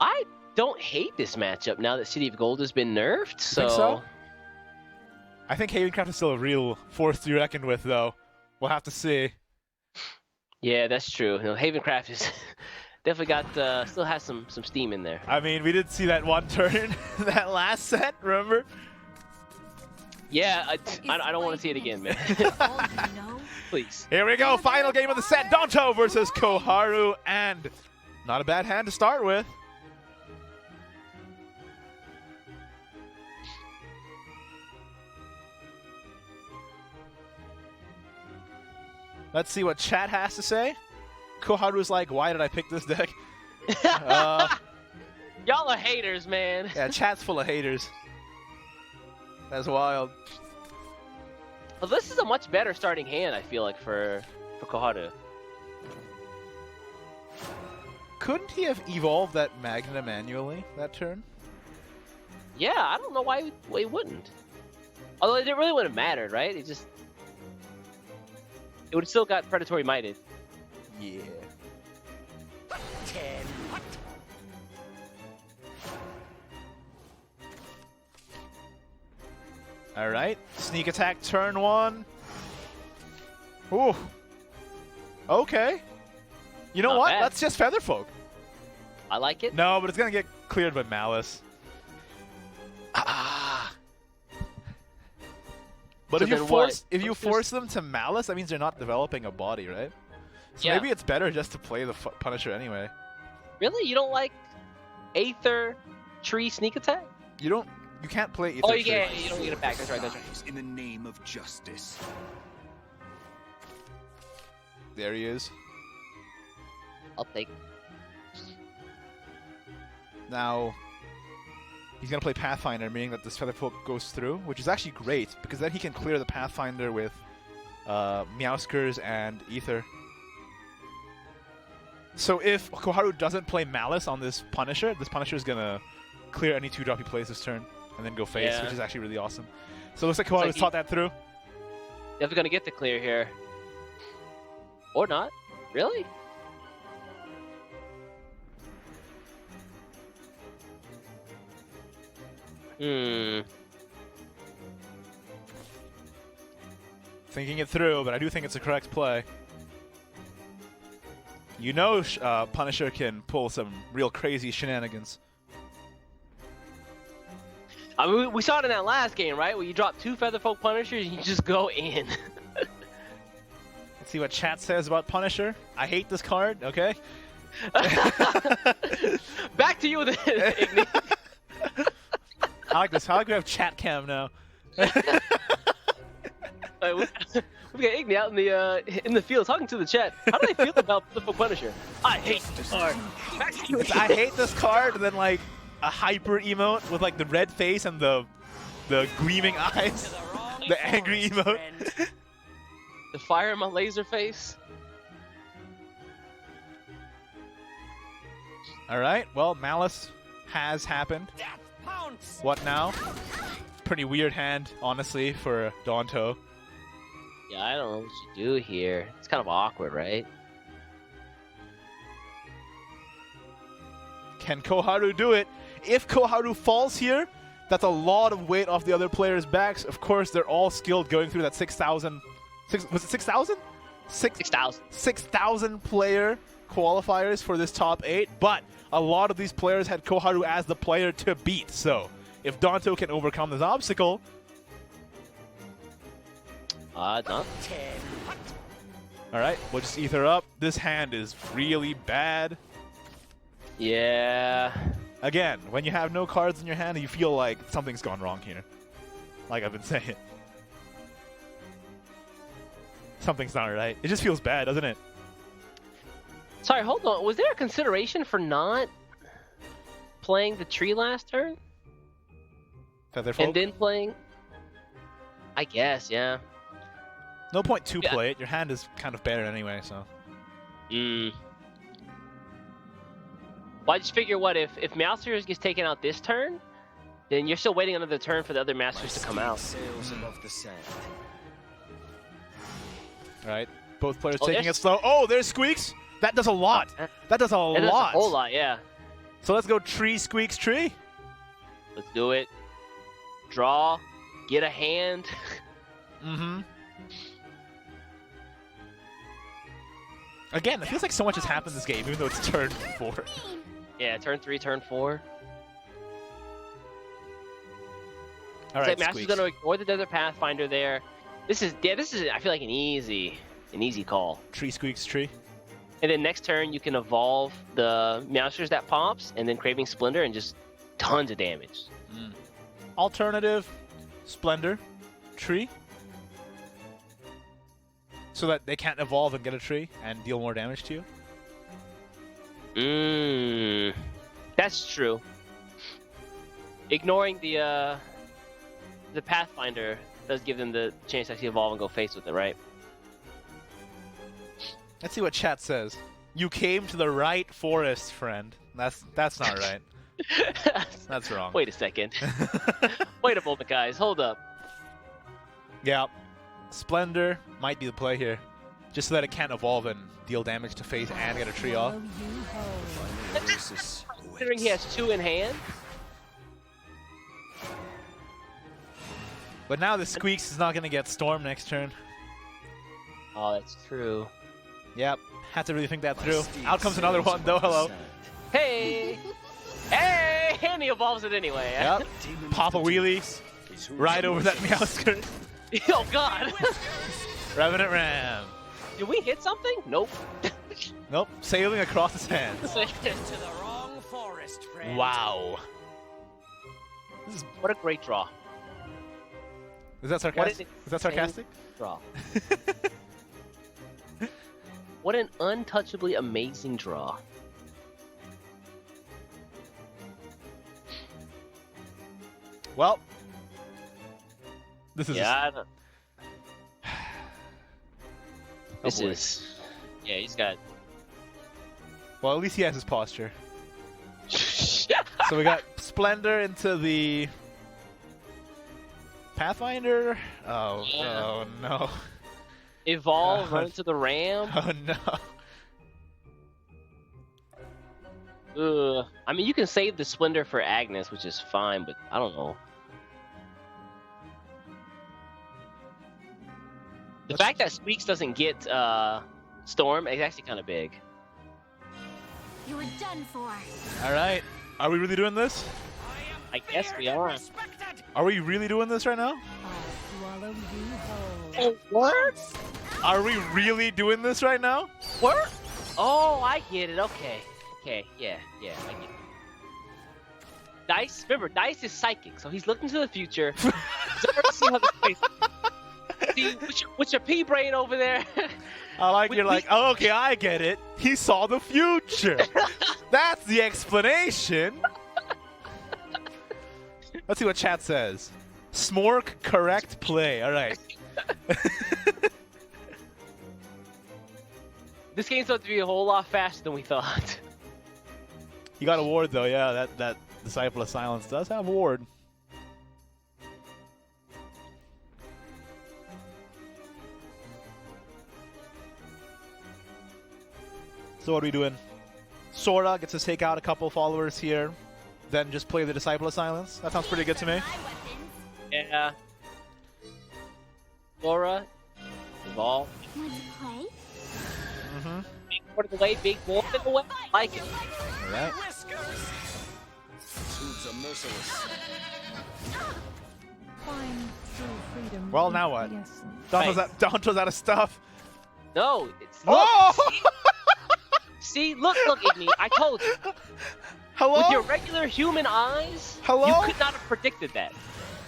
I don't hate this matchup now that City of Gold has been nerfed. So, think so? I think Havencraft is still a real force to be reckoned with, though. We'll have to see. Yeah, that's true. You know, Havencraft is definitely got still has some steam in there. I mean, we did see that one turn that last set, remember? Yeah, I don't want to see it again, man. Please. Here we go, final game of the set. Donto versus Koharu, and not a bad hand to start with. Let's see what chat has to say. Koharu's like, why did I pick this deck? Y'all are haters, man. Yeah, chat's full of haters. That's wild. Well, this is a much better starting hand, I feel like, for Koharu. Couldn't he have evolved that Magna manually that turn? Yeah, I don't know why he wouldn't. Although it really wouldn't have mattered, right? It would have still got Predatory Mighted. Yeah. Alright, sneak attack turn 1. Ooh. Okay. You know Not what? bad. Let's just Featherfolk. I like it. No, but it's gonna get cleared by Malice. But So if you force them to Malice, that means they're not developing a body, right? So Yeah. maybe it's better just to play the Punisher anyway. Really? You don't like Aether Tree Sneak Attack? You can't play Aether Oh, you Tree. don't get it back. That's right. That's right. In the name of justice. There he is. I'll take. Now, he's going to play Pathfinder, meaning that this Featherfolk goes through, which is actually great, because then he can clear the Pathfinder with Meowskers and Aether. So if Koharu doesn't play Malice on this Punisher is going to clear any 2-drop he plays this turn, and then go face, Yeah. which is actually really awesome. So it looks like Koharu's thought that through. Definitely gonna get the clear here. Or not. Really? Thinking it through, but I do think it's a correct play. You know Punisher can pull some real crazy shenanigans. I mean, we saw it in that last game, right? Where you drop 2 Featherfolk Punishers and you just go in. Let's see what chat says about Punisher. I hate this card, okay? Back to you with Igni. I like this. I like we have chat cam now. We got Igni out in the field talking to the chat. How do they feel about the Punisher? I hate this card. I hate this card, and then like a hyper emote with like the red face and the gleaming eyes, the angry emote. The fire in my laser face. All right. Well, Malice has happened. What now? Pretty weird hand, honestly, for Donto. Yeah, I don't know what you do here. It's kind of awkward, right? Can Koharu do it? If Koharu falls here, that's a lot of weight off the other players' backs. Of course, they're all skilled going through that 6,000. Was it 6,000? 6,000. 6,000 player qualifiers for this top 8, but a lot of these players had Koharu as the player to beat. So if Donto can overcome this obstacle, no. all right, we'll just ether up. This hand is really bad. Yeah. Again, when you have no cards in your hand, you feel like something's gone wrong here. Like I've been saying. Something's not right. It just feels bad, doesn't it? Sorry, hold on. Was there a consideration for not playing the tree last turn? Featherfolk? And then playing? I guess, yeah. No point to play it. Your hand is kind of better anyway, so. Well, I just figure what if Masters gets taken out this turn, then you're still waiting another turn for the other Masters to come out. All right, both players taking it slow. Oh, there's Squeaks. That does a lot. That does a lot. That does a whole lot, yeah. So let's go tree, Squeaks, tree. Let's do it. Draw. Get a hand. Again, it feels like so much has happened this game, even though it's turn 4. Yeah, turn 3, turn 4. All right, Master's going to ignore the Desert Pathfinder there. This is I feel like an easy call. Tree, Squeaks, tree. And then next turn you can evolve the Masters that pops, and then Craving Splendor, and just tons of damage. Alternative, Splendor, tree. So that they can't evolve and get a tree and deal more damage to you? That's true. Ignoring the Pathfinder does give them the chance to actually evolve and go face with it, right? Let's see what chat says. You came to the right forest, friend. That's not right. That's wrong. Wait a second. Wait a moment, guys. Hold up. Yeah. Splendor might be the play here. Just so that it can't evolve and deal damage to face and get a tree off. Considering he has 2 in hand. But now the Squeaks is not going to get Storm next turn. Oh, that's true. Yep. Had to really think that through. Out comes another one, though. Hello. Hey! Hey! And he evolves it anyway. Yep. Pop a wheelie. Right over that Meowsker. Oh, God! Revenant Ram. Did we hit something? Nope. Nope. Sailing across his hands. To the wrong forest, friend. Wow. What a great draw. Is that sarcastic? Is that sarcastic? Draw. What an untouchably amazing draw. Well, this is this is he's got. Well, at least he has his posture. So we got Splendor into the Pathfinder. Oh, oh no. Evolve, run into the ram. Oh no. I mean, you can save the Splendor for Agnes, which is fine, but I don't know. The fact that Squeaks doesn't get Storm is actually kind of big. You were done for. All right. Are we really doing this? I guess we are. Are we really doing this right now? Swallow you whole. Oh, what? Are we really doing this right now? What? Oh, I get it. Okay. Okay. Yeah. Yeah. I get it. Dice. Remember, Dice is psychic, so he's looking to the future. He's already seen how this plays. See, with your pea brain over there. I like you're like, oh, okay, I get it. He saw the future. That's the explanation. Let's see what chat says. Smork, correct play. All right. This game's supposed to be a whole lot faster than we thought. You got a ward though, yeah. That Disciple of Silence does have a ward. So what are we doing? Sora gets to take out a couple followers here, then just play the Disciple of Silence. That sounds pretty good to me. Yeah. Laura, evolve. Want to play? Mm-hmm. Big board of the way, big board of the way. Like it. All right. Foods are merciless. Find true freedom. Well, in now what? quiescence. Donto's out of stuff. No, it's Oh! See, look, Igni, I told you. Hello? With your regular human eyes, Hello? you could not have predicted that.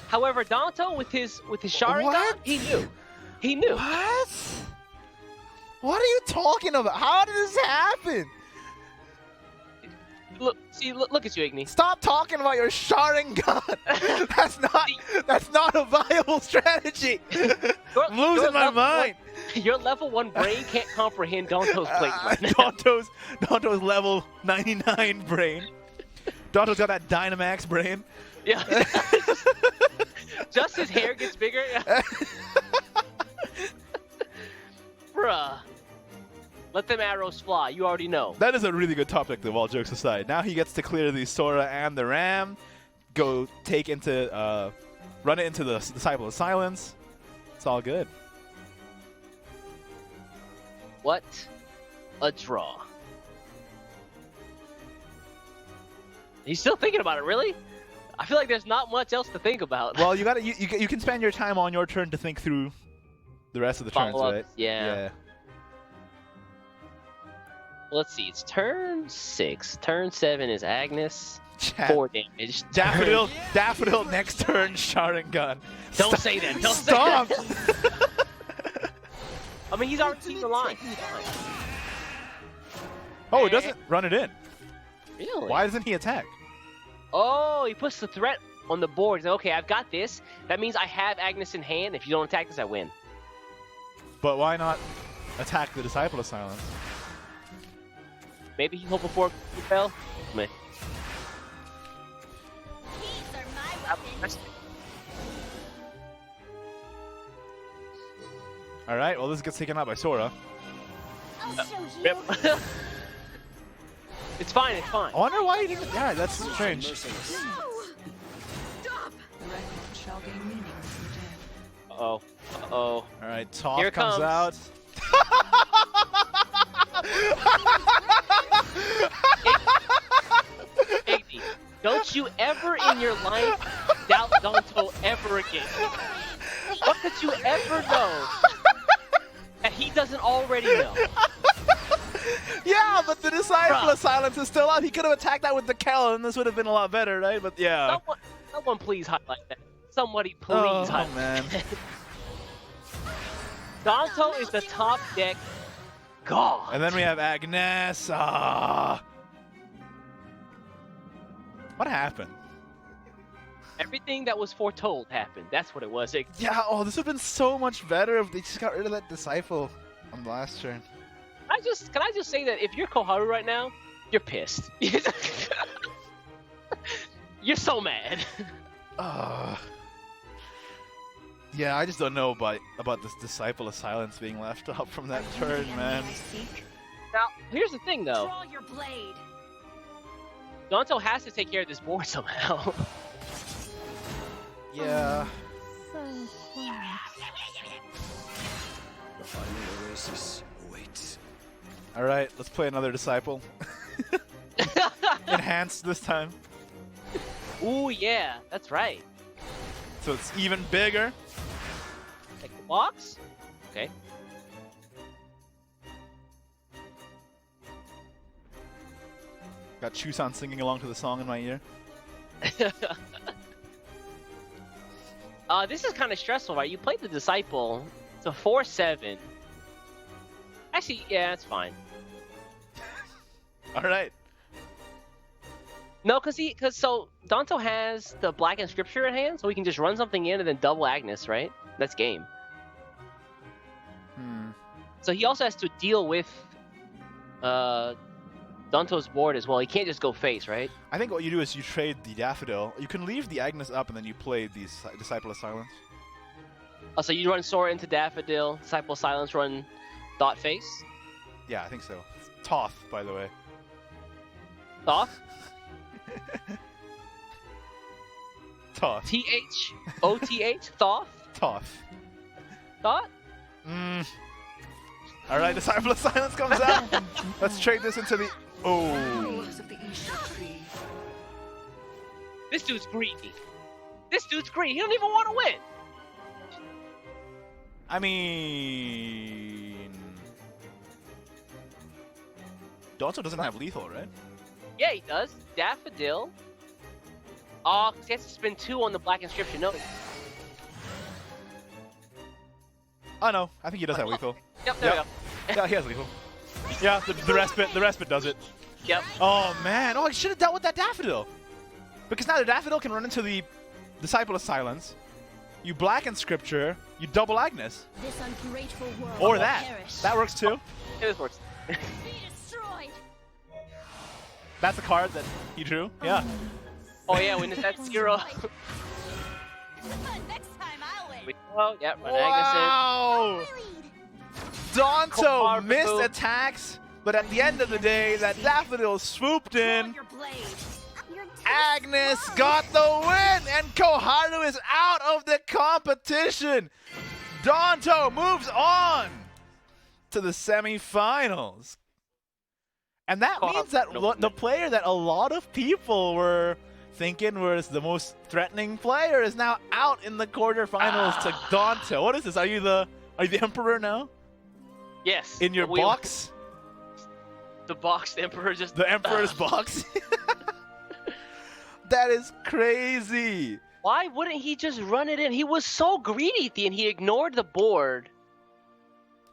However, Donto with his Sharingan, What? he knew. He knew. What? What are you talking about? How did this happen? Look, see, look at you, Igni. Stop talking about your Sharingan. That's not a viable strategy. I'm losing my mind. Your level 1 brain can't comprehend Donto's plate right now. Donto's level 99 brain. Donto's got that Dynamax brain. Yeah. Just his hair gets bigger. Bruh. Let them arrows fly. You already know. That is a really good topic, though, all jokes aside. Now he gets to clear the Sora and the Ram, go take into, run it into the Disciple of Silence. It's all good. What a draw. He's still thinking about it, really? I feel like there's not much else to think about. Well, you can spend your time on your turn to think through the rest of the turns, right? Yeah. Let's see, it's turn 6. Turn 7 is Agnes. 4 damage. Daffodil next turn, Sharingan. Don't say that. Don't Stop. say that. I mean, he's already seen the line. Oh, it doesn't run it in. Really? Why doesn't he attack? Oh, he puts the threat on the board. He's like, okay, I've got this. That means I have Agnes in hand. If you don't attack this, I win. But why not attack the Disciple of Silence? Maybe he's hoping for a fell. Meh. All right, well, this gets taken out by Sora. Rip. It's fine, it's fine. I wonder why he didn't. Yeah, that's strange. Uh-oh. Uh-oh. All right, Toph Here comes comes. out. Iggy, don't you ever in your life doubt Donto ever again. What could you ever know that he doesn't already know? Yeah, but the Disciple of Silence is still up. He could have attacked that with the Kel, and this would have been a lot better, right? But yeah. Someone please highlight that. Somebody please highlight man. that. Donto is the top deck god. And then we have Agnes. What happened? Everything that was foretold happened. That's what it was. Yeah, oh, this would have been so much better if they just got rid of that Disciple on the last turn. Can I just say that if you're Koharu right now, you're pissed. You're so mad. Yeah, I just don't know about this Disciple of Silence being left up from that turn, man. Now, here's the thing, though. Draw your blade. Donto has to take care of this board somehow. Yeah. So quiet. apotheosis awaits. All right, let's play another disciple. Enhanced this time. Ooh, yeah, that's right. So it's even bigger. Like the box? Okay. Got Chusan singing along to the song in my ear. This is kind of stressful, right? You played the Disciple. It's a 4-7. Actually, yeah, that's fine. All right. No, because Donto has the Black and Scripture in hand, so we can just run something in and then double Agnes, right? That's game. So he also has to deal with Donto's board as well. He can't just go face, right? I think what you do is you trade the Daffodil. You can leave the Agnes up and then you play the Disciple of Silence. Oh, so you run Sora into Daffodil, Disciple of Silence, run Dot face? Yeah, I think so. Toth, by the way. Thoth? Toth. T-H-O-T-H? Thoth? Toth. Thought? All right, Disciple of Silence comes out. Let's trade this into the... Oh. This dude's greedy. This dude's greedy. He don't even want to win. I mean... Donto doesn't have lethal, right? Yeah, he does. Daffodil. Oh, because he has to spend 2 on the Black Inscription. No. Oh, no. I think he does have lethal. Yep, there we go. Yeah, he has lethal. Yeah, the respite does it. Yep. Oh, man. Oh, I should have dealt with that Daffodil. Because now the Daffodil can run into the Disciple of Silence. You Black in Scripture. You double Agnes. This ungrateful world Or will that. perish. That works too. Yeah, this works. Be destroyed. That's a card that he drew. Yeah. Oh, yeah, when it's at 0. Next time I'll win. Oh, yeah, run Wow. Donto Koharu. missed attacks, but at the end of the day, that Daffodil swooped in. Your blade. Agnes got the win, and Koharu is out of the competition. Donto moves on to the semifinals. And that means that the player that a lot of people were thinking was the most threatening player is now out in the quarterfinals to Donto. What is this? Are you the Emperor now? Yes. In your box? The box, the Emperor just... The Emperor's box? That is crazy. Why wouldn't he just run it in? He was so greedy at the end. He ignored the board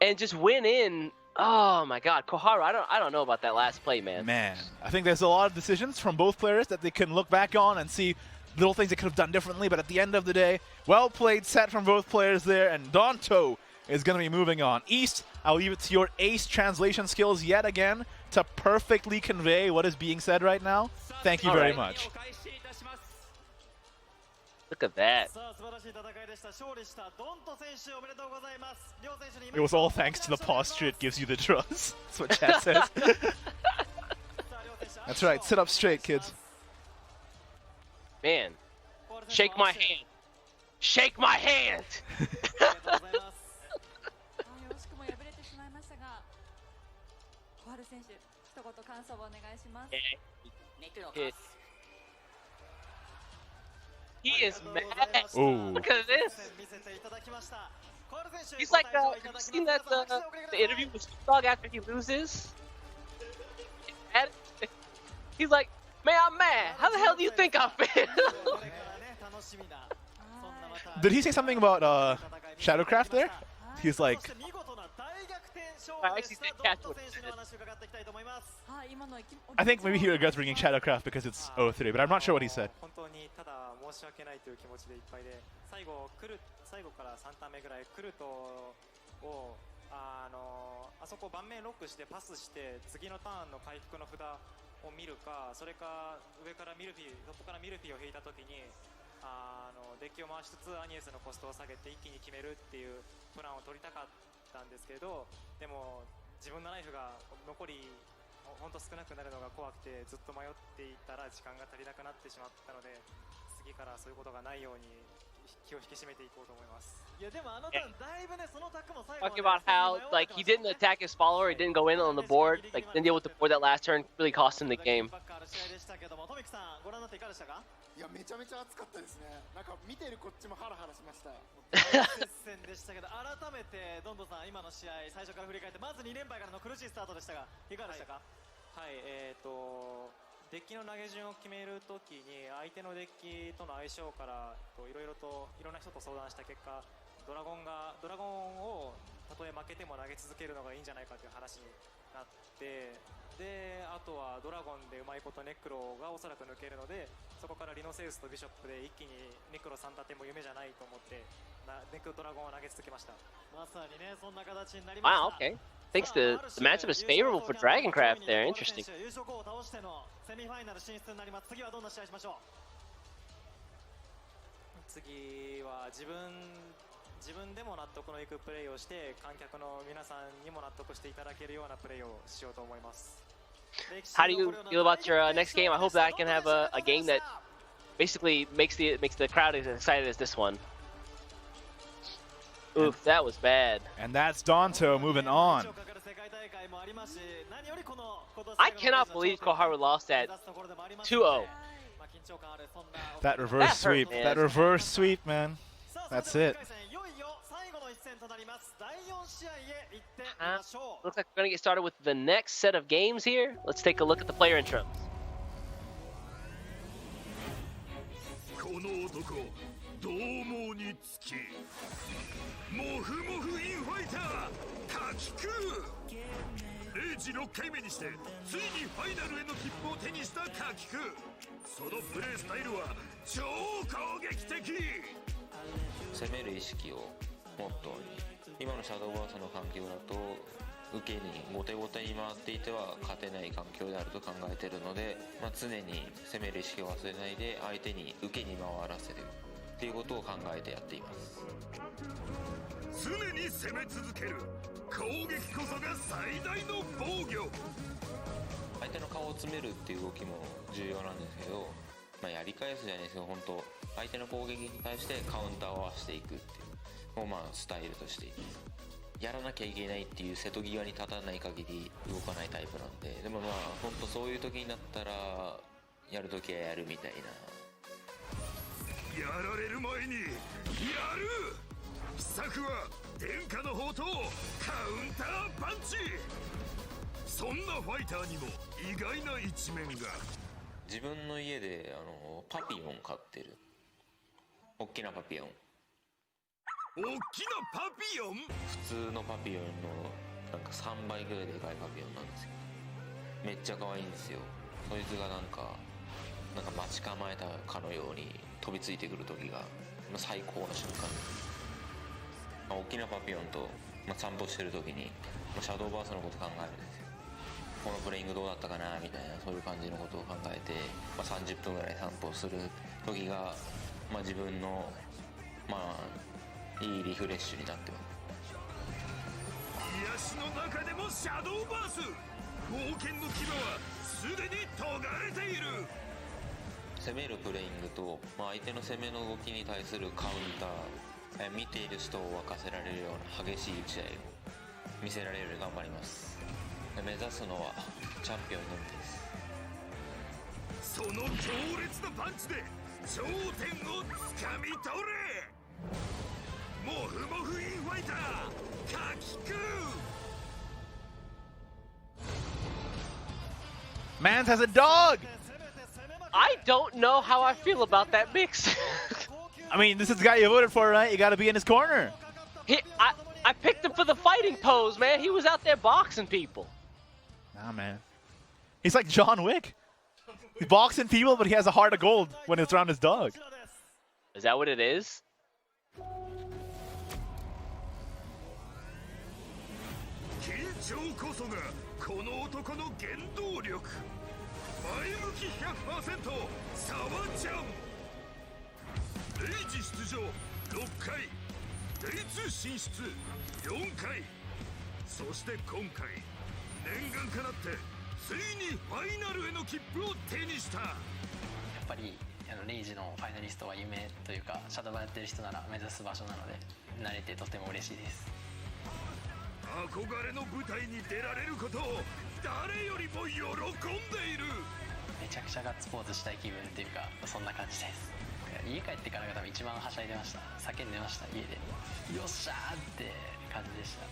and just went in. Oh my God, Koharu! I don't know about that last play, man. Man, I think there's a lot of decisions from both players that they can look back on and see little things they could have done differently. But at the end of the day, well played set from both players there, and Donto is going to be moving on. East, I'll leave it to your ace translation skills yet again to perfectly convey what is being said right now. Thank you very much. Look at that. It was all thanks to the posture it gives you the draws. That's what chat says. That's right. Sit up straight, kids. Man, shake my hand. Shake my hand. He is mad. Ooh. Look at this. He's like, have you seen that the interview with Snoop Dogg after he loses? He's like, man, I'm mad. How the hell do you think I feel? Did he say something about Shadowcraft there? He's like... I actually said catch what he said. I think maybe he regrets bringing Shadowcraft because it's 03, but I'm not sure what he said. 申し訳ないという気持ちでいっぱいで、最後から3ターン目ぐらい来るとをあそこ盤面ロックしてパスして次のターンの回復の札を見るか、それか上からミルフィトップからミルフィを引いたときにデッキを回しつつアニエスのコストを下げて一気に決めるっていうプランを取りたかったんですけど、でも自分のナイフが残り本当少なくなるのが怖くてずっと迷っていたら時間が足りなくなってしまったので、次からそういうことがないように気を引き締めていこうと思います。 Talking about how like he didn't attack his follower, he didn't go in on the board, like didn't deal with the board that last turn, really cost him the game. いやめちゃめちゃ熱かったですね。なんか見てるこっちもハラハラしました。接戦でしたけど、改めてどんどんさん今の試合最初から振り返って、まず2連敗からの苦しいスタートでしたが、いかがでしたか？はい、デッキの投げ順を決めるときに相手のデッキとの相性からいろんな人と相談した結果、ドラゴンをたとえ負けても投げ続けるのがいいんじゃないかという話になって、であとはドラゴンでうまいことネクロがおそらく抜けるので、そこからリノセウスとビショップで一気にネクロ3立ても夢じゃないと思ってネクロドラゴンを投げ続けました。まさにね、そんな形になりました。 Wow, okay. Thanks to the matchup is favorable for Dragoncraft there. Interesting. 優勝候補を倒してのセミファイナル進出になります。次はどんな試合しましょう？次は自分でも納得のいくプレーをして、観客の皆さんにも納得していただけるようなプレーをしようと思います。 How do you feel about your next game? I hope that I can have a game that basically makes the crowd as excited as this one. Oof, that was bad. And that's Donto moving on. I cannot believe Koharu lost at 2-0. That reverse sweep. Man. That reverse sweep, man. That's it. Looks like we're going to get started with the next set of games here. Let's take a look at the player intros. この男獰猛につきモフモフインファイターカキク0時6回目にしてついにファイナルへの切符を手にしたカキク。そのプレースタイルは超攻撃的。攻める意識をモットーに、今のシャドーバースの環境だと受けに後手後手に回っていては勝てない環境であると考えているので、常に攻める意識を忘れないで相手に受けに回らせるっていうことを考えてやっています。常に攻め続ける攻撃こそが最大の防御。相手の顔を詰めるっていう動きも重要なんですけど、やり返すじゃないですけど、本当相手の攻撃に対してカウンターを合わせていくっていうのをスタイルとしています。やらなきゃいけないっていう瀬戸際に立たない限り動かないタイプなんで、でも本当そういう時になったらやる時はやるみたいな。やられる前にやる。秘策は天下の宝刀カウンターパンチ。そんなファイターにも意外な一面が。自分の家でパピヨン飼ってる。大きなパピヨン。大きなパピヨン？普通のパピヨンのなんか3倍ぐらいでかいパピヨンなんですけど、めっちゃ可愛いんですよ。そいつがなんか待ち構えたかのように飛びついてくる時が最高の瞬間です。大きなパピヨンと散歩してる時にシャドーバースのこと考えるんですよ。このプレイングどうだったかなみたいな、そういう感じのことを考えて、30分ぐらい散歩する時が、自分のいいリフレッシュになってます。癒しの中でもシャドーバース冒険の牙はすでに尖れている。攻めるプレイングと、相手の攻めの動きに対するカウンター、見ている人を沸かせられるような激しい打ち合いを見せられるように頑張ります。目指すのはチャンピオンのみです。その強烈なパンチで頂点をつかみ取れ。モフモフインファイターカキク。 Mans has a dog! I don't know how I feel about that mix. I mean, this is the guy you voted for, right? You gotta be in his corner. I picked him for the fighting pose, man. He was out there boxing people. Nah, man. He's like John Wick. He's boxing people, but he has a heart of gold when it's around his dog. Is that what it is? 緊張こそがこの男の原動力。前向き 100% サワちゃん。0時出場6回、デイ2進出4回、そして今回念願かなってついにファイナルへの切符を手にした。やっぱりレイジのファイナリストは夢というか、シャドウバやってる人なら目指す場所なので、慣れてとても嬉しいです。憧れの舞台に出られることを誰よりも喜んでいる。めちゃくちゃガッツポーズしたい気分っていうか、そんな感じです。家帰ってからが多分一番はしゃいでました。叫んでました、家で。よっしゃーって感じでした。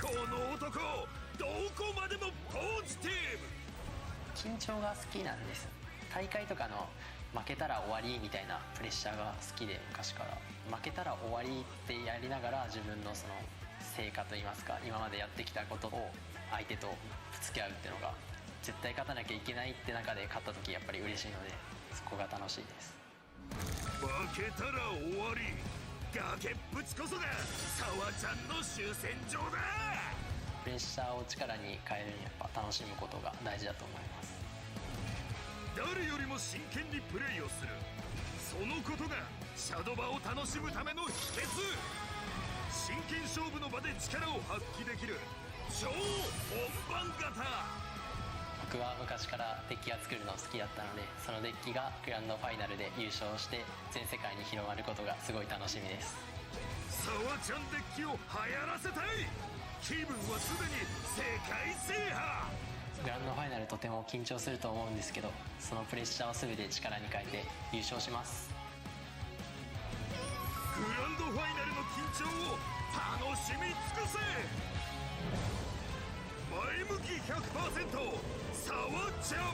この男どこまでもポジティブ。緊張が好きなんです。大会とかの負けたら終わりみたいなプレッシャーが好きで、昔から。負けたら終わりってやりながら自分のその成果といいますか、今までやってきたことを相手とぶつけ合うっていうのが、絶対勝たなきゃいけないって中で勝った時やっぱり嬉しいので、そこが楽しいです。負けたら終わり。崖っぷちこそがサワちゃんの終戦場だ。プレッシャーを力に変えるにやっぱ楽しむことが大事だと思います。誰よりも真剣にプレーをする、そのことがシャドバを楽しむための秘訣。真剣勝負の場で力を発揮できる超本番型。僕は昔からデッキが作るの好きだったので、そのデッキがグランドファイナルで優勝して全世界に広まることがすごい楽しみです。サワちゃんデッキを流行らせたい。気分はすでに世界制覇。グランドファイナルとても緊張すると思うんですけど、そのプレッシャーを全て力に変えて優勝します。グランドファイナルの緊張を楽しみ尽くせ。前向き 100% サワちゃん。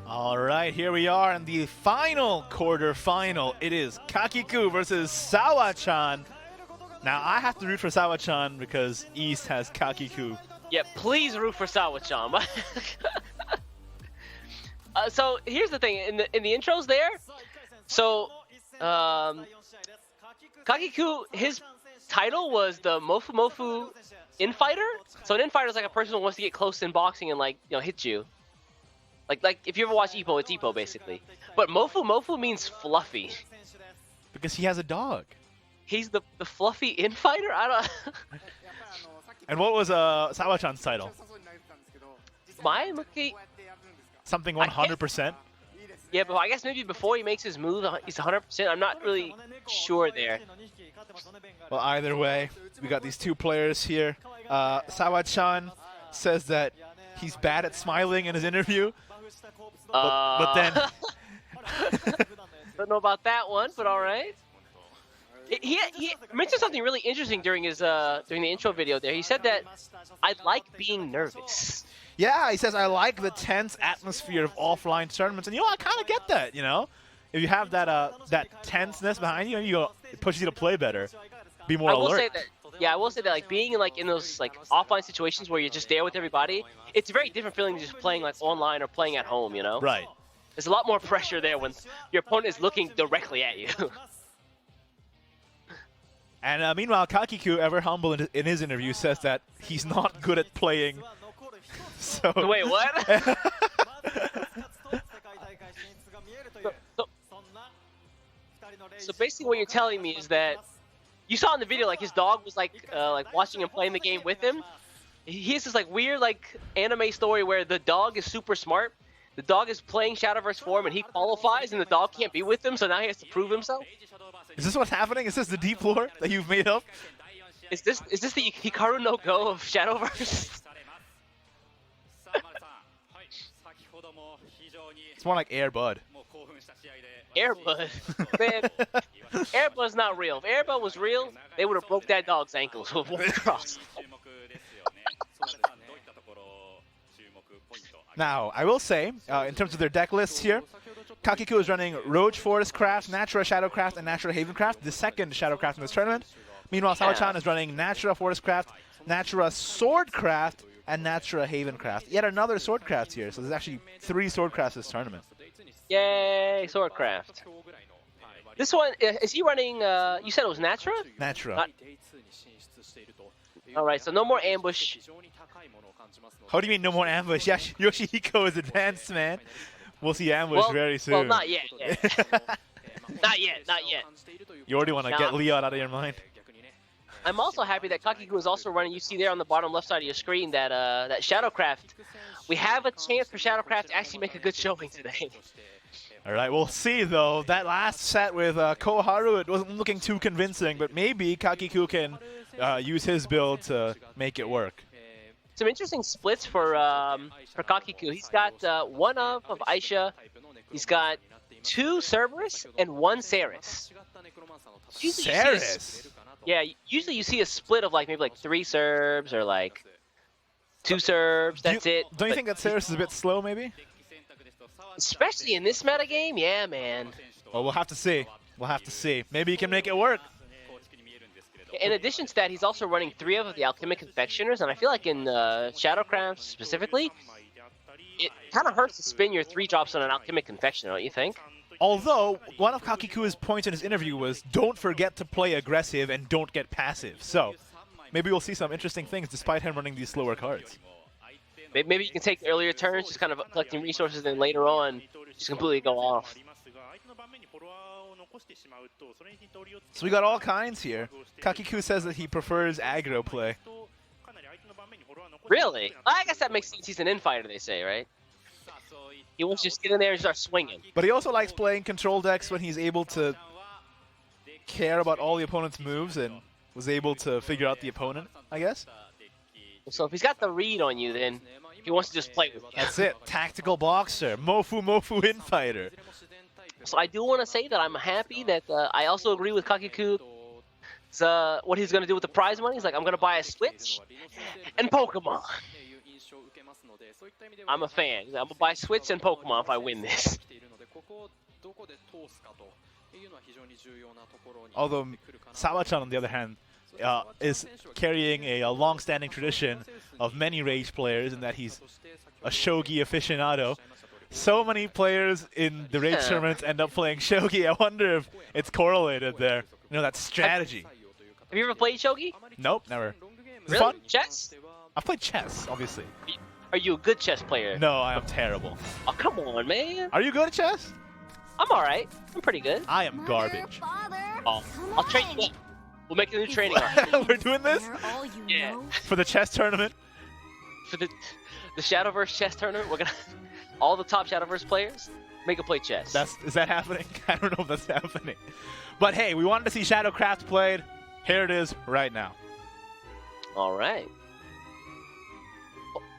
All right, here we are in the final quarterfinal. It is Kakiku versus Sawa Chan. Now, I have to root for Sawa Chan because East has Kakiku. Yeah, please root for Sawa Chan. So here's the thing, in the intros there, so Kakiku, his title was the Mofu Mofu Infighter. So an infighter is like a person who wants to get close in boxing and, like, you know, hit you. Like if you ever watch Ippo, it's Ippo basically. But Mofu Mofu means fluffy. Because he has a dog. He's the fluffy infighter? I don't. And what was Sawa Chan's title? Something 100%? Yeah, but I guess maybe before he makes his move, he's 100%. I'm not really sure there. Well, either way, we got these two players here. Sawa Chan says that he's bad at smiling in his interview. But then... Don't know about that one, but all right. He mentioned something really interesting during his during the intro video there. He said that I like being nervous. Yeah, he says, I like the tense atmosphere of offline tournaments. And, you know, I kind of get that, you know? If you have that that tenseness behind you, it pushes you to play better, be more alert. Say that, yeah, I will say that, like, being in those, like, offline situations where you're just there with everybody, it's a very different feeling than just playing, like, online or playing at home, you know? Right. There's a lot more pressure there when your opponent is looking directly at you. And meanwhile, Kakiku, ever humble in his interview, says that he's not good at playing. So wait, what? So basically what you're telling me is that you saw in the video, like, his dog was like watching him playing the game with him. He has this like weird like anime story where the dog is super smart. The dog is playing Shadowverse form and he qualifies and the dog can't be with him, so now he has to prove himself. Is this what's happening? Is this the deep lore that you've made up? Is this the Hikaru no Go of Shadowverse? It's more like Air Bud. Air Bud? Man, Air Bud's not real. If Air Bud was real, they would have broke that dog's ankles with one cross. Now, I will say, in terms of their deck lists here, Kakiku is running Roach Forestcraft, Natura Shadowcraft, and Natura Havencraft, the second Shadowcraft in this tournament. Meanwhile, Sawa Chan is running Natura Forestcraft, Natura Swordcraft, and Natura Havencraft. Yet another Swordcraft here, so there's actually 3 Swordcrafts this tournament. Yay, Swordcraft. This one, is he running, you said it was Natura? Natura. Alright, so no more ambush. How do you mean no more ambush? Yeah, Yoshihiko is advanced, man. We'll see ambush very soon. Well, not yet. Not yet. You already want to get Leon out of your mind. I'm also happy that Kakiku is also running. You see there on the bottom left side of your screen that that Shadowcraft. We have a chance for Shadowcraft to actually make a good showing today. All right, we'll see though. That last set with Koharu, it wasn't looking too convincing, but maybe Kakiku can use his build to make it work. Some interesting splits for Kakiku. He's got one of Aisha. He's got 2 Cerberus and 1 Ceres. Ceres? Yeah, usually you see a split of maybe 3 Cerbs or 2 Cerbs. That's it. Don't you think that Ceres is a bit slow, maybe? Especially in this metagame, yeah, man. Well, we'll have to see. We'll have to see. Maybe he can make it work. In addition to that, he's also running 3 of the Alchemic Confectioners, and I feel like in Shadowcraft specifically, it kind of hurts to spin your 3 drops on an Alchemic Confectioner, don't you think? Although, one of Kakiku's points in his interview was, don't forget to play aggressive and don't get passive. So, maybe we'll see some interesting things despite him running these slower cards. Maybe you can take earlier turns, just kind of collecting resources, and later on, just completely go off. So we got all kinds here. Kakiku says that he prefers aggro play. Really? I guess that makes sense. He's an infighter, they say, right? He wants to just get in there and start swinging. But he also likes playing control decks when he's able to care about all the opponent's moves and was able to figure out the opponent, I guess. So if he's got the read on you, then he wants to just play with you. That's it. Tactical boxer. Mofu infighter. So I do want to say that I'm happy that I also agree with Kakiku. What he's going to do with the prize money. He's like, I'm going to buy a Switch and Pokemon. I'm a fan. I'm going to buy Switch and Pokemon if I win this. Although Sawa Chan, on the other hand, is carrying a long-standing tradition of many Rage players in that he's a Shogi aficionado. So many players in the Rage tournaments end up playing Shogi. I wonder if it's correlated there. You know, that strategy. Have you ever played Shogi? Nope, never. Is really? it fun? Chess? I've played chess, obviously. Are you a good chess player? No, I am terrible. Oh, come on, man. Are you good at chess? I'm alright. I'm pretty good. I am garbage. Oh, I'll train you up. We'll make a new training option. We're doing this? Yeah. For the chess tournament? For the Shadowverse chess tournament, we're gonna all the top Shadowverse players make a play chess. Is that happening? I don't know if that's happening. But hey, we wanted to see Shadowcraft played. Here it is right now. All right.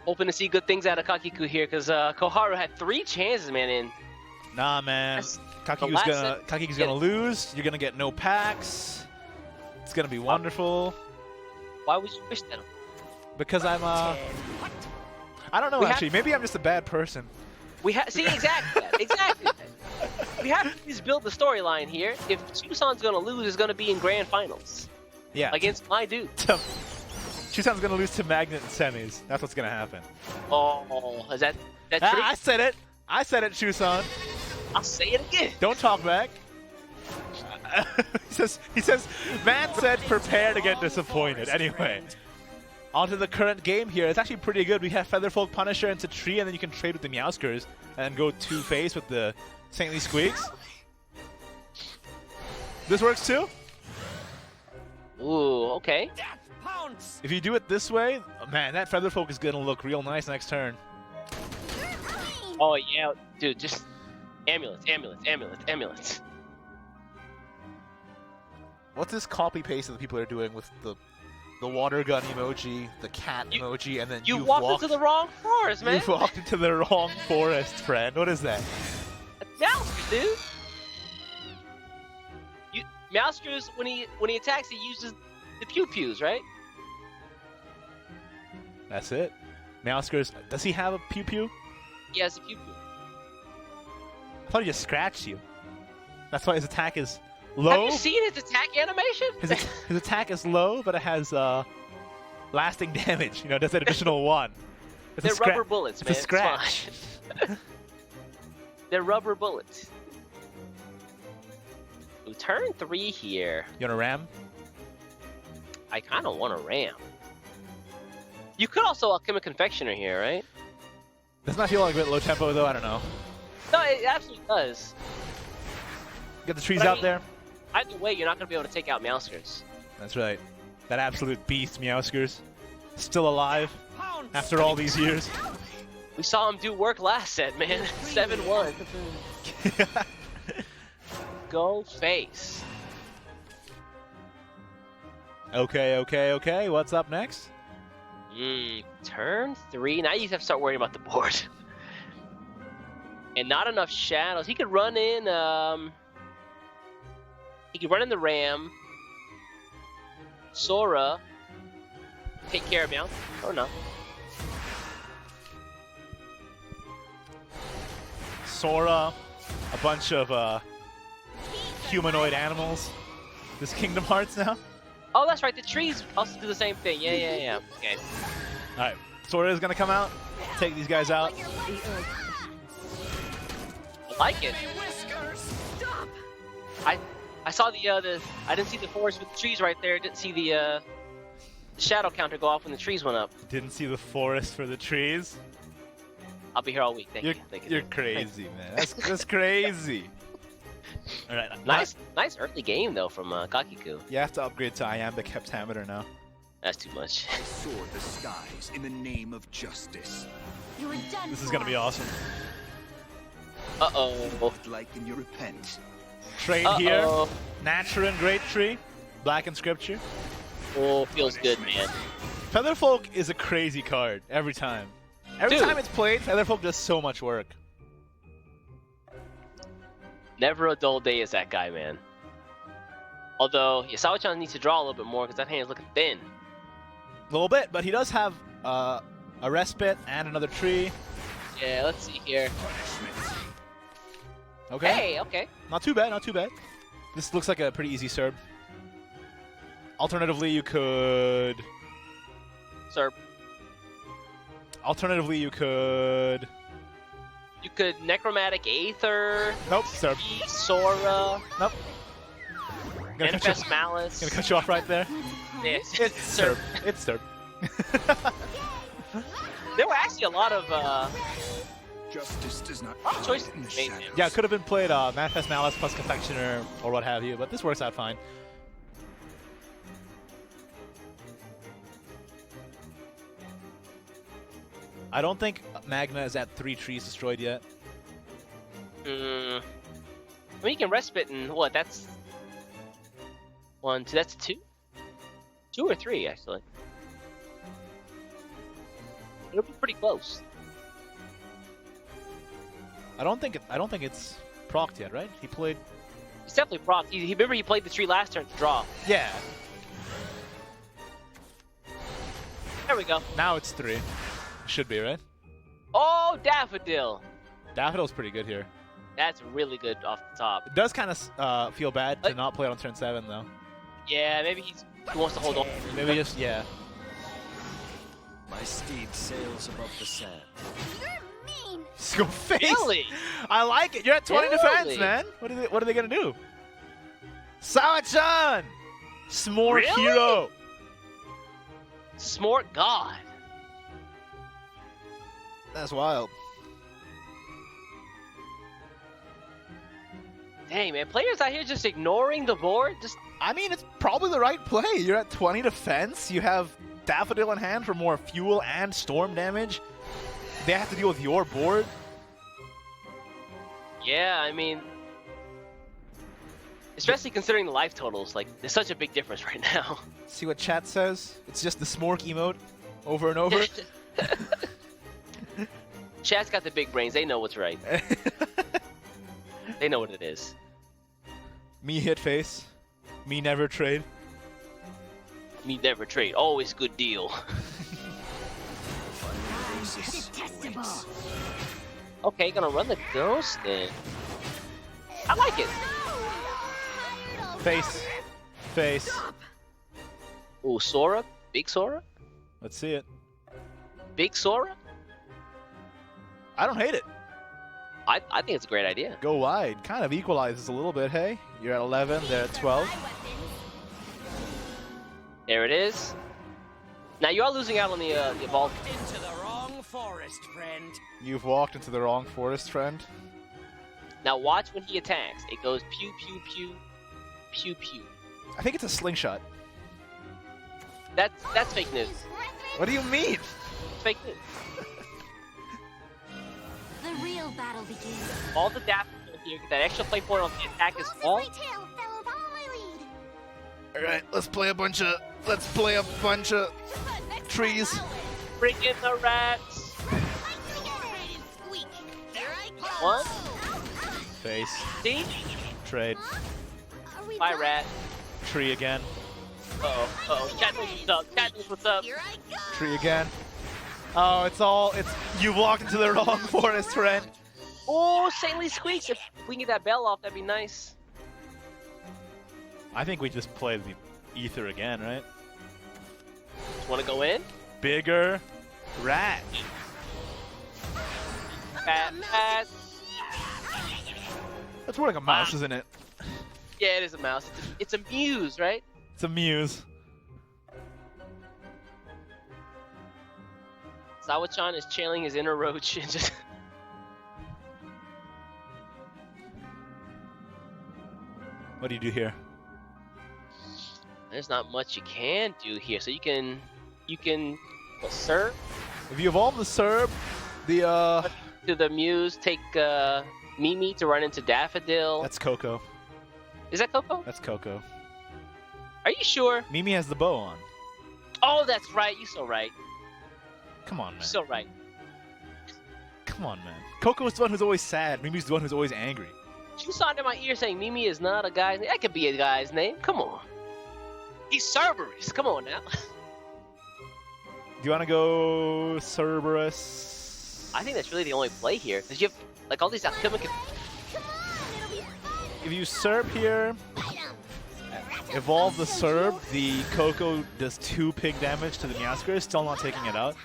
Hoping to see good things out of Kakiku here, because Koharu had 3 chances, man. Nah, man. Kakiku's gonna lose. You're gonna get no packs. It's gonna be wonderful. Why would you wish that? Because I'm I don't know actually. Maybe I'm just a bad person. See exactly that. Exactly that. We have to just build the storyline here. If Chusan's gonna lose, it's gonna be in grand finals. Yeah. Against my dude. Chusan's gonna lose to Magnet in semis. That's what's gonna happen. Oh, is that true? I said it. I said it, Chusan. I'll say it again. Don't talk back. he says, man said prepare to get disappointed. Anyway, on to the current game here. It's actually pretty good. We have Featherfolk Punisher into Tree, and then you can trade with the Meowskers and go 2-face with the Saintly Squeaks. This works too? Ooh, okay. If you do it this way, man, that Featherfolk is going to look real nice next turn. Oh, yeah. Dude, just amulets. What's this copy-paste that the people are doing with the water gun emoji, the cat emoji, and then you walked into the wrong forest, man. You've walked into the wrong forest, friend. What is that? Meowskers, dude. Meowskers, when he attacks, he uses the pew-pews, right? That's it. Meowskers, does he have a pew-pew? He has a pew-pew. I thought he just scratched you. That's why his attack is low. Have you seen his attack animation? His attack is low, but it has lasting damage. You know, it does an additional 1. They're rubber bullets, man. It's a scratch. They're rubber bullets. Ooh, turn 3 here. You want to ram? I kind of want to ram. You could also Alchemic Confectioner here, right? Doesn't that feel like a bit low tempo, though? I don't know. No, it absolutely does. Get the trees out there. Either way, you're not going to be able to take out Meowskers. That's right. That absolute beast, Meowskers. Still alive after all these years. We saw him do work last set, man. 7-1. Go face. Okay. What's up next? Turn 3. Now you have to start worrying about the board. And not enough shadows. He could run in. He could run in the Ram. Sora. Take care of Meow. Or not. Sora, a bunch of humanoid animals. This Kingdom Hearts now. Oh, that's right. The trees also do the same thing. Yeah. Okay. All right, Sora is gonna come out, take these guys out. I like it. I saw the I didn't see the forest with the trees right there. Didn't see the shadow counter go off when the trees went up. Didn't see the forest for the trees. I'll be here all week. Thank you. You're crazy, man. That's crazy. All right. Nice early game though from Kakiku. You have to upgrade to Iambic Heptameter now. That's too much. I soared the skies in the name of justice. This is gonna be awesome. Uh-oh. Like and you repent. Trade here. Natural Great Tree. Black and Scripture. Oh, feels good, man. Featherfolk is a crazy card every time. Every time it's played, Featherfolk does so much work. Never a dull day is that guy, man. Although, Sawa Chan needs to draw a little bit more because that hand is looking thin. A little bit, but he does have a respite and another tree. Yeah, let's see here. Okay. Hey, okay. Not too bad, not too bad. This looks like a pretty easy serve. Alternatively, you could... Serve. Alternatively, you could... You could Necromantic Aether. Nope, serve. Sora. Nope. Manifest Malice. Gonna cut you off right there. Yeah, It's serve. It's serve. There were actually a lot of Justice does not choices made. Yeah, it could have been played Manifest Malice plus Confectioner or what have you, but this works out fine. I don't think Magna is at 3 trees destroyed yet. I mean, you can respite and what? That's 1, 2. That's 2. 2 or 3 actually. It'll be pretty close. I don't think it's procced yet, right? He played. He's definitely proc. He remember he played the tree last turn to draw. Yeah. There we go. Now it's 3. Should be, right? Oh, Daffodil. Daffodil's pretty good here. That's really good off the top. It does kind of feel bad to not play it on turn 7 though. Yeah, maybe he wants to hold on. Maybe just yeah. My steed sails above the sand. Just go face. Really? I like it. You're at 20 Really? defense, man. What are they gonna do? Sawa Chan, Smork Really? hero. Smork God. That's wild. Dang, man. Players out here just ignoring the board. Just I mean, it's probably the right play. You're at 20 defense. You have Daffodil in hand for more fuel and storm damage. They have to deal with your board. yeah, I mean, especially considering the life totals, like there's such a big difference right now. See what chat says? It's just the Smork emote over and over. Chat's got the big brains. They know what's right. They know what it is. Me hit face. Me never trade. Me never trade. Always good deal. Okay, gonna run the ghost then. I like it. Face. Face. Ooh, Sora? Big Sora? Let's see it. Big Sora? I don't hate it. I think it's a great idea. Go wide. Kind of equalizes a little bit, hey? You're at 11, they're at 12. There it is. Now you are losing out on the evolve. Into the wrong forest, friend. You've walked into the wrong forest, friend. Now watch when he attacks. It goes pew pew pew, pew pew. I think it's a slingshot. That's fake news. What do you mean? It's fake news. The real battle begins. All the daffodils here get that extra play point on the attack as well. All right, let's play a bunch of trees. Bring in the rats. One. Face. See? Trade. Bye, rat. Tree again. Uh-oh. Cat knows what's up. Cat knows what's up. Tree again. Oh, you walked into the wrong forest, Ren. Oh, Saintly Squeaks. If we can get that bell off, that'd be nice. I think we just play the ether again, right? Want to go in? Bigger rat. Fat. That's more like a mouse, isn't it? Yeah, it is a mouse. It's a muse, right? It's a muse. Sawa Chan is channeling his inner roach and just. What do you do here? There's not much you can do here. So you can serve. If you evolve the Serb, the to the muse, take Mimi to run into Daffodil. That's Coco. Is that Coco? That's Coco. Are you sure? Mimi has the bow on. Oh, that's right. You're so right. Come on, man. You're so right. Come on, man. Coco's the one who's always sad. Mimi's the one who's always angry. You saw it in my ear saying Mimi is not a guy's name. That could be a guy's name. Come on. He's Cerberus. Come on now. Do you want to go Cerberus? I think that's really the only play here. Because you have like all these alchemic. If you Serb here, evolve the Serb, the Coco does 2 pig damage to the Meowscare, still not taking it out.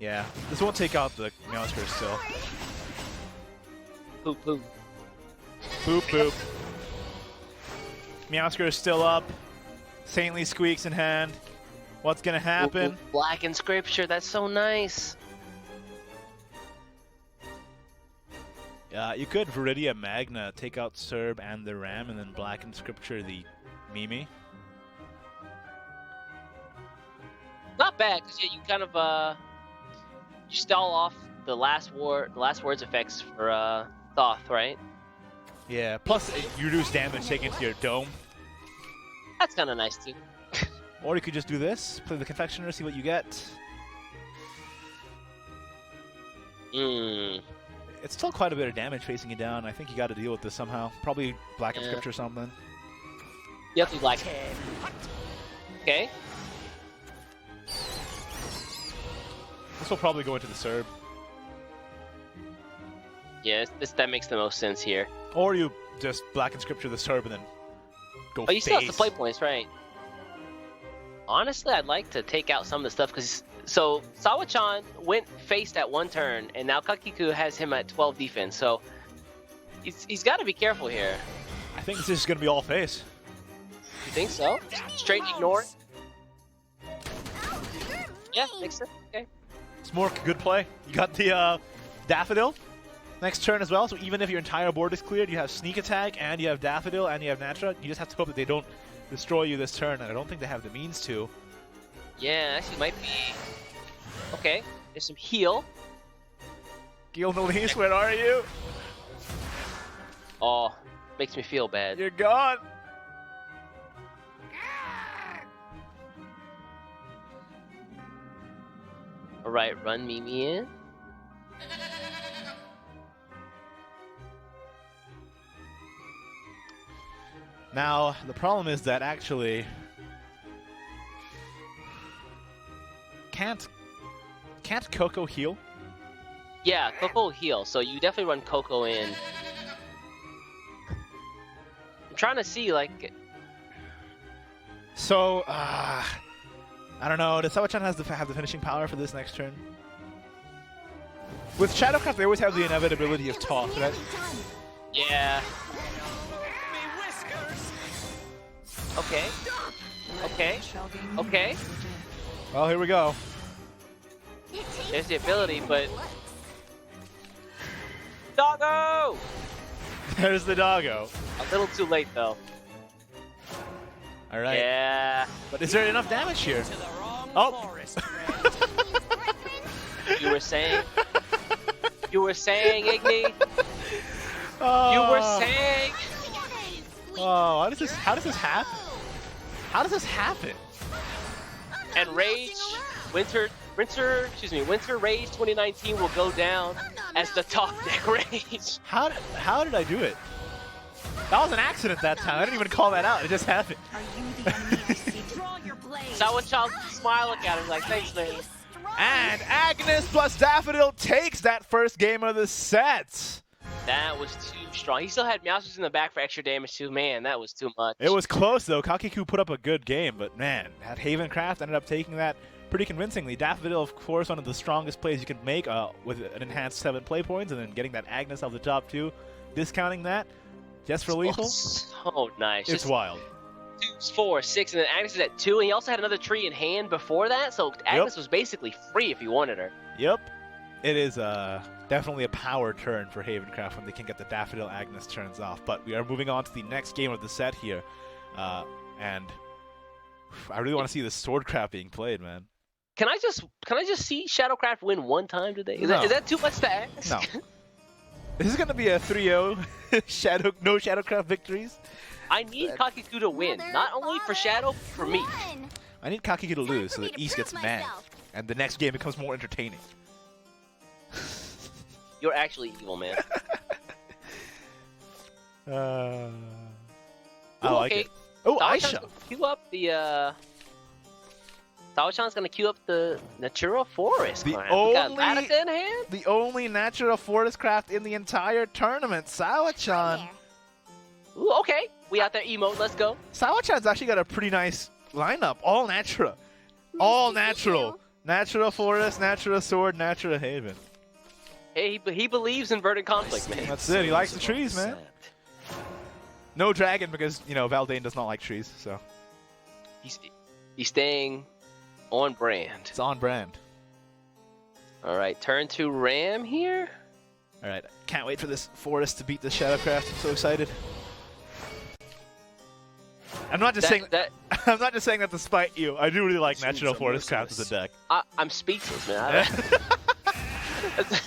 Yeah, this won't take out the Meowscare still. Poop poop. Poop poop. Meowscare is still up. Saintly Squeaks in hand. What's gonna happen? Ooh, Black in Scripture, that's so nice. You could Viridia Magna take out Serb and the Ram, and then Black in Scripture the Mimi. Not bad, because yeah, you kind of you stall off the last words effects for Thoth, right? Yeah. Plus, you reduce damage taken to your dome. That's kind of nice too. Or you could just do this, play the Confectioner, see what you get. It's still quite a bit of damage facing you down. I think you got to deal with this somehow. Probably Black and Scripture or something. You have to be Black. Okay. This will probably go into the Serb. Yeah, that makes the most sense here. Or you just Black and Scripture the Serb and then go Oh, you still have to face. play points, right? Honestly, I'd like to take out some of the stuff because Sawa Chan went faced at 1 turn, and now Kakiku has him at 12 defense. So he's got to be careful here. I think this is going to be all face. You think so? Straight ignore it? Yeah, makes sense. Okay. It's more good play. You got the Daffodil next turn as well. So even if your entire board is cleared, you have Sneak Attack and you have Daffodil and you have Natra. You just have to hope that they don't destroy you this turn, and I don't think they have the means to. Yeah, actually might be. Okay, there's some heal. Gilnelise, where are you? Oh, makes me feel bad. You're gone. Alright, run Mimi in. Now, the problem is that actually can't Coco heal? Yeah, Coco will heal, so you definitely run Coco in. I'm trying to see, like... So, I don't know. Does Sawa Chan have the finishing power for this next turn? With Shadowcraft, they always have the inevitability of Toth, right? Yeah. Okay. Okay. Okay. Well, here we go. There's the ability, but... Doggo! There's the doggo. A little too late, though. All right. Yeah. But is there enough damage here? Oh! You were saying, Igni. Oh. You were saying. Oh, how does this happen? How does this happen? And Rage, Winter Rage 2019 will go down as the top deck Rage. How did I do it? That was an accident that time. I didn't even call that out. It just happened. Sawa Chan smiling at him like, thanks, man. And Agnes plus Daffodil takes that first game of the set. That was too strong. He still had Meowsers in the back for extra damage too. Man, that was too much. It was close though. Kakiku put up a good game, but man, that Havencraft ended up taking that pretty convincingly. Daffodil, of course, one of the strongest plays you can make with an enhanced 7 play points, and then getting that Agnes off the top too, discounting that just for lethal. So nice. It's wild. 2, 4, 6, and then Agnes is at 2, and he also had another tree in hand before that, so Agnes was basically free if he wanted her. Yep. It is definitely a power turn for Havencraft when they can get the Daffodil Agnes turns off. But we are moving on to the next game of the set here. And I really want to see the Swordcraft being played, man. Can I just see Shadowcraft win one time today? Is that too much to ask? No. This is going to be a 3-0 no Shadowcraft victories. I need Kakiku to win, not only for Shadow, but for me. I need Kakiku to lose so that East gets mad, and the next game becomes more entertaining. You're actually evil, man. I like it. Oh, Aisha. Queue up the Sawa Chan's gonna queue up the Natura Forest. The only Natura Forest craft in the entire tournament, Sawa Chan. Ooh, okay. We out there emote, let's go. Sawa Chan's actually got a pretty nice lineup. All Natura. All natural. Natura Forest, Natura Sword, Natura Haven. Hey, he believes in verdant conflict, man. That's it. He likes the trees, man. No dragon because, you know, Valdane does not like trees, so. He's staying on brand. It's on brand. All right, turn to Ram here. All right, can't wait for this Forest to beat the Shadowcraft. I'm so excited. I'm not just saying that. I'm not just saying that to spite you. I do really like Natural Forest Craft as a deck. I'm speechless, man.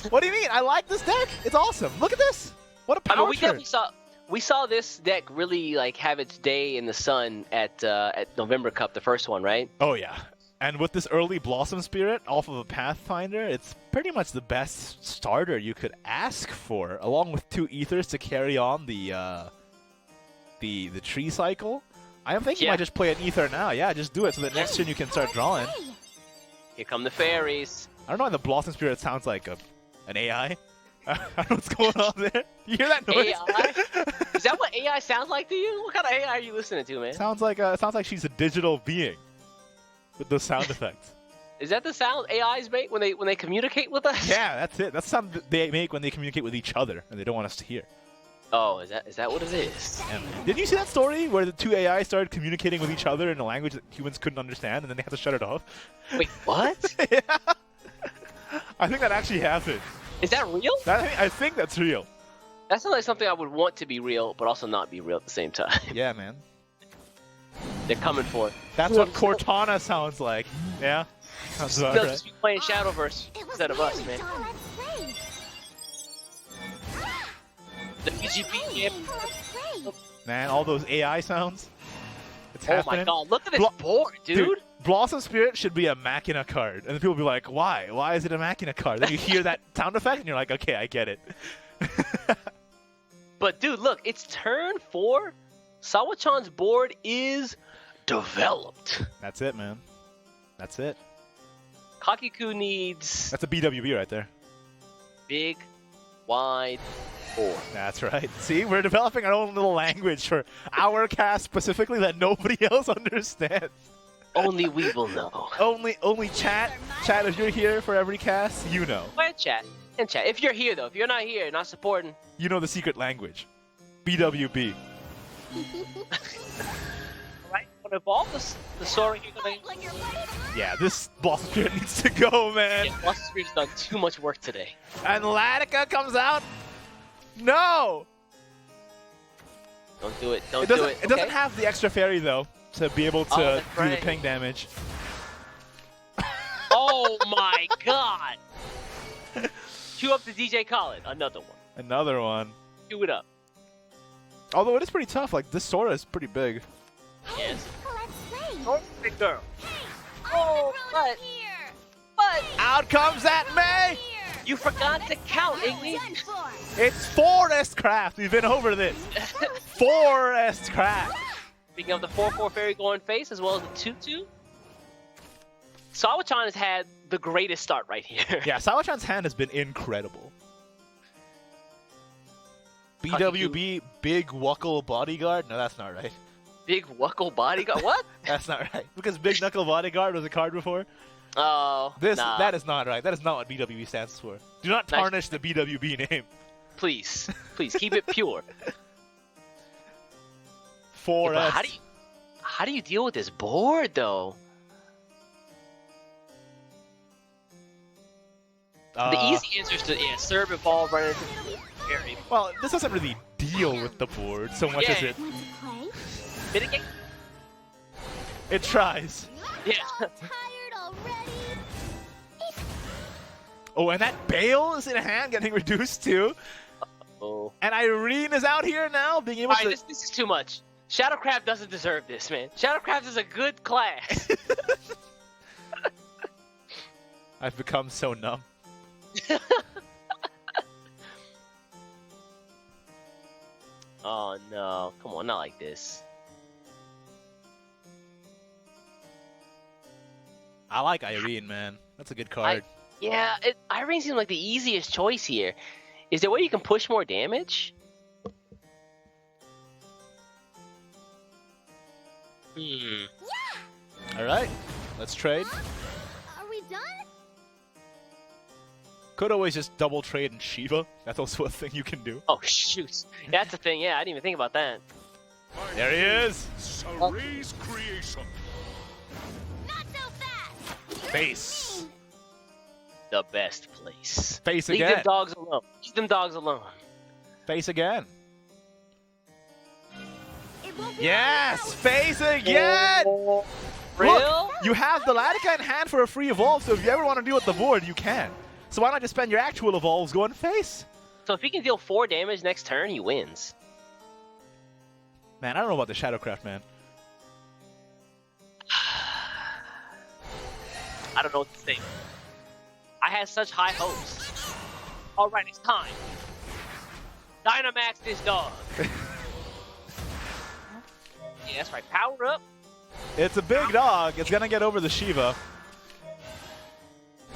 What do you mean? I like this deck. It's awesome. Look at this. What a power we definitely saw this deck really like have its day in the sun at November Cup, the first one, right? Oh yeah. And with this early Blossom Spirit off of a Pathfinder, it's pretty much the best starter you could ask for, along with 2 Ethers to carry on the tree cycle. I'm thinking I might just play an Ether now. Yeah, just do it so that next turn you can start drawing. Here come the fairies. I don't know why the Blossom Spirit sounds like an AI. I don't know what's going on there. You hear that noise? AI? Is that what AI sounds like to you? What kind of AI are you listening to, man? Sounds like she's a digital being with those sound effects. Is that the sound AIs make when they communicate with us? Yeah, that's it. That's the sound they make when they communicate with each other and they don't want us to hear. Oh, is that what it is? Yeah, didn't you see that story where the 2 AI started communicating with each other in a language that humans couldn't understand, and then they had to shut it off? Wait, what? Yeah. I think that actually happened. Is that real? I think that's real. That sounds like something I would want to be real, but also not be real at the same time. Yeah, man. They're coming for it. That's what Cortana sounds like. Yeah? Sounds about They'll right. just be playing Shadowverse instead of us, man. The PGP Man, all those AI sounds. It's happening. Oh my god, look at this board, dude. Blossom Spirit should be a Machina card. And then people will be like, why? Why is it a Machina card? Then you hear that sound effect and you're like, okay, I get it. But dude, look, it's turn 4. Sawa Chan's board is developed. That's it, man. That's it. Kakiku needs... That's a BWB right there. Big, wide, board. That's right. See, we're developing our own little language for our cast specifically that nobody else understands. Only we will know. Only chat. Chat, if you're here for every cast, you know. Why chat? And chat. If you're here, though. If you're not here, not supporting. You know the secret language. BWB. Alright, want to evolve the Sora here. Yeah, this Blossom Spirit needs to go, man. Yeah, Blossom Spirit's done too much work today. And Latica comes out. No! Don't do it. Don't do it. It doesn't have the extra fairy, though. to be able to that's do the right. ping damage. Oh my god! Cue up the DJ Khaled. Another one. Another one. Cue it up. Although it is pretty tough. Like, this Sora is pretty big. Yes. Oh, big girl. Oh, but out comes that May! You forgot to count, Iggy. It's Forest Craft. We've been over this. Forest Craft. Speaking of the 4-4 fairy going face as well as the 2-2. Sawa Chan has had the greatest start right here. Yeah, Sawa Chan's hand has been incredible. BWB, Big Wuckle Bodyguard? No, that's not right. Big Wuckle Bodyguard? What? That's not right. Because Big Knuckle Bodyguard was a card before. Oh, nah. That is not right. That is not what BWB stands for. Do not tarnish the BWB name. Please. Please, keep it pure. 4S. Yeah, but how do you deal with this board, though? The easy answer is to serve, evolve, run into fairy. Well, this doesn't really deal with the board so much as it... Mitigate? It tries. Yeah. Oh, and that Bale is in hand getting reduced too. Oh. And Irene is out here now being able Alright, to... this is too much. Shadowcraft doesn't deserve this, man. Shadowcraft is a good class. I've become so numb. Oh no, come on, not like this. I like Irene, man. That's a good card. Yeah, Irene seems like the easiest choice here. Is there a way you can push more damage? Alright, let's trade. Are we done? Could always just double trade in Shiva. That's also a thing you can do. Oh shoot, that's the thing. Yeah, I didn't even think about that. There he is. Saray's creation. Not so fast. Face. The best place. Face Leave again. them dogs alone. Leave them dogs alone. Face again. Yes! Face again! Real? Look, you have the Latica in hand for a free evolve, so if you ever want to deal with the board, you can. So why not just spend your actual evolves going face? So if he can deal 4 damage next turn, he wins. Man, I don't know about the Shadowcraft, man. I don't know what to say. I had such high hopes. Alright, it's time. Dynamax this dog. Yeah, that's right. Power up. It's a big dog. It's gonna get over the Shiva.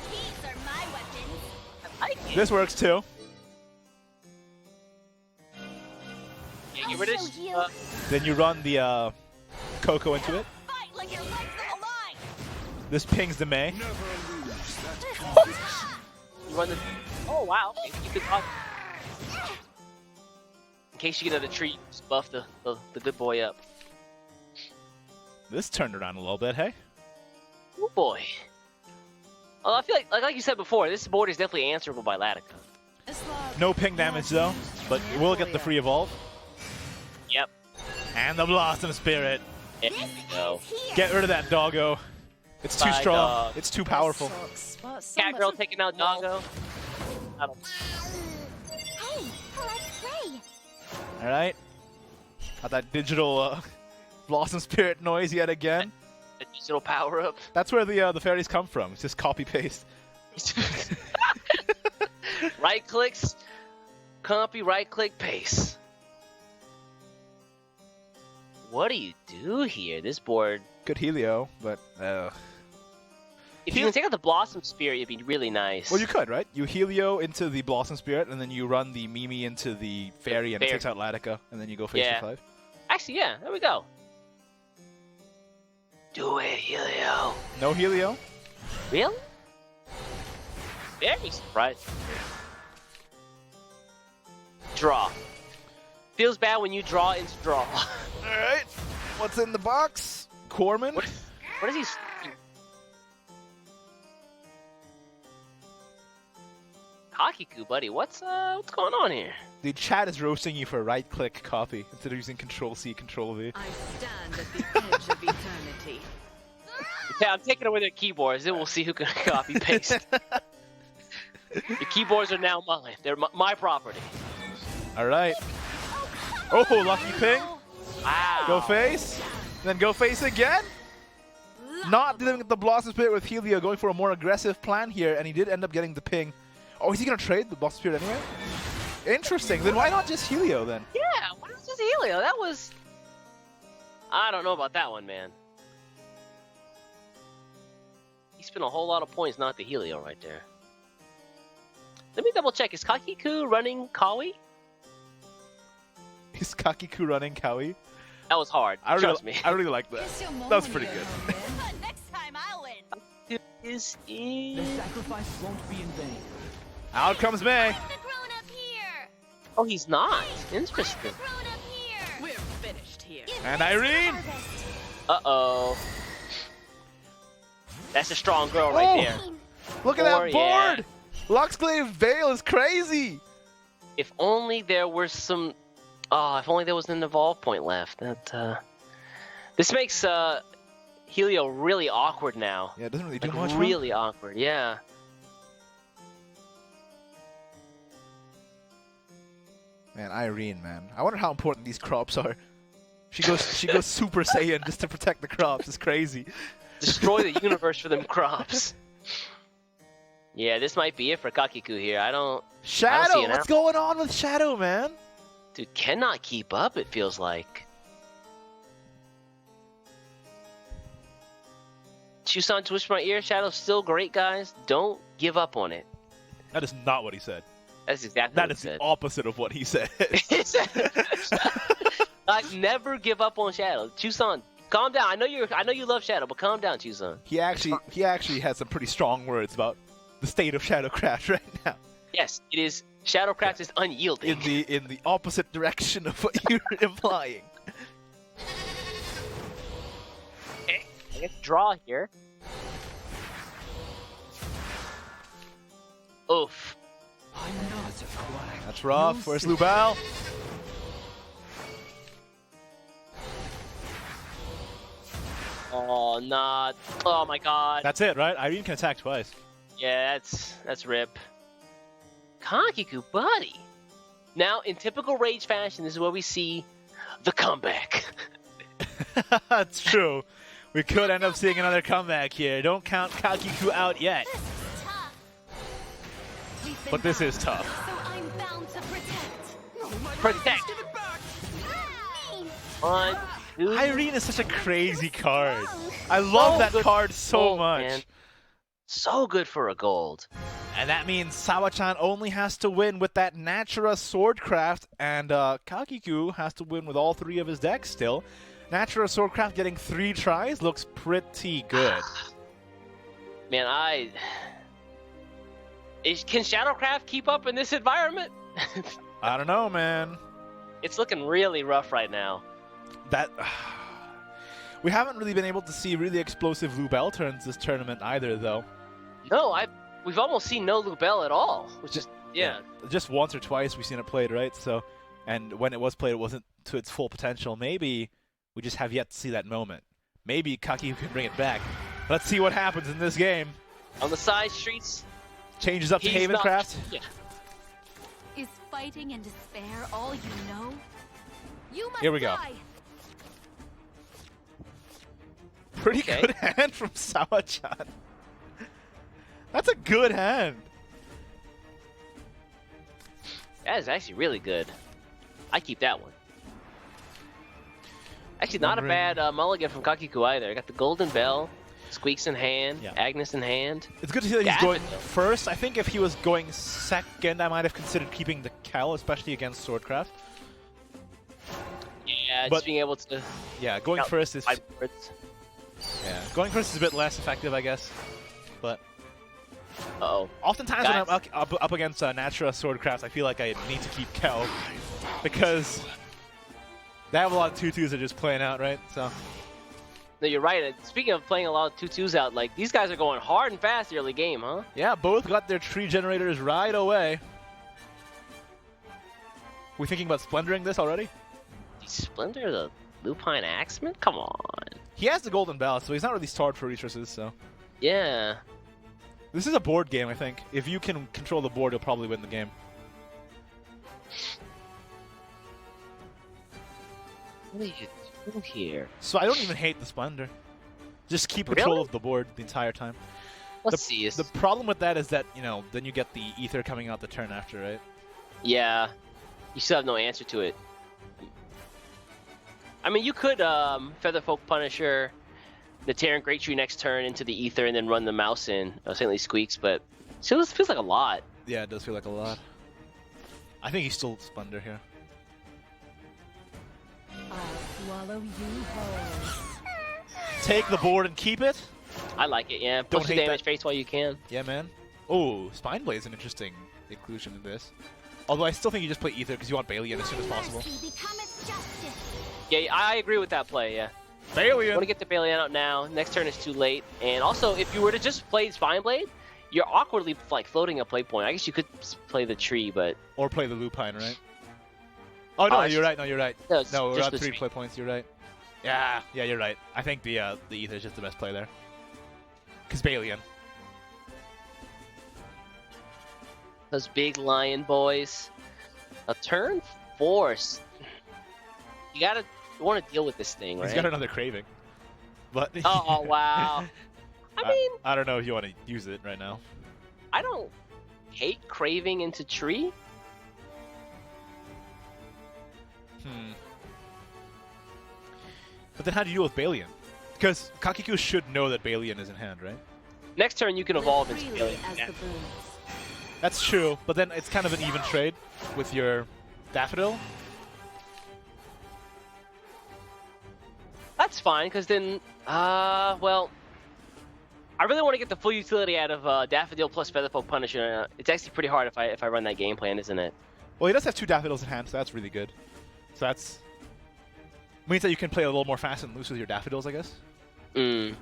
These are my weapons. I like it. This works too. Yeah, get rid of Then you run the Coco into it. Fight like your legs on the line. This pings the May. You run the. Oh wow! You could talk. In case you get another treat, just buff the good boy up. This turned around a little bit, hey? Oh boy. Well, I feel like you said before, this board is definitely answerable by Latica. No ping damage though, but we'll get the free evolve. Yep. And the Blossom Spirit. There we go. Get rid of that doggo. It's too Bye, strong. dog. It's too powerful. Cat girl taking out Doggo. I don't. Hey, let's play. All right. Got that digital Blossom Spirit noise yet again. A digital power up. That's where the fairies come from. It's just copy paste. Right clicks, copy, right click, paste. What do you do here? This board. Good Helio, but if you can take out the Blossom Spirit, it'd be really nice. well, you could, right? You Helio into the Blossom Spirit, and then you run the Mimi into the Fairy, and it takes out Latica, and then you go face Yeah. for 5. Actually, yeah. There we go. Do it, Helio. No Helio? Really? Very surprised. Draw. Feels bad when you draw into draw. Alright. What's in the box? Corman? What is he? Kakiku, buddy. What's going on here? The chat is roasting you for right-click copy instead of using Control-C, Control-V. I stand at the edge of Yeah, I'm taking away their keyboards, then we'll see who can copy paste. The keyboards are now mine. They're my property. All right. Oh, lucky ping. Wow. Go face. Then go face again. Not dealing with the Blossom Spirit with Helio, going for a more aggressive plan here, and he did end up getting the ping. Oh, is he going to trade the Blossom Spirit anyway? Interesting. Then why not just Helio then? Yeah, why not just Helio? That was... I don't know about that one, man. He spent a whole lot of points not the Helio right there. Let me double check. Is Kakiku running Kawi? Is Kakiku running Kawi? That was hard. Trust me. I really like that. That was pretty good. Next time I win. Is The sacrifice won't be in vain. Out comes May. Oh, he's not. Interesting. We're finished here. And Irene. Uh-oh. That's a strong girl right there. Look at that board. Luxglaive Veil is crazy. If only there were some... Oh, if only there was an evolve point left. That This makes Helio really awkward now. Yeah, it doesn't really do much. Really awkward, yeah. Man, Irene, man. I wonder how important these crops are. She goes Super Saiyan just to protect the crops. It's crazy. Destroy the universe for them crops. Yeah, this might be it for Kakiku here. I don't Shadow, see what's going on with Shadow, man? Dude, cannot keep up, it feels like. Chusan, twist my ear. Shadow's still great, guys. Don't give up on it. That is not what he said. That's exactly that what is he said. the opposite of what he said. Like, never give up on Shadow. Chusan, calm down. I know you love Shadow, but calm down, Chusan. He actually had some pretty strong words about the state of Shadowcraft right now. Yes, it is. Shadowcraft is unyielding. In the opposite direction of what you're implying. Okay, I get to draw here. Oof. That's rough. Where's Lubal? Oh, not. Oh my god. That's it, right? Irene can attack twice. Yeah, that's rip. Kakiku, buddy. Now, in typical Rage fashion, this is where we see the comeback. That's true. We could end up seeing another comeback here. Don't count Kakiku out yet. But this is tough. So I'm bound to protect. Protect. One, two. Irene is such a crazy card. I love that card so much. Man. So good for a gold. And that means Sawa Chan only has to win with that Natura Swordcraft, and Kakiku has to win with all three of his decks still. Natura Swordcraft getting 3 tries looks pretty good. Man, can Shadowcraft keep up in this environment? I don't know, man. It's looking really rough right now. We haven't really been able to see really explosive Lubel turns this tournament either, though. No, we've almost seen no Lubel at all, which is just once or twice we've seen it played, right? So, and when it was played, it wasn't to its full potential. Maybe we just have yet to see that moment. Maybe Kakiku can bring it back. Let's see what happens in this game. On the side streets, changes up to Havencraft. Is fighting and despair all you know? You must Here we go. die. Pretty good hand from Sawa Chan. That's a good hand. That is actually really good. I keep that one. Actually, not a bad mulligan from Kakiku either. I got the Golden Bell, Squeaks in hand, Agnes in hand. It's good to see that he's going first. I think if he was going second, I might have considered keeping the Kel, especially against Swordcraft. Yeah, just being able to... Yeah, going first is... Yeah, going first is a bit less effective, I guess. But... Oftentimes when I'm up against Natura Swordcraft, I feel like I need to keep Kel. Because they have a lot of 2-2s that are just playing out, right? So... No, you're right. Speaking of playing a lot of 2-2s out, like, these guys are going hard and fast early game, huh? Yeah, both got their tree generators right away. We thinking about splendoring this already? Splendor the Lupine Axeman? Come on. He has the golden ballast, so he's not really starved for resources. So Yeah. this is a board game, I think. If you can control the board, you'll probably win the game. What are you doing here? So I don't even hate the Splendor. Just keep control of the board the entire time. Let's see. The problem with that is that, you know, then you get the Ether coming out the turn after, right? Yeah. You still have no answer to it. I mean, you could Featherfolk Punisher, the Terran Great Tree next turn into the Ether and then run the mouse in, St. Lee Squeaks, but still this feels like a lot. Yeah, it does feel like a lot. I think he's still Splendor here. I'll swallow you whole. Take the board and keep it? I like it, yeah. Don't Push the hate damage that. face while you can. Yeah, man. Oh, Spine Blade is an interesting inclusion in this. Although I still think you just play Ether because you want Balian as soon as possible. Yeah, I agree with that play, yeah. Balian! You want to get the Balian out now. Next turn is too late. And also, if you were to just play Spine Blade, you're awkwardly like floating a play point. I guess you could play the tree, but... Or play the Lupine, right? Oh, no, you're right. No, you're right. No, it's No, we're just at the 3 play points. You're right. Yeah, you're right. I think the Ether is just the best play there. Because Balian. Those big lion boys. A turn 4. You want to deal with this thing, right? He's got another Craving. But Oh, wow. I mean... I don't know if you want to use it right now. I don't hate Craving into tree. But then how do you deal with Balian? Because Kakiku should know that Balian is in hand, right? Next turn, you can evolve into Balian. Yeah. That's true, but then it's kind of an even trade with your Daffodil. That's fine, because then, well, I really want to get the full utility out of Daffodil plus Featherfolk Punisher. It's actually pretty hard if I run that game plan, isn't it? Well, he does have 2 Daffodils in hand, so that's really good. So that's... means that you can play a little more fast and loose with your Daffodils, I guess. Mm.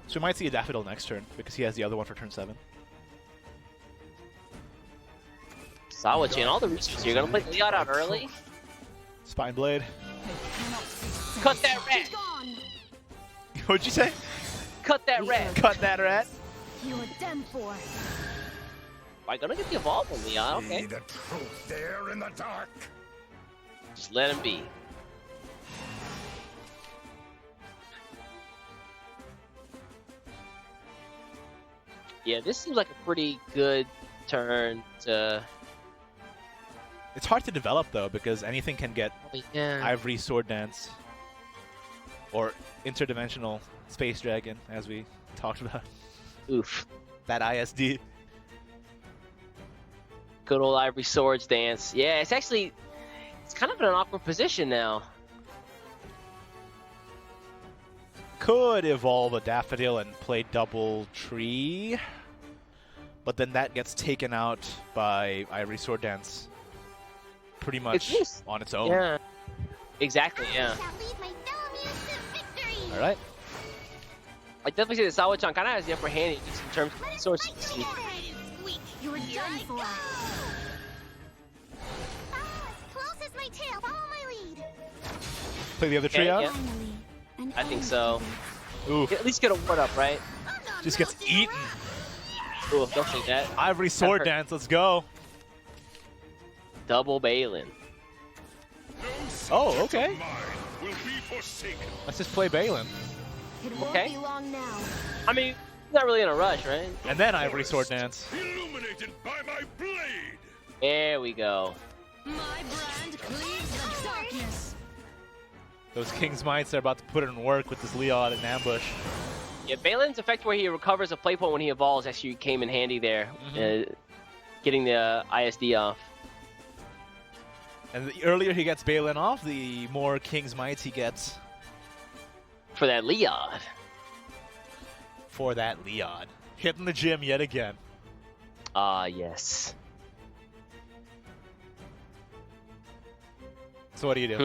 So we might see a Daffodil next turn, because he has the other one for turn 7. Sawa Chan, all the resources. You're going to play Leon out early? Spine Blade. Cut that rat! What'd you say? Cut that rat! Cut that rat! You're done for. Am I going to get the evolve on Leon? Okay. See the truth there in the dark. Just let him be. Yeah, this seems like a pretty good turn to... It's hard to develop, though, because anything can get Yeah. Ivory Sword Dance or Interdimensional Space Dragon, as we talked about. Oof. That ISD. Good old Ivory Swords dance. Yeah, it's actually... It's kind of in an awkward position now. Could evolve a Daffodil and play double tree, but then that gets taken out by Ivory Sword Dance pretty much on its own. Yeah. Exactly, yeah. Alright. I definitely say that Sawa Chan kind of has the upper hand just in terms of resources. You're done for. Close as my tail. Follow my lead. Play the other tree out? Yeah. I think so. Ooh. At least get a ward up, right? Just gets eaten. Ooh, don't say that. Ivory Sword Dance, let's go. Double Balin. Oh, okay. Let's just play Balin. It won't Okay. be long now. I mean, not really in a rush, right? And then Ivory Sword Dance. Illuminated by my blade. There we go. My brand cleaves the darkness. Those King's Mites are about to put in work with this Leon in ambush. Yeah, Balin's effect where he recovers a play point when he evolves actually came in handy there. Getting the ISD off. And the earlier he gets Balin off, the more King's Mites he gets. For that Leon. For that Leon. Hitting the gym yet again. Ah, yes. So what do you do?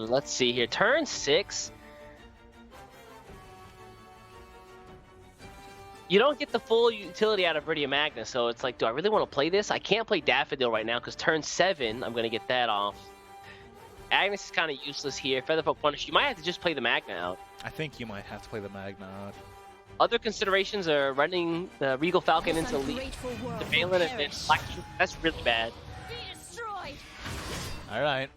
Let's see here. Turn 6. You don't get the full utility out of Viridian Magnus, so it's like, do I really want to play this? I can't play Daffodil right now because turn 7, I'm going to get that off. Agnes is kind of useless here. Featherfoot Punish. You might have to just play the Magna out. I think you might have to play the Magna out. Other considerations are running the Regal Falcon into the Balin and then Black. That's really bad. All right.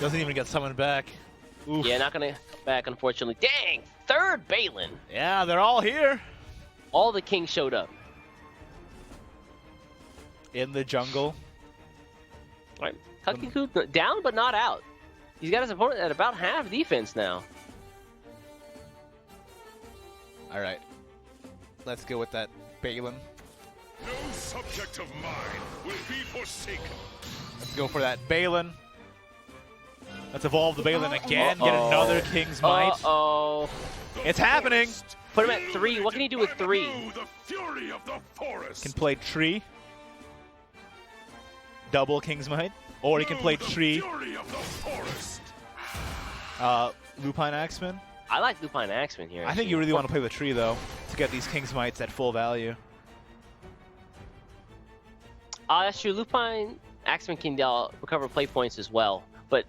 Doesn't even get summoned back. Oof. Yeah, not gonna come back, unfortunately. Dang! Third Balin! Yeah, they're all here. All the kings showed up. In the jungle. All right. Kakiku down but not out. He's got his opponent at about half defense now. All right. Let's go with that Balin. No subject of mine will be forsaken. Let's go for that Balin. Let's evolve the Balin again. Get another King's Might. Uh-oh. It's happening. Put him at 3. What can he do with 3? The fury of the forest. Can play Tree. Double King's Might. Or he can play Tree. Fury of the forest. Lupine Axeman. I like Lupine Axeman here. I think you really want to play the Tree, though, to get these King's Mights at full value. That's true. Lupine Axeman can recover play points as well. But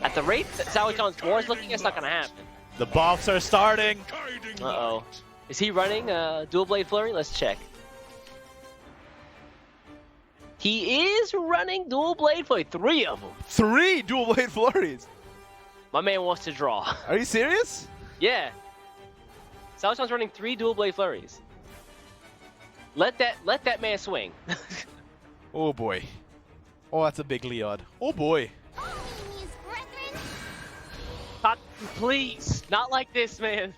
at the rate that Sawa Chan's war is looking, it's not going to happen. The buffs are starting. Uh-oh. Is he running Dual Blade Flurry? Let's check. He is running Dual Blade Flurry. 3 of them. 3 Dual Blade Flurries. My man wants to draw. Are you serious? Yeah. Sawa Chan's running 3 Dual Blade Flurries. Let that man swing. Oh boy. Oh, that's a big Leod. Oh boy. Please, not like this, man.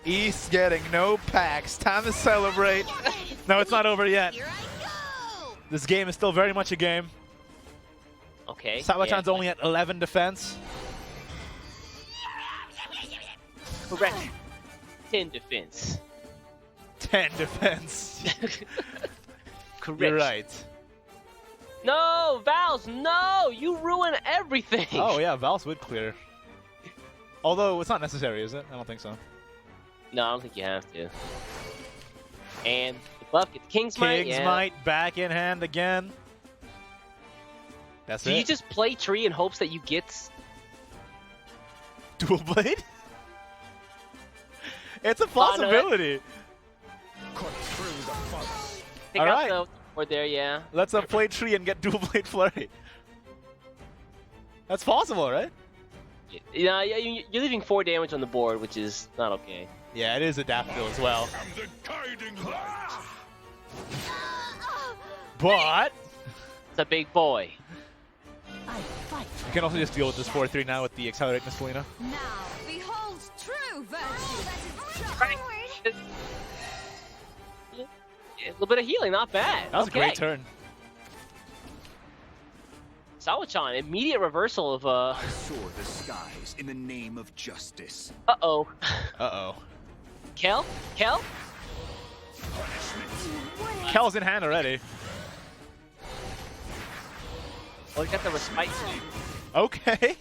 East getting no packs. Time to celebrate. No, it's not over yet. This game is still very much a game. Okay. Sawa Chan's only at 11 defense. Correct. 10 defense. 10 defense. Correct. You're right. No, Vals, no! You ruin everything! Oh yeah, Vals would clear. Although, it's not necessary, is it? I don't think so. No, I don't think you have to. And the buff gets King's Might. King's Might back in hand again. That's Do it. you just play Tree in hopes that you get... Dual Blade? It's a possibility. Take out the board there, yeah. Let's play Tree and get Dual Blade Flurry. That's possible, right? Yeah, you're leaving 4 damage on the board, which is not okay. Yeah, it is adaptable as well. The guiding light. But it's a big boy. You can also just deal with this 4-3 now with the Accelerate Miscelina. Now behold true virtue. A little bit of healing, not bad. That was a great turn. Sawa Chan, immediate reversal of I soar the skies in the name of justice. Uh-oh. Uh-oh. Kel? Kel's in hand already. Oh, he got the respite suit. Okay.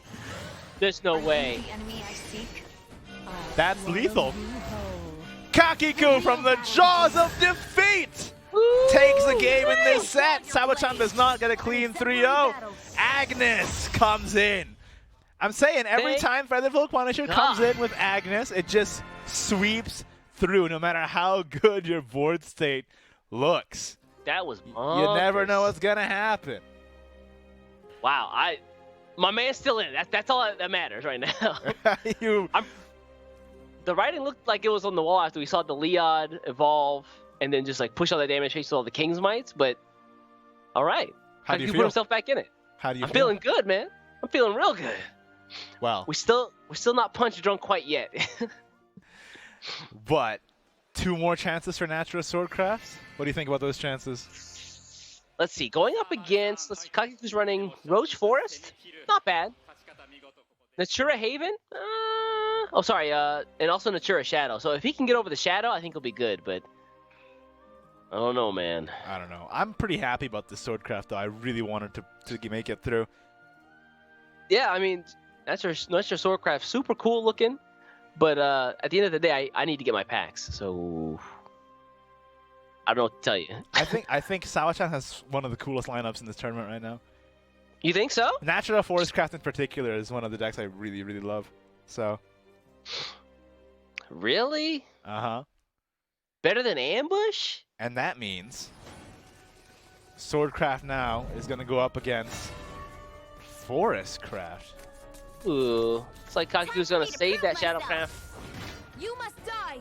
There's no way. That's lethal. Kakiku from the jaws of defeat takes the game in this set. Sawa Chan does not get a clean 3-0. Agnes comes in. I'm saying every time Featherfoot Punisher comes in with Agnes, it just sweeps through no matter how good your board state looks. That was You never know what's going to happen. Wow, my man's still in. That's all that matters right now. The writing looked like it was on the wall after we saw the Leod evolve and then just like push all the damage face with all the King's Mights, but all right. How do you He feel? put himself back in it. How do you I'm feel? feeling good, man. I'm feeling real good. Wow. We're still not punch drunk quite yet. But 2 more chances for Natural Swordcrafts? What do you think about those chances? Let's see. Going up against, Kakiku's running Roach Forest. Not bad. Natura Haven? Oh, sorry. And also Natura Shadow. So if he can get over the Shadow, I think he'll be good, but I don't know, man. I don't know. I'm pretty happy about this Swordcraft, though. I really wanted to make it through. Yeah, I mean, Natura Swordcraft, super cool looking, but at the end of the day, I need to get my packs, so I don't know what to tell you. I think Sawa Chan has one of the coolest lineups in this tournament right now. You think so? Natural Forest Craft in particular is one of the decks I really, really love. So. Really? Uh-huh. Better than Ambush? And that means Swordcraft now is going to go up against Forest Craft. Ooh. It's like Kakiku's going to save that Shadowcraft. You must die.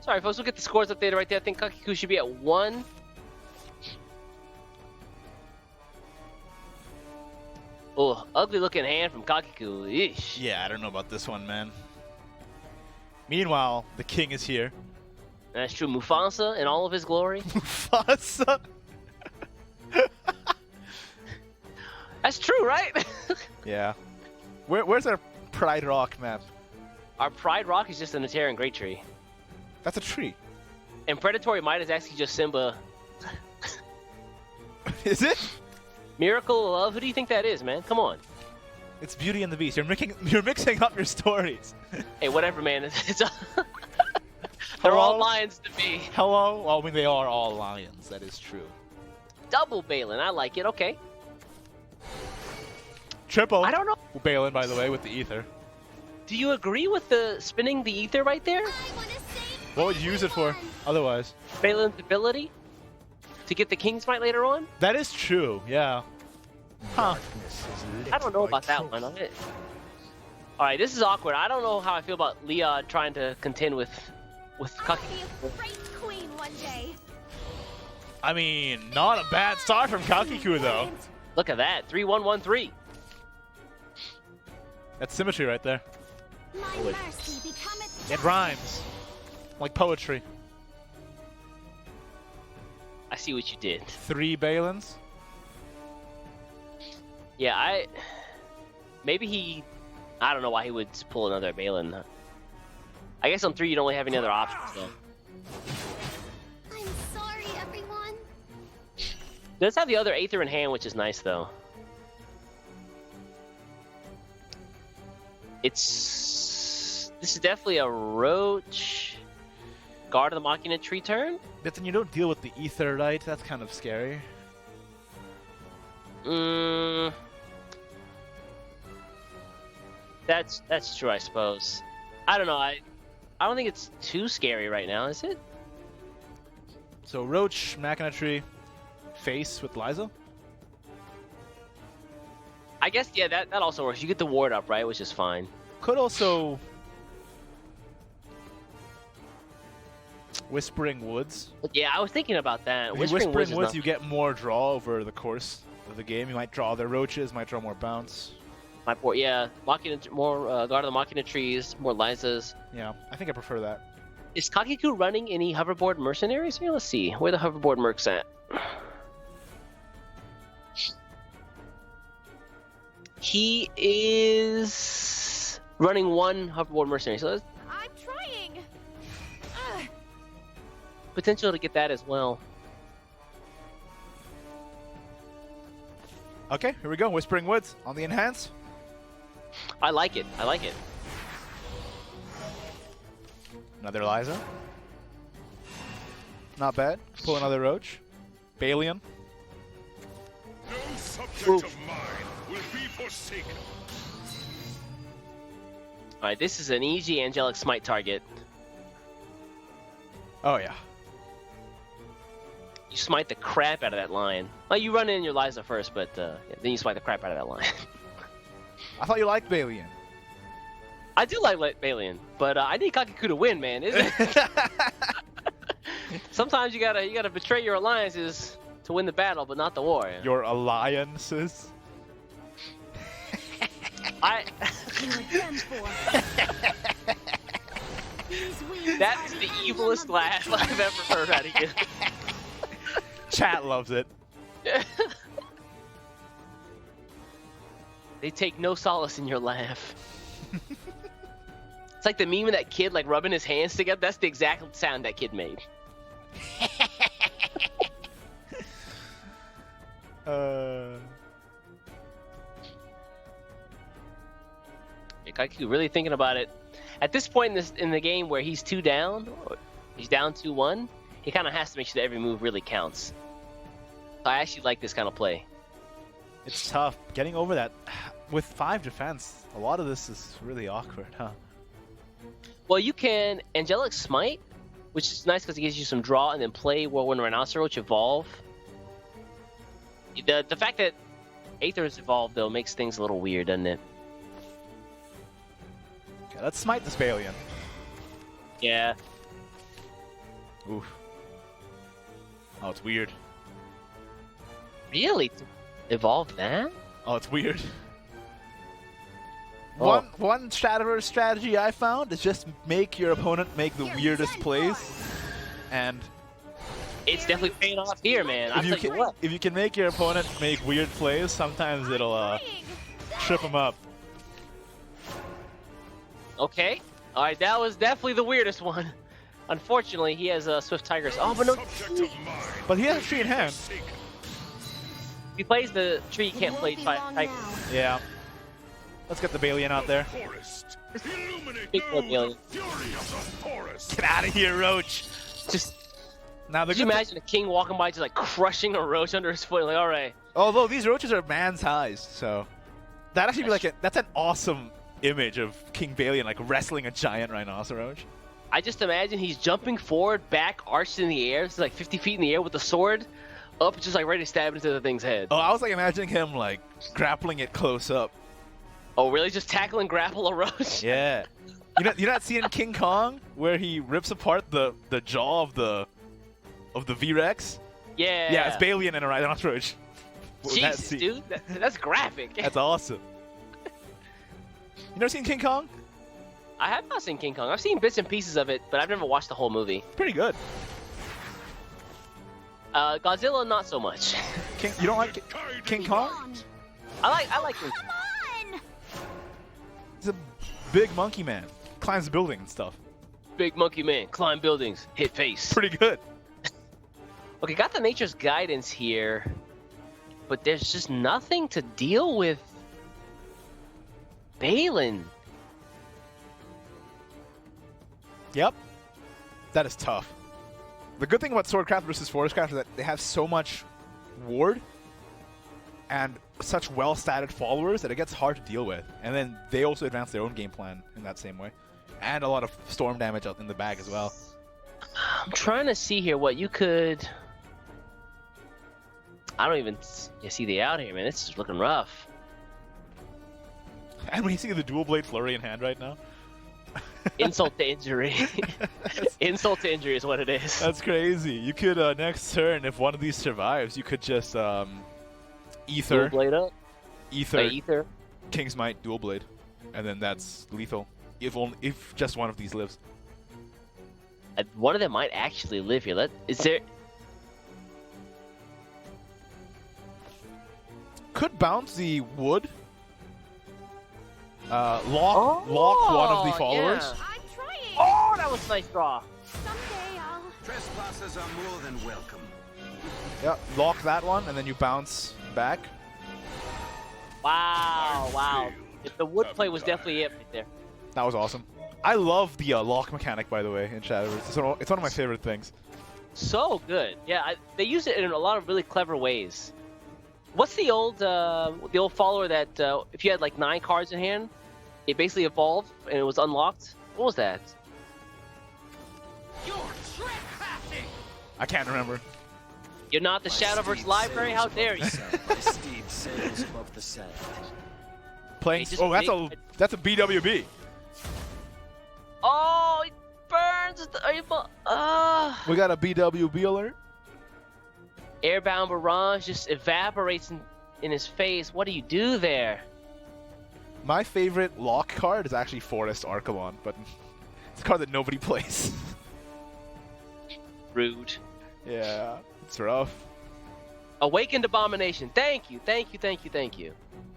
Sorry, folks. We'll get the scores updated right there. I think Kakiku should be at 1. Oh, ugly looking hand from Kakiku. Eesh. Yeah, I don't know about this one, man. Meanwhile, the king is here. That's true. Mufasa in all of his glory. Mufasa? That's true, right? Yeah. Where's our Pride Rock map? Our Pride Rock is just an Terran Great Tree. That's a tree. And Predatory Might is actually just Simba. Is it? Miracle of Love? Who do you think that is, man? Come on. It's Beauty and the Beast. You're mixing up your stories. Hey, whatever, man. They're all lions to me. Hello? Well, I mean, they are all lions. That is true. Double Balin. I like it. Okay. Triple. I don't know. Balin, by the way, with the ether. Do you agree with the spinning the ether right there? What would you use it for otherwise? Balin's ability to get the King's Might later on? That is true, yeah. Huh. I don't know about that one. Alright, this is awkward. I don't know how I feel about Leah trying to contend with Kakiku. Queen one day. I mean, not a bad start from Kakiku, though. Look at that. 3-1-1-3. That's symmetry right there. My mercy becometh It rhymes. Like poetry. I see what you did. 3 Balins. Yeah, maybe I don't know why he would pull another Balin. I guess on 3 you don't really have any other options, though. I'm sorry, everyone. Does have the other Aether in hand, which is nice, though. This is definitely a Roach Guard of the Machina tree turn. But then you don't deal with the ether, right? That's kind of scary. That's true, I suppose. I don't know. I don't think it's too scary right now, is it? So Roach, Machina tree, face with Liza. I guess, yeah, that also works. You get the ward up, right? Which is fine. Could also Whispering Woods. Yeah, I was thinking about that. If you Whispering Woods, you get more draw over the course of the game. You might draw their roaches, might draw more bounce. Yeah, more Guard of the Machina trees, more Lizas. Yeah, I think I prefer that. Is Kakiku running any hoverboard mercenaries here? Let's see. Where the hoverboard mercs at? He is running 1 hoverboard mercenary. So I'm trying. Potential to get that as well. Okay, here we go. Whispering Woods on the enhance. I like it. I like it. Another Liza. Not bad. Pull another Roach. Balian. No subject of mine will be forsaken. Alright, this is an easy Angelic Smite target. Oh, yeah. You smite the crap out of that lion. Well, you run in your Liza first, but yeah, then you smite the crap out of that lion. I thought you liked Balian. I do like Balian, but I need Kakiku to win, man. Isn't it? Sometimes you gotta betray your alliances to win the battle, but not the war. Yeah. Your alliances. That is the evilest laugh I've ever heard out of you. Chat loves it. They take no solace in your laugh. It's like the meme of that kid like rubbing his hands together. That's the exact sound that kid made. Kakiku really thinking about it. At this point in the game where he's 2 down, or he's down 2-1, he kind of has to make sure that every move really counts. I actually like this kind of play. It's tough getting over that with 5 defense. A lot of this is really awkward, huh? Well, you can Angelic Smite, which is nice because it gives you some draw, and then play Whirlwind Rhinoceros Evolve. The fact that Aether's Evolved, though, makes things a little weird, doesn't it? Okay, let's smite this Balian. Yeah. Oof. Oh, it's weird. Really? Evolve that? Oh, it's weird. Oh. One Shadowverse strategy I found is just make your opponent make the weirdest plays, and it's definitely paying off here, man. I'll tell you what. If you can make your opponent make weird plays, sometimes it'll trip them up. Okay. All right, that was definitely the weirdest one. Unfortunately, he has a Swift Tigress. Oh, but no. But he has a tree in hand. If he plays the tree, he can't play Tigress. Yeah. Let's get the Balian out there. Big Balian. Get out of here, Roach. Just. Now, Could you imagine a king walking by just like crushing a roach under his foot? Like, all right. Although these roaches are man's highs, so that actually be like that's an awesome image of King Balian like wrestling a giant rhinoceros. I just imagine he's jumping forward, back arched in the air. It's like 50 feet in the air with the sword up, just like ready to stab into the thing's head. Oh, I was like imagining him like grappling it close up. Oh, really? Just tackle and grapple a roach? Yeah. You're not seeing King Kong where he rips apart the jaw of the V-Rex? Yeah. Yeah, it's Balian and a rhinoceros. Jesus, dude. That's graphic. That's awesome. You never seen King Kong? I have not seen King Kong. I've seen bits and pieces of it, but I've never watched the whole movie. Pretty good. Godzilla, not so much. You don't like King Kong? I like King Kong. Come on! He's a big monkey man. Climbs the building and stuff. Big monkey man, climb buildings, hit face. Pretty good. Okay, got the Nature's Guidance here, but there's just nothing to deal with Balin. Yep. That is tough. The good thing about Swordcraft versus Forestcraft is that they have so much ward and such well-statted followers that it gets hard to deal with. And then they also advance their own game plan in that same way. And a lot of storm damage out in the bag as well. I'm trying to see here what you could... I don't even see the out here, man. This is looking rough. And we see the dual blade flurry in hand right now. Insult to injury. Insult to injury is what it is. That's crazy. You could, next turn, if one of these survives, you could just Ether. Dual blade up? Ether. King's Might, dual blade. And then that's lethal. If just one of these lives. One of them might actually live here. Is there... Could bounce the wood. Lock one of the followers. Yeah. I'm trying. Oh, that was a nice draw. Someday I'll... Trespassers are more than welcome. Yeah, lock that one, and then you bounce back. Wow. If the wood play was definitely it right there. That was awesome. I love the lock mechanic, by the way, in Shadowverse. It's one of my favorite things. So good. Yeah, they use it in a lot of really clever ways. What's the old follower that if you had like 9 cards in hand, it basically evolved and it was unlocked? What was that? You're trespassing! I can't remember. You're not the Shadowverse library? How dare you? Playing. Hey, that's a BWB. Oh, it burns. We got a BWB alert. Airbound Barrage just evaporates in his face. What do you do there? My favorite lock card is actually Forest Archelon, but it's a card that nobody plays. Rude. Yeah, it's rough. Awakened Abomination. Thank you.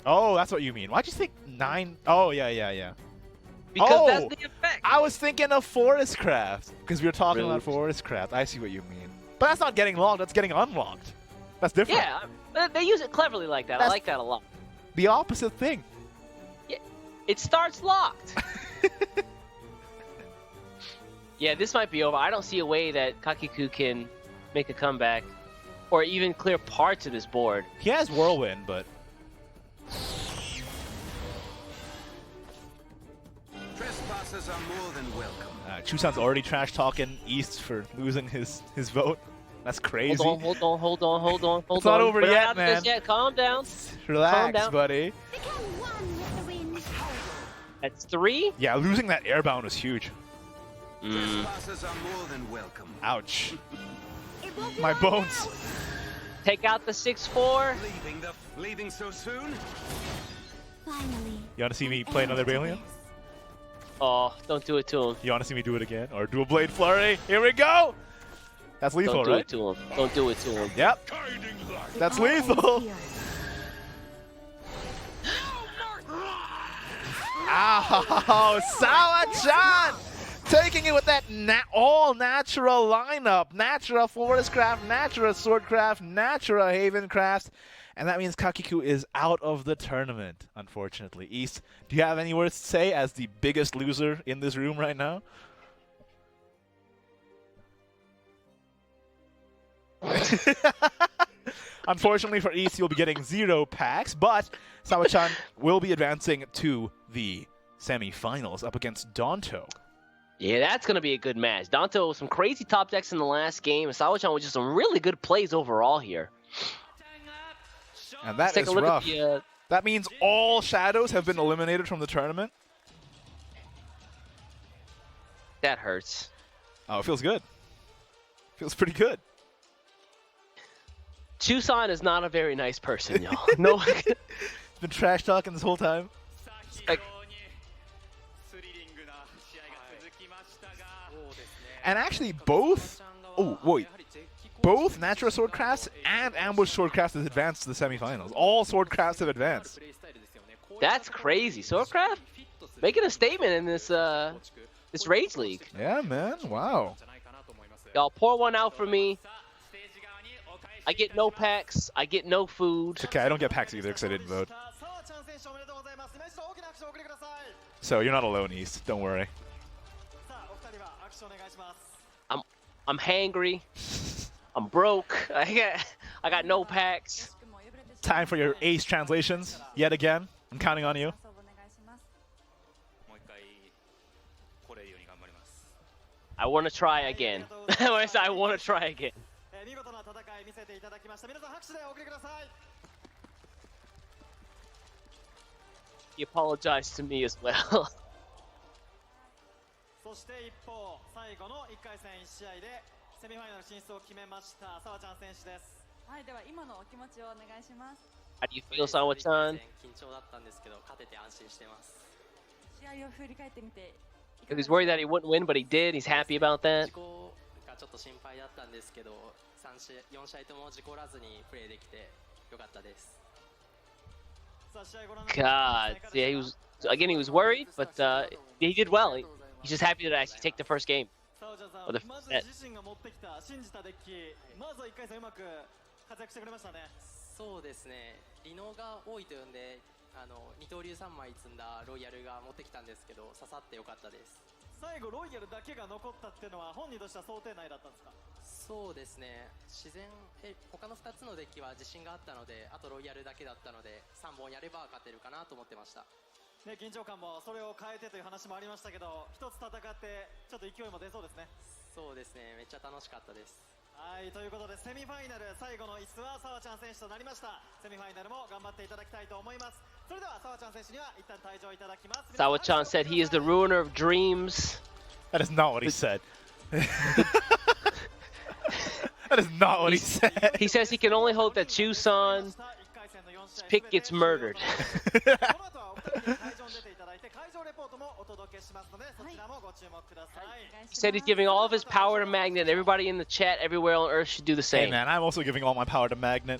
Oh, that's what you mean. Why'd you think 9? Oh, yeah. Because that's the effect. I was thinking of Forestcraft, because we were talking about Forestcraft. I see what you mean. But that's not getting locked, that's getting unlocked. That's different. Yeah, they use it cleverly like that. I like that a lot. The opposite thing. Yeah, it starts locked. Yeah, this might be over. I don't see a way that Kakiku can make a comeback. or even clear parts of this board. He has Whirlwind, but Trespassers are more than welcome. Chusan's already trash talking East for losing his vote. That's crazy. Hold on. It's not over We're not yet, out of man. this yet. Calm down. Relax, Calm down. buddy. That's 3? Yeah, losing that airbound was huge. Trespassers are more than welcome. Ouch. My bones. Take out the 6-4. Leaving so soon? Finally. You want to see me play another Balian? Oh, don't do it to him. You want to see me do it again? Or do a Blade Flurry? Here we go! That's lethal, right? Don't do it to him. Don't do it to him. Yep. That's lethal. Ow! Sawa Chan! Taking it with that all-natural lineup. Natura Forestcraft, Natura Swordcraft, Natura Havencraft. And that means Kakiku is out of the tournament, unfortunately. East, do you have any words to say as the biggest loser in this room right now? Unfortunately for East, you'll be getting 0 packs, but Sawa Chan will be advancing to the semifinals up against Donto. Yeah, that's going to be a good match. Donto with some crazy top decks in the last game, and Sawa Chan with just some really good plays overall here. And that Let's take is a look rough. at the, That means all shadows have been eliminated from the tournament? That hurts. Oh, it feels good. Feels pretty good. Chusan is not a very nice person, y'all. No. He's been trash talking this whole time. And actually, both Natura Swordcrafts and Ambush Swordcrafts have advanced to the semifinals. All Swordcrafts have advanced. That's crazy. Swordcraft making a statement in this this Rage League. Yeah, man. Wow. Y'all pour one out for me. I get no packs. I get no food. It's okay, I don't get packs either because I didn't vote. So you're not alone, East. Don't worry. I'm hangry. I'm broke. I got no packs. Time for your ace translations yet again. I'm counting on you. I want to try again. I want to try again. He apologized to me as well. そして一方、最後の1回戦1試合でセミファイナル進出を決めました澤ちゃん選手です。はい、では今のお気持ちをお願いします。 How do you feel, Sawa Chan? 緊張だったんですけど、勝てて安心してます。試合を振り返ってみて。He was worried that he wouldn't win, but he did. He's happy about that. 自己がちょっと心配だったんですけど、4試合とも事故らずにプレーできてよかったです。 God, yeah, he was worried, but he did well. He's just happy to actually take the first game. Or the first set. そうですね。リノが多いと呼んで、二刀流3枚積んだロイヤルが持ってきたんですけど、刺さってよかったです。最後ロイヤルだけが残ったっていうのは本人としては想定内だったんですか？そうですね。他の2つのデッキは自信があったので、あとロイヤルだけだったので、3本やれば勝てるかなと思ってました。ね、緊張感もそれを変えてという話もありましたけど、一つ戦ってちょっと勢いも出そうですね。そうですね。めっちゃ楽しかったです。はい、ということでセミファイナル最後の椅子は澤ちゃん選手となりました。セミファイナルも頑張っていただきたいと思います。それでは澤ちゃん選手には一旦退場いただきます。Sawa Chan said he is the ruiner of dreams. That is not what he said. That is not what he said. He says he can only hope that Chusan's pick gets murdered. He said he's giving all of his power to Magnet. Everybody in the chat everywhere on Earth should do the same. Hey man, I'm also giving all my power to Magnet.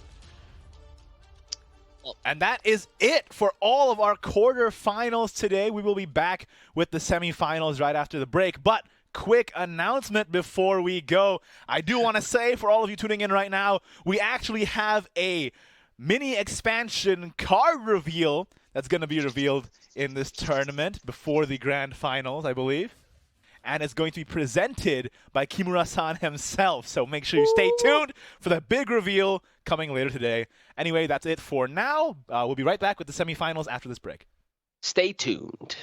And that is it for all of our quarterfinals today. We will be back with the semifinals right after the break. But quick announcement before we go. I do want to say, for all of you tuning in right now, we actually have a mini expansion card reveal that's going to be revealed in this tournament before the grand finals, I believe. and it's going to be presented by Kimura-san himself. So make sure you stay tuned for the big reveal coming later today. Anyway, that's it for now. We'll be right back with the semifinals after this break. Stay tuned.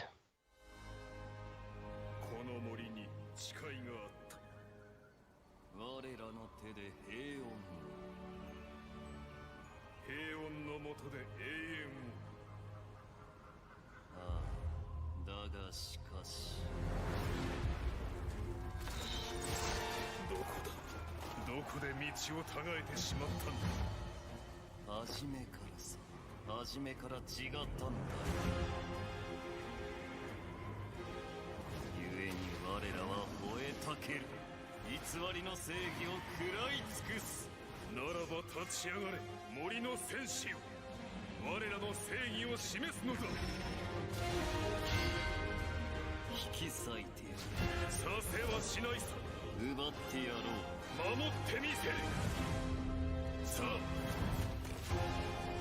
この森に誓いがあった。我らの手で平穏を。平穏の下で永遠を。ああ、だがしかし。どこだ。どこで道をたがえてしまったんだ。初めからさ。初めから違ったんだ。故に我らは吠えたける。偽りの正義を食らい尽くす。ならば立ち上がれ、森の戦士よ。我らの正義を示すのだ。引き裂いてやる。させはしないさ。奪ってやろう。守ってみせる。さあ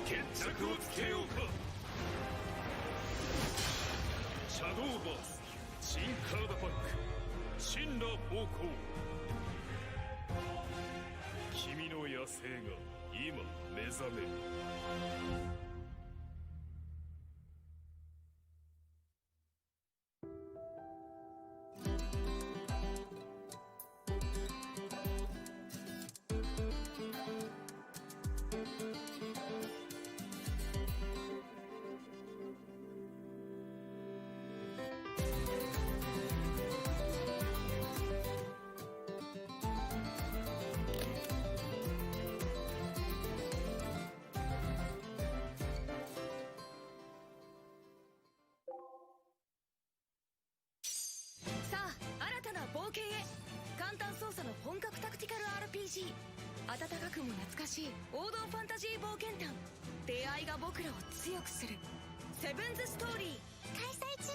決着をつけようか。シャドーバース新カードパック神羅暴行。君の野生が今目覚める。冒険へ。簡単操作の本格タクティカル RPG。温かくも懐かしい王道ファンタジー冒険譚。出会いが僕らを強くする。セブンズストーリー開催中。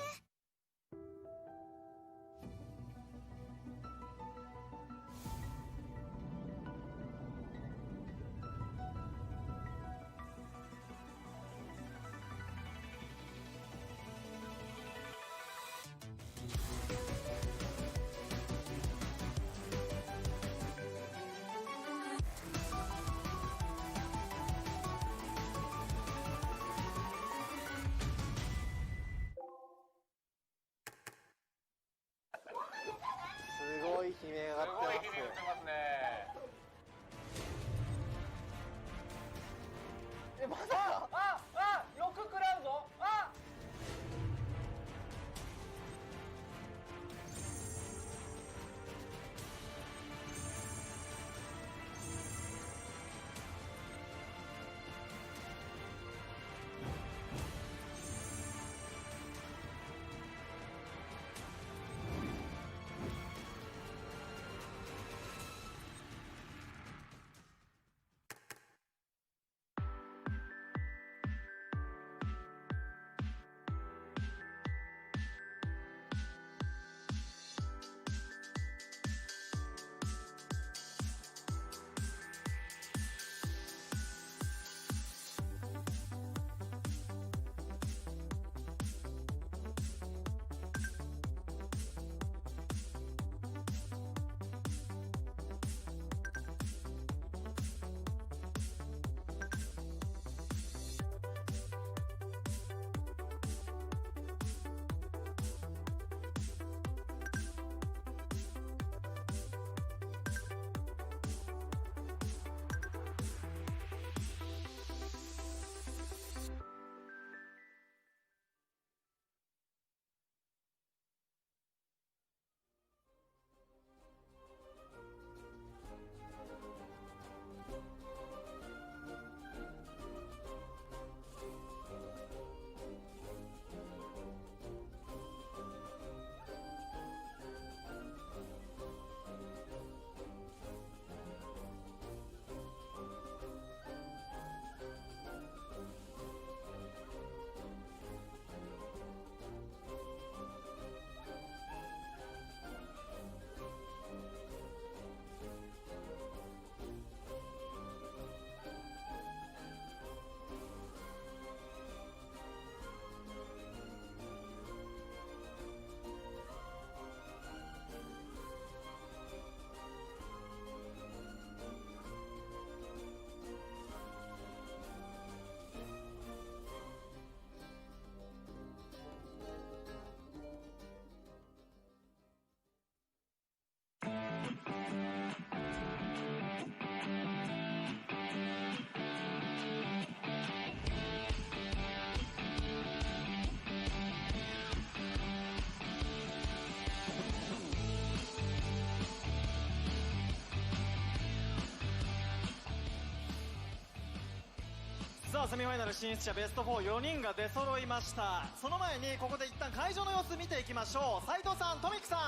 さあセミファイナル進出者ベスト44人が出揃いました。その前にここで一旦会場の様子見ていきましょう。斉藤さん、トミックさん。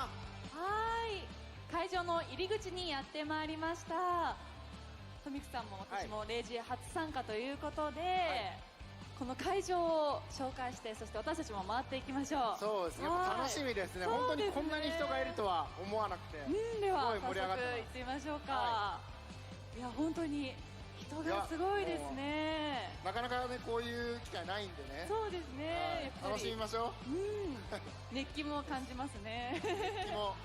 はい、会場の入り口にやってまいりました。トミックさんも私も0時初参加ということで、この会場を紹介して、そして私たちも回っていきましょう。そうですね、楽しみですね。本当にこんなに人がいるとは思わなくて、ではすごい盛り上がってます。早速行ってみましょうか。いや本当に人がすごいですね。なかなかねこういう機会ないんでね。そうですね。楽しみましょう。熱気も感じますね。熱気も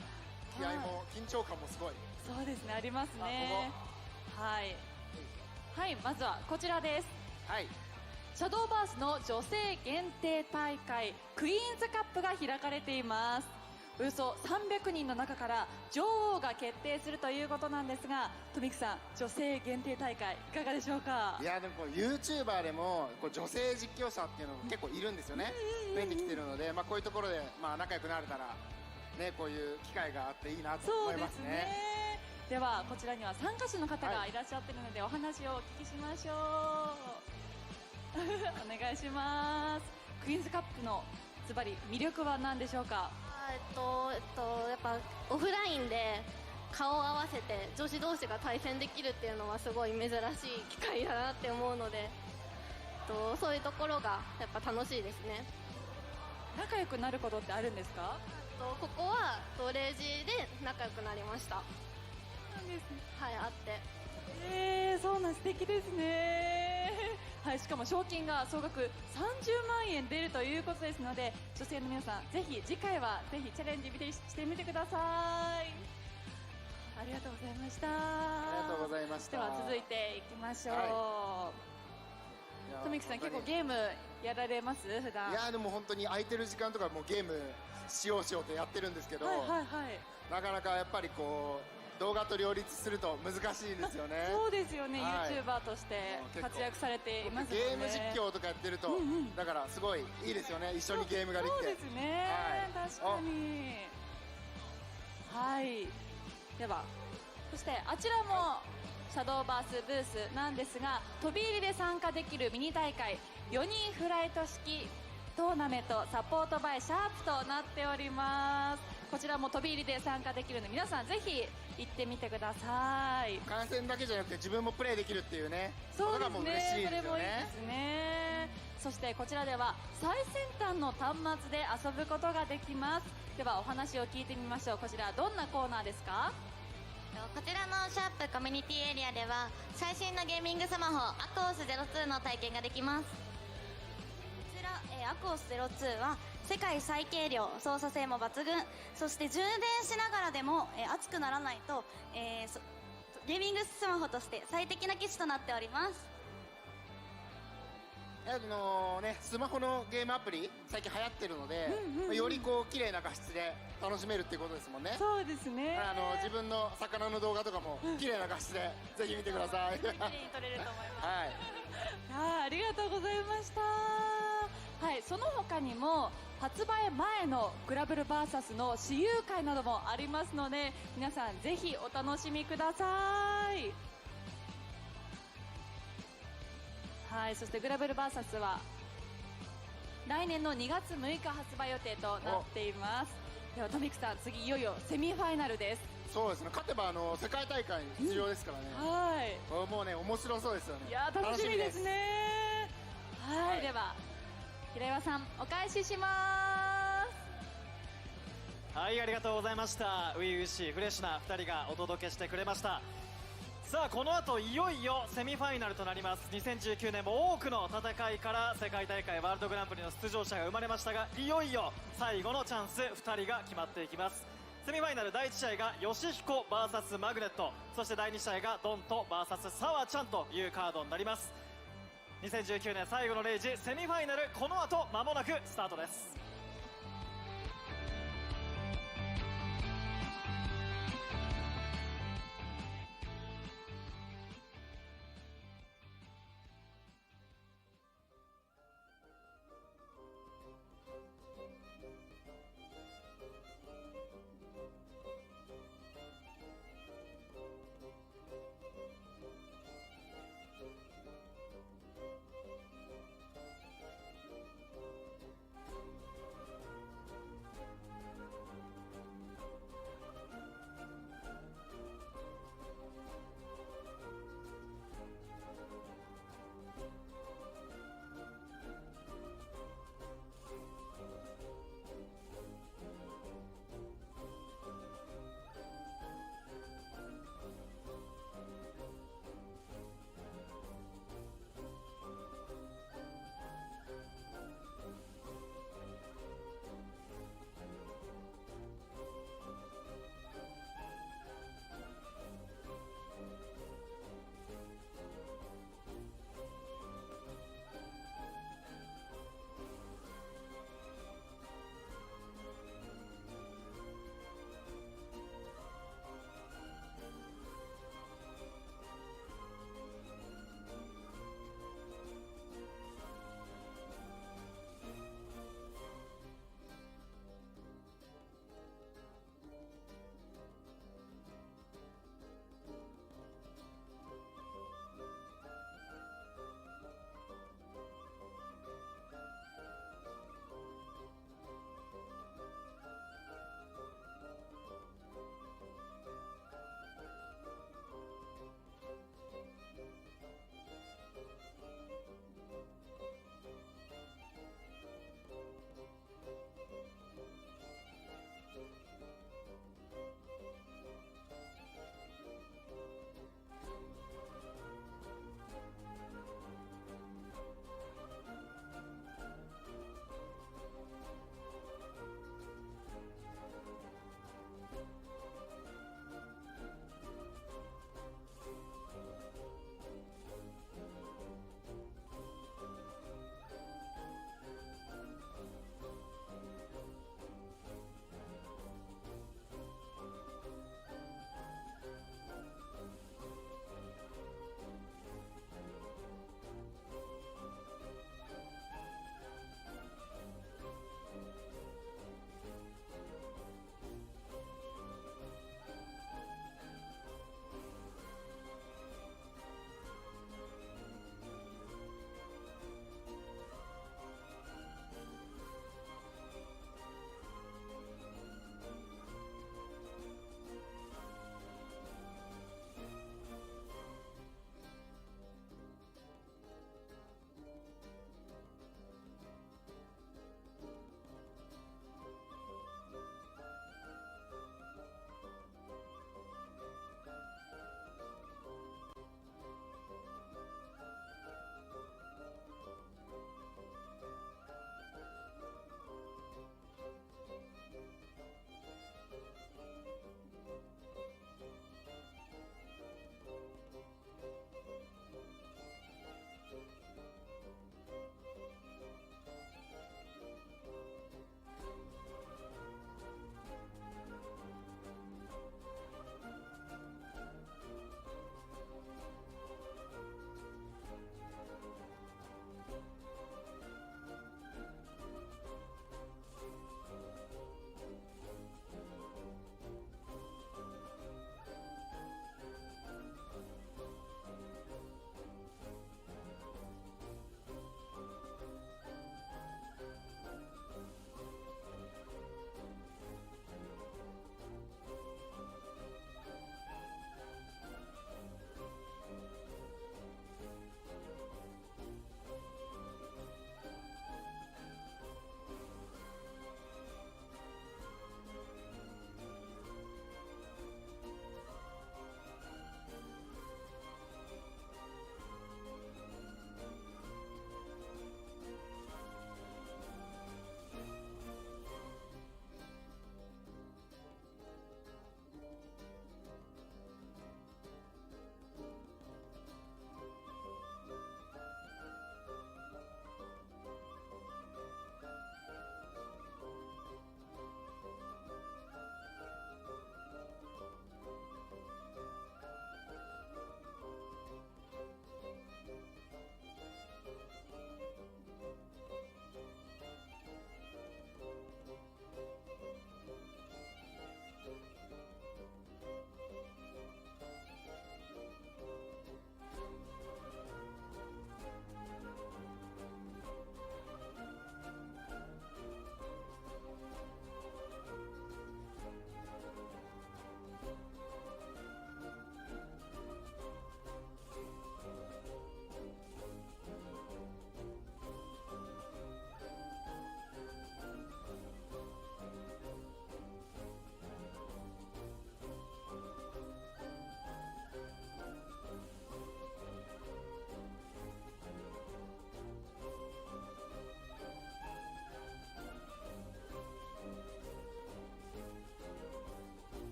気合も緊張感もすごい。そうですね、ありますね。はい。はい、まずはこちらです。はい。シャドーバースの女性限定大会クイーンズカップが開かれています。およそ300人の中から女王が決定するということなんですが、トミックさん、女性限定大会いかがでしょうか。いやでもこう YouTuber でもこう女性実況者っていうのが結構いるんですよね。増えてきてるので、こういうところで仲良くなれたらね、こういう機会があっていいなと思いますね。ではこちらには参加者の方がいらっしゃっているので、お話をお聞きしましょう。お願いします。クイーンズカップのズバリ魅力は何でしょうか。やっぱオフラインで顔を合わせて女子同士が対戦できるっていうのはすごい珍しい機会だなって思うので、そういうところがやっぱ楽しいですね。仲良くなることってあるんですか。ここはレジで仲良くなりました。なんですね。はい、あって。そうなん、素敵ですね。はい、しかも賞金が総額30万円出るということですので、女性の皆さんぜひ次回はぜひチャレンジしてみてください。ありがとうございました。ありがとうございました。では続いていきましょう。トミックさん、結構ゲームやられます普段。いやでも本当に空いてる時間とかもうゲームしようってやってるんですけど、なかなかやっぱりこう動画と両立すると難しいですよね。そうですよね、YouTuber として活躍されていますもんね。ゲーム実況とかやってると、だからすごいいいですよね、一緒にゲームができて。そうですね、確かに。はい、ではそしてあちらもシャドーバースブースなんですが、飛び入りで参加できるミニ大会4人フライト式トーナメントサポートバイシャープとなっております。こちらも飛び入りで参加できるので、皆さんぜひ行ってみてください。観戦だけじゃなくて自分もプレーできるっていうね、そうですね、ことがもう嬉しいですよね。それもいいですね。そしてこちらでは最先端の端末で遊ぶことができます。ではお話を聞いてみましょう。こちらどんなコーナーですか。こちらのシャープコミュニティエリアでは最新のゲーミングスマホアクオス02の体験ができます。こちら、アクオス02は世界最軽量、操作性も抜群、そして充電しながらでも、熱くならないと、ゲーミングスマホとして最適な機種となっております。スマホのゲームアプリ最近流行ってるので、よりこう綺麗な画質で楽しめるっていうことですもんね。そうですね。自分の魚の動画とかも綺麗な画質でぜひ見てください。綺麗に撮れると思います。ありがとうございました。はい、その他にも発売前のグラブル VS の私有会などもありますので、皆さんぜひお楽しみください。はい、そしてグラブル VS は来年の2月6日発売予定となっています。ではトミックさん、次いよいよセミファイナルです。そうですね、勝てば世界大会に出場ですからね。もうね、面白そうですよね。いや楽しみですね。はい、では平岩さんお返しします。はい、ありがとうございました。初々しいフレッシュな2人がお届けしてくれました。さあこの後いよいよセミファイナルとなります。2019年も多くの戦いから世界大会ワールドグランプリの出場者が生まれましたが、いよいよ最後のチャンス2人が決まっていきます。セミファイナル第1試合がヨシヒコ VS マグネット、そして第2試合がドント VS サワちゃんというカードになります。2019年最後の0時セミファイナル、この後間もなくスタートです。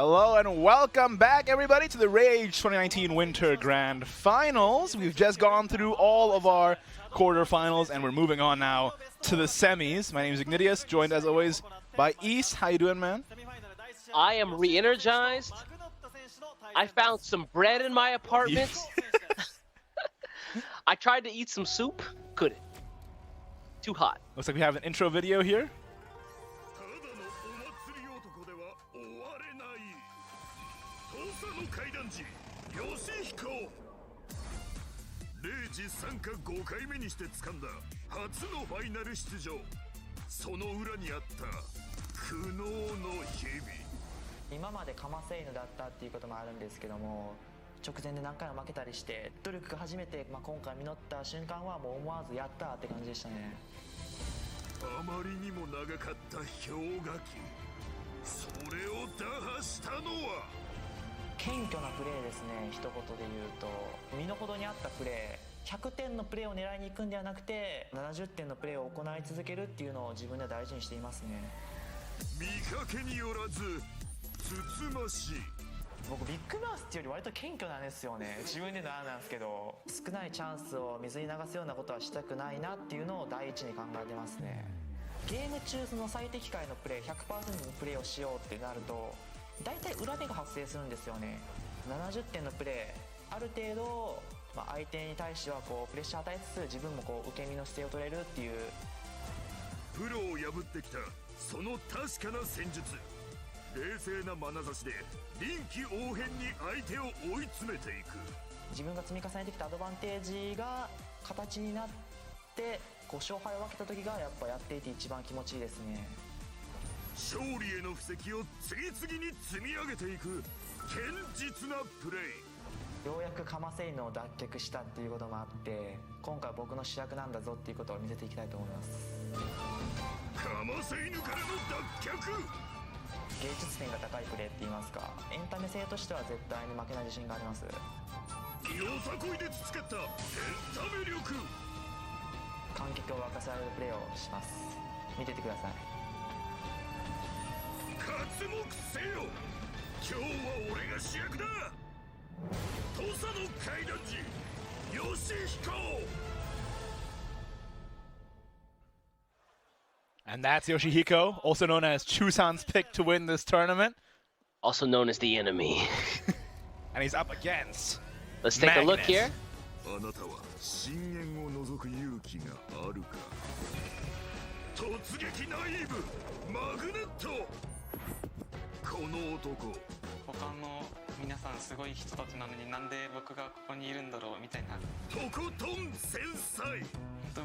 Hello and welcome back, everybody, to the Rage 2019 Winter Grand Finals. We've just gone through all of our quarterfinals, and we're moving on now to the semis. My name is Ignitius, joined as always by East. How you doing, man? I am re-energized. I found some bread in my apartment. I tried to eat some soup. Couldn't. Too hot. Looks like we have an intro video here. Yoshihiko 0時参加5回目にして掴んだ初のファイナル出場。その裏にあった苦悩の日々。今までかませ犬だったっていうこともあるんですけども、直前で何回も負けたりして努力が初めて、今回実った瞬間はもう思わずやったって感じでしたね。あまりにも長かった氷河期、それを打破したのは謙虚なプレーですね。一言で言うと身の程に合ったプレー、100点のプレーを狙いに行くんではなくて70点のプレーを行い続けるっていうのを自分では大事にしていますね。見かけによらずつつましい。僕ビッグマウスっていうより割と謙虚なんですよね。自分でなんですけど、少ないチャンスを水に流すようなことはしたくないなっていうのを第一に考えてますね。ゲーム中その最適解のプレー 100% のプレーをしようってなると大体裏目が発生するんですよね。70点のプレーある程度、相手に対してはこうプレッシャー与えつつ自分もこう受け身の姿勢を取れるっていう。プロを破ってきたその確かな戦術、冷静な眼差しで臨機応変に相手を追い詰めていく。自分が積み重ねてきたアドバンテージが形になってこう勝敗を分けた時がやっぱやっていて一番気持ちいいですね。勝利への布石を次々に積み上げていく堅実なプレー。ようやくかませ犬を脱却したっていうこともあって、今回僕の主役なんだぞっていうことを見せていきたいと思います。かませ犬からの脱却。芸術点が高いプレーって言いますか、エンタメ性としては絶対に負けない自信があります。よさこいで培ったエンタメ力。観客を沸かせられるプレーをします。見ててください。活目せよ。今日は俺が主役だ。土佐の階段児Yoshihiko. And that's Yoshihiko, also known as Chusan's pick to win this tournament. Also known as the enemy. And he's up against Let's take a look here. あなたは深淵を覗く勇気があるか。突撃ナイーブマグネット。この男、他の皆さんすごい人たちなのになんで僕がここにいるんだろうみたいな。とことん繊細。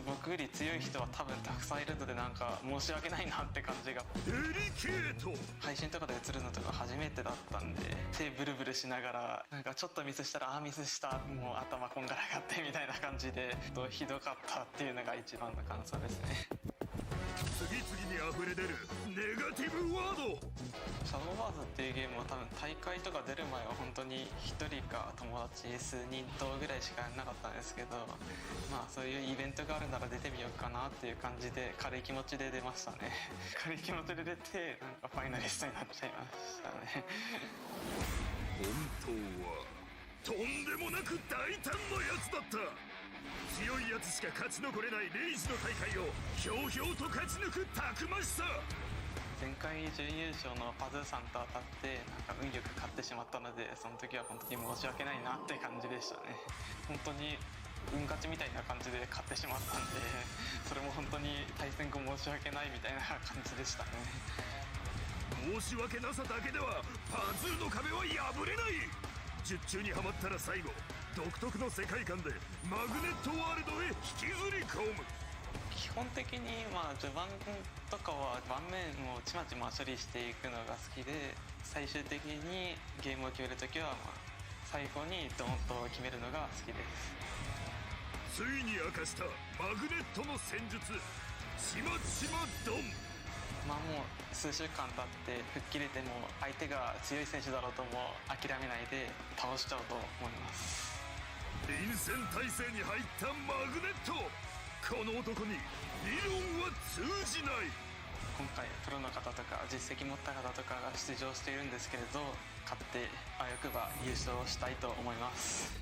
僕より強い人は多分たくさんいるのでなんか申し訳ないなって感じが。デリケート。配信とかで映るのとか初めてだったんで手ブルブルしながらなんかちょっとミスしたらミスしたもう頭こんがらがってみたいな感じでひどかったっていうのが一番の感想ですね。次々に溢れ出るネガティブワード。シャドーバーズっていうゲームは多分大会とか出る前は本当に1人か友達数人とぐらいしかやらなかったんですけど、そういうイベントがあるなら出てみようかなっていう感じで軽い気持ちで出ましたね。軽い気持ちで出てなんかファイナリストになっちゃいましたね。本当はとんでもなく大胆なやつだった。強いやつしか勝ち残れないレイジの大会をひょうひょうと勝ち抜くたくましさ。前回準優勝のパズーさんと当たってなんか運よく勝ってしまったので、その時は本当に申し訳ないなって感じでしたね。本当に運勝ちみたいな感じで勝ってしまったんで、それも本当に対戦後申し訳ないみたいな感じでしたね。申し訳なさだけではパズーの壁は破れない。術中にはまったら最後独特の世界観でマグネットワールドへ引きずり込む。基本的に序盤とかは盤面をちまちま処理していくのが好きで、最終的にゲームを決めるときは最後にドンと決めるのが好きです。ついに明かしたマグネットの戦術ちまちまドン。もう数週間経って吹っ切れても相手が強い選手だろうとも諦めないで倒しちゃうと思います。臨戦態勢に入ったマグネット。この男に理論は通じない。今回プロの方とか実績持った方とかが出場しているんですけれど、勝ってあわよくば優勝したいと思います。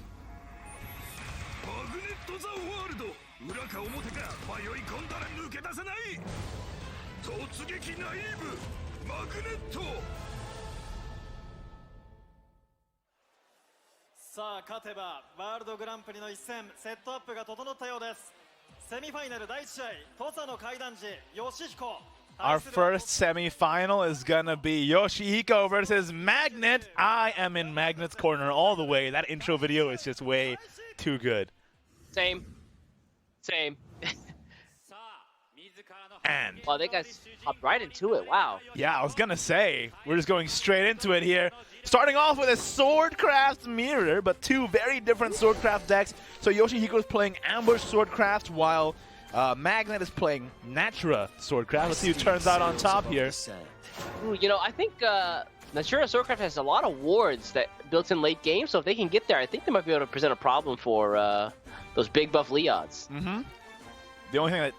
マグネット・ザ・ワールド、裏か表か迷い込んだら抜け出せない。突撃ナイーブマグネット。さあ勝てばワールドグランプリの一戦、セットアップが整ったようです。セミファイナル第1試合、土佐の階段児ヨシヒコ。 Our first semi-final is gonna be Yoshihiko versus Magnet. I am in Magnet's corner all the way. That intro video is just way too good. Same. And wow, they guys hopped right into it. Wow. yeah, I was gonna say, we're just going straight into it here. Starting off with a Swordcraft mirror, but two very different Swordcraft decks. So Yoshihiko is playing Ambush Swordcraft, while Magnet is playing Natura Swordcraft. Let's see who turns out on top here. Ooh, you know, I think Natura Swordcraft has a lot of wards that built in late game, so if they can get there, I think they might be able to present a problem for those big buff Leods. Mm-hmm. The only thing that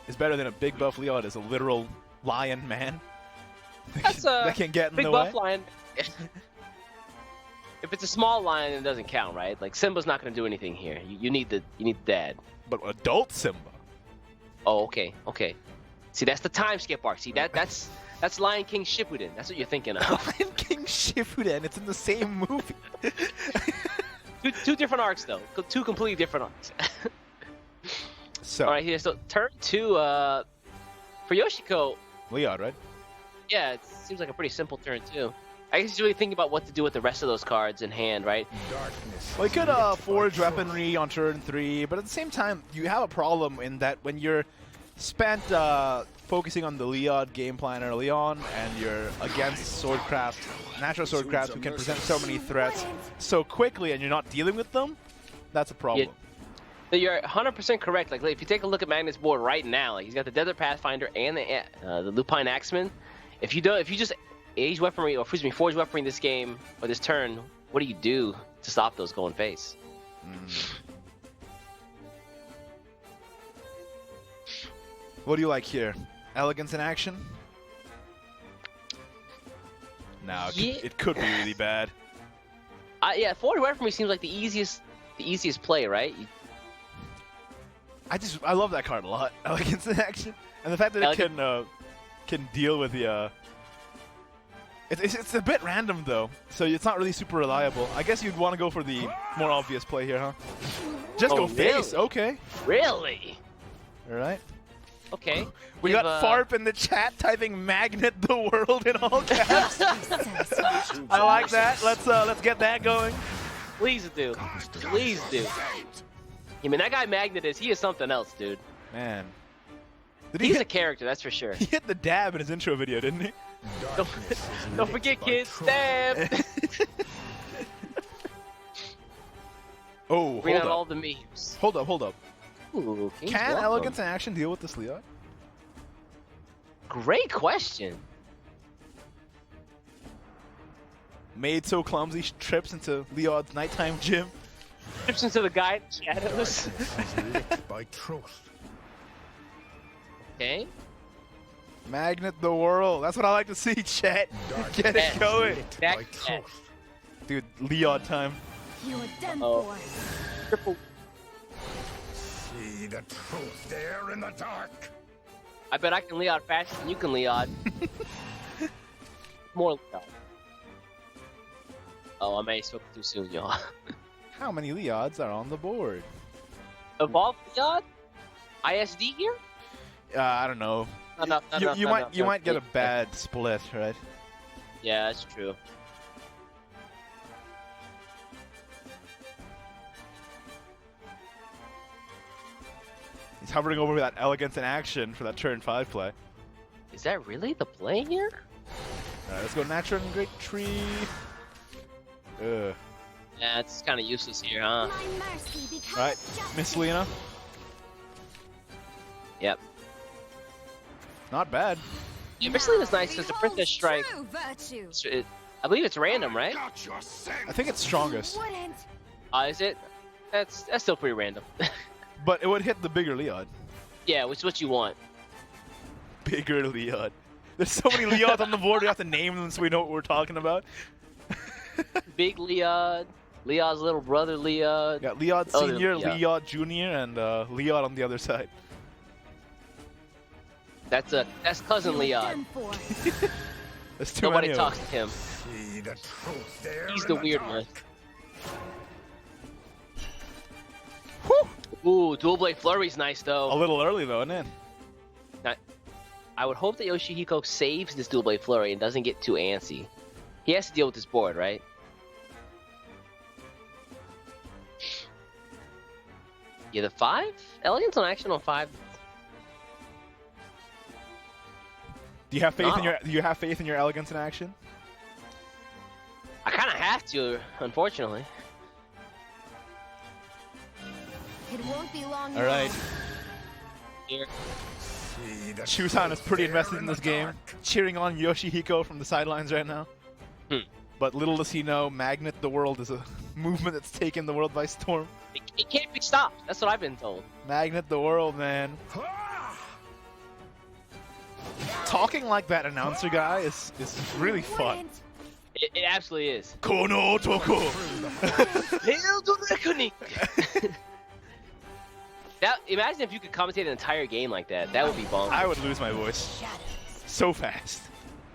is better than a big buff Leod is a literal lion man. That can get in big the buff way. lion. If it's a small lion, it doesn't count, right? Like Simba's not going to do anything here. You need the dad. But adult Simba. Oh, okay. See, that's the time skip arc. See, that's Lion King Shippuden. That's what you're thinking of. Lion King Shippuden. It's in the same movie. two different arcs though. Two completely different arcs. So. All right, here. So turn 2 for Yoshihiko. Leod, right? Yeah, it seems like a pretty simple turn 2. I guess he's really thinking about what to do with the rest of those cards in hand, right? Well, you could forge weaponry on turn 3, but at the same time, you have a problem in that when you're spent focusing on the Leod game plan early on, and you're against Swordcraft, Natural Swordcraft, who can present so many threats so quickly, and you're not dealing with them, that's a problem. So you're 100% correct. Like if you take a look at Magnet's board right now, like he's got the Desert Pathfinder and the Lupine Axeman. If you just age weaponry, or excuse me, forge weaponry this game or this turn, what do you do to stop those going face? What do you like here? Elegance in action? No, it could be really bad. Yeah, forge weaponry seems like the easiest play, right? I love that card a lot. Elegance in action, and the fact that it can deal with the. It's a bit random though, so it's not really super reliable. I guess you'd want to go for the more obvious play here, huh? Just go face, really? Okay. Really? All right. Okay. We got Farp in the chat typing "Magnet the World" in all caps. I like that. Let's get that going. Please do. Please do. I mean, that guy Magnet he is something else, dude. Man. He's a character, that's for sure. He hit the dab in his intro video, didn't he? Don't forget, kids, stab! Oh, bring hold out up. all the memes. Hold up. Ooh, Can Elegance in Action deal with this Leod? Great question. Made so clumsy, trips into Leod's nighttime gym. Trips into the guy in the shadows. By trust. Okay. Magnet the World. That's what I like to see, chat. Get it going. Dude, Leod time. You're done for. Triple. See the truth there in the dark. I bet I can Leod faster than you can Leod. More Leod. Oh, I may have spoken too soon, y'all. How many Leods are on the board? Evolve Leod? ISD here? I don't know. You might get a bad split, right? Yeah, that's true. He's hovering over that Elegance in Action for that turn 5 play. Is that really the play here? Alright, let's go Natural and Great Tree. Ugh. Yeah, it's kind of useless here, huh? Alright, Miss Lena. Yep. Not bad. Yeah, Miss Lena's nice because the Princess Strike. I believe it's random, right? I think it's strongest. Is it? That's still pretty random. But it would hit the bigger Leod. Yeah, which is what you want. bigger Liad. There's so many Liads on the board, we have to name them so we know what we're talking about. Big Liad, Liad's little brother Liad. Yeah, Liad Oh, Senior, yeah. Liad Junior, and Liad on the other side. That's cousin Liad. There's too Nobody many of talks them. to him. See the truth there He's in the weird dark. one. Ooh, dual blade flurry's nice though. A little early though, isn't it? I would hope that Yoshihiko saves this dual blade flurry and doesn't get too antsy. He has to deal with this board, right? Yeah, the 5? Elegance on action on 5. Do you have faith in No. your elegance in action? I kind of have to, unfortunately. It won't be long All right. Here. Chusan is pretty invested in this game, cheering on Yoshihiko from the sidelines right now. But little does he know, Magnet the World is a movement that's taken the world by storm. It can't be stopped. That's what I've been told. Magnet the World, man. Talking like that announcer guy is really fun. It absolutely is. Kono Toko. Hail to reckoning. That, imagine if you could commentate an entire game like that. That would be bonkers. I would lose my voice so fast.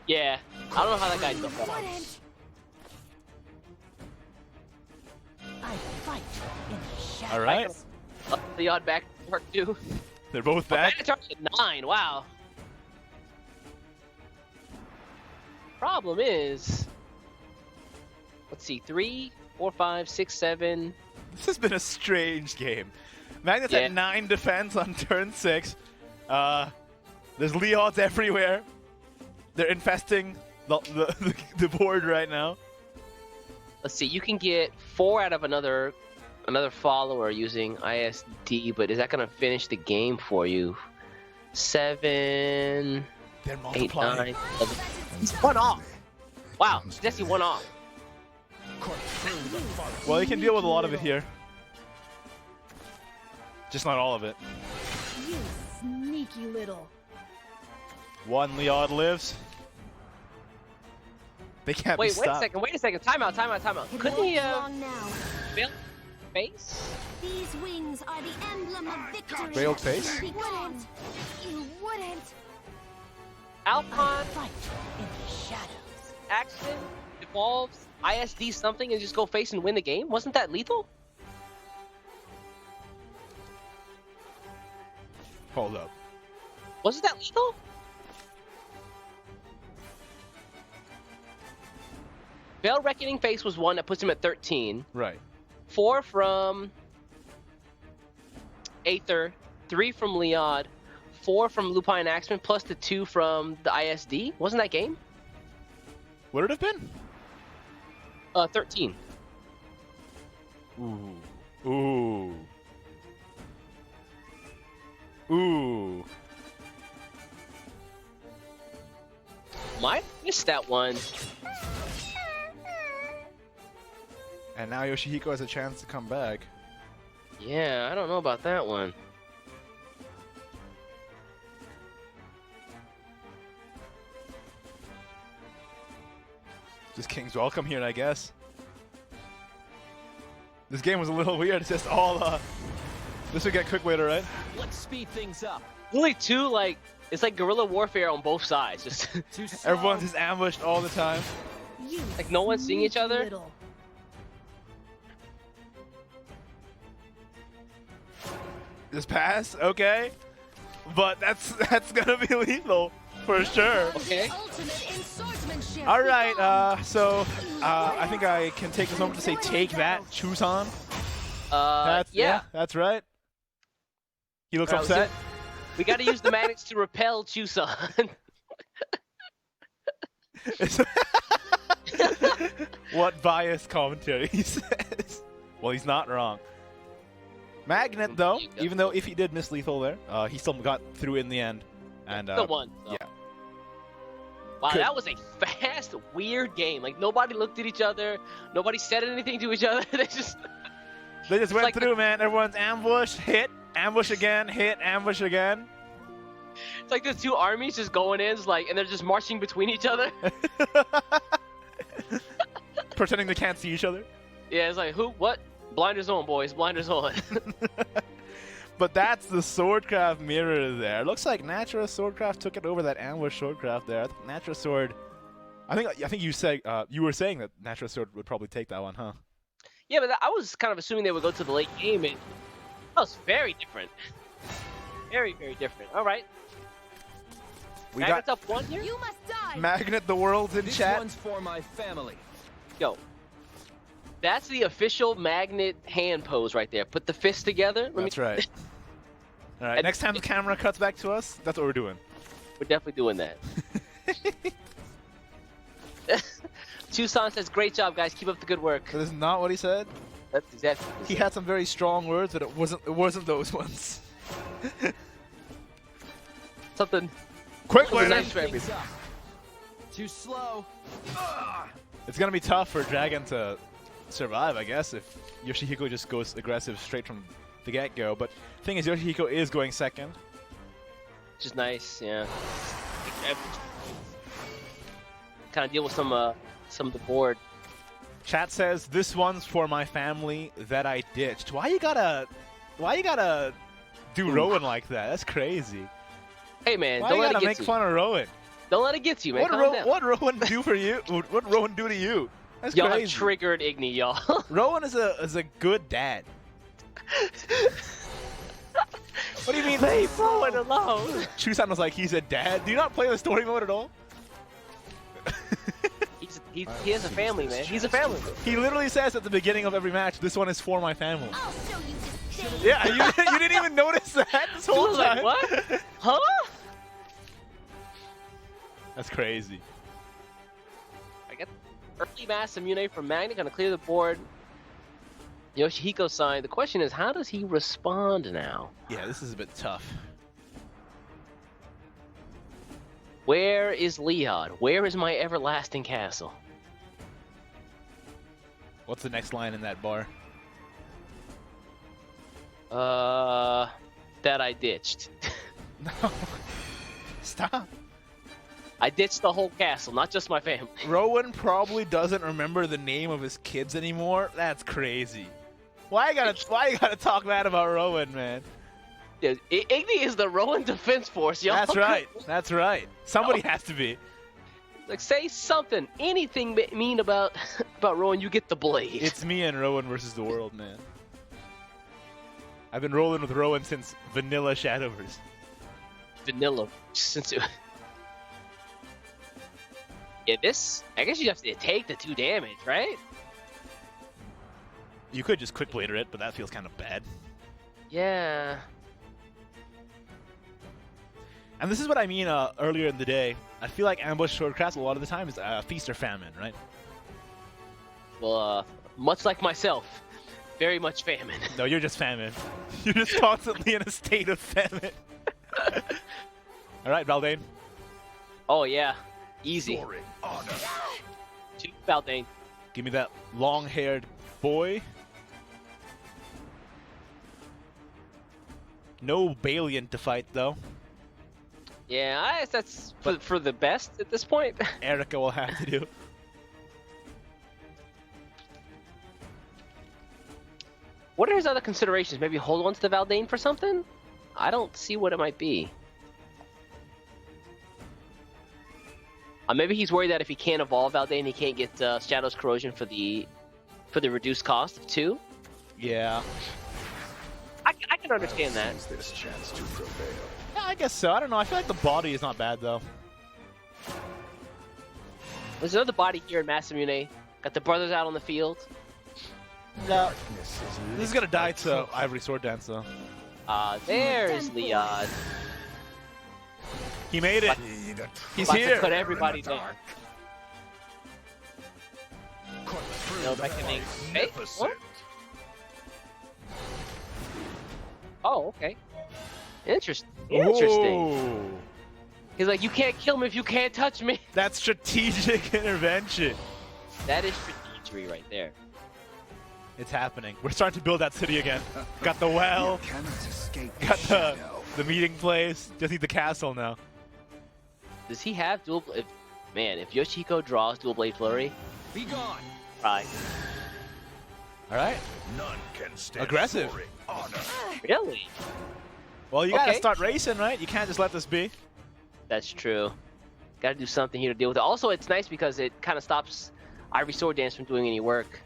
Yeah, I don't know how that guy does that. I fight in the shadows. All right. The odd back work too. They're both back. Target 9. Wow. Problem is, let's see, 3, 4, 5, 6, 7. This has been a strange game. Magnet's at 9 defense on turn 6. There's Leods everywhere. They're infesting the board right now. Let's see, you can get 4 out of another follower using ISD, but is that going to finish the game for you? 7, They're 8, multiplying. 9, 11. He's 1 off. Wow, he's actually 1 off. Well, you can deal with a lot of it here. Just not all of it. You sneaky little. 1 Leod lives. They can't be Wait stopped. a second. Time out. Couldn't he, Long now. fail face? These wings are the emblem of victory. Veiled face? You wouldn't. You wouldn't. Alpine Fight in the shadows. action evolves ISD something and just go face and win the game? Wasn't that lethal? Hold up. Wasn't that lethal? Veil Reckoning Face was 1 that puts him at 13. Right. 4 from Aether, 3 from Leod, 4 from Lupine Axeman, plus the 2 from the ISD. Wasn't that game? Would it have been? 13. Ooh. Ooh. Ooh. Might missed that one. And now Yoshihiko has a chance to come back. Yeah, I don't know about that one. Just King's welcome here, I guess. This game was a little weird. It's just all, this would get quick later, right? Let's speed things up. Only 2, like, it's like guerrilla warfare on both sides. Just Everyone's just ambushed all the time. like no one's seeing each other. Little. Just pass, okay. But that's gonna be lethal for sure. Okay. All right, so I think I can take this moment to say, take that, Chusan. Yeah. That's right. He looks Alright, upset. We got to use the magnets to repel Chusan. What biased commentary he says. Well, he's not wrong. Magnet, though, even though if he did miss lethal there, he still got through in the end. And Still won. So. Yeah. Wow, Good. that was a fast, weird game. Like nobody looked at each other, nobody said anything to each other. They just went like through, man. Everyone's ambushed, hit, ambush again, hit, ambush again. It's like the two armies just going in, it's like, and they're just marching between each other. Pretending they can't see each other. Yeah, it's like, who? What? Blinders on, boys. Blinders on. But that's the Swordcraft mirror there. Looks like Natura Swordcraft took it over that Ambush Swordcraft there. I think Natura Sword. I think you said you were saying that Natura Sword would probably take that one, huh? Yeah, but I was kind of assuming they would go to the late game, and that was very different. Very, very different. All right. We Magnet's got up one here. You must die. Magnet the World's in This chat. one's for my family. Yo. That's the official Magnet hand pose right there. Put the fists together. That's right. All right, next time the camera cuts back to us, that's what we're doing. We're definitely doing that. Tucson says, great job, guys. Keep up the good work. That is not what he said. That's exactly what He had some very strong words, but it wasn't those ones. Something quick, nice for everything. Too slow. It's gonna be tough for Dragon to survive, I guess, if Yoshihiko just goes aggressive straight from the get-go. But the thing is, Yoshihiko is going second. Which is nice, yeah. Kind of deal with some of the board. Chat says this one's for my family that I ditched. Why you gotta do Rowan like that? That's crazy. Hey man, Why don't you let it gotta get make to you. fun of Rowan? Don't let it get to you, man. What Rowan do for you? What Rowan do to you? That's y'all crazy. have triggered Igni, y'all. Rowan is a good dad. What do you mean? Leave Rowan alone. Chusan was like, he's a dad. Do you not play the story mode at all? He has a family, man. He's a family. He literally says at the beginning of every match, this one is for my family. Yeah, you didn't even notice that this whole was time. like, what? Huh? That's crazy. I got early Masamune from Magnet, gonna clear the board. Yoshihiko signed. The question is, how does he respond now? Yeah, this is a bit tough. Where is Leon? Where is my everlasting castle? What's the next line in that bar? That I ditched. No. Stop. I ditched the whole castle, not just my family. Rowan probably doesn't remember the name of his kids anymore. That's crazy. Why you gotta talk bad about Rowan, man? Yeah, Igni is the Rowan Defense Force, y'all. That's right. That's right. Somebody has to be. Like, say something, anything mean about Rowan, you get the blade. It's me and Rowan versus the world, man. I've been rolling with Rowan since vanilla Shadowverse. Vanilla. Since it... Yeah, this, I guess you have to take the 2 damage, right? You could just quick blader it, but that feels kind of bad. Yeah. And this is what I mean earlier in the day. I feel like Ambush Swordcraft a lot of the time is feast or famine, right? Well, much like myself, very much famine. No, you're just famine. You're just constantly in a state of famine. All right, Valdane. Oh, yeah. Easy. To Valdane. Give me that long-haired boy. No Balian to fight, though. Yeah, I guess that's for the best at this point. Erica will have to do. What are his other considerations? Maybe hold on to the Valdane for something? I don't see what it might be. Maybe he's worried that if he can't evolve Valdane, he can't get Shadow's Corrosion for the reduced cost of 2. Yeah. I can understand that. This chance to prevail. Yeah, I guess so. I don't know. I feel like the body is not bad, though. There's another body here in Masamune. Got the brothers out on the field. No. This is going to die to Ivory Sword Dance, though. There's Leon. He made it. He's about here. To cut everybody down. No reckoning. Hey, what? Oh, okay. Interesting. Ooh. He's like, you can't kill me if you can't touch me. That's strategic intervention. That is strategery right there. It's happening. We're starting to build that city again. Got the well. Got the the meeting place. Just need the castle now. Does he have dual? Man, if Yoshihiko draws dual blade flurry, be gone. Right. All right. None can stand Aggressive. for it. Honor. Really? Well, you gotta Okay. start racing, right? You can't just let this be. That's true. Got to do something here to deal with it. Also, it's nice because it kind of stops Ivory Sword Dance from doing any work.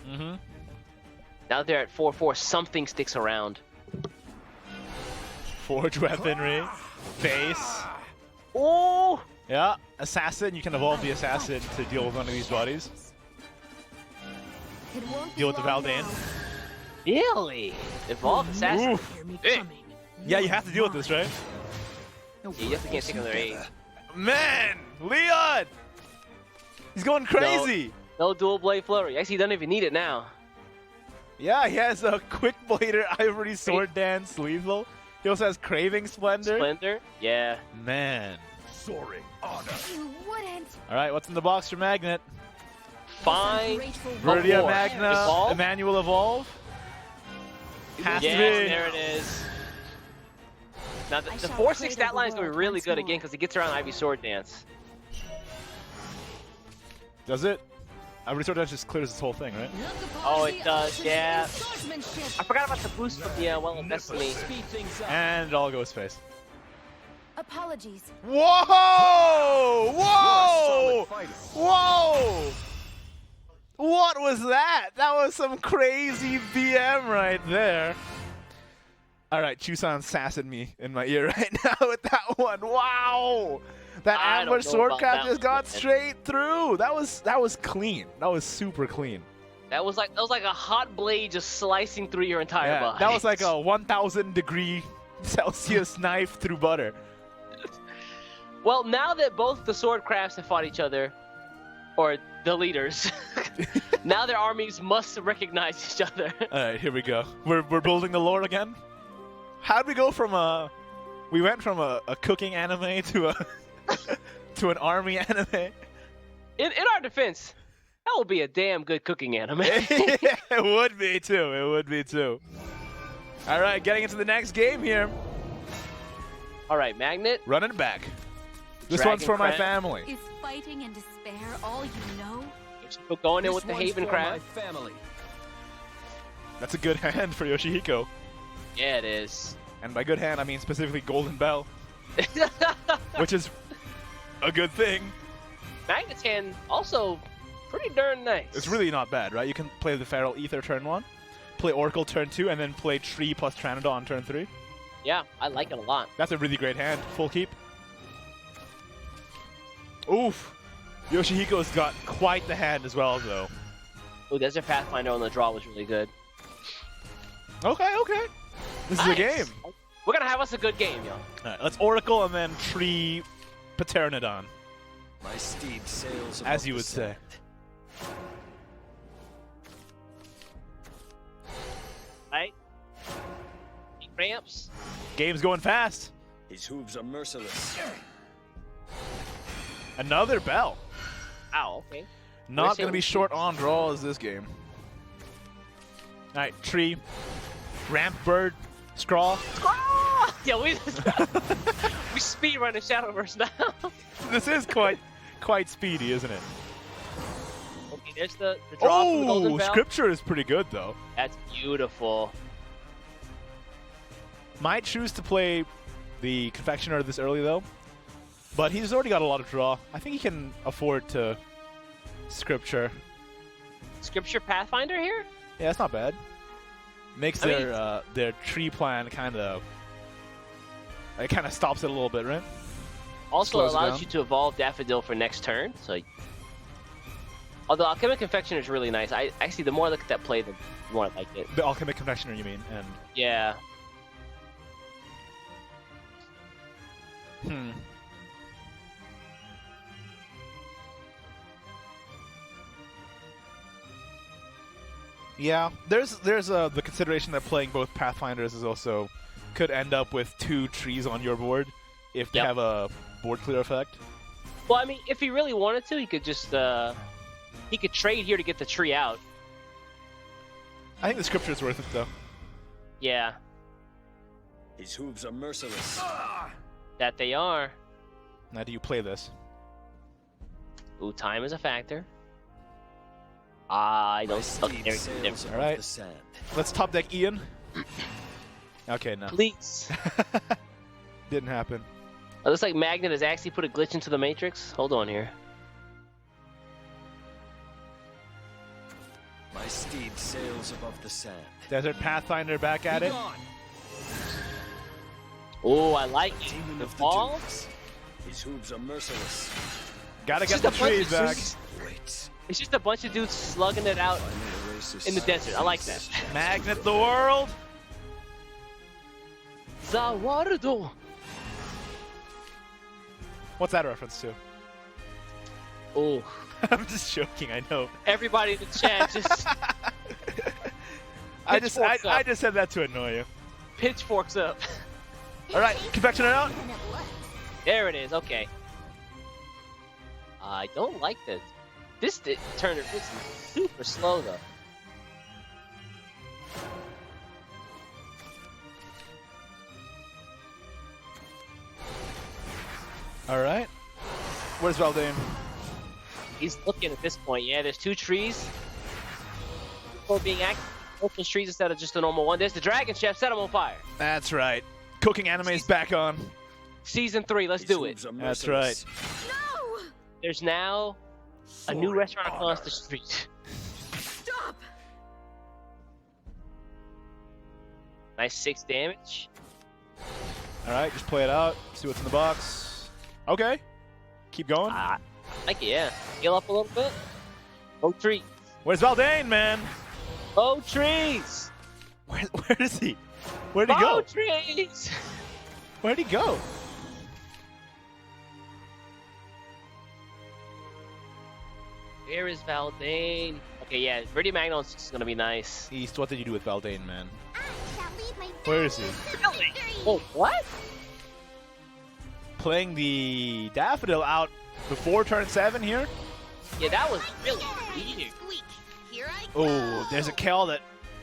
Mm-hmm. Now that they're at 4-4, something sticks around. Forge weaponry. Base. Oh! Yeah. Assassin. You can evolve the assassin to deal with one of these bodies. Deal with the Valdane. Really? Evolve assassin. Hey. Yeah, you have to deal with this, right? Yeah, you have to get another 8. Man! Leon! He's going crazy! No dual blade flurry. Actually, he doesn't even need it now. Yeah, he has a quick blader Ivory Sword Dance lethal. He also has Craving Splendor. Splendor? Yeah. Man. Soaring honor. You wouldn't. Alright, what's in the box for Magnet? Fine. Viridia Evolve. Magna, Evolve? Emmanuel Evolve. Has Yes, to be. there it is. Now, the 4-6 stat line is going to be really good again because it gets around Ivy Sword Dance. Does it? Ivory Sword Dance just clears this whole thing, right? Oh, it does, yeah. I forgot about the boost from the Well of Destiny. And it all goes face. Apologies. Whoa! Whoa! Whoa! What was that? That was some crazy BM right there. All right, Chusan sassing me in my ear right now with that one. Wow! That I ambush don't know about swordcraft that just one, got man. straight through. That was clean. That was super clean. That was like a hot blade just slicing through your entire Yeah, body. that was like a 1,000 degree Celsius knife through butter. Well, now that both the sword crafts have fought each other, or the leaders, now their armies must recognize each other. All right, here we go. We're building the lore again. How'd we go from we went from a cooking anime to a to an army anime? In our defense, that will be a damn good cooking anime. It would be too. It would be too. All right, getting into the next game here. All right, Magnet. Running back. This Dragon one's for my Cran. family. Is fighting and despair all you know? We're going in with the This one's Haven for Crab. my family. That's a good hand for Yoshihiko. Yeah, it is. And by good hand, I mean specifically Golden Bell, which is a good thing. Magnet's hand also pretty darn nice. It's really not bad, right? You can play the Feral Ether turn 1, play Oracle turn 2, and then play Tree plus Tranodon turn 3. Yeah, I like it a lot. That's a really great hand. Full keep. Oof. Yoshihiko's got quite the hand as well, though. Oh, Desert Pathfinder on the draw was really good. Okay, okay. This is a game. We're gonna have us a good game, yo. All right, let's Oracle and then Tree Paternodon, My steed sails as you would say. Right? Ramps. Game's going fast. His hooves are merciless. Another bell. Ow, okay. Not going to be short on draw as this game. All right, Tree, Ramp Bird, Scrawl. Ah! Yeah, we speed run in Shadowverse now. This is quite speedy, isn't it? Okay, there's the draw from the Golden Oh, Bell. Scripture is pretty good, though. That's beautiful. Might choose to play the Confectioner this early, though. But he's already got a lot of draw. I think he can afford to Scripture. Scripture Pathfinder here? Yeah, that's not bad. Makes their tree plan kind of... It kind of stops it a little bit, right? Also Slows it allows down. you to evolve Daffodil for next turn. So, although Alchemic Confectioner is really nice. I actually, the more I look at that play, the more I like it. The Alchemic Confectioner, you mean? And Yeah. Yeah, there's the consideration that playing both Pathfinders is also could end up with 2 trees on your board if they have a board clear effect. Well, I mean, if he really wanted to, he could just he could trade here to get the tree out. I think the Scripture is worth it, though. Yeah. His hooves are merciless. That they are. Now do you play this? Ooh, time is a factor. I don't All right. Let's top deck Ian. Okay, no. Please. Didn't happen. It looks like Magnet has actually put a glitch into the Matrix. Hold on here. My steed sails above the sand. Desert Pathfinder back at it. Oh, I like it. The fall. His hooves are merciless. Gotta get the trees back. It's just a bunch of dudes slugging it out in the desert. I like that. Magnet the world. Zawardo. What's that reference to? Oh. I'm just joking, I know. Everybody in the chat just... I just said that to annoy you. Pitchforks up. All right, convection it out. There it is, okay. I don't like this. This Turner is super slow though. All right. Where's Valdane? He's looking at this point. Yeah, there's 2 trees. People being active. Open trees instead of just a normal one. There's the Dragon Chef. Set him on fire. That's right. Cooking anime's back on. Season 3. Let's do it. That's right. No! There's now a new restaurant across the street. Stop! Nice 6 damage. All right, just play it out. See what's in the box. Okay. Keep going. Like it, yeah. Heal up a little bit. Oh, trees. Where's Valdane, man? Oh, trees. Where is he? Where'd he go? Oh, trees. Where'd he go? Where is Valdane? Okay, yeah, Verde Magnon's is gonna be nice. East, what did you do with Valdane, man? Where is he? Oh, what? Playing the Daffodil out before turn 7 here? Yeah, that was really weird. Oh, there's a Kel that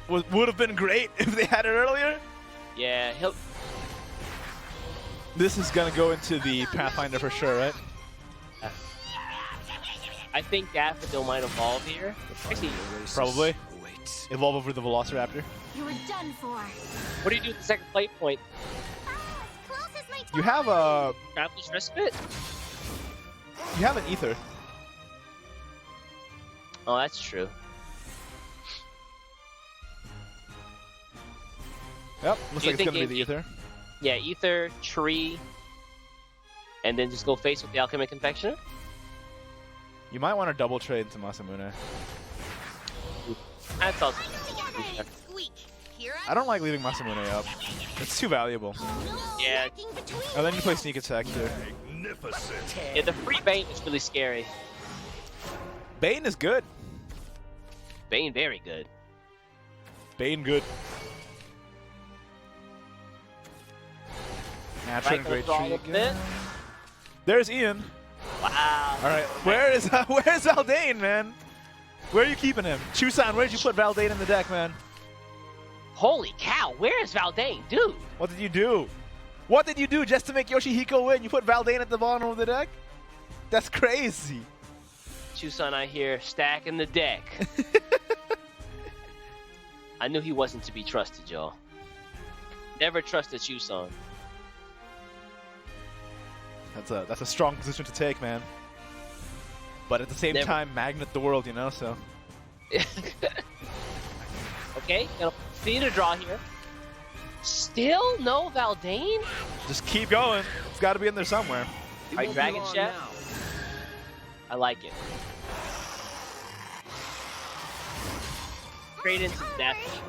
would have been great if they had it earlier. Yeah, This is going to go into the Pathfinder for sure, right? I think Daffodil might evolve here. Actually, probably. Evolve over the Velociraptor. You were done for. What do you do with the second plate point? You have a... Traveler's Respite? You have an Ether. Oh, that's true. Yep, looks like it's going to be the Ether. Yeah, Ether, Tree, and then just go face with the Alchemic Confectioner? You might want to double trade into Masamune. That's also... I don't like leaving Masamune up. It's too valuable. Yeah. Oh, then you play Sneak Attack here. Yeah, the free Bane is really scary. Bane is good. Bane very good. Bane good. Natural Right, great draw tree a bit. There's Ian. Wow. All right, where's Valdane, man? Where are you keeping him? Chusan, where did you put Valdane in the deck, man? Holy cow, where is Valdane? Dude! What did you do? What did you do just to make Yoshihiko win? You put Valdane at the bottom of the deck? That's crazy. Chusan, I hear, stacking the deck. I knew he wasn't to be trusted, y'all. Never trusted Chusan. That's a strong position to take, man. But at the same time, magnet the world, you know, so. Okay, gonna see to draw here. Still no Valdane? Just keep going. It's got to be in there somewhere. Alright, Dragon Chef. I like it. Straight into death.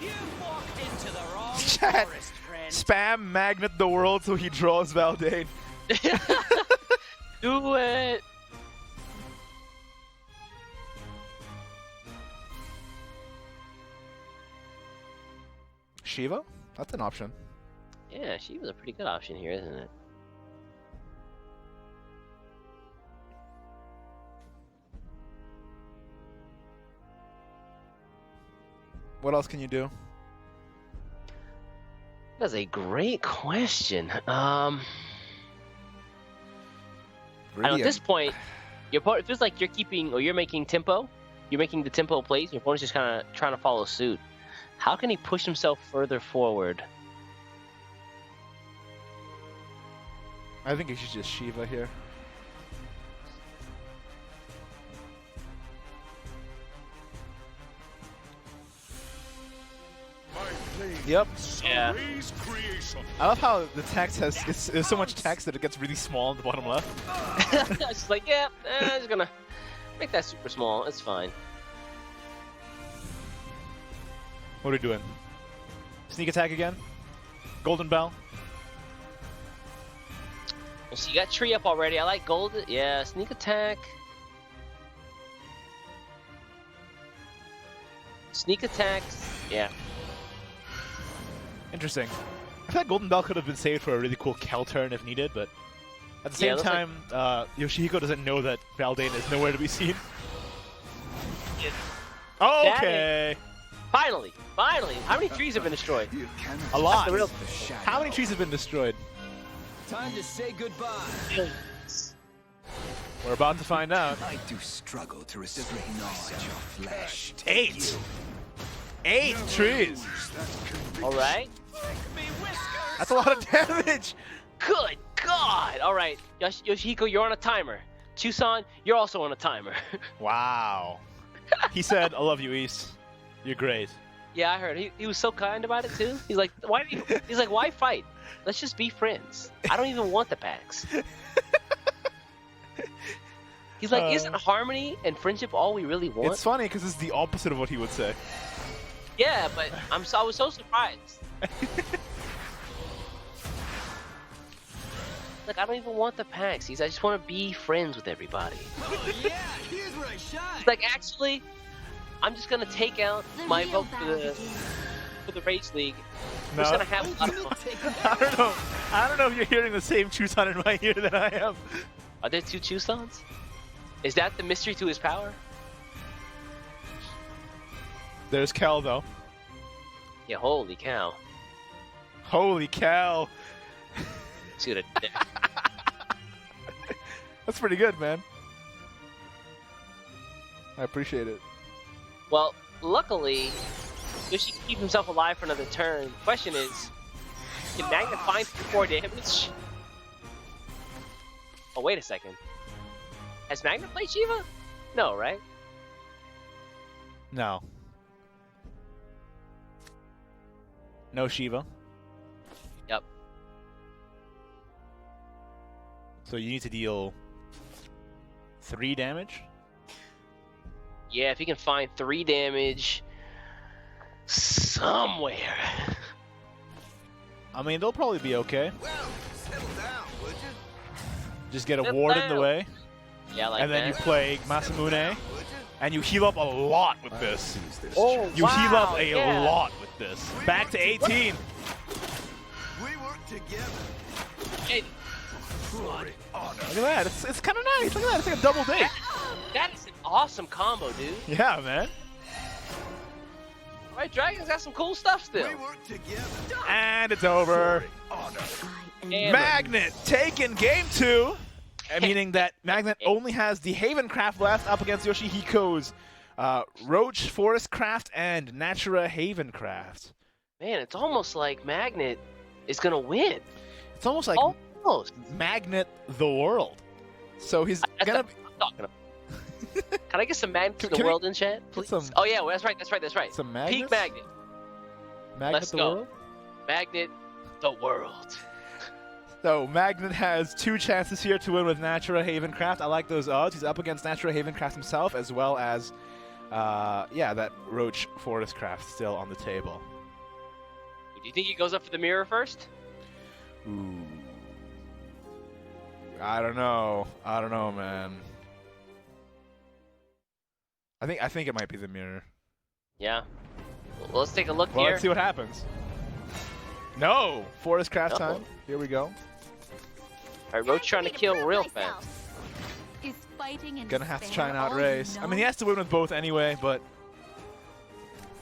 You walked into the wrong Chat. forest, friend. Spam magnet the world so he draws Valdane. Do it. Shiva? That's an option. Yeah, she was a pretty good option here, isn't it? What else can you do? That's a great question. I know at this point, your opponent, it feels like you're keeping or you're making tempo. You're making the tempo plays. Your opponent's just kind of trying to follow suit. How can he push himself further forward? I think he should just Shiva here. Yep. Yeah. I love how the text has there's so much text that it gets really small in the bottom left. It's just like, yeah, I'm just gonna make that super small. It's fine. What are we doing? Sneak attack again? Golden Bell? So you got tree up already. I like gold. Yeah, sneak attack. Sneak attacks. Yeah. Interesting. I feel like Golden Bell could have been saved for a really cool Kel turn if needed, but at the same time, Yoshihiko doesn't know that Valdane is nowhere to be seen. Okay. Finally. How many trees have been destroyed? A lot. That's the real... How many trees have been destroyed? Time to say goodbye. We're about to find out. I do struggle to restrain knowledge of flesh. 8 trees. All right. That's a lot of damage. Good God. All right. Yoshihiko, you're on a timer. Chusan, you're also on a timer. Wow. He said, I love you, East. You're great. Yeah, I heard. He was so kind about it, too. He's like, why fight? Let's just be friends. I don't even want the packs. He's like, isn't harmony and friendship all we really want? It's funny because it's the opposite of what he would say. Yeah, but I was so surprised. Like, I don't even want the packs. I just want to be friends with everybody. Oh, yeah, here's where I shine. He's like, actually, I'm just gonna take out my vote for the Rage League. No. We're just gonna have a lot of fun. I don't know if you're hearing the same Chusan in my ear that I am. Are there two Chusans? Is that the mystery to his power? There's Kel though. Yeah, holy cow. Holy cow. See what I did there. That's pretty good, man. I appreciate it. Well, luckily, Yoshi can keep himself alive for another turn. Question is, can Magnet find 4 damage? Oh, wait a second. Has Magnet played Shiva? No, right? No. No Shiva. Yep. So you need to deal 3 damage? Yeah, if he can find 3 damage somewhere. I mean, they'll probably be okay. Well, settle down, would you? Just get a ward in the way. Yeah, like and then you play Masamune, and you heal up a lot with this. Oh, you heal up a yeah. lot with this. Back to 18. We work together. Hey, Look at that. It's kind of nice. Look at that. It's like a double date. that is an awesome combo, dude. Yeah, man. All right, Dragon's got some cool stuff still. We work together. And it's over. Magnet taking game 2. Meaning that Magnet only has the Havencraft left up against Yoshihiko's Roach, Forest Craft, and Natura Havencraft. Man, it's almost like Magnet is going to win. It's almost like Magnet the world. So he's going to be... I'm talking about. Can I get some Magnet to the world in chat, please? Oh, yeah, well, that's right. Some Peak Magnet. Magnet Let's the go. world? Magnet the world. So Magnet has 2 chances here to win with Natura Havencraft. I like those odds. He's up against Natura Havencraft himself, as well as, that Roach Forest Craft still on the table. Do you think he goes up for the mirror first? Ooh. I don't know, man. I think it might be the mirror. Yeah. Well, let's take a look Well, here. let's see what happens. No! Forest Craft time. Here we go. All right, Roach trying to kill real fast. Is fighting and Gonna have to try and despair all outrace. you I mean, he has to win with both anyway, but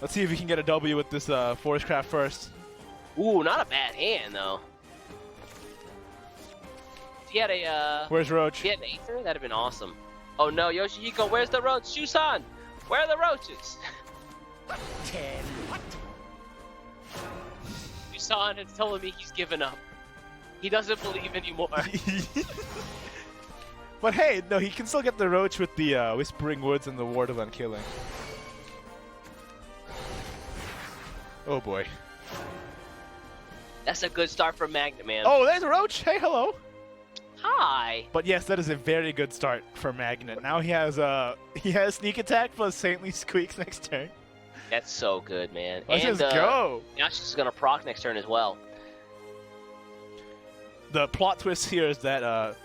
let's see if he can get a W with this Forest Craft first. Ooh, not a bad hand though. If he had a Where's Roach? If he had an Aether, that'd have been awesome. Oh no, Yoshihiko, where's the roach? Shusan, where are the roaches? Shusan is telling me he's given up. He doesn't believe anymore. But hey, no, he can still get the Roach with the Whispering Woods and the Ward of Unkilling. Oh boy. That's a good start for Magnet, man. Oh, there's a Roach! Hey, hello! Hi! But yes, that is a very good start for Magnet. Now he has Sneak Attack plus Saintly Squeaks next turn. That's so good, man. Let's and just go! Now she's just gonna proc next turn as well. The plot twist here is that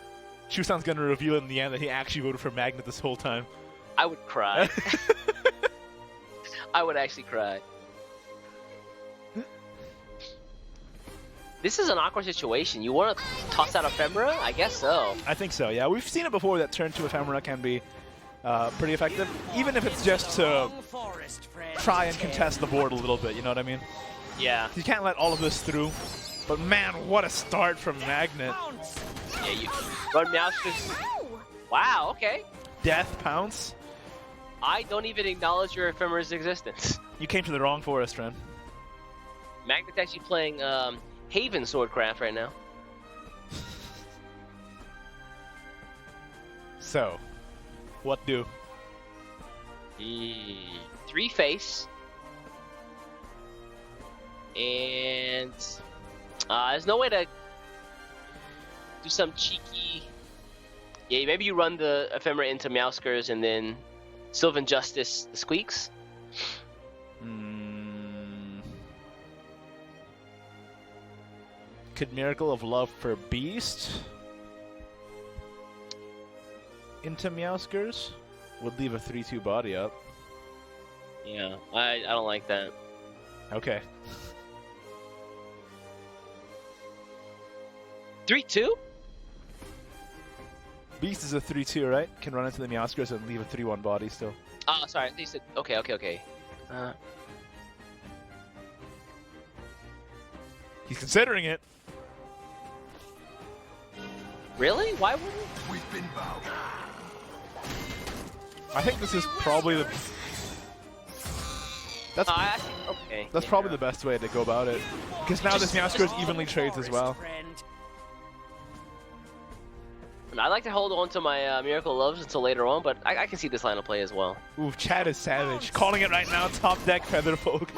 Shusan's gonna reveal in the end that he actually voted for Magnet this whole time. I would cry. I would actually cry. This is an awkward situation. You want to toss out Ephemera? I guess so. I think so, yeah. We've seen it before that turn 2 Ephemera can be pretty effective, even if it's just to try and contest the board a little bit, you know what I mean? Yeah. You can't let all of this through. But man, what a start from Magnet. Yeah, you run Meowscus. Wow, okay. Death, Pounce. I don't even acknowledge your Ephemera's existence. You came to the wrong forest, Ren. Magnet's actually playing Haven Swordcraft right now. So, what do? 3 face. And there's no way to do some cheeky... Yeah, maybe you run the Ephemera into Meowskers and then Sylvan Justice the Squeaks. Could Miracle of Love for Beast into Meowskers? Would leave a 3-2 body up. Yeah, I don't like that. Okay. 3-2? Beast is a 3-2, right? Can run into the Meowskers and leave a 3-1 body still. Oh, sorry. They said okay. He's considering it. Really? Why wouldn't? We've been bound. I think this is probably the. That's okay. That's probably the best way to go about it, because now this Meowskers evenly trades as well. I like to hold on to my Miracle Loves until later on, but I can see this line of play as well. Ooh, Chad is savage. Calling it right now, top deck Featherfolk.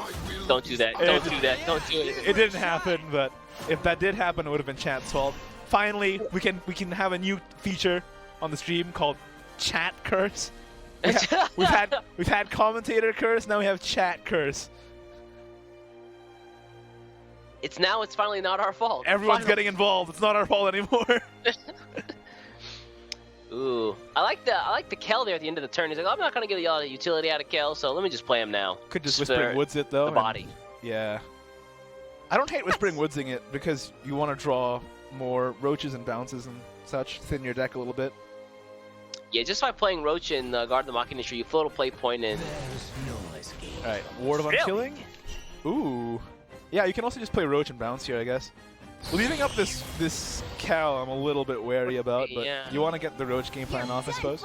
Don't do that. Don't do that. Don't do it. It didn't happen, but if that did happen, it would have been Chad's fault. Finally, we can have a new feature on the stream called Chat Curse. We've had commentator curse, now we have chat curse. It's finally not our fault. Everyone's getting involved. It's not our fault anymore. Ooh, I like the Kel there at the end of the turn. He's like, I'm not gonna get a lot of utility out of Kel, so let me just play him now. Could just Whispering Woods it though. The body. Yeah. I don't hate Whispering Woodsing it because you want to draw more roaches and bounces and such, thin your deck a little bit. Yeah, just by playing Roach and Guard the Machina Tree, you float a play point in. Alright, Ward of Unkilling? Ooh. Yeah, you can also just play Roach and bounce here, I guess. Leaving up this Cal, I'm a little bit wary about, but you want to get the Roach game plan off, I suppose.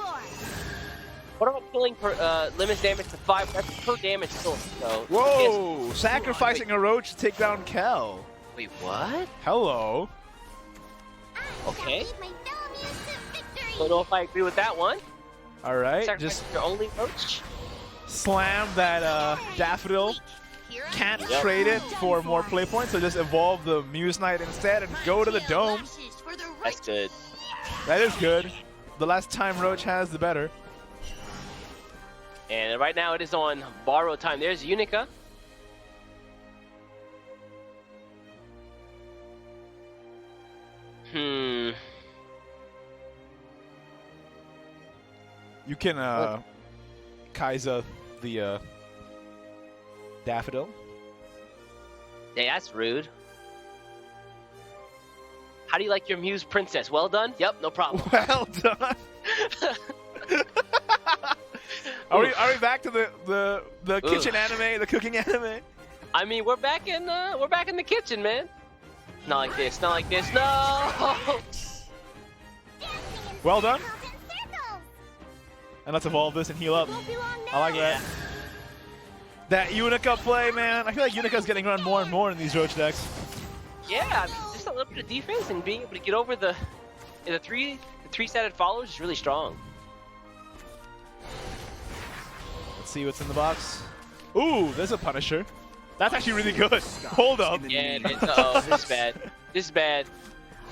What about killing limits damage to 5? That's per damage still. So whoa! Sacrificing a Roach to take down Cal. Wait, what? Hello. Okay. Don't know if I agree with that one. All right, Sacrifice just your only Roach. Slam that Daffodil. Can't trade it for more play points, so just evolve the Muse Knight instead and go to the Dome. That's good. That is good. The less time Roach has, the better. And right now it is on borrowed time. There's Unica. You can Kaiza the Daffodil. Yeah, that's rude. How do you like your Muse Princess? Well done? Yep, no problem. Well done. Are we back to the kitchen anime, the cooking anime? I mean, we're back in the kitchen, man. Not like this. Not like this. No. Well done. And let's evolve this and heal up. I like that. That Unica play, man. I feel like Unica's getting run more and more in these Roach decks. Yeah, I mean, just a little bit of defense and being able to get over the three-sided followers is really strong. Let's see what's in the box. Ooh, there's a Punisher. That's actually really good. Hold up. Yeah, uh-oh, this is bad. This is bad.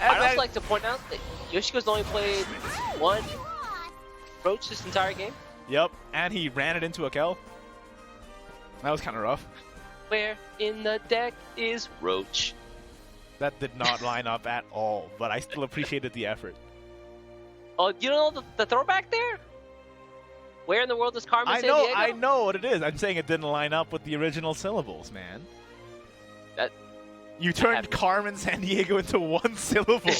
I'd also like to point out that Yoshihiko's only played one Roach this entire game. Yep, and he ran it into a Kel. That was kind of rough. Where in the deck is Roach? That did not line up at all, but I still appreciated the effort. Oh, you know the throwback there? Where in the world is Carmen San Diego? I know what it is. I'm saying it didn't line up with the original syllables, man. You turned Carmen San Diego into one syllable.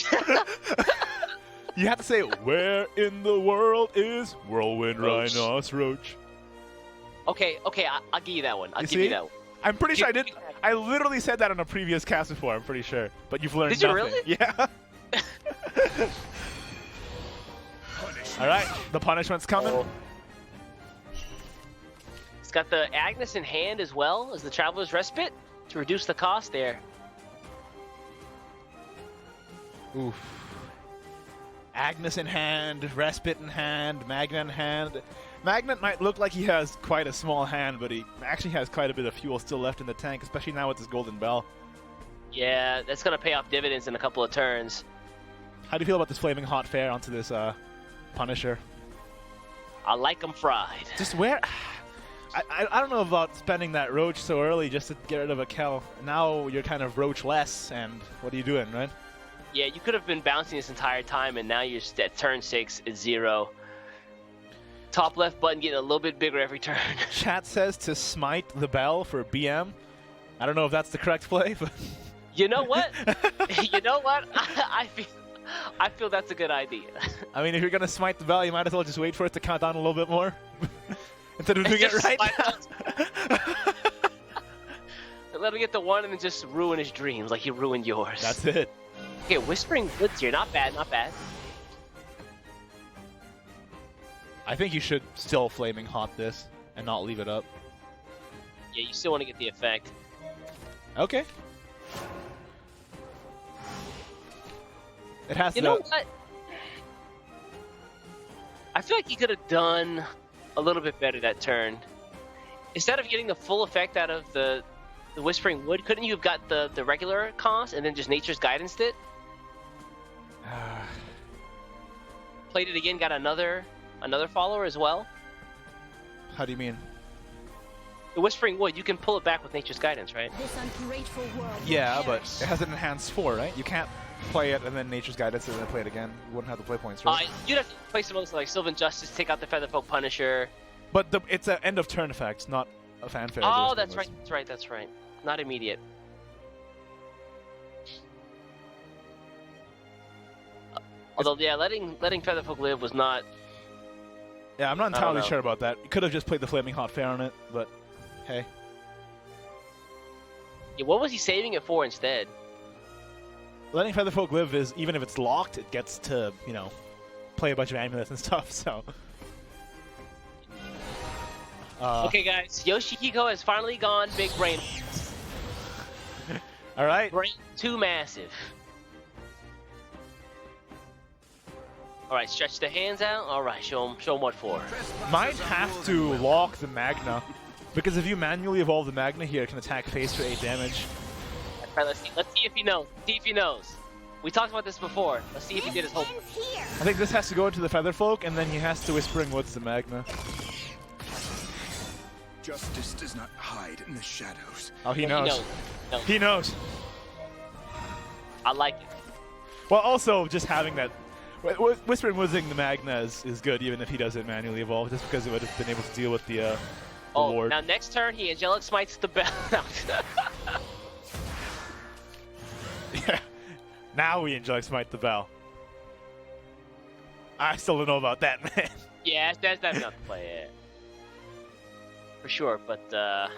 You have to say, where in the world is Whirlwind Roach. Rhinos Roach? Okay, I'll give you that one. I'll give you that one. I'm pretty sure I did. I literally said that on a previous cast before, I'm pretty sure. But you've learned Did you nothing. really? Yeah. Alright, the punishment's coming. It's got the Agnes in hand as well as the Traveler's Respite to reduce the cost there. Oof. Agnes in hand, Respite in hand, Magna in hand. Magnet might look like he has quite a small hand, but he actually has quite a bit of fuel still left in the tank, especially now with his Golden Bell. Yeah, that's going to pay off dividends in a couple of turns. How do you feel about this Flaming Hot Fare onto this Punisher? I like him fried. Just where... I don't know about spending that Roach so early just to get rid of a Kel. Now you're kind of Roach-less, and what are you doing, right? Yeah, you could have been bouncing this entire time, and now you're just at turn 6 at 0. Top left button getting a little bit bigger every turn. Chat says to smite the bell for BM. I don't know if that's the correct play, but... You know what? You know what? I feel that's a good idea. I mean, if you're going to smite the bell, you might as well just wait for it to count down a little bit more. Instead of doing it right now. Let him get the one and then just ruin his dreams like he ruined yours. That's it. Okay, Whispering Woods here. Not bad, not bad. I think you should still Flaming Hot this and not leave it up. Yeah, you still want to get the effect. Okay. It has You know what? I feel like you could have done a little bit better that turn. Instead of getting the full effect out of the Whispering Wood, couldn't you have got the regular cost and then just Nature's Guidance it? Played it again, got another follower as well. How do you mean? The Whispering Wood, you can pull it back with Nature's Guidance, right? This ungrateful world Yeah, but it has an enhanced 4, right? You can't play it and then Nature's Guidance and then play it again. You wouldn't have the play points, right? You'd have to play some others like Sylvan Justice, take out the Featherfolk Punisher. But it's an end of turn effect, not a fanfare. Oh, that's right. Not immediate. Although, yeah, letting Featherfolk live was not... Yeah, I'm not entirely sure about that. You could have just played the Flaming Hot Fare on it, but hey. Yeah, what was he saving it for instead? Letting Featherfolk live is, even if it's locked, it gets to, you know, play a bunch of amulets and stuff, so... Okay, guys, Yoshihiko has finally gone big brain. All right. Brain too massive. All right, stretch the hands out. All right, show him what for. Might have to lock the Magna, because if you manually evolve the Magna here, it can attack face for 8 damage. All right, let's see if he knows. See if he knows. We talked about this before. Let's see if he did his homework. I think this has to go into the Featherfolk, and then he has to Whispering Woods the Magna. Justice does not hide in the shadows. Oh, he Yeah, knows. He knows. I like it. Well, also, just having that... Whispering Woodsing the Magna is good, even if he doesn't manually evolve, just because it would have been able to deal with the Lord. Now next turn, he Angelic Smites the bell. Yeah. Now we Angelic Smite the Bell. I still don't know about that, man. Yeah, that's enough to play it. For sure, but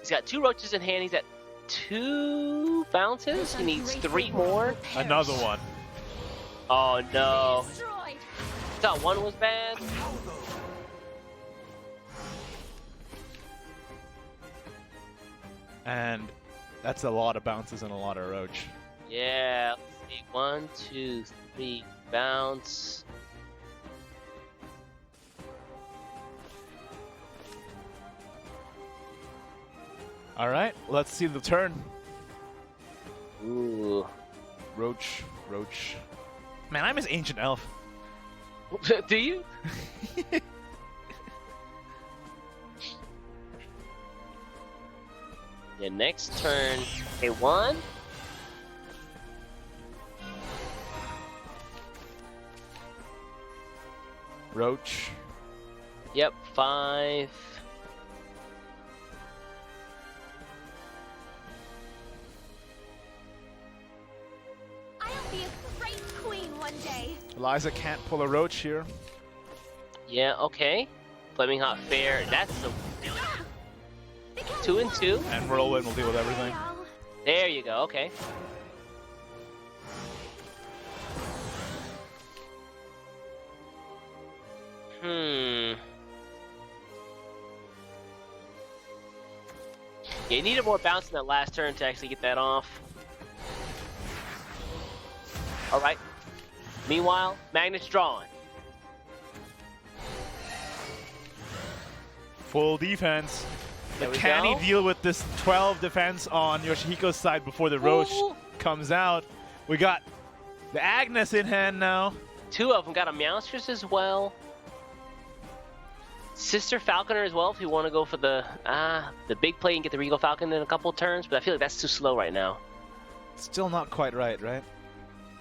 He's got 2 roaches in hand. He's at 2 bounces. He needs 3 more. Another one. Oh no. Thought 1 was bad. And that's a lot of bounces and a lot of roach. Yeah. Let's see. 1, 2, 3 bounce. All right, let's see the turn. Ooh. Roach, roach. Man, I miss Ancient Elf. Do you? Yeah, next turn. Okay, 1. Roach. Yep, 5. I'll be a great queen one day. Eliza can't pull a roach here. Yeah, okay. Flaming Hot Fair. That's the 2 and 2. And Whirlwind will deal with everything. There you go. Okay. Yeah, you needed more bounce in that last turn to actually get that off. Alright. Meanwhile, Magnet's drawing. Full defense. There But we can go. he deal with this 12 defense on Yoshihiko's side before the roach comes out? We got the Agnes in hand now. 2 of them got a Meowscus as well. Sister Falconer as well if you want to go for the big play and get the Regal Falcon in a couple turns, but I feel like that's too slow right now. Still not quite right?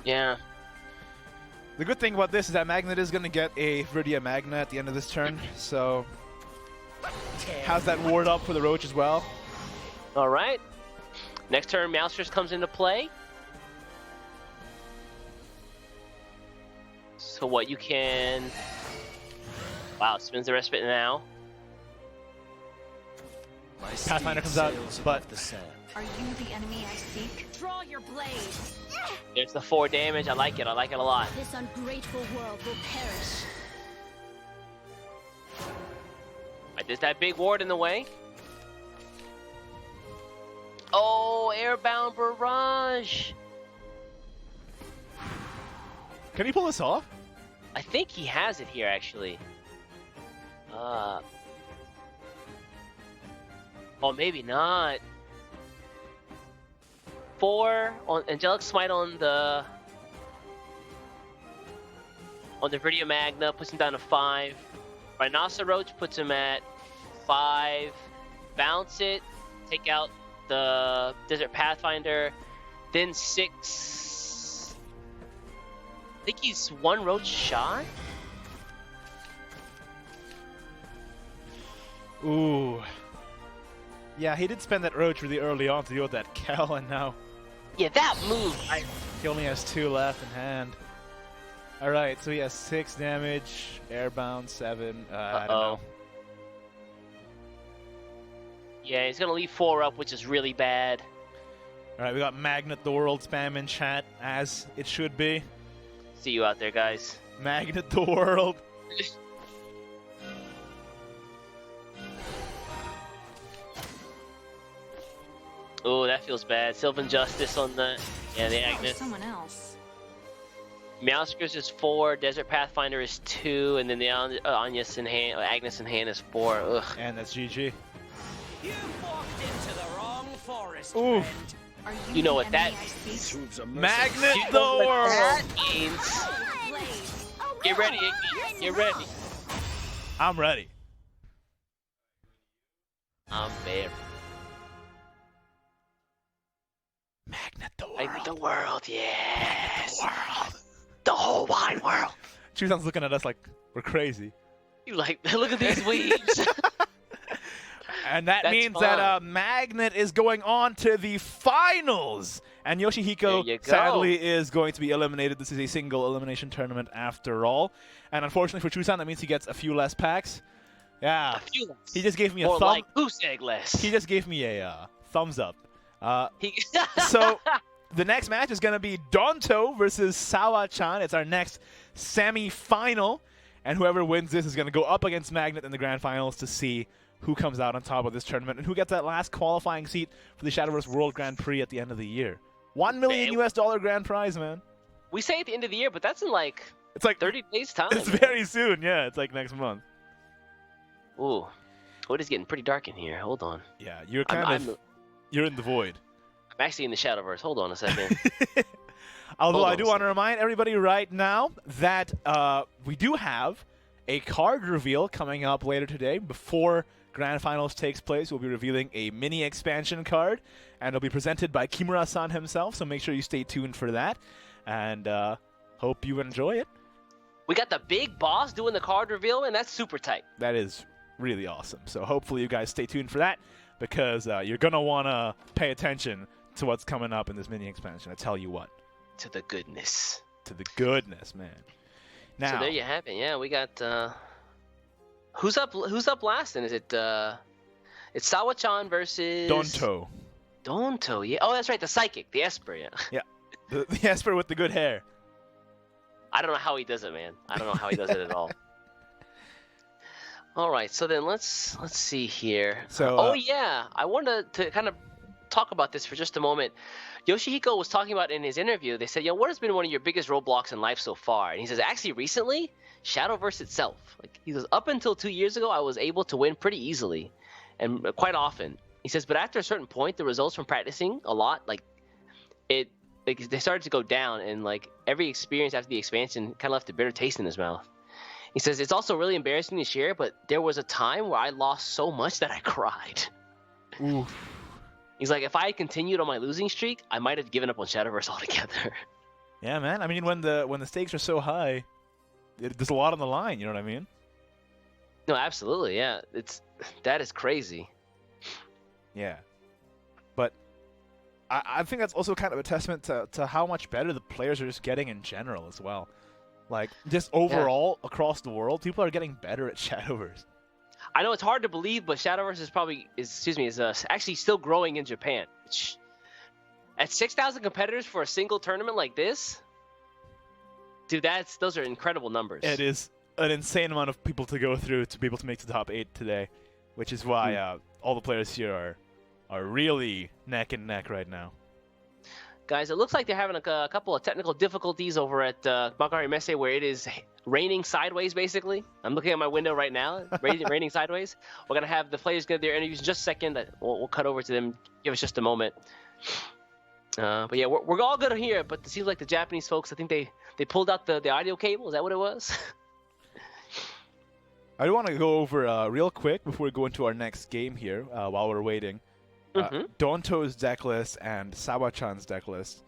Yeah. The good thing about this is that Magnet is going to get a Viridia Magna at the end of this turn, so has that ward up for the Roach as well. Alright. Next turn, Meowscus comes into play. So what you can... Wow, spins the respite now. Pathfinder comes out, but... Are you the enemy I seek? Draw your blade. There's the 4 damage. I like it a lot. This ungrateful world will perish. Right, there's that big ward in the way. Oh, Airbound Barrage. Can he pull this off? I think he has it here, actually. Oh, maybe not. 4 on Angelic Smite on the Viridia Magna puts him down to 5. Rhinoceros puts him at 5. Bounce it, take out the Desert Pathfinder, then 6. I think he's 1 roach shot. Ooh. Yeah, he did spend that Roach really early on to deal with that Kel, and now... Yeah, that move! He only has 2 left in hand. Alright, so he has 6 damage, airbound, 7, I don't know. Yeah, he's gonna leave 4 up, which is really bad. Alright, we got Magnet the World spam in chat, as it should be. See you out there, guys. Magnet the World. Oh, that feels bad. Sylvan Justice on the the Agnes. Someone else. Meowscus is 4, Desert Pathfinder is 2, and then the Agnes in hand is 4. Ugh. And that's GG. You walked into the wrong forest. Oof. Are You know what that means? Magnet You the know what World! that means. Get ready, Iggy. Get ready. I'm ready. I'm very. Magnet the World. Magnet the World, yes. The world. The whole wide world. Chusan's looking at us like we're crazy. You like, look at these weebs. And that That's means fun. that Magnet is going on to the finals. And There you Yoshihiko, go. sadly, is going to be eliminated. This is a single elimination tournament after all. And unfortunately for Chusan, that means he gets a few less packs. Yeah. A few less. He just gave me a More thumb. like goose egg less. He just gave me a thumbs up. So the next match is going to be Donto versus Sawa Chan. It's our next semi-final. And whoever wins this is going to go up against Magnet in the grand finals to see who comes out on top of this tournament and who gets that last qualifying seat for the Shadowverse World Grand Prix at the end of the year. $1 million US grand prize, man. We say at the end of the year, but that's in like it's like 30 days time. It's very soon, yeah. It's like next month. Ooh, it is getting pretty dark in here. Hold on. Yeah, you're you're in the void. I'm actually in the Shadowverse. Hold on a second. Although I do want to remind everybody right now that we do have a card reveal coming up later today. Before Grand Finals takes place, we'll be revealing a mini expansion card, and it'll be presented by Kimura-san himself, so make sure you stay tuned for that, and hope you enjoy it. We got the big boss doing the card reveal, and that's super tight. That is really awesome. So hopefully you guys stay tuned for that, because you're going to want to pay attention to what's coming up in this mini expansion. I tell you what. To the goodness. To the goodness, man. Now, so there you have it. Yeah, we got who's up last? And is it it's Sawa Chan versus Donto. Donto, yeah. Oh, that's right, the psychic, the Esper, yeah. Yeah. The Esper with the good hair. I don't know how he does it, man. I don't know how he does it at all. All right, so then let's see here. So yeah, I wanted to kind of talk about this for just a moment. Yoshihiko was talking about in his interview, they said, what has been one of your biggest roadblocks in life so far? And he says, actually, recently, Shadowverse itself. Like, he goes, up until 2 years ago, I was able to win pretty easily and quite often. He says, but after a certain point, the results from practicing a lot, they started to go down, and every experience after the expansion kind of left a bitter taste in his mouth. He says, it's also really embarrassing to share, but there was a time where I lost so much that I cried. Oof. He's like, if I had continued on my losing streak, I might have given up on Shadowverse altogether. Yeah, man. I mean, when the stakes are so high, there's a lot on the line. You know what I mean? No, absolutely. Yeah, that is crazy. Yeah, but I think that's also kind of a testament to how much better the players are just getting in general as well. Like, just overall across the world, people are getting better at Shadowverse. I know it's hard to believe, but Shadowverse is actually still growing in Japan. At 6,000 competitors for a single tournament like this, dude, those are incredible numbers. It is an insane amount of people to go through to be able to make the top 8 today, which is why all the players here are really neck and neck right now. Guys, it looks like they're having a couple of technical difficulties over at Makari Messe, where it is raining sideways, basically. I'm looking at my window right now, raining sideways. We're going to have the players get their interviews in just a second. We'll cut over to them. Give us just a moment. But yeah, we're all good here, but it seems like the Japanese folks, I think they pulled out the audio cable. Is that what it was? I do want to go over real quick before we go into our next game here while we're waiting. Donto's deck list and Sawa-chan's deck list.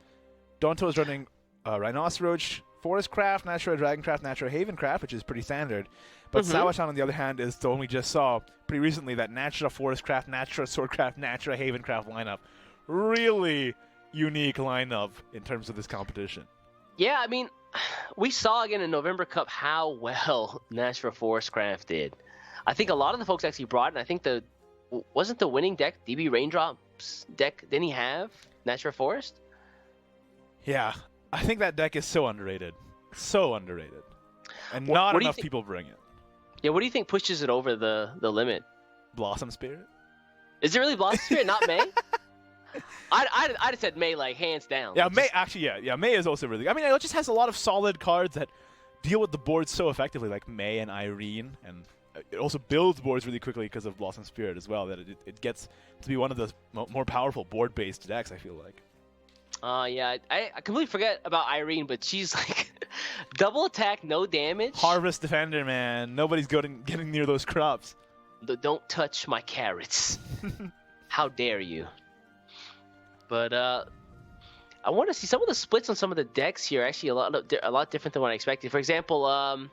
Donto is running Rhinoceros, Forestcraft, Natural Dragoncraft, Natural Havencraft, which is pretty standard. But Sawa-chan, on the other hand, is the one we just saw pretty recently, that Natural Forestcraft, Natural Swordcraft, Natural Havencraft lineup. Really unique lineup in terms of this competition. Yeah, I mean, we saw again in November Cup how well Natural Forestcraft did. I think a lot of the folks actually brought it, and I think wasn't the winning deck DB Raindrops deck, didn't he have Natural Forest? Yeah, I think that deck is so underrated. So underrated. And not enough people bring it. Yeah, what do you think pushes it over the limit? Blossom Spirit? Is it really Blossom Spirit, not May? I'd have said May, hands down. Yeah, May, actually, yeah, May is also really good. I mean, it just has a lot of solid cards that deal with the board so effectively, like May and Irene, and it also builds boards really quickly because of Blossom Spirit as well, that it gets to be one of the more powerful board-based decks, I feel like. Yeah, I completely forget about Irene, but she's double attack, no damage. Harvest Defender, man. Nobody's getting near those crops. Don't touch my carrots. How dare you? But I want to see some of the splits on some of the decks here. Actually, a lot different than what I expected. For example,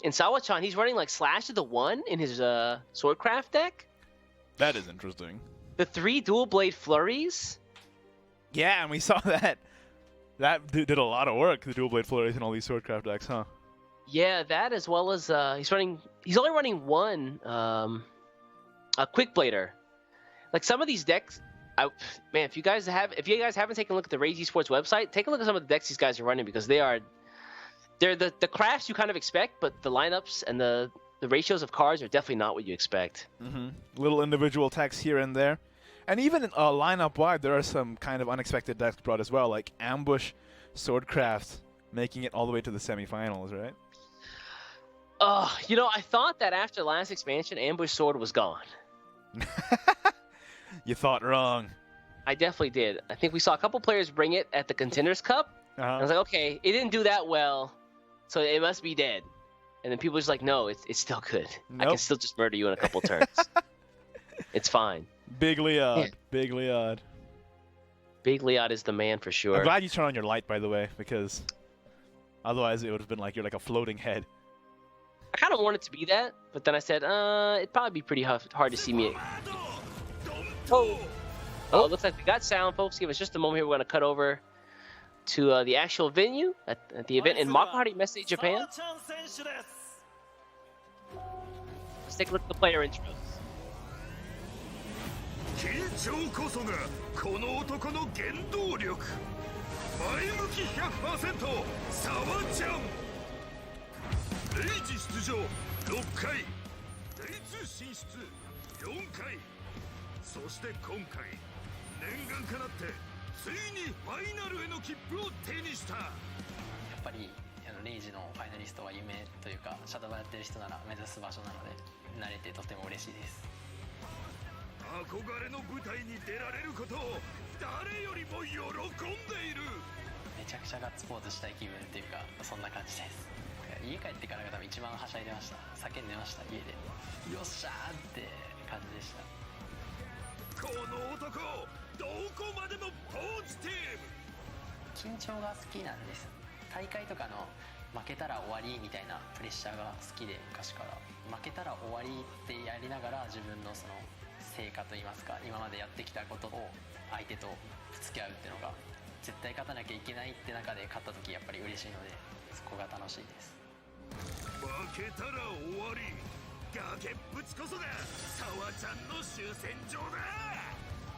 in Sawa Chan, he's running Slash of the 1 in his Swordcraft deck. That is interesting. The 3 Dual Blade Flurries. Yeah, and we saw that. That did a lot of work, the Dual Blade Flurries and all these Swordcraft decks, huh? Yeah, that as well as he's only running one a quick blader. Like some of these decks, if you guys haven't taken a look at the Rage Esports website, take a look at some of the decks these guys are running because they're the crafts you kind of expect, but the lineups and the ratios of cards are definitely not what you expect. Little individual attacks here and there. And even lineup-wide, there are some kind of unexpected decks brought as well, like Ambush, Swordcraft, making it all the way to the semifinals, right? I thought that after last expansion, Ambush Sword was gone. You thought wrong. I definitely did. I think we saw a couple players bring it at the Contenders Cup. I was like, okay, it didn't do that well, so it must be dead. And then people were just like, no, it's still good. Nope. I can still just murder you in a couple turns. It's fine. Big Leod. Yeah. Big Leod. Big Leod is the man for sure. I'm glad you turned on your light, by the way, because otherwise it would have been like you're like a floating head. I kind of wanted to be that, but then I said, it'd probably be pretty hard to see me. Oh, it looks like we got sound, folks. Give us just a moment here. We're going to cut over to the actual venue at the event in Makuhari Messe, Japan. Let's take a look at the player intros. 緊張こそがこの男の原動力前向き 100% サワちゃんレイジ出場6回デイ2進出4回そして今回念願かなってついにファイナルへの切符を手にしたやっぱりレイジのファイナリストは夢というかシャドウバやってる人なら目指す場所なので慣れてとても嬉しいです。憧れの舞台に出られることを誰よりも喜んでいる。めちゃくちゃガッツポーズしたい気分っていうかそんな感じです。家帰ってからが多分一番はしゃいでました。叫んでました家で。よっしゃーって感じでした。この男どこまでもポジティブ。緊張が好きなんです。大会とかの負けたら終わりみたいなプレッシャーが好きで昔から負けたら終わりってやりながら自分のその成果といいますか今までやってきたことを相手とぶつけ合うっていうのが絶対勝たなきゃいけないって中で勝った時やっぱり嬉しいのでそこが楽しいです。負けたら終わり崖っぷちこそがサワちゃんの終戦場だ。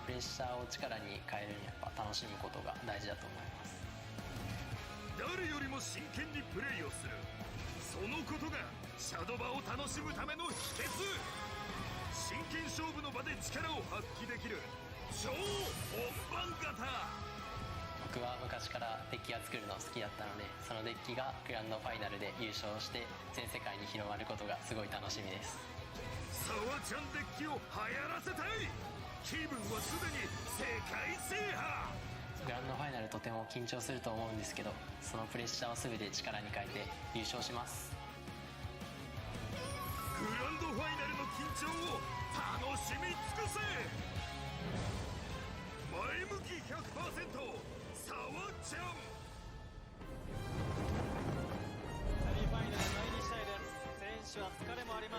プレッシャーを力に変えるにやっぱ楽しむことが大事だと思います。誰よりも真剣にプレイをするそのことがシャドバを楽しむための秘訣。真剣勝負の場で力を発揮できる超本番型。僕は昔からデッキが作るの好きだったのでそのデッキがグランドファイナルで優勝して全世界に広まることがすごい楽しみです。サワちゃんデッキを流行らせたい。気分はすでに世界制覇。グランドファイナルとても緊張すると思うんですけどそのプレッシャーを全て力に変えて優勝します。グランドファイナルの緊張を楽しみ尽くせ。前向き 100% サワちゃん。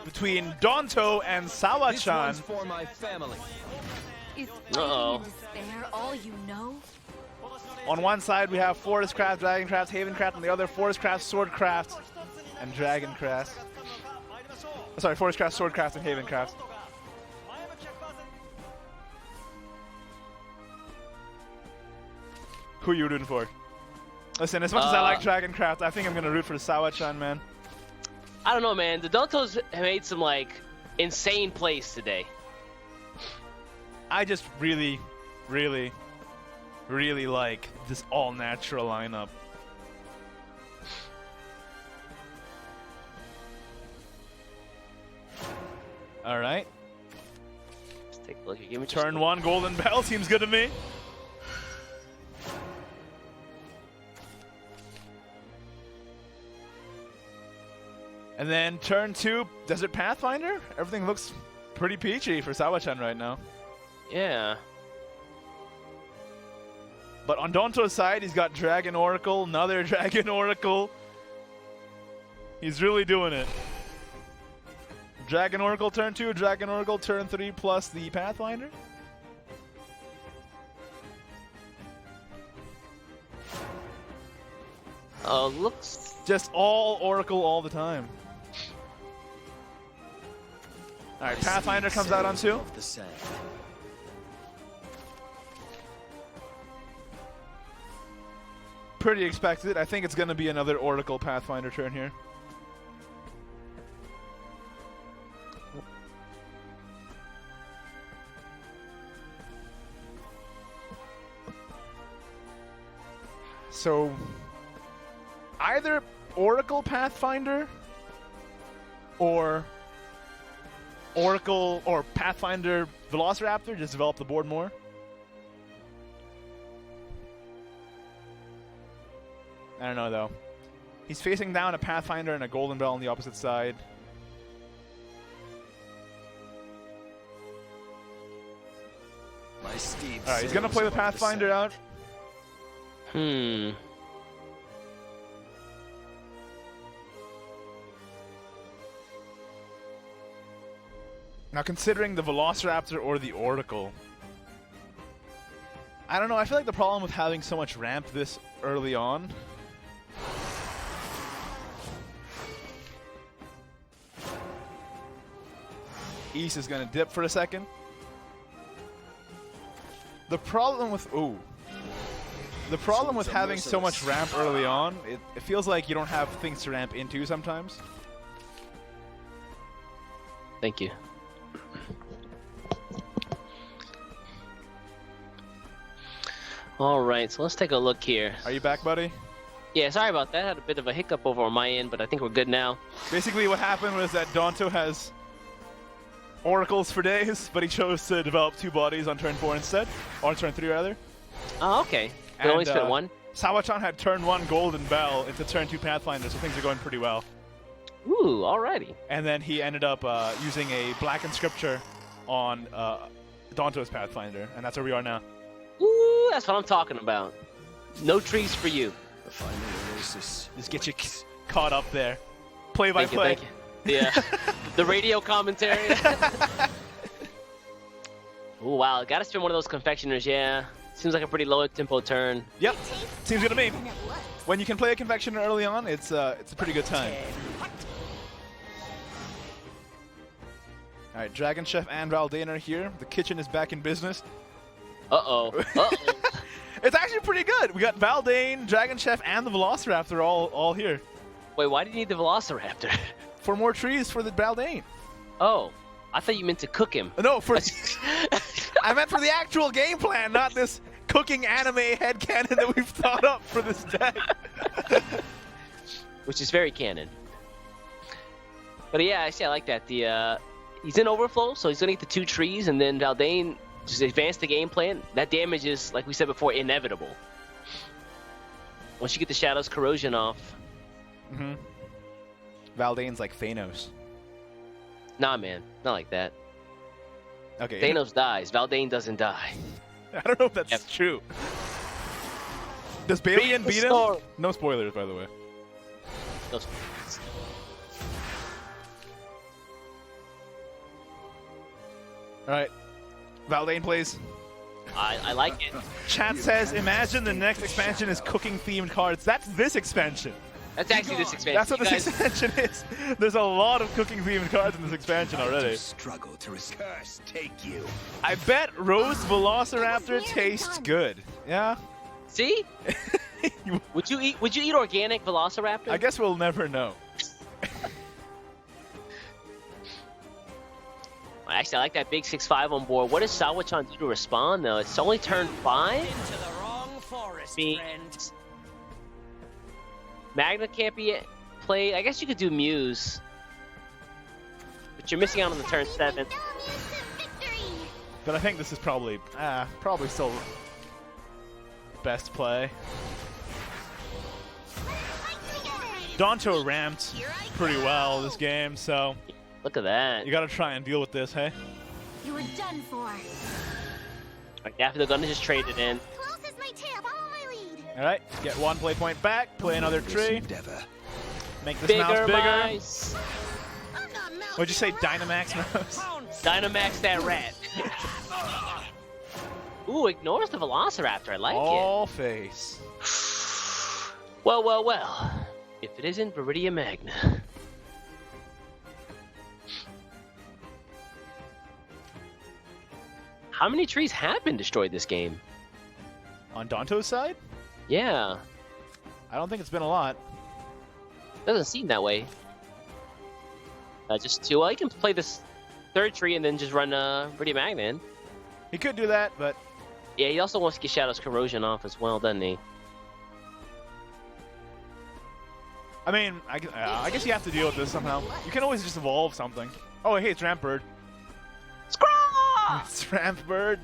Between Donto and Sawa Chan. Uh-oh. All you know? On one side we have Forestcraft, Dragoncraft, Havencraft, on the other Forestcraft, Swordcraft, and Dragoncraft. Sorry, Forestcraft, Swordcraft, and Havencraft. Who are you rooting for? Listen, as much as I like Dragoncraft, I think I'm gonna root for Sawa Chan, man. I don't know, man. The Dontos made some like insane plays today. I just really like this all-natural lineup. All right. Let's take a look. Give me Turn 1, Golden Bell seems good to me. And then turn 2, Desert Pathfinder. Everything looks pretty peachy for Sawa Chan right now. Yeah. But on Donto's side, he's got Dragon Oracle, another Dragon Oracle. He's really doing it. Dragon Oracle turn 2, Dragon Oracle turn 3 plus the Pathfinder. Looks... Just all Oracle all the time. Alright, Pathfinder comes out on 2. Pretty expected. I think it's going to be another Oracle Pathfinder turn here. So, either Oracle Pathfinder or Oracle or Pathfinder Velociraptor, just develop the board more. I don't know though. He's facing down a Pathfinder and a Golden Bell on the opposite side. Alright, he's gonna play the Pathfinder out. Now, considering the Velociraptor or the Oracle, I don't know. I feel like the problem with having so much ramp this early on. East is going to dip for a second. The problem with having so much ramp early on, it feels like you don't have things to ramp into sometimes. Thank you. All right, so let's take a look here. Are you back, buddy? Yeah, sorry about that. I had a bit of a hiccup over on my end, but I think we're good now. Basically, what happened was that Donto has Oracles for days, but he chose to develop 2 bodies on turn 4 instead, or turn 3 rather. Oh, okay. But only spent 1. Sawa Chan had turn 1 Golden Bell into turn 2 Pathfinder, so things are going pretty well. Ooh, alrighty. And then he ended up using a Blackened Scripture on Donto's Pathfinder, and that's where we are now. Ooh, that's what I'm talking about. No trees for you. The final oasis. Just get you caught up there. Play by play. Thank you. Yeah. The radio commentary. Ooh, wow. Gotta spin one of those confectioners, yeah. Seems like a pretty low tempo turn. Yep. Seems good to me. When you can play a confectioner early on, it's a pretty good time. Alright, Dragon Chef and Valdane are here. The kitchen is back in business. Uh-oh. Uh-oh. It's actually pretty good. We got Valdane, Dragon Chef, and the Velociraptor all here. Wait, why do you need the Velociraptor? For more trees for the Valdane. Oh, I thought you meant to cook him. No, I meant for the actual game plan, not this cooking anime headcanon that we've thought up for this deck. Which is very canon. But yeah, actually I like that. He's in overflow, so he's gonna get the 2 trees, and then Valdane just advance the game plan. That damage is, like we said before, inevitable. Once you get the Shadow's Corrosion off. Mm-hmm. Valdane's like Thanos. Nah, man. Not like that. Okay. Thanos dies. Valdane doesn't die. I don't know if that's true. Does Balian beat him? No spoilers, by the way. No spoilers. Alright. Valdane plays. I like it. Chat says, imagine the next expansion is cooking-themed cards. That's this expansion. That's actually this expansion. That's what this expansion is. There's a lot of cooking-themed cards in this expansion already. Struggle to curse take you. I bet Rose Velociraptor tastes good. Yeah. See? Would you eat organic Velociraptor? I guess we'll never know. Actually, I like that big 6/5 on board. What does Sawa Chan do to respond, though? It's only turn 5? Into the wrong forest, friend. Magna can't be played. I guess you could do Muse. But you're missing out on the turn 7. But I think this is probably still best play. Donto ramped pretty well this game, so... Look at that. You gotta try and deal with this, hey? You were done for. Alright, they're gonna just trade it in. Close as my tail, follow my lead. Alright, get 1 play point back, play another tree. Make this Bigger mouse bigger. Mice. What'd you say, Dynamax mouse? Dynamax that rat. Ooh, ignores the Velociraptor. I like it. All face. Well, well, well. If it isn't Viridia Magna. How many trees have been destroyed this game? On Donto's side? Yeah. I don't think it's been a lot. Doesn't seem that way. Just 2. Well, he can play this 3rd tree and then just run Viridia Magna in. He could do that, but... Yeah, he also wants to get Shadow's Corrosion off as well, doesn't he? I mean, I guess you have to deal with this somehow. You can always just evolve something. Oh, hey, it's Ramp Bird. Scraw! It's Ramp Bird.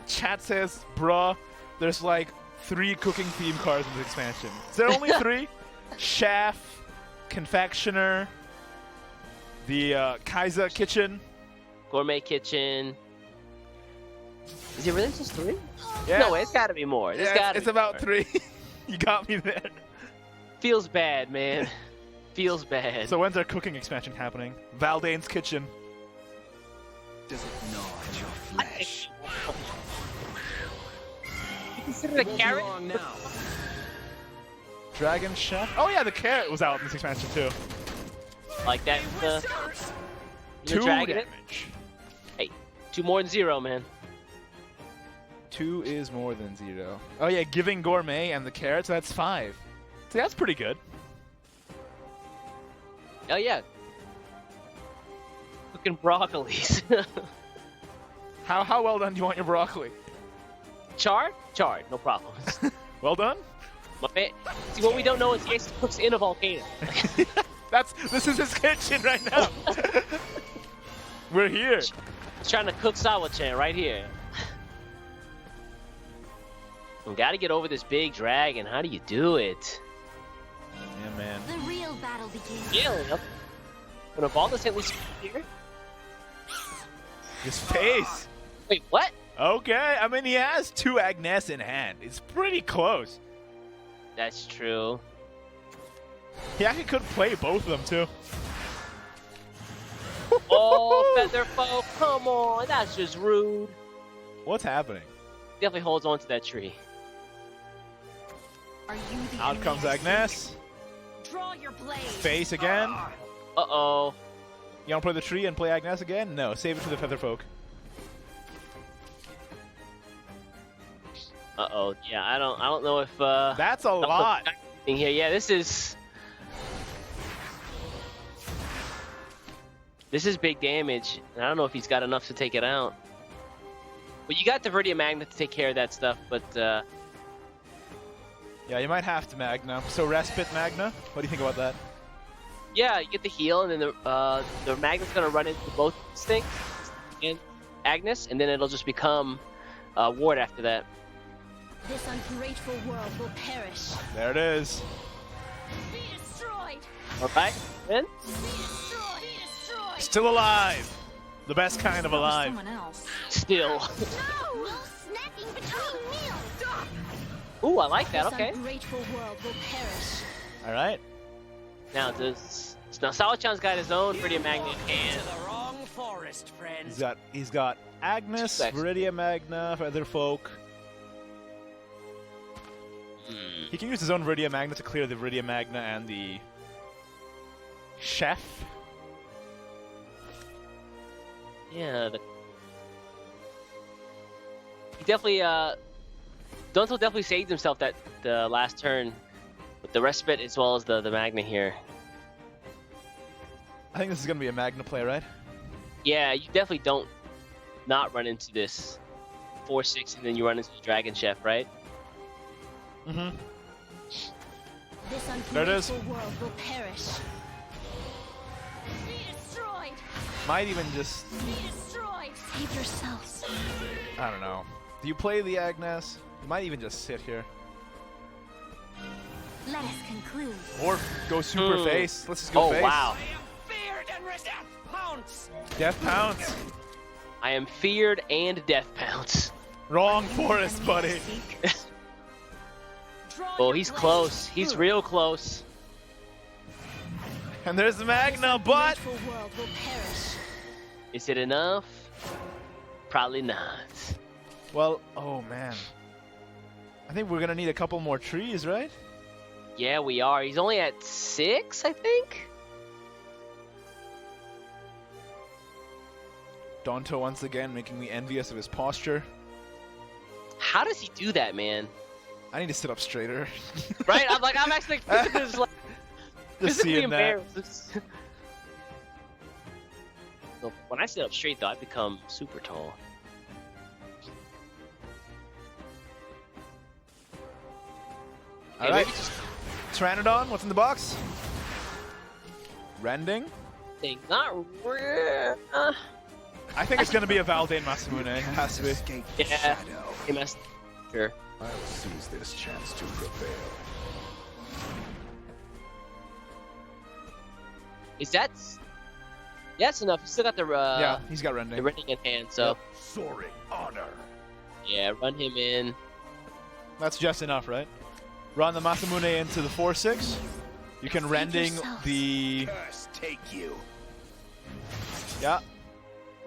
Chat says, bruh, there's like 3 cooking theme cards in this expansion. Is there only 3? Chef, Confectioner, the Kaiser Kitchen. Gourmet Kitchen. Is it really just 3? Yeah. No, it's gotta be more. It's about 3. You got me there. Feels bad, man. Feels bad. So when's our cooking expansion happening? Valdane's Kitchen. Does it gnaw at your flesh? You consider the carrot? Dragon Chef? Oh yeah, the carrot was out in this expansion too. Like that. 2 dragon damage. Hey, 2 more than 0, man. 2 is more than 0. Oh yeah, giving Gourmet and the carrots, that's 5. See, that's pretty good. Oh yeah. Cooking broccolis. How well done do you want your broccoli? Charred? Charred, no problem. Well done? My man. See, what we don't know is he actually cooks in a volcano. This is his kitchen right now. We're here. He's trying to cook Sawa Chan right here. We gotta get over this big dragon. How do you do it? Yeah, man. The real battle begins. Yeah, but if all this at least here. His face. Wait, what? Okay, I mean he has 2 Agnes in hand. It's pretty close. That's true. He actually could play both of them too. Oh, Featherfolk, come on, that's just rude. What's happening? Definitely holds on to that tree. Are you the Out comes Agnes. Draw your blade. Face again. Uh-oh. You want to play the tree and play Agnes again? No, save it for the Featherfolk. Uh-oh. Yeah, I don't know if That's a lot. In here. Yeah, this is big damage. And I don't know if he's got enough to take it out. But you got the Viridia Magna to take care of that stuff, but yeah, you might have to Magna. So Respite Magna? What do you think about that? yeah, you get the heal, and then the Magna's gonna run into both these things and Agnes, and then it'll just become Ward after that. This ungrateful world will perish. There it is. Be destroyed. Alright, then? Be destroyed. Be destroyed. Still alive. The best kind of alive. Someone else. Still. No! Snacking between meals. Stop. Ooh, I like that. Okay. This ungrateful world will perish. All right. Now Sawa Chan's got his own Viridia Magna in hand. To the wrong forest, friend. He's got Agnes, Viridia Magna, Featherfolk. He can use his own Viridia Magna to clear the Viridia Magna and the Chef. Yeah. He definitely Donto definitely saved himself that the last turn with the respite as well as the Magna here. I think this is gonna be a Magna play, right? Yeah, you definitely don't not run into this 4-6 and then you run into the Dragon Chef, right? Mm-hmm. This There it is. ungrateful world will perish. Be destroyed. Might even just, Be destroyed. Save yourselves. I don't know. Do you play the Agnes? You might even just sit here. Let us conclude. Or go super face. Let's just go face. Oh, wow. Feared and death pounce. Death Pounce. I am feared and death pounce. Wrong forest, buddy. Oh, he's close. He's real close. And there's the Magna, but World will perish. Is it enough? Probably not. well, oh man. I think we're gonna need a couple more trees, right? Yeah, we are. He's only at 6, I think. Donto once again making me envious of his posture. How does he do that, man? I need to sit up straighter. Right? I'm actually just like Just physically seeing that. embarrassed. So when I sit up straight, though, I become super tall. All right. Pteranodon, what's in the box? Rending. Thing not. I think it's gonna be a Valdane Masamune. It has to be. Yeah. He messed. Sure. I'll seize this chance to prevail. Is that? Yeah, that's enough. He's still got the. Yeah, he's got rending. The rending in hand, so. Soaring honor. Yeah, run him in. That's just enough, right? Run the Masamune into the 4-6. You can rending the. Curse take you. Yeah.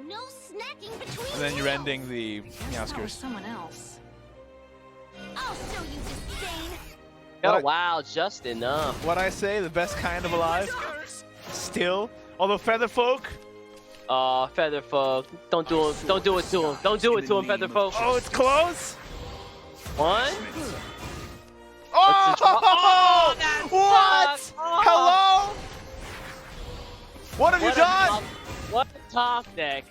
No snacking between And then you're meals. ending the Meowskers. Someone else. I'll show you disdain. Oh wow, just enough. What I say, the best kind of alive. Still, although Featherfolk. Featherfolk, don't do it. Don't do it to him. Don't do it to him, Featherfolk. Oh, it's close. 1. Oh! that What? sucks. Oh. Hello? What have you done? What a top deck.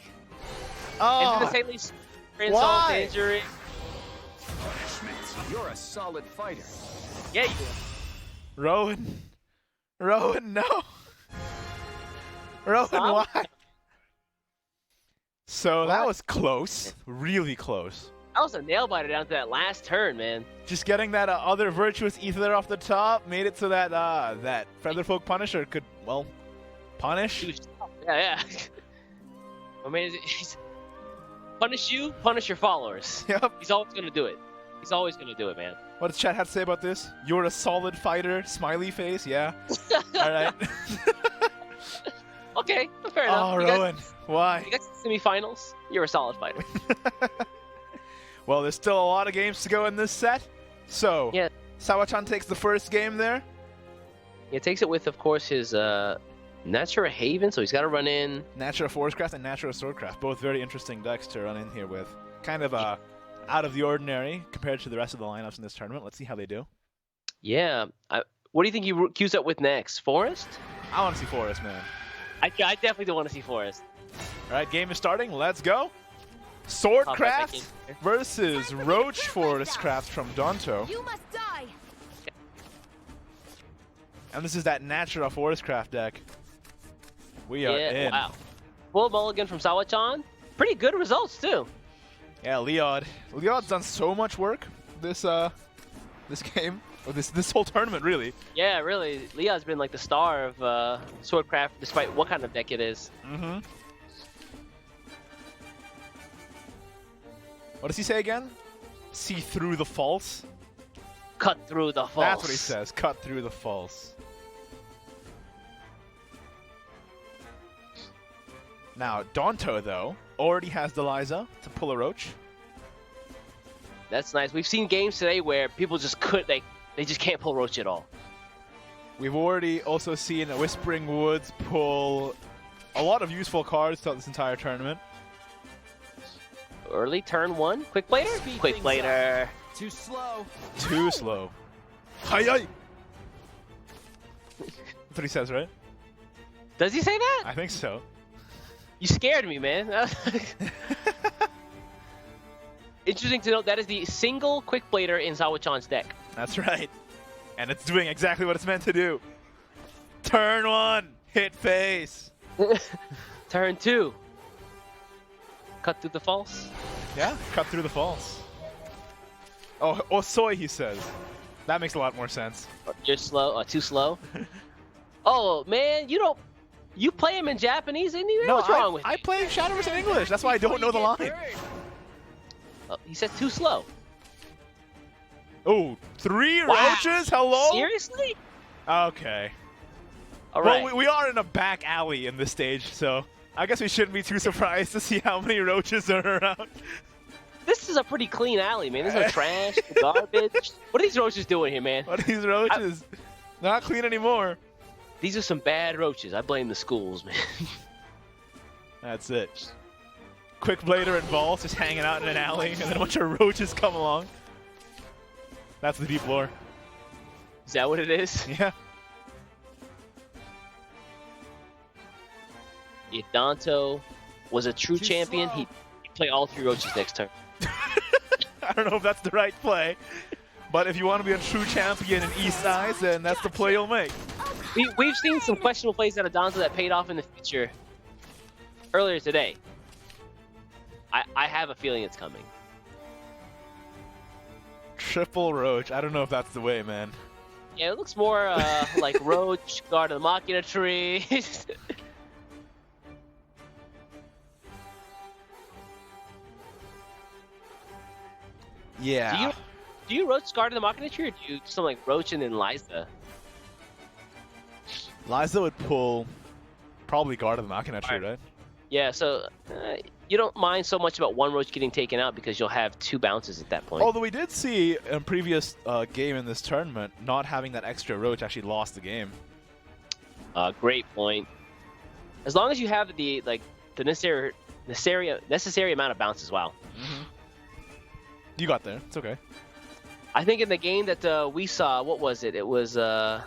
Oh. And Haley insult Why? injury. You're a solid fighter. Yeah, you are. Rowan. Rowan, no. Rowan, Stop. why? So that was close. Really close. That was a nail biter down to that last turn, man. Just getting that other virtuous ether off the top made it so that that Featherfolk Punisher could, well, punish. Yeah. I mean, he's punish you, punish your followers. Yep. He's always gonna do it. He's always gonna do it, man. What does chat have to say about this? You're a solid fighter, smiley face, yeah. All right. Okay, fair enough. Oh, You got- Rowan, why? You got to the semifinals. You're a solid fighter. Well, there's still a lot of games to go in this set. So, Yeah. Sawa Chan takes the first game there. He takes it with, of course, his Natura Haven, so he's got to run in. Natura Forestcraft and Natura Swordcraft, both very interesting decks to run in here with. Kind of out of the ordinary compared to the rest of the lineups in this tournament. Let's see how they do. Yeah. What do you think he queues up with next? Forest? I want to see Forest, man. I definitely do want to see Forest. All right, game is starting. Let's go. Hop Swordcraft right back in. versus Roach Forestcraft from Donto. You must die. And this is that Natura Forestcraft deck. We are in. Wow. Full mulligan from Sawa Chan. Pretty good results, too. Yeah, Leod. Leod's done so much work this game, or this whole tournament, really. Yeah, really. Leon's been like the star of Swordcraft, despite what kind of deck it is. Mm-hmm. What does he say again? See through the false? Cut through the false. That's what he says. Cut through the false. Now, Donto, though, already has Deliza to pull a Roach. That's nice. We've seen games today where people just they just can't pull Roach at all. We've already also seen Whispering Woods pull a lot of useful cards throughout this entire tournament. Early turn 1. Quick plater? Quick plater. Too slow. Too slow. Hi-yi! That's what he says, right? Does he say that? I think so. You scared me, man. Interesting to note, that is the single quick blader in Sawa Chan's deck. That's right. And it's doing exactly what it's meant to do. Turn 1, hit face. Turn 2. Cut through the false. Yeah, cut through the false. Oh, soy, he says. That makes a lot more sense. You're slow. Too slow. Oh, man, you play him in Japanese, and you know what's wrong with I play Shadowverse in English. That's why I don't know the line. Oh, he says too slow. Oh, 3 Wow. roaches? Hello? Seriously? Okay. All right. Well, we are in a back alley in this stage, so I guess we shouldn't be too surprised to see how many roaches are around. This This is a pretty clean alley, man. There's no trash, garbage. What are these roaches doing here, man? What are these roaches? Not clean anymore. These are some bad roaches. I blame the schools, man. That's it. Quick Blader and Balls just hanging out in an alley, and then a bunch of roaches come along. That's the deep lore. Is that what it is? Yeah. If Donto was a true champion, he'd play all 3 roaches next turn. I don't know if that's the right play, but if you want to be a true champion in East Eyes, then that's the play you'll make. We've seen some questionable plays out of Donto that paid off in the future earlier today. I have a feeling it's coming. Triple Roach. I don't know if that's the way, man. Yeah, it looks more like Roach, Guard of the Machina Tree. Yeah. Do you Roach Guard of the Machina Tree, or do you do something like Roach and then Liza? Liza would pull probably Guard of the Machina Tree, right? Yeah, so you don't mind so much about one Roach getting taken out because you'll have 2 bounces at that point. Although we did see in previous game in this tournament, not having that extra Roach actually lost the game. Great point. As long as you have the necessary amount of bounce as well. Mm-hmm. You got there. It's okay. I think in the game that we saw, what was it? It was they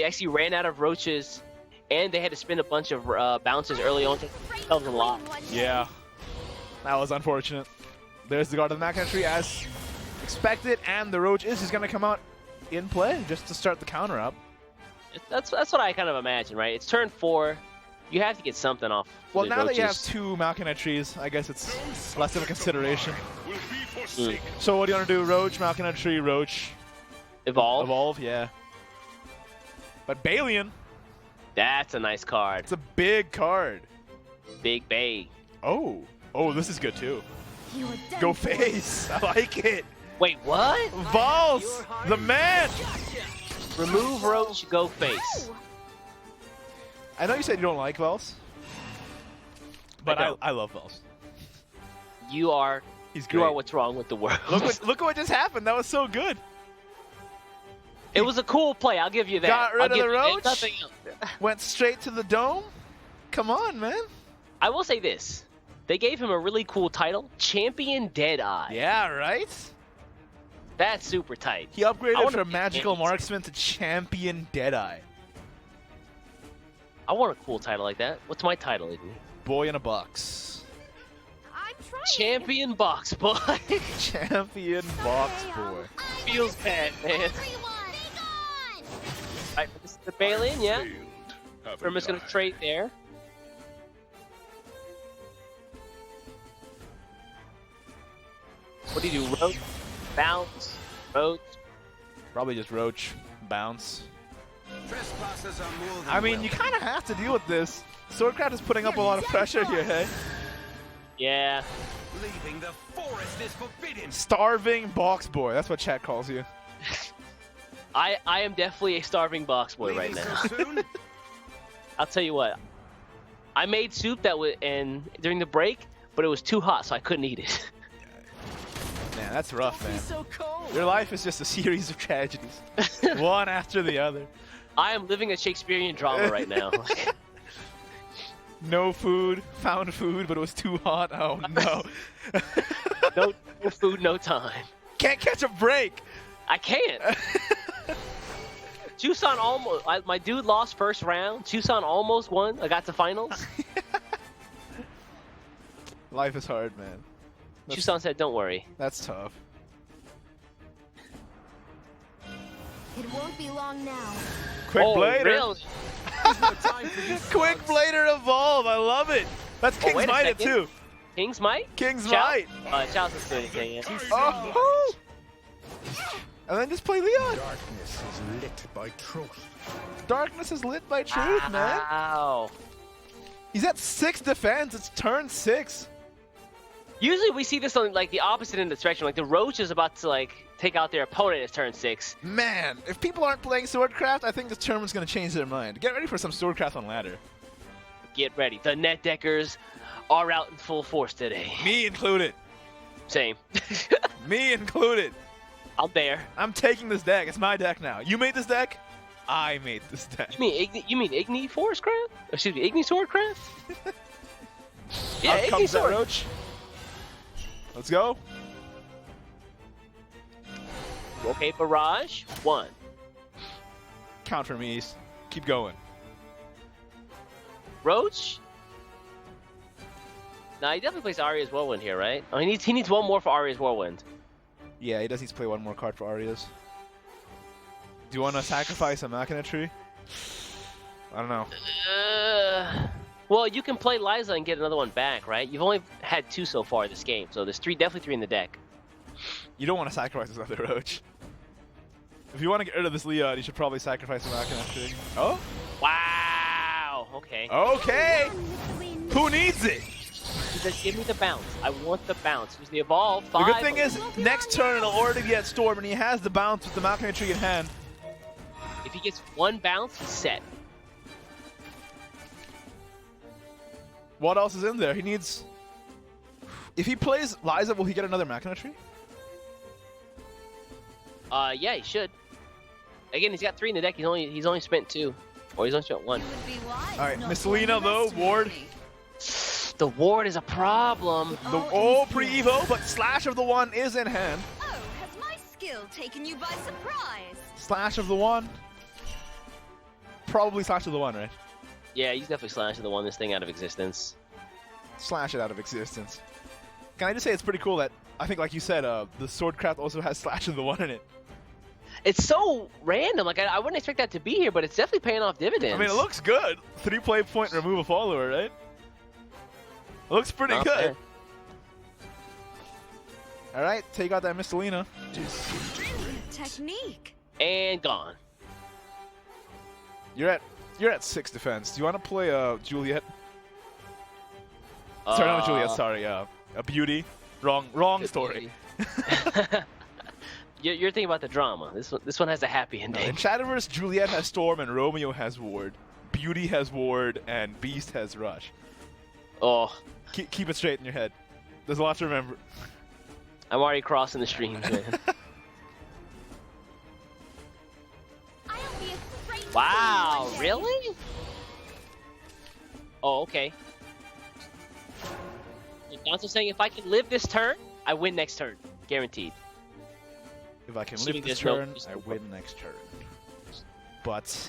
actually ran out of roaches, and they had to spend a bunch of bounces early on to themselves unlock. Yeah, that was unfortunate. There's the Guard of the Machina Tree as expected, and the Roach is just going to come out in play just to start the counter up. That's what I kind of imagine, right? It's turn 4. You have to get something off. Well, now that you have 2 Machina Trees, I guess it's less of a consideration. So what do you want to do? Roach, Machina Tree, Roach. Evolve? Evolve, yeah. But Balian. That's a nice card. It's a big card. Big Bay. Oh, this is good too. Go face. I like it. Wait, what? Balls, the man. Remove Roach, go face. I know you said you don't like Vels, but I love Vels. You are. He's great. You are what's wrong with the world. Look at what just happened. That was so good. It was a cool play. I'll give you that. Got rid of the Roach. Nothing else. Went straight to the dome. Come on, man. I will say this. They gave him a really cool title, Champion Deadeye. Yeah, right? That's super tight. He upgraded from Magical Marksman to Champion Deadeye. I want a cool title like that. What's my title, Eden? Boy in a box. I'm trying. Champion Box Boy. Champion Box Boy. Feels bad, man. Alright, this is the Balian, yeah. I'm just gonna trade there. What do you do? Roach? Bounce? Roach? Probably just Roach. Bounce. I mean, you kind of have to deal with this. Swordcraft is putting up a lot of pressure here, hey? Yeah. Leaving the forest is forbidden. Starving Box Boy. That's what chat calls you. I am definitely a starving box boy right now. I'll tell you what. I made soup that was during the break, but it was too hot, so I couldn't eat it. Man, that's rough, man. Your life is just a series of tragedies, one after the other. I am living a Shakespearean drama right now. No food, found food, but it was too hot. Oh no. No food, no time. Can't catch a break. I can't. Tucson almost. My dude lost first round. Tucson almost won. I got to finals. Life is hard, man. Tucson said, "Don't worry." That's tough. It won't be long now. Quick Blader. Really? Quick Blader evolve. I love it. That's King's Might too. King's Might? King's Might. Chalice is doing anything, yeah. Oh. And then just play Leon. Darkness is lit by truth. Darkness is lit by truth, man. Wow. He's at 6 defense. It's turn 6. Usually we see this on like the opposite end of the spectrum. Like the Roach is about to like take out their opponent at turn 6. Man, if people aren't playing Swordcraft, I think this tournament's going to change their mind. Get ready for some Swordcraft on ladder. Get ready. The net deckers are out in full force today. Me included. Same. Me included. I'm there. I'm taking this deck. It's my deck now. You made this deck? I made this deck. You mean Igni Forest Craft? Excuse me, Igni Sword Craft? Yeah, Out Igni comes that Sword. roach. Let's go. Okay, Barrage. 1. Counter me, East. Keep going. Roach? Nah, he definitely plays Aria's Whirlwind here, right? Oh, he needs one more for Aria's Whirlwind. Yeah, he does need to play one more card for Arias. Do you want to sacrifice a Machina Tree? I don't know. Well, you can play Liza and get another one back, right? You've only had 2 so far this game, so there's definitely 3 in the deck. You don't want to sacrifice this other Roach. If you want to get rid of this Leon, you should probably sacrifice a Machina Tree. Oh? Wow. Okay. Okay. Who needs it? He says, give me the bounce. I want the bounce. Use the evolve. 5. The good thing is, next turn it'll already be at Storm, and he has the bounce with the Machina Tree in hand. If he gets 1 bounce, he's set. What else is in there? He needs... If he plays Liza, will he get another Machina Tree? Yeah, he should. Again, he's got 3 in the deck. He's only spent 2. Or he's only spent 1. Alright, Miss Lena, though, ward. The ward is a problem. The pre-evo, but Slash of the 1 is in hand. Oh, has my skill taken you by surprise? Slash of the 1. Probably Slash of the 1, right? Yeah, he's definitely slashing the 1 this thing out of existence. Slash it out of existence. Can I just say it's pretty cool that, I think like you said, the Swordcraft also has Slash of the 1 in it. It's so random. Like, I wouldn't expect that to be here, but it's definitely paying off dividends. I mean, it looks good. 3 play point, remove a follower, right? It looks pretty Not good. bad. Alright, take out that Miss Lena. Technique. And gone. You're at 6 defense. Do you want to play Juliet? Sorry, not Juliet. Sorry, a Beauty. Wrong story. You're thinking about the drama. This one has a happy ending. In Shadowverse, Juliet has Storm and Romeo has Ward. Beauty has Ward and Beast has Rush. Oh. Keep it straight in your head. There's a lot to remember. I'm already crossing the streams, man. Wow, really? Oh, okay. Donto saying if I can live this turn, I win next turn. Guaranteed. If I can Assuming live this there's no- turn, I win next turn. But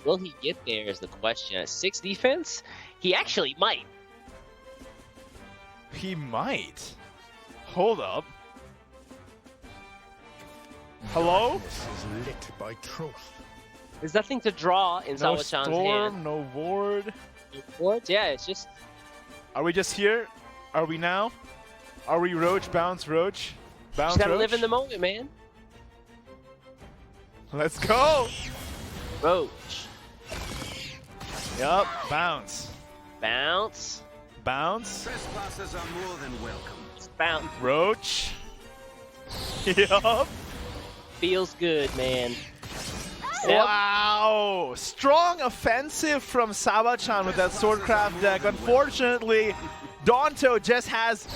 Will he get there is the question. At 6 defense, he actually might. he might. Hold up. Hello? This is lit by truth. There's nothing to draw in No Sawa Chan's Storm, hand. no Ward. What? Yeah, it's just... Are we just here? Are we now? Are we Roach, bounce, Roach? Bounce, Just gotta Roach? live in the moment, man. Let's go! Roach. Yup, bounce. Bounce. Bounce. Trespassers are more than welcome. Bounce. Roach. Yup. Feels good, man. Wow! Strong offensive from Sawa Chan with that Swordcraft deck. Unfortunately, Donto just has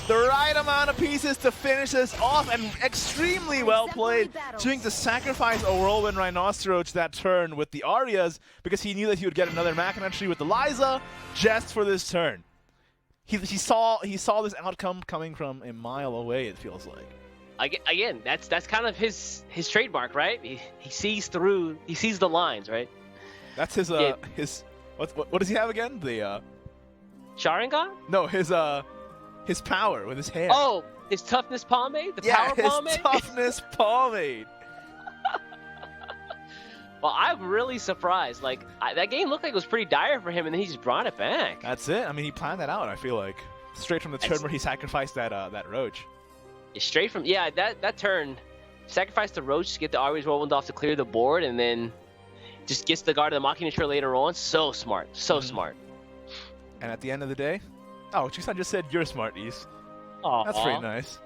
the right amount of pieces to finish this off, and extremely well played, choosing to sacrifice a Whirlwind Rhinoceros that turn with the Arias because he knew that he would get another Machina Tree with the Liza just for this turn. He saw this outcome coming from a mile away, it feels like. Again, that's kind of his trademark, right? He sees through, he sees the lines, right? That's his what does he have again? The Sharingan? No, his power with his hair. Oh, his toughness pomade? The power pomade? his toughness pomade. Well, I'm really surprised. Like, that game looked like it was pretty dire for him, and then he just brought it back. That's it. I mean, he planned that out, I feel like. Straight from the turn where he sacrificed that Roach. Straight from, yeah, that turn, sacrifice the Roach to get the Arias Whirlwind off to clear the board, and then just gets the guard of the Machina Tree later on. So smart. So smart. And at the end of the day, oh, Chusan just said you're smart, East. Aww. That's pretty nice.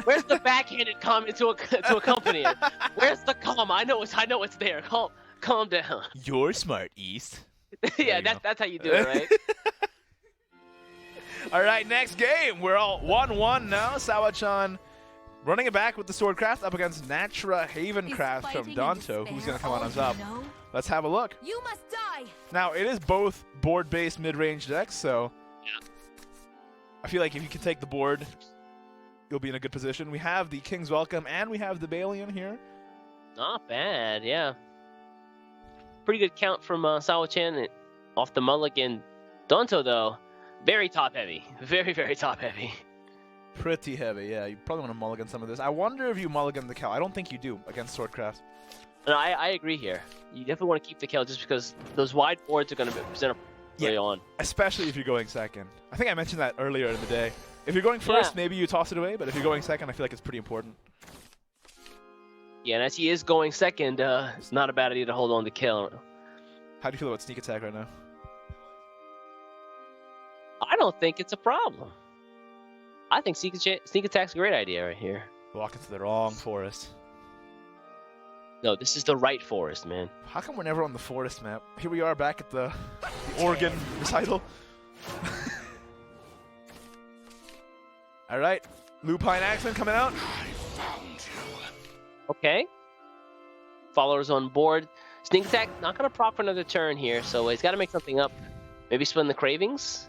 Where's the backhanded comment to accompany it? Where's the calm? I know it's there. Calm down. You're smart, East. Yeah, that's how you do it, right? All right, next game. We're all 1-1 now. Sawa Chan running it back with the Swordcraft up against Natra Havencraft from Donto. Who's going to come on us up? Let's have a look. You must die. Now, it is both board-based mid-range decks, so I feel like if you can take the board, you'll be in a good position. We have the King's Welcome, and we have the Balian here. Not bad, yeah. Pretty good count from Sawa Chan off the mulligan. Donto, though, very top-heavy. Very, very top-heavy. Pretty heavy, yeah. You probably want to mulligan some of this. I wonder if you mulligan the Cal. I don't think you do against Swordcraft. No, I agree here. You definitely want to keep the Cal just because those wide boards are going to present early on. Especially if you're going second. I think I mentioned that earlier in the day. If you're going first, maybe you toss it away, but if you're going second, I feel like it's pretty important. Yeah, and as he is going second, it's not a bad idea to hold on to kill. How do you feel about sneak attack right now? I don't think it's a problem. I think sneak attack's a great idea right here. Walk into the wrong forest. No, this is the right forest, man. How come we're never on the forest map? Here we are back at the Oregon recital. All right, Lupine Axeman coming out. Okay. Followers on board. Sneak attack, not going to proc for another turn here, so he's got to make something up. Maybe spend the cravings?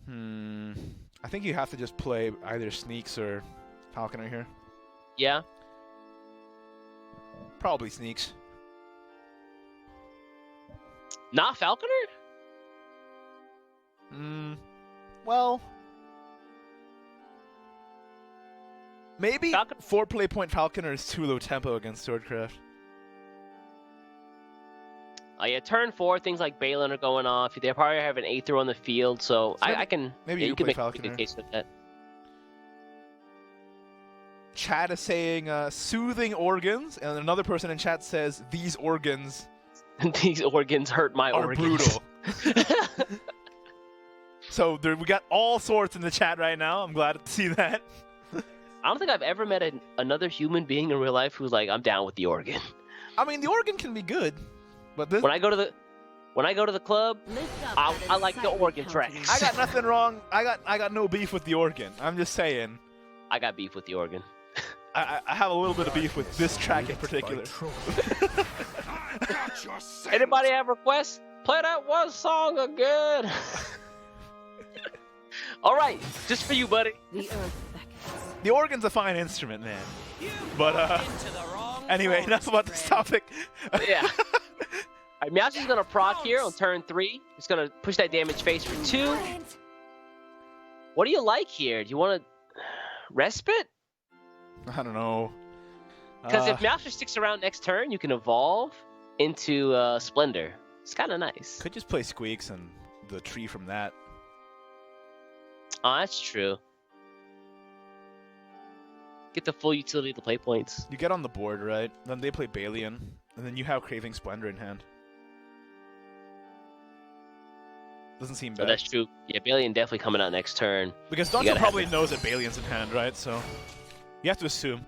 I think you have to just play either Sneaks or Falconer here. Yeah. Probably Sneaks. Not Falconer? Well, maybe 4 play point Falconer is too low tempo against Swordcraft. Yeah, turn 4, things like Balin are going off. They probably have an Aether on the field, so I can. Maybe you play can make Falconer. a good case with that. Chat is saying soothing organs, and another person in chat says these organs. These organs hurt my are organs. Brutal. So we got all sorts in the chat right now. I'm glad to see that. I don't think I've ever met another human being in real life who's like, I'm down with the organ. I mean, the organ can be good, but this. When I go to the club, I like the organ track. I got nothing wrong. I got no beef with the organ. I'm just saying. I got beef with the organ. I have a little bit of beef with this track in particular. Anybody have requests? Play that one song again. All right, just for you, buddy. The organ's a fine instrument, man. But anyway, enough about this topic. Yeah. All right, Meowshi's gonna proc here on turn 3. He's gonna push that damage phase for 2. What do you like here? Do you want to respite? I don't know. Because if Meowshi sticks around next turn, you can evolve into Splendor. It's kind of nice. Could just play Squeaks and the tree from that. Oh, that's true. Get the full utility of the play points. You get on the board, right? Then they play Balian, and then you have Craving Splendor in hand. Doesn't seem bad. Oh, that's true. Yeah, Balian definitely coming out next turn. Because Donto probably knows that Balian's in hand, right? So you have to assume.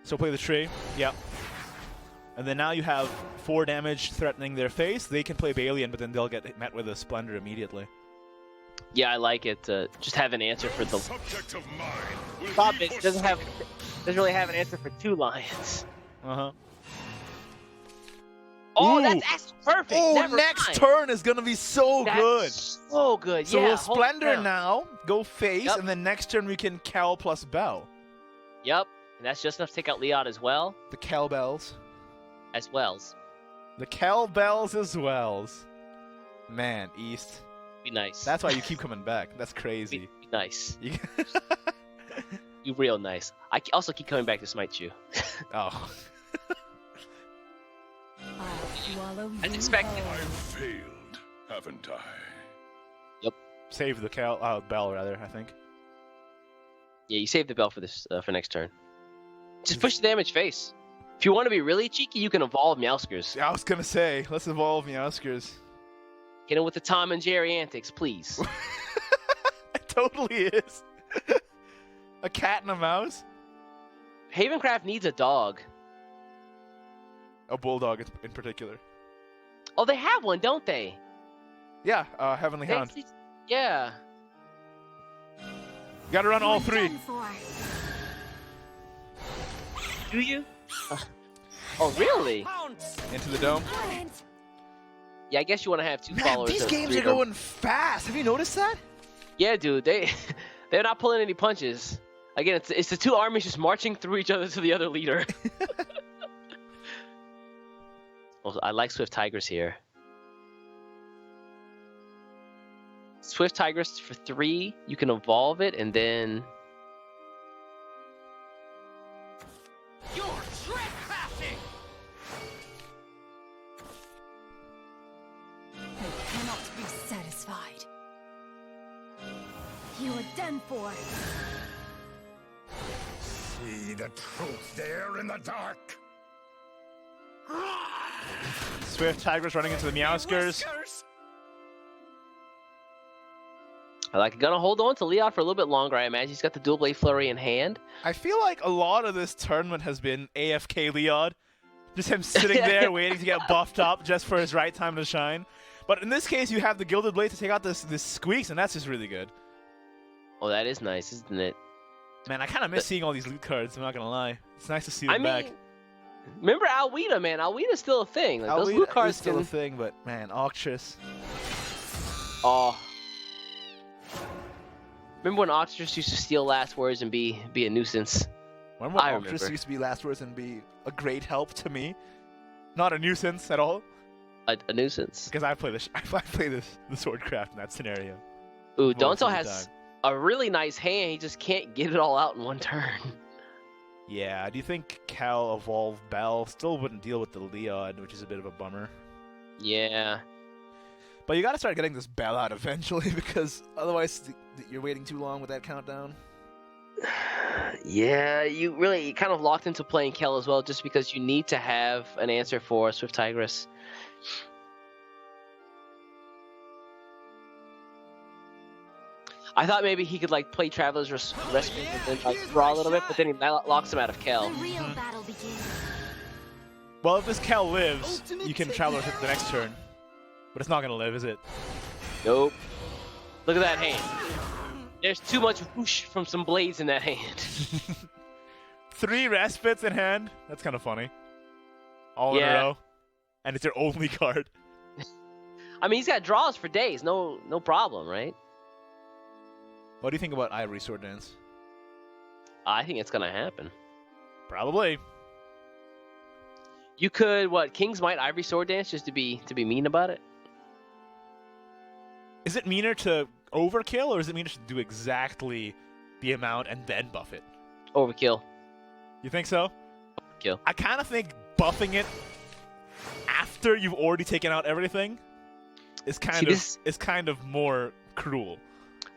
So play the tree. Yep. And then now you have 4 damage threatening their face. They can play Balian, but then they'll get met with a Splendor immediately. Yeah, I like it. Just have an answer for the problem is it doesn't really have an answer for 2 lions. Uh-huh. Oh, Ooh. that's actually perfect. Oh, Never next mind. turn is gonna be so That's good. So good. So yeah. we'll holy Splendor cow. now, go face, and then next turn we can Cal plus Bell. Yep. And that's just enough to take out Leon as well. The Cal Bells. As wells. The Cal Bells as wells. Man, East. Be nice. That's why you keep coming back. That's crazy. Be nice. You real nice. I also keep coming back to smite you. Oh. I expected. I've failed, haven't I? Yep. Save the Bell, rather, I think. Yeah, you save the bell for this for next turn. Just push the damage face. If you want to be really cheeky, you can evolve Meowskers. Yeah, I was gonna say, let's evolve Meowskers. Get in with the Tom and Jerry antics, please. It totally is. A cat and a mouse? Havencraft needs a dog. A bulldog in particular. Oh, they have one, don't they? Yeah, Heavenly They- Hound. Yeah. Gotta run all three. Do you? Oh, really? Into the dome. Yeah, I guess you want to have 2 Man, followers. these of games 3 are of them. going fast. Have you noticed that? Yeah, dude, they're not pulling any punches. Again, it's the 2 armies just marching through each other to the other leader. Also, I like Swift Tigers here. Swift Tigers for 3. You can evolve it and then. You're trespassing! I cannot be satisfied. You are done for. See the truth there in the dark. Swift Tigers running into the Meowskers. I like gonna hold on to Leon for a little bit longer. I imagine he's got the dual blade flurry in hand. I feel like a lot of this tournament has been AFK Leon. Just him sitting there waiting to get buffed up just for his right time to shine. But in this case, you have the Gilded Blade to take out this Squeaks, and that's just really good. Oh, that is nice, isn't it? Man, I kind of miss seeing all these loot cards, I'm not going to lie. It's nice to see them back. Remember Alwita, man. Alwita's still a thing. Like, those Alwita loot cards is still can... a thing, but man, Octress. Oh. Remember when Octress used to steal last words and be a nuisance? Remember when I Octress remember. used to be last words and be a great help to me? Not a nuisance at all. A nuisance. Because I play the Swordcraft in that scenario. Ooh, Most Donto of the has time. a really nice hand. He just can't get it all out in one turn. Yeah, do you think Cal Evolve Bell still wouldn't deal with the Leon, which is a bit of a bummer? Yeah. But you gotta start getting this Bell out eventually, because otherwise you're waiting too long with that countdown. Yeah, you kind of locked into playing Kel as well, just because you need to have an answer for Swift Tigress. I thought maybe he could like play Traveler's Respite and then like draw a little bit, but then he locks him out of Kel. Real battle begins. Well, if this Cal lives, you can Traveler hit the next turn. But it's not gonna live, is it? Nope. Look at that hand. There's too much whoosh from some blades in that hand. 3 Respites in hand? That's kind of funny. All in a row. And it's your only card. I mean, he's got draws for days. No problem, right? What do you think about Ivory Sword Dance? I think it's gonna happen. Probably. You could King's Might Ivory Sword Dance just to be mean about it. Is it meaner to overkill, or is it meaner to do exactly the amount and then buff it? Overkill. You think so? Overkill. I kind of think buffing it after you've already taken out everything is kind of more cruel.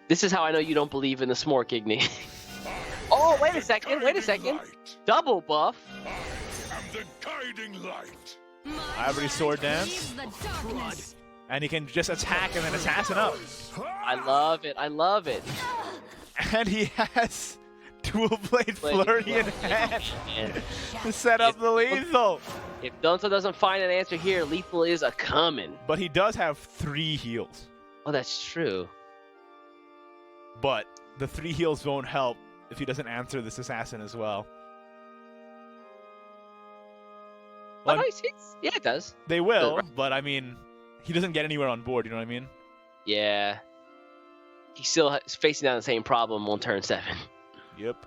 This is how I know you don't believe in the Smork, Igni. Oh, wait a second. Double buff. I am the guiding light. Ivory Sword Dance. And he can just attack and then assassin up. I love it. And he has Dual Blade Flurry in hand to set up the lethal. If Donto doesn't find an answer here, lethal is a-coming. But he does have 3 heals. Oh, that's true. But the 3 heals won't help if he doesn't answer this assassin as well. Oh, no, yeah, it does. They will, but I mean, he doesn't get anywhere on board, you know what I mean? Yeah. He's still facing down the same problem on turn 7. Yep.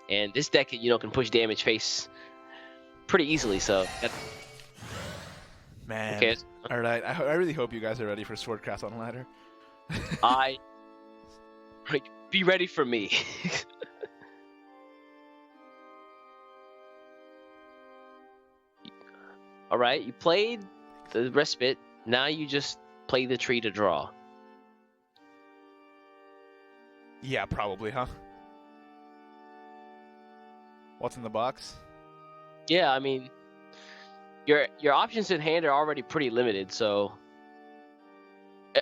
And this deck, can push damage face pretty easily, so... Man. Okay. Alright, I really hope you guys are ready for Swordcraft on Ladder. Be ready for me. Alright, you played the Respite, now you just play the tree to draw. Yeah, probably, huh? What's in the box? Yeah, I mean, your options in hand are already pretty limited, so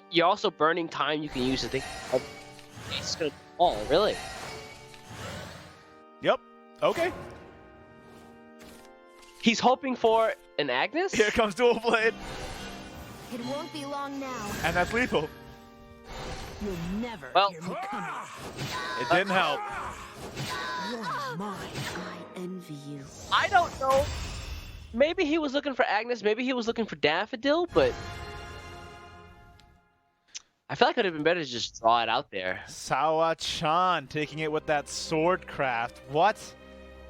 you're also burning time you can use to think. It's gonna. Oh, really? Yep. Okay. He's hoping for an Agnes? Here comes Dual Blade. It won't be long now. And that's lethal. You'll never Well, hear me coming. It didn't help. You're mine. I envy you. I don't know. Maybe he was looking for Agnes, maybe he was looking for Daffodil, but I feel like it would have been better to just draw it out there. Sawa Chan taking it with that sword craft. What?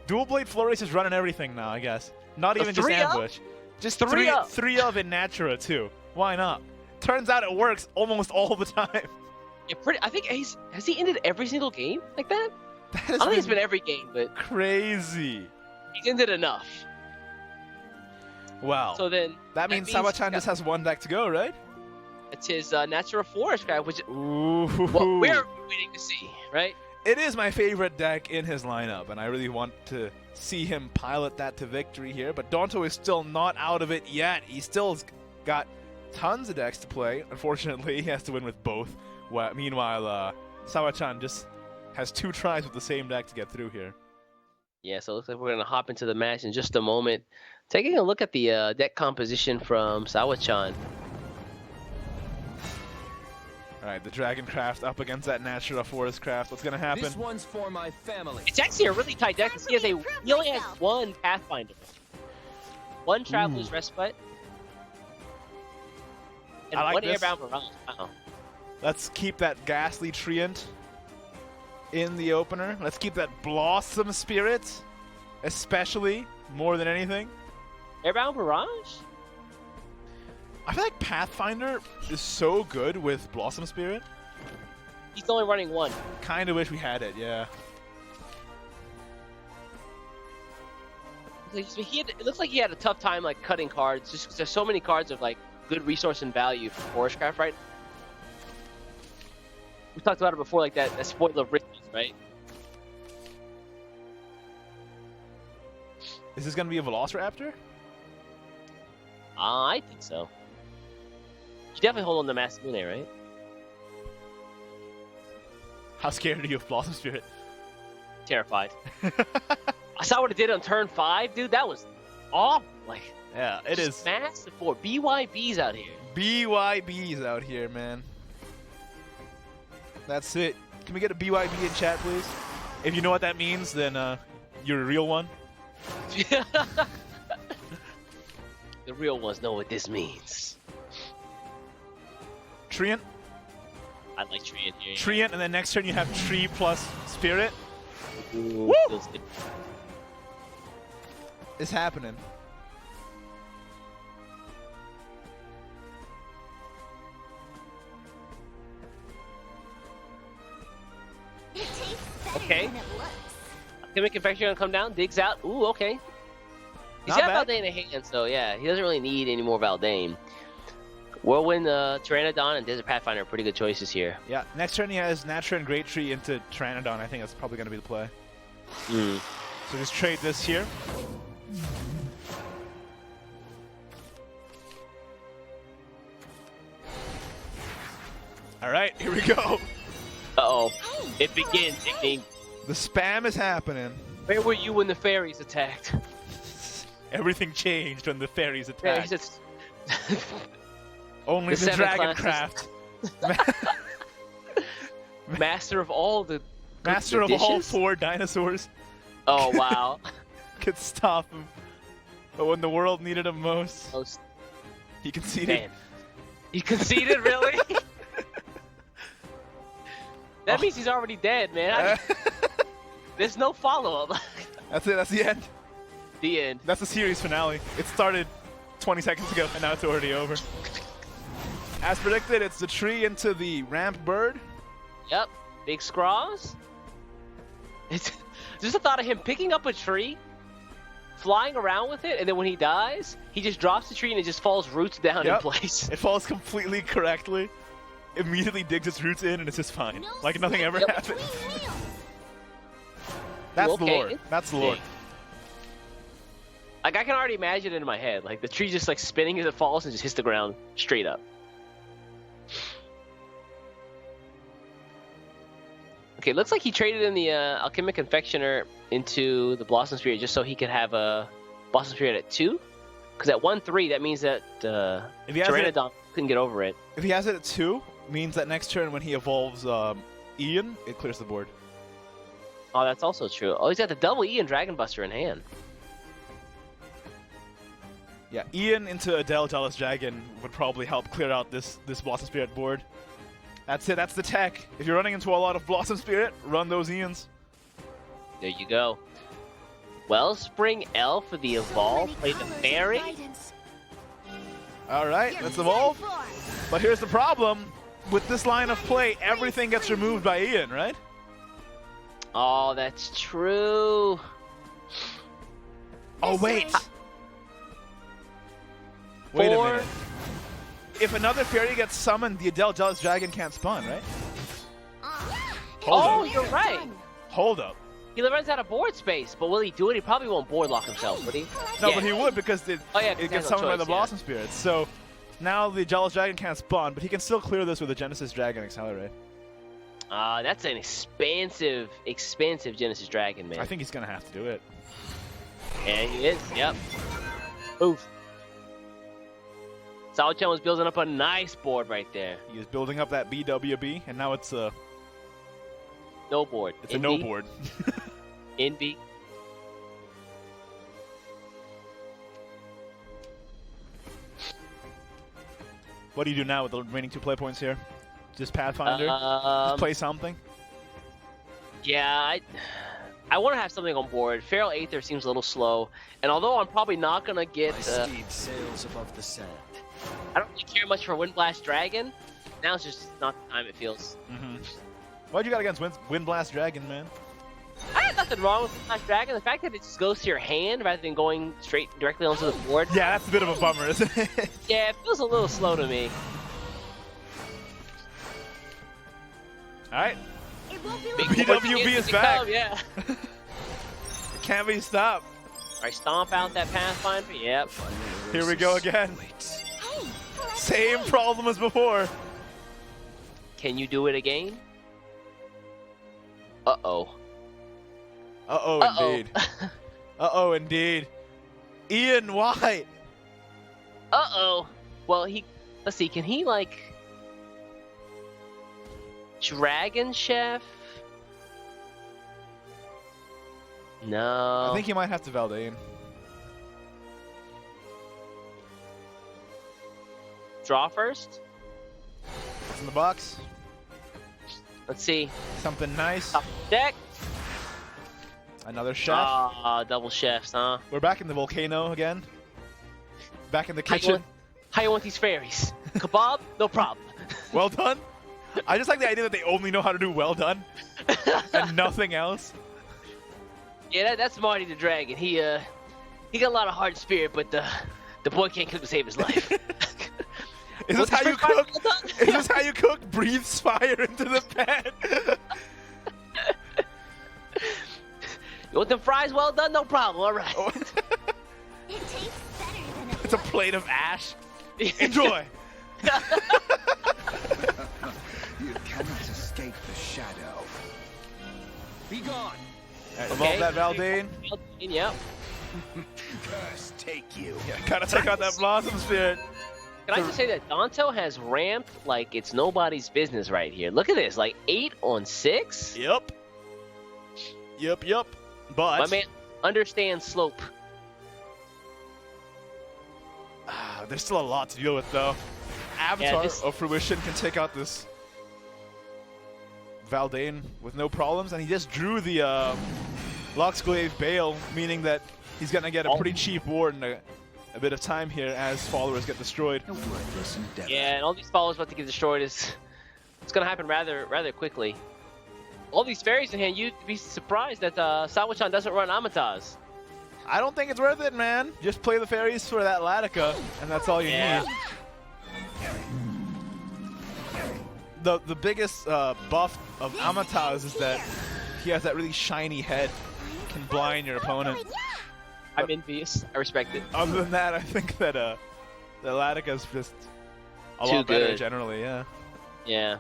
Dual Blade Flurries is running everything now, I guess. Not even just ambush. Just three of in Natura too. Why not? Turns out it works almost all the time. Yeah, I think has he ended every single game like that? I don't think it's been every game, but crazy. He's ended enough. Wow. So then that means Sawa Chan just has one deck to go, right? It's his Natura Forest guy, which Ooh. Well, we're waiting to see, right? It is my favorite deck in his lineup, and I really want to see him pilot that to victory here. But Donto is still not out of it yet. He still's got tons of decks to play. Unfortunately, he has to win with both. Meanwhile, Sawa Chan just has 2 tries with the same deck to get through here. Yeah, so it looks like we're going to hop into the match in just a moment. Taking a look at the deck composition from Sawa Chan. Alright, the Dragon Craft up against that Natura Forest Craft. What's going to happen? This one's for my family. It's actually a really tight deck because he only has 1 Pathfinder. 1 Traveler's Respite. And I like 1 this. Airbound Mirage. Wow. Let's keep that Ghastly Treant in the opener. Let's keep that Blossom Spirit, especially, more than anything. Airbound Mirage? I feel like Pathfinder is so good with Blossom Spirit. He's only running 1. Kind of wish we had it, yeah. It looks like he had a tough time like cutting cards, just 'cause there's so many cards of like good resource and value for Forestcraft, right? We talked about it before, like that spoil of riches, right? Is this going to be a Velociraptor? I think so. You definitely hold on to Masamune, right? How scared are you of Blossom Spirit? Terrified. I saw what it did on turn 5, dude. That was awful. Like, yeah, it is massive for BYBs out here. BYBs out here, man. That's it. Can we get a BYB in chat, please? If you know what that means, then you're a real one. The real ones know what this means. Treant? I like Treant here. Treant, and then next turn you have Tree plus Spirit. Ooh, Woo! It's happening. Okay. Chemic Infection gonna come down, digs out. Ooh, okay. He's Not got bad. Valdane in hand, so yeah, he doesn't really need any more Valdane. Whirlwind, Pteranodon, and Desert Pathfinder are pretty good choices here. Yeah, next turn he has Natura and Great Tree into Pteranodon. I think that's probably going to be the play. Mm. So just trade this here. All right, here we go. Uh-oh. It begins, Igni. The spam is happening. Where were you when the fairies attacked? Everything changed when the fairies attacked. Fairies Only The the 7 Dragon classes. Craft. Master of all the Master of dishes? all 4 dinosaurs. Oh, wow. Could stop him. But when the world needed him most, he conceded. Man. He conceded, really? That means he's already dead, man. There's no follow-up. That's it. That's the end. The end. That's the series finale. It started 20 seconds ago, and now it's already over. As predicted, it's the tree into the ramp bird. Yep. Big Scraws. It's just the thought of him picking up a tree, flying around with it, and then when he dies, he just drops the tree and it just falls roots down in place. It falls completely correctly. Immediately digs its roots in, and it's just fine. Like nothing ever happened. That's the lore. That's the lore. Like, I can already imagine it in my head. Like, the tree just, like, spinning as it falls and just hits the ground straight up. Okay, looks like he traded in the Alchemic Confectioner into the Blossom Spirit just so he could have a Blossom Spirit at 2? Because at 1-3, that means that If he has it- Pteranodon couldn't get over it. If he has it at 2, means that next turn when he evolves Ian, it clears the board. Oh, that's also true. Oh, he's got the double E and Dragon Buster in hand. Yeah, Ian into Adele Jealous Dragon would probably help clear out this Blossom Spirit board. That's it. That's the tech. If you're running into a lot of Blossom Spirit, run those Ians. There you go. Wellspring L for the Evolve. Play the Fairy. All right, let's evolve. But here's the problem. With this line of play, everything gets removed by Ian, right? Oh, that's true. Oh, wait. Wait a minute. If another fairy gets summoned, the Adele Jealous Dragon can't spawn, right? Oh, you're right. Hold up. He runs out of board space, but will he do it? He probably won't board lock himself, would he? No, Yeah. but he would because it gets summoned by the Blossom Spirits. So now the Jealous Dragon can't spawn, but he can still clear this with a Genesis Dragon Accelerate. That's an expansive Genesis Dragon, man. I think he's going to have to do it. And he is, yep. Oof. Sawa Chan was building up a nice board right there. He is building up that BWB, and now it's a... No board. It's a no board. In B. What do you do now with the remaining 2 play points here? Just Pathfinder? Just play something? Yeah, I want to have something on board. Feral Aether seems a little slow, and although I'm probably not gonna get, My steed sails above the sand. I don't really care much for Windblast Dragon. Now it's just not the time it feels. Why'd you got against Windblast Dragon, man? I have nothing wrong with Windblast Dragon. The fact that it just goes to your hand rather than going straight directly onto the board. Yeah, that's a bit of a bummer, isn't it? Yeah, it feels a little slow to me. All right. Big BWB is to back. come, yeah. It can't be stopped. All right, stomp out that Pathfinder. Yep. Here we go again. Same problem as before. Can you do it again? Uh-oh. Uh-oh, indeed. Uh-oh, indeed. Ian, why? Uh-oh. Well, let's see, can he, like... Dragon Chef? No. I think he might have to Valdane. Draw first? It's in the box. Let's see. Something nice. Top deck. Another chef. Double chefs, huh? We're back in the volcano again. Back in the kitchen. How you want these fairies? Kebab? No problem. Well done. I just like the idea that they only know how to do well done and nothing else. Yeah, that's Marty the Dragon. He got a lot of hard spirit, but the boy can't cook to save his life. Is this how you cook? Is this how you cook? Breathes fire into the pan. You want them fries well done? No problem. All right. It tastes better than It's a plate of ash. Enjoy. You cannot escape the shadow. Be gone. Evolve that Valdane. Yep. Curse take you. Yeah, gotta take out that Blossom Spirit. Can I just say that Donto has ramped like it's nobody's business right here. Look at this, like 8 on 6. Yep. But my man understands slope. There's still a lot to deal with, though. Avatar of Fruition can take out this Valdane with no problems, and he just drew the Loxglaive Bale, meaning that he's gonna get a pretty cheap ward in a bit of time here as followers get destroyed. Yeah, and all these followers about to get destroyed it's gonna happen rather quickly. All these fairies in hand, you'd be surprised that Sawa Chan doesn't run Amataz. I don't think it's worth it, man. Just play the fairies for that Latica, and that's all you need. The biggest buff of Amataz is that he has that really shiny head, can blind your opponent. I'm envious. I respect it. Other than that, I think that the Latica is just a Too lot better good. generally. Yeah. Yeah.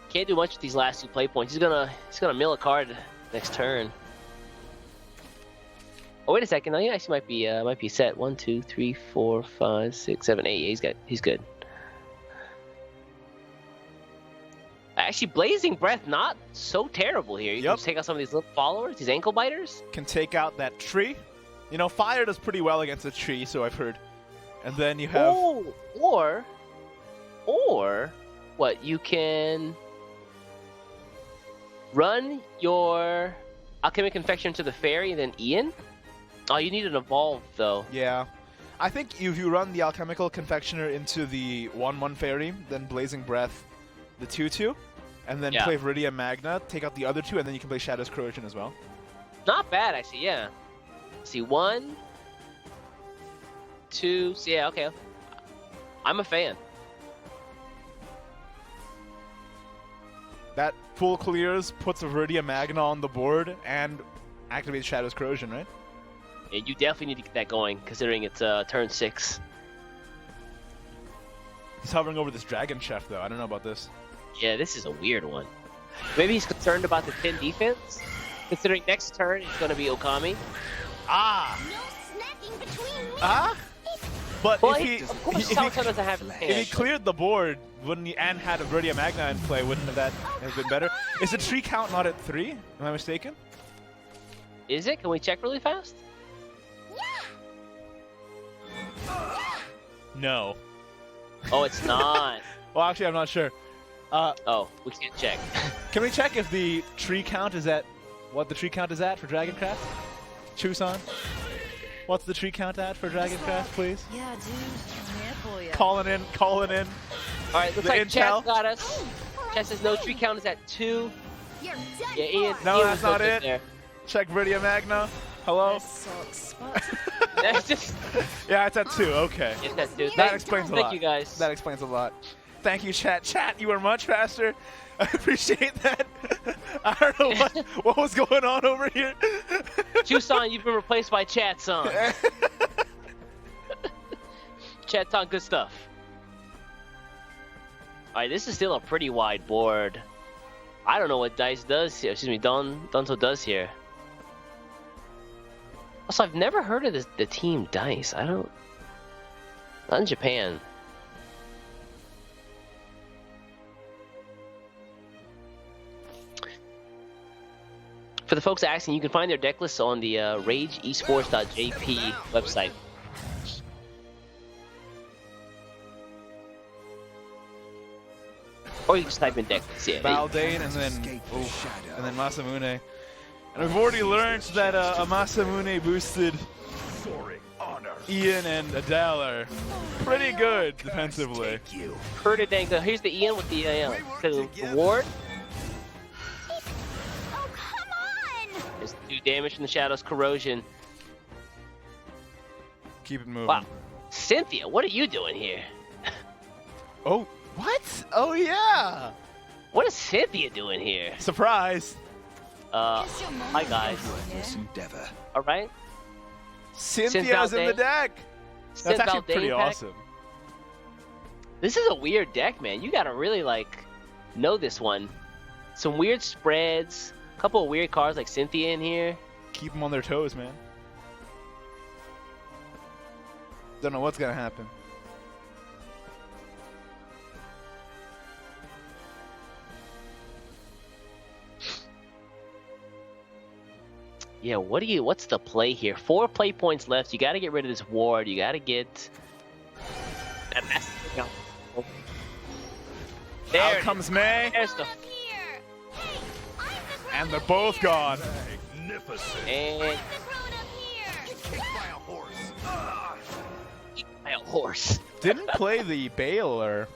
Can't do much with these last 2 play points. He's gonna mill a card next turn. Oh, wait a second. No, he actually might be set. 1, 2, 3, 4, 5, 6, 7, 8. Yeah, he's good. Actually, Blazing Breath not so terrible here. You can just take out some of these little followers, these ankle biters. Can take out that tree. You know, fire does pretty well against a tree, so I've heard. And then you have... Oh, or what? You can run your Alchemic Confection to the fairy and then Ian. Oh, you need an evolve though. Yeah. I think if you run the Alchemical Confectioner into the 1/1 fairy, then Blazing Breath the 2/2, and then play Viridian Magna, take out the other two, and then you can play Shadow's Corrosion as well. Not bad, actually, yeah. See, 1, 2, so yeah, okay. I'm a fan. That full clears, puts a Viridian Magna on the board, and activates Shadow's Corrosion, right? Yeah, you definitely need to get that going, considering it's turn 6. He's hovering over this Dragon Chef, though. I don't know about this. Yeah, this is a weird one. Maybe he's concerned about the 10 defense, considering next turn it's going to be Okami. Ah! But well, if he cleared the board, wouldn't he, and had a Viridian Magna in play, wouldn't that have been better? Is the tree count not at 3? Am I mistaken? Is it? Can we check really fast? No. Oh, it's not. Well, actually, I'm not sure. Oh, we can't check. Can we check if the tree count is at what the tree count is at for Dragoncraft? Chusan? What's the tree count at for Dragoncraft, please? Yeah, dude. Calling in. Alright, looks The like intel. Chat got us. Chat says no, tree count is at 2. Yeah, Ian. No, Ian that's was not looking it. there. Check Viridian Magna. Hello? That's just... Yeah, it's at 2. Okay. It's at 2. That explains a lot. Thank you, guys. That explains a lot. Thank you, chat. Chat, you are much faster. I appreciate that. I don't know what was going on over here. Chusan, you've been replaced by Chat-san. Chat-san, good stuff. Alright, this is still a pretty wide board. I don't know what Dice does here. Excuse me, Donto does here. Also, I've never heard of the team Dice. I don't... Not in Japan. For the folks asking, you can find their deck lists on the rageesports.jp website. Or you just type in deck lists, yeah. Baldane and then Masamune. And we've already learned that a Masamune boosted Ian and Adele are pretty good defensively. Pretty dang good. Here's the Ian with the ward. There's 2 damage from the Shadow's Corrosion. Keep it moving. Wow. Cynthia, what are you doing here? Oh, what? Oh, yeah. What is Cynthia doing here? Surprise. Hi, guys. Alright. Cynthia's in the deck. That's actually pretty awesome. This is a weird deck, man. You gotta really, know this one. Some weird spreads. A couple of weird cards like Cynthia in here. Keep them on their toes, man. Don't know what's gonna happen. Yeah, what's the play here? 4 play points left. You gotta get rid of this ward. You gotta get that mess. There comes May. There's the... And they're both gone. And... by a horse. Didn't play the Baylor.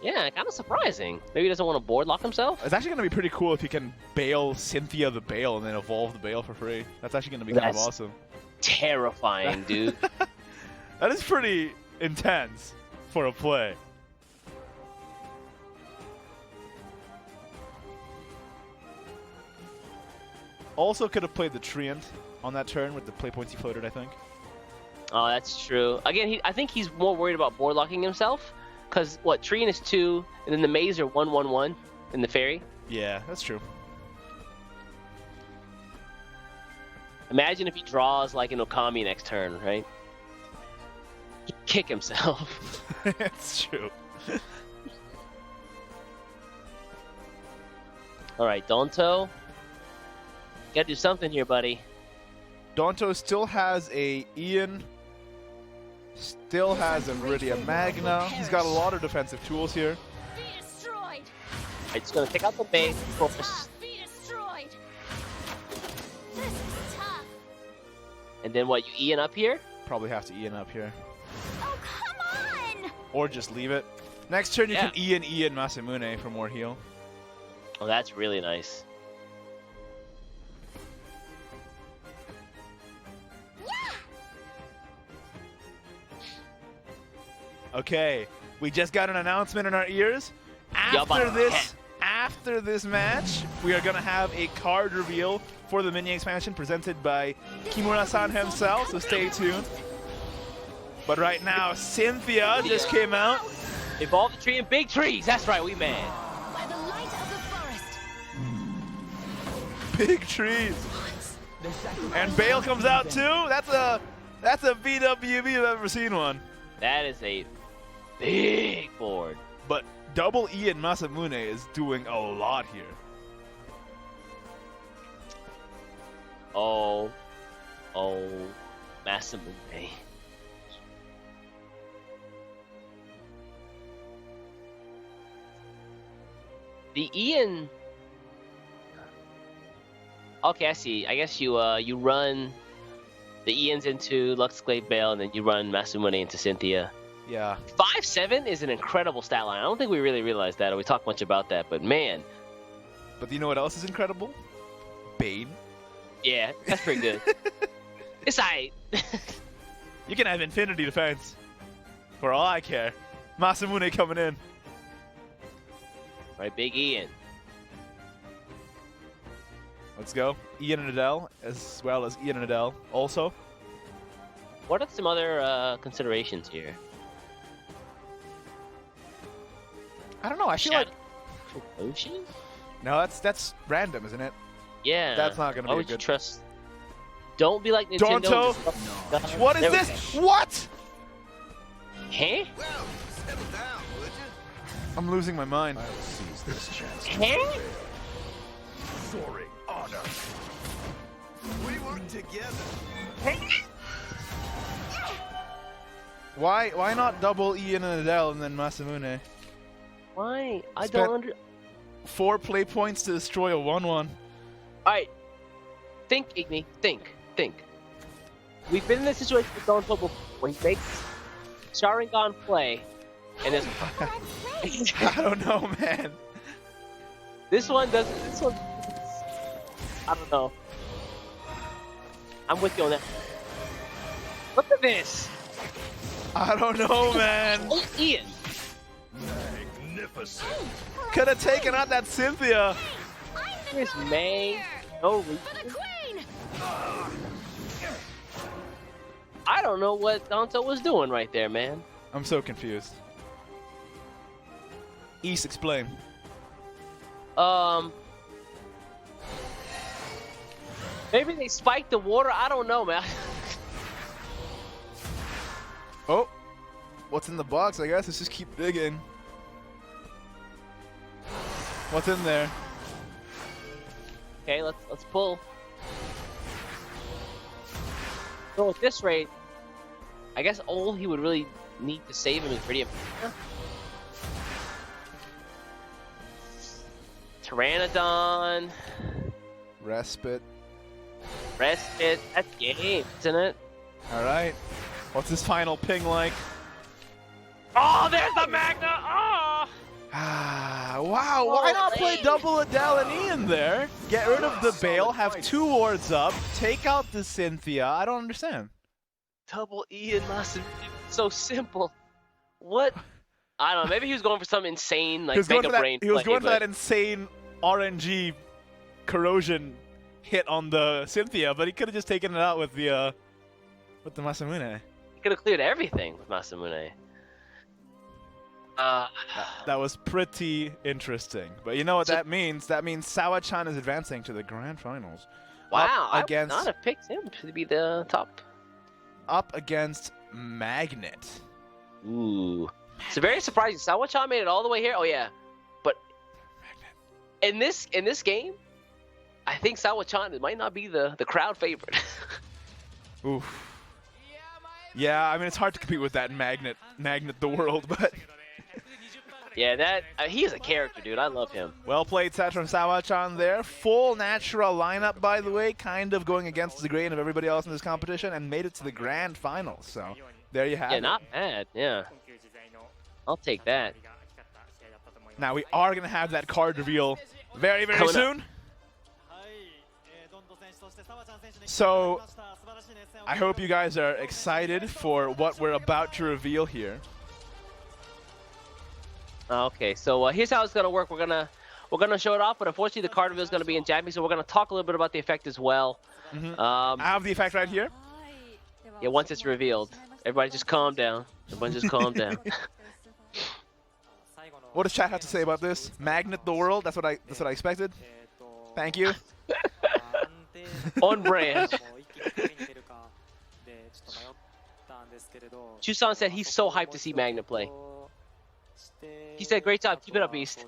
Yeah, kind of surprising. Maybe he doesn't want to board lock himself? It's actually going to be pretty cool if he can bail Cynthia the Bail and then evolve the Bail for free. That's actually going to be kind of awesome. Terrifying, dude. That is pretty intense for a play. Also could have played the Treant on that turn with the play points he floated, I think. Oh, that's true. Again, I think he's more worried about board locking himself. Because, Treant is 2, and then the Maze are 1/1/1 in the Fairy. Yeah, that's true. Imagine if he draws like an Okami next turn, right? He'd kick himself. It's true. All right, Donto. Gotta do something here, buddy. Donto still has a Ian. Still has a Viridia Magna. He's got a lot of defensive tools here. Alright, just gonna take out the base, focus. And then what, you Ian up here? Probably have to Ian up here. Oh, come on! Or just leave it. Next turn you Yeah. can Ian Masamune for more heal. Oh, that's really nice. Okay, we just got an announcement in our ears. After this match, we are gonna have a card reveal for the mini expansion presented by Kimura-san himself, so stay tuned. But right now, Cynthia just came out. Evolve the tree in big trees. That's right, we mad. By the light of the forest. Big trees. And Bale comes out too. That's a BWB I've ever seen one. That is a big board. But double Ian Masamune is doing a lot here. Oh, Masamune. The Ian. Okay, I see. I guess you you run the Ians into Luxglade Bale, and then you run Masamune into Cynthia. Yeah. 5-7 is an incredible stat line. I don't think we really realized that, or we talked much about that, but man. But you know what else is incredible? Bane. Yeah, that's pretty good. It's alright. You can have infinity defense. For all I care. Masamune coming in. Right, Big Ian. Let's go. Ian and Adele, as well as Ian and Adele also. What are some other considerations here? I don't know. I feel like Ocean? no, that's random, isn't it? Yeah. That's not gonna Why be a would you good. trust? Don't be like Nintendo. Donto. What is There we this? go. What? Huh? I'm losing my mind. I'll seize this chance. Huh? Soaring honor. We work together. Why not double Ian and Adele and then Masamune? Why? I Spent don't under. 4 play points to destroy a 1/1. Alright. Think, Igni. Think. We've been in this situation with Donto before, where he makes Sharingan play, and it's... I don't know, man. This one doesn't. This one. I don't know. I'm with you on that. Look at this. I don't know, man. Oh, Ian. Magnificent. Could have taken out that Cynthia. Here's May. No reason. I don't know what Donto was doing right there, man. I'm so confused. East, explain. Maybe they spiked the water. I don't know, man. Oh, what's in the box? I guess let's just keep digging. What's in there? Okay, let's pull. So at this rate, I guess all he would really need to save him is Viridian. Pteranodon. Respite. That's game, isn't it? Alright. What's his final ping like? Oh, there's the Magna! Oh! Ah, wow, why not play double Adele and Ian there? Get rid of the Bale, have 2 wards up, take out the Cynthia. I don't understand. Double Ian Masin. So simple. What? I don't know. Maybe he was going for some insane, like, Mega Brain He was play, going for but- that insane RNG corrosion hit on the Cynthia, but he could have just taken it out with the Masamune. He could have cleared everything with Masamune. That was pretty interesting. But you know what that means? That means Sawa Chan is advancing to the grand finals. Wow, I would against not have picked him to be the top. up against Magnet. Ooh, it's very surprising. Sawa Chan made it all the way here. Oh yeah, but in this game, I think Sawa Chan might not be the crowd favorite. Oof. Yeah, I mean it's hard to compete with that Magnet the World, but yeah, that he is a character, dude. I love him. well played set from Sawa Chan there. Full natural lineup, by the way, kind of going against the grain of everybody else in this competition, and made it to the grand finals. So there you have it. Yeah, not bad. Yeah, I'll take that. Now we are gonna have that card reveal very Coming soon. So I hope you guys are excited for what we're about to reveal here. Okay, so here's how it's gonna work. We're gonna show it off, but unfortunately the card reveal is gonna be in Japanese, so we're gonna talk a little bit about the effect as well. I have the effect right here. Yeah, once it's revealed, everybody just calm down. Everybody just calm down. What does chat have to say about this? Magnet the World. That's what I expected. Thank you. On brand. Chusan said he's so hyped to see Magnet play. He said, "Great job, keep it up, East."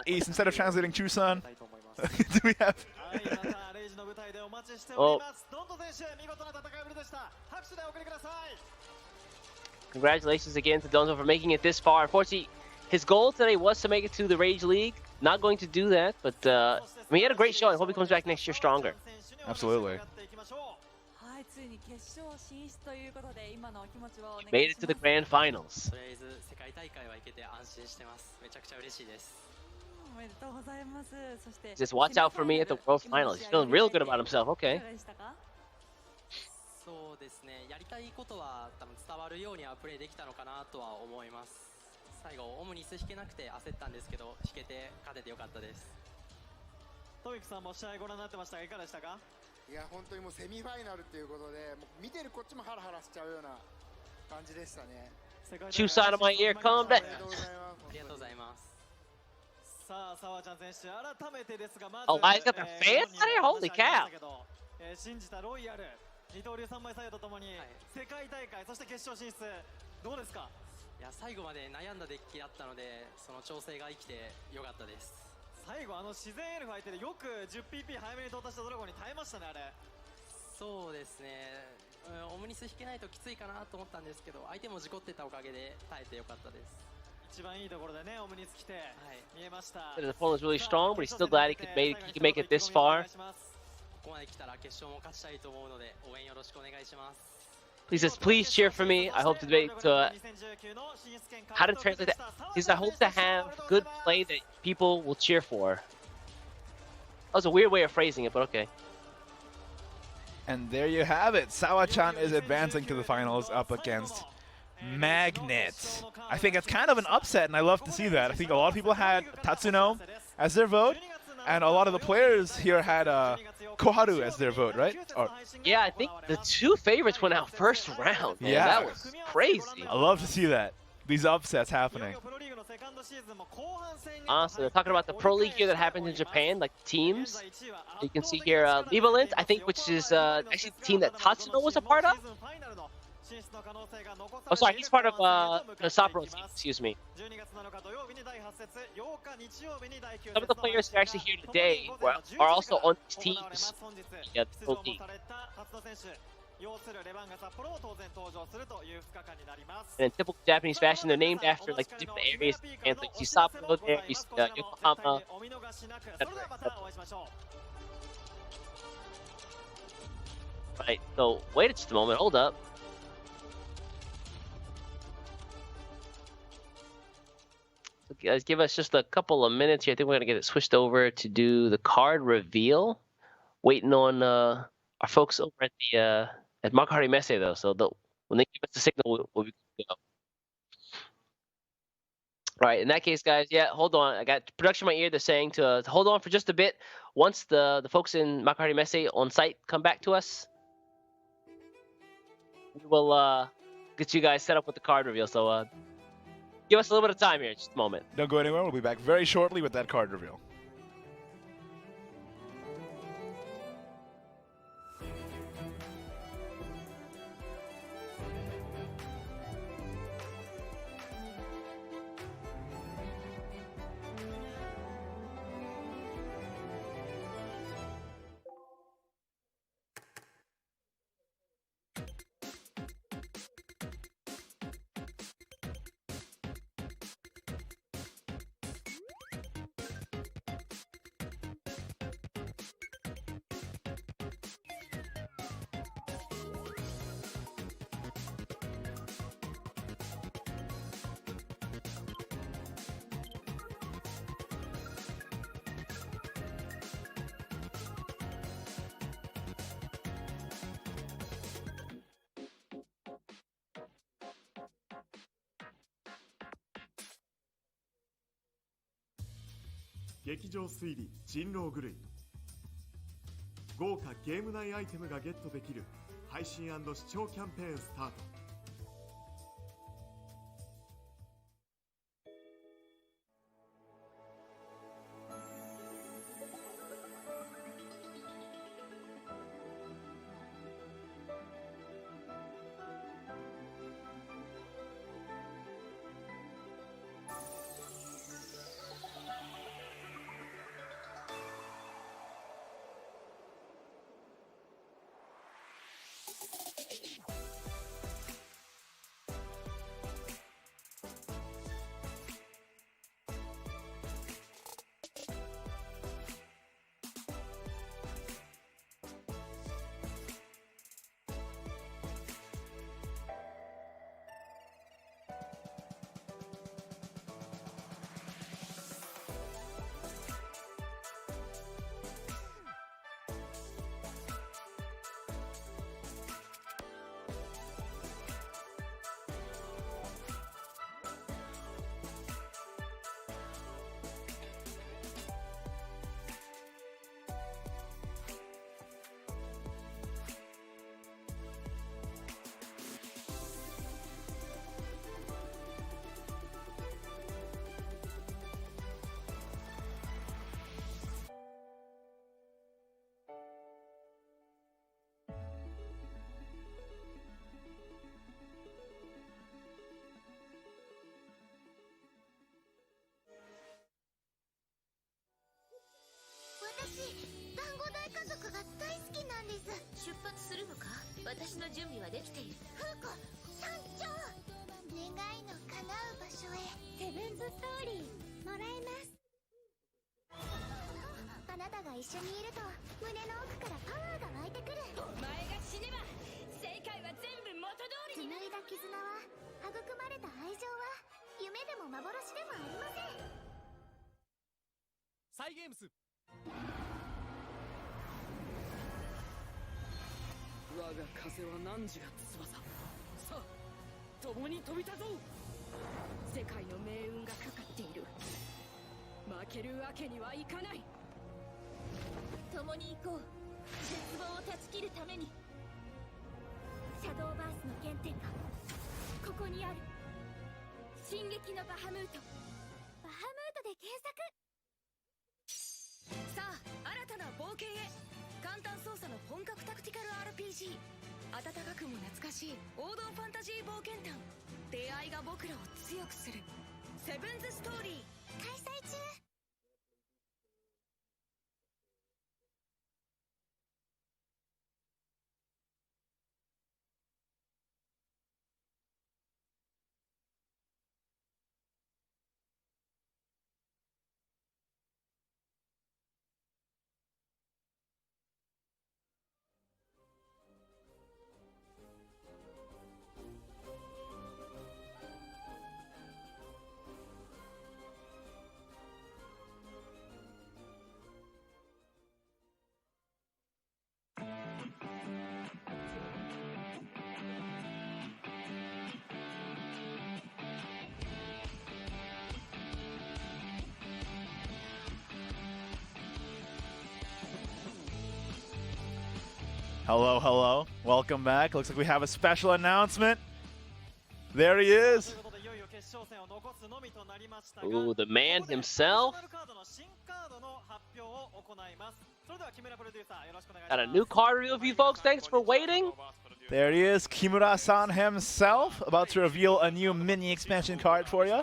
East, instead of translating Chusan, do we have? Oh. Congratulations again to Donto for making it this far. Unfortunately, his goal today was to make it to the Rage League. Not going to do that, but I mean, he had a great show. I hope he comes back next year stronger. Absolutely. Made it to the grand finals. Just watch out for me at the World Finals. He's feeling real good about himself. Okay. そうですね、やりたいことは多分伝わるようにはプレーできたのかなとは思います。最後、オムニス引けなくて焦ったんですけど、引けて勝ててよかったです。トミクさんも試合ご覧になってましたがいかがでしたか？いや本当にもうセミファイナルっていうことで、もう見てるこっちもハラハラしちゃうような感じでしたね。 Two side of my ear, calm down. ありがとうございます。 さあ、澤ちゃん選手、改めてですが、まず Oh, I got the fans out here? Holy cow! 信じたロイヤル、二刀流3枚サイドとともに、世界大会、そして決勝進出、どうですか？いや最後まで悩んだデッキだったので、その調整が生きてよかったです。最後自然エルフ相手でよく 10PP 早めに到達したドラゴンに耐えましたね、あれ。そうですね、オムニス引けないときついかなと思ったんですけど、相手も事故ってたおかげで耐えてよかったです。一番いいところでね、オムニス来て、見えました。The opponent is really strong, but he's still glad he could make it this far. ここまで来たら決勝も勝ちたいと思うので、応援よろしくお願いします。 Please cheer for me. I hope to how to translate that? Is I hope to have good play that people will cheer for. That was a weird way of phrasing it, but okay. And there you have it. Sawa Chan is advancing to the finals up against Magnet. I think it's kind of an upset, and I love to see that. I think a lot of people had Tatsuno as their vote, and a lot of the players here had Koharu as their vote, right? Or, yeah, I think the two favorites went out first round. Man. Yeah, that was crazy. I love to see that. These upsets happening. So they're talking about the Pro League here that happened in Japan, like teams. You can see here Livalent, I think, which is actually the team that Tatsuno was a part of. Oh, sorry, he's part of the Sapro team, excuse me. Some of the players who are actually here today are also on these teams. Yeah, the Pro League. And in typical Japanese fashion, they're named after like different areas. And like you see Sapporo there, you see Yokohama. Right, so wait just a moment, hold up. So guys, give us just a couple of minutes here. I think we're gonna get it switched over to do the card reveal. Waiting on our folks over at the at Makuhari Messe though, so when they give us the signal, we'll be good to go. All right, in that case, guys, yeah, hold on. I got production in my ear. They're saying to hold on for just a bit. Once the folks in Makuhari Messe on site come back to us, we'll get you guys set up with the card reveal. So give us a little bit of time here, just a moment. Don't go anywhere. We'll be back very shortly with that card reveal. 劇場推理人狼狂い豪華ゲーム内アイテムがゲットできる配信&視聴キャンペーンスタート。私、団子大家族が大好きなんです。出発するのか？私の準備はできている。フーコ、山頂！願いの叶う場所へ。セブンズストーリー、もらえます。あなたが一緒にいると、胸の奥からパワーが湧いてくる。お前が死ねば、世界は全部元通りになる。紡いだ絆は、育まれた愛情は、夢でも幻でもありません。サイゲームス我が風は汝が翼。さあ共に飛び立とう。世界の命運がかかっている。負けるわけにはいかない。共に行こう。絶望を断ち切るために。シャドーバースの原点がここにある。進撃のバハムート。バハムートで検索。さあ新たな冒険へ。簡単操作の本格タクティカル RPG。温かくも懐かしい王道ファンタジー冒険譚。出会いが僕らを強くする。セブンズストーリー開催中。Hello, hello. Welcome back. Looks like we have a special announcement. There he is. Ooh, the man himself. Got a new card reveal for you folks. Thanks for waiting. There he is, Kimura-san himself, about to reveal a new mini expansion card for you.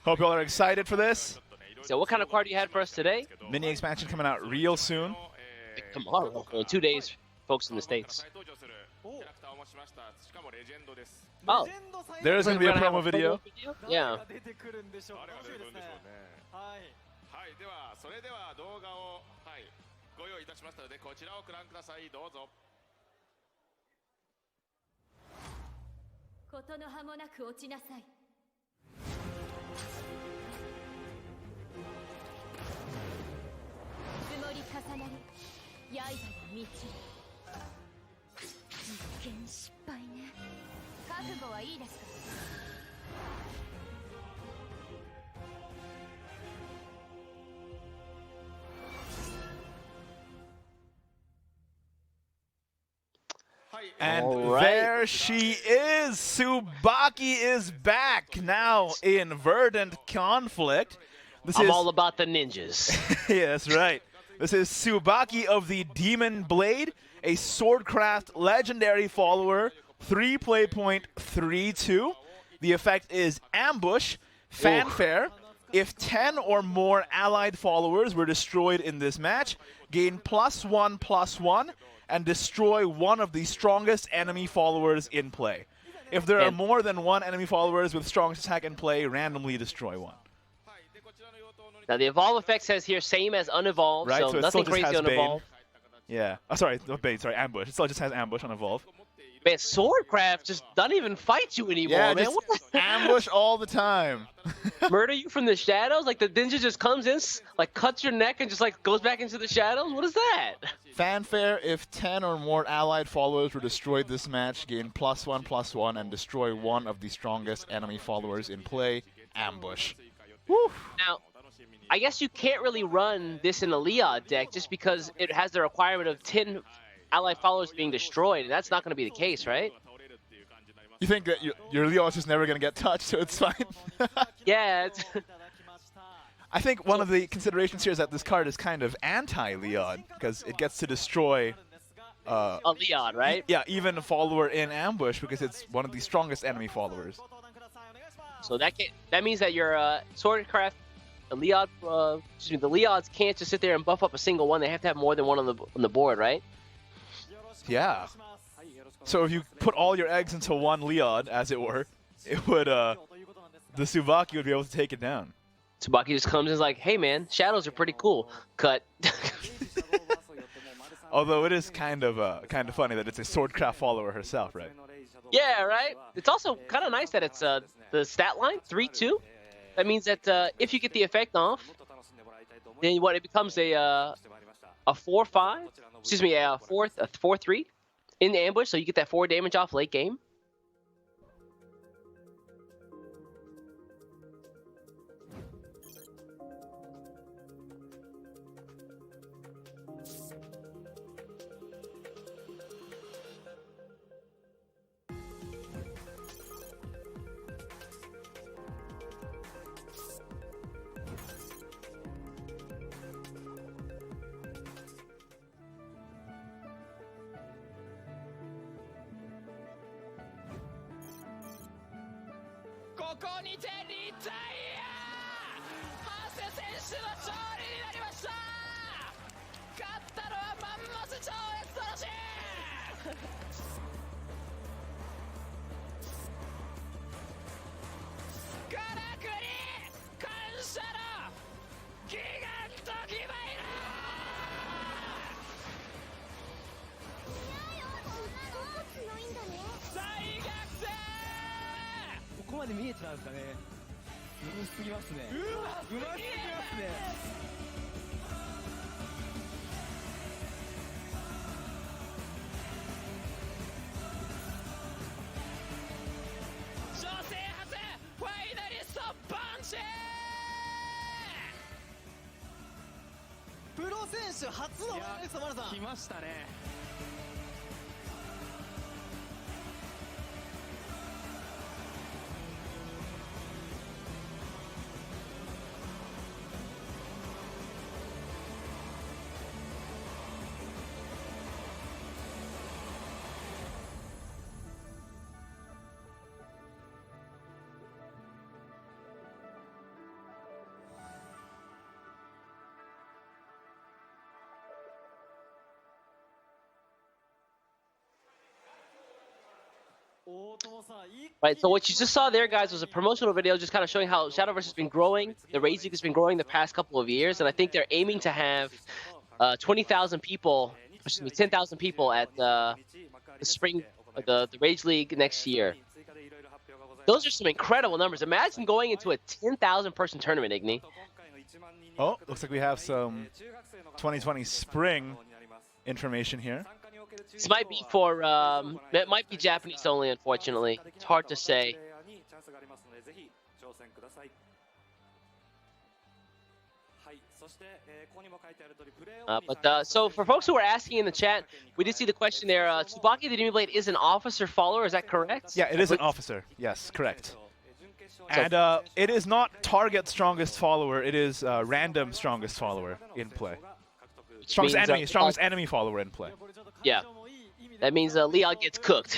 Hope you all are excited for this. So what kind of card do you had for us today? Mini expansion coming out real soon. Tomorrow, in 2 days, folks in the States. Oh. There's going to be a promo video. Yeah. And there she is! Tsubaki is back now in Verdant Conflict. I'm all about the ninjas. Yeah, that's right. This is Tsubaki of the Demon Blade, a Swordcraft legendary follower, 3 play point 3-2. The effect is Ambush, Fanfare. If 10 or more allied followers were destroyed in this match, gain +1/+1 and destroy one of the strongest enemy followers in play. If there are more than one enemy followers with strongest attack in play, randomly destroy one. Now the evolve effect says here same as unevolved, Right, so it nothing still just crazy has on evolve. Bane. Yeah. Oh, sorry, not Bane, sorry, Ambush. It still just has Ambush on Evolve. Man, Swordcraft just doesn't even fight you anymore, Yeah, man. just What the ambush all the time. Murder you from the shadows? Like the ninja just comes in, like cuts your neck and just like goes back into the shadows? What is that? Fanfare, if 10 or more allied followers were destroyed this match, gain +1/+1 and destroy one of the strongest enemy followers in play. Ambush. Woo. Now, I guess you can't really run this in a Leod deck just because it has the requirement of 10 allied followers being destroyed, and that's not going to be the case, right? You think that your Leo is just never going to get touched, so it's fine? Yeah. I think one of the considerations here is that this card is kind of anti-Leod, because it gets to destroy... a Leod, right? Yeah, even a follower in ambush, because it's one of the strongest enemy followers. So that means that your Swordcraft, the Leod, the Leods can't just sit there and buff up a single one. They have to have more than one on the board, right? Yeah. So if you put all your eggs into one Leod, as it were, it would, the Tsubaki would be able to take it down. Tsubaki just comes and is like, hey man, shadows are pretty cool. Cut. Although it is kind of funny that it's a Swordcraft follower herself, right? Yeah, right? It's also kind of nice that it's the stat line, 3-2. That means that if you get the effect off, then what, it becomes a 4-5, excuse me, a 4-3 in the ambush, so you get that 4 damage off late game. Right, so what you just saw there, guys, was a promotional video just kind of showing how Shadowverse has been growing. The Raid League has been growing the past couple of years, and I think they're aiming to have 20,000 people, excuse me, 10,000 people at the spring, the Rage League next year. Those are some incredible numbers. Imagine going into a 10,000 person tournament, Igni. Oh, looks like we have some 2020 spring information here. This might be for, it might be Japanese only, unfortunately. It's hard to say. がありますので、ぜひ挑戦ください。So for folks who are asking in the chat, we did see the question there. Tsubaki the Demon Blade is an officer follower, is that correct? Yeah, it is an officer. Yes, correct. And it is not target strongest follower, it is random strongest follower in play. Strongest enemy follower in play. Yeah. That means Leon gets cooked.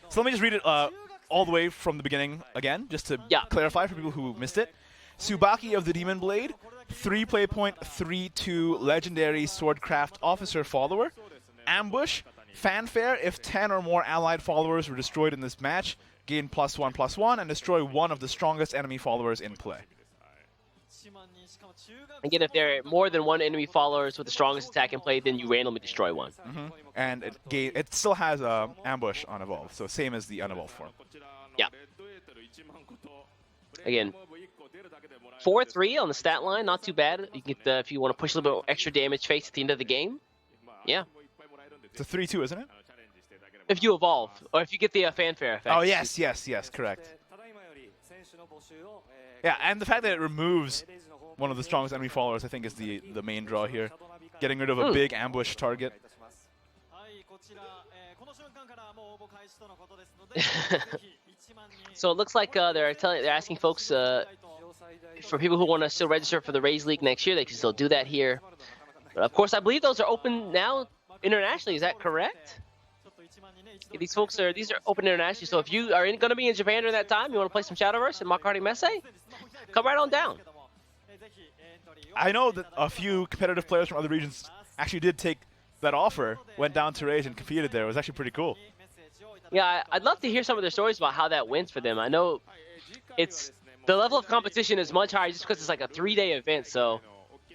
So let me just read it all the way from the beginning again, just to clarify for people who missed it. Tsubaki of the Demon Blade, 3 play point, 3/2 legendary swordcraft officer follower. Ambush, fanfare, if 10 or more allied followers were destroyed in this match, gain +1/+1 and destroy one of the strongest enemy followers in play. Again, if there are more than one enemy followers with the strongest attack in play, then you randomly destroy one. And it still has ambush on evolve, so same as the unevolved form. Yeah. Again, 4-3 on the stat line, not too bad. You can get if you want to push a little bit extra damage face at the end of the game. Yeah. It's a 3/2, isn't it? If you evolve, or if you get the fanfare effect. Oh, yes, correct. Yeah, and the fact that it removes one of the strongest enemy followers, I think, is the main draw here. Getting rid of a big ambush target. So it looks like they're asking folks for people who want to still register for the Raise League next year, they can still do that here. But of course, I believe those are open now internationally. Is that correct? Yeah, these are open internationally. So if you are going to be in Japan during that time, you want to play some Shadowverse and Makarari Messe, come right on down. I know that a few competitive players from other regions actually did take that offer, went down to Rage and competed there. It was actually pretty cool. Yeah, I'd love to hear some of their stories about how that went for them. I know the level of competition is much higher just because it's like a 3-day event, so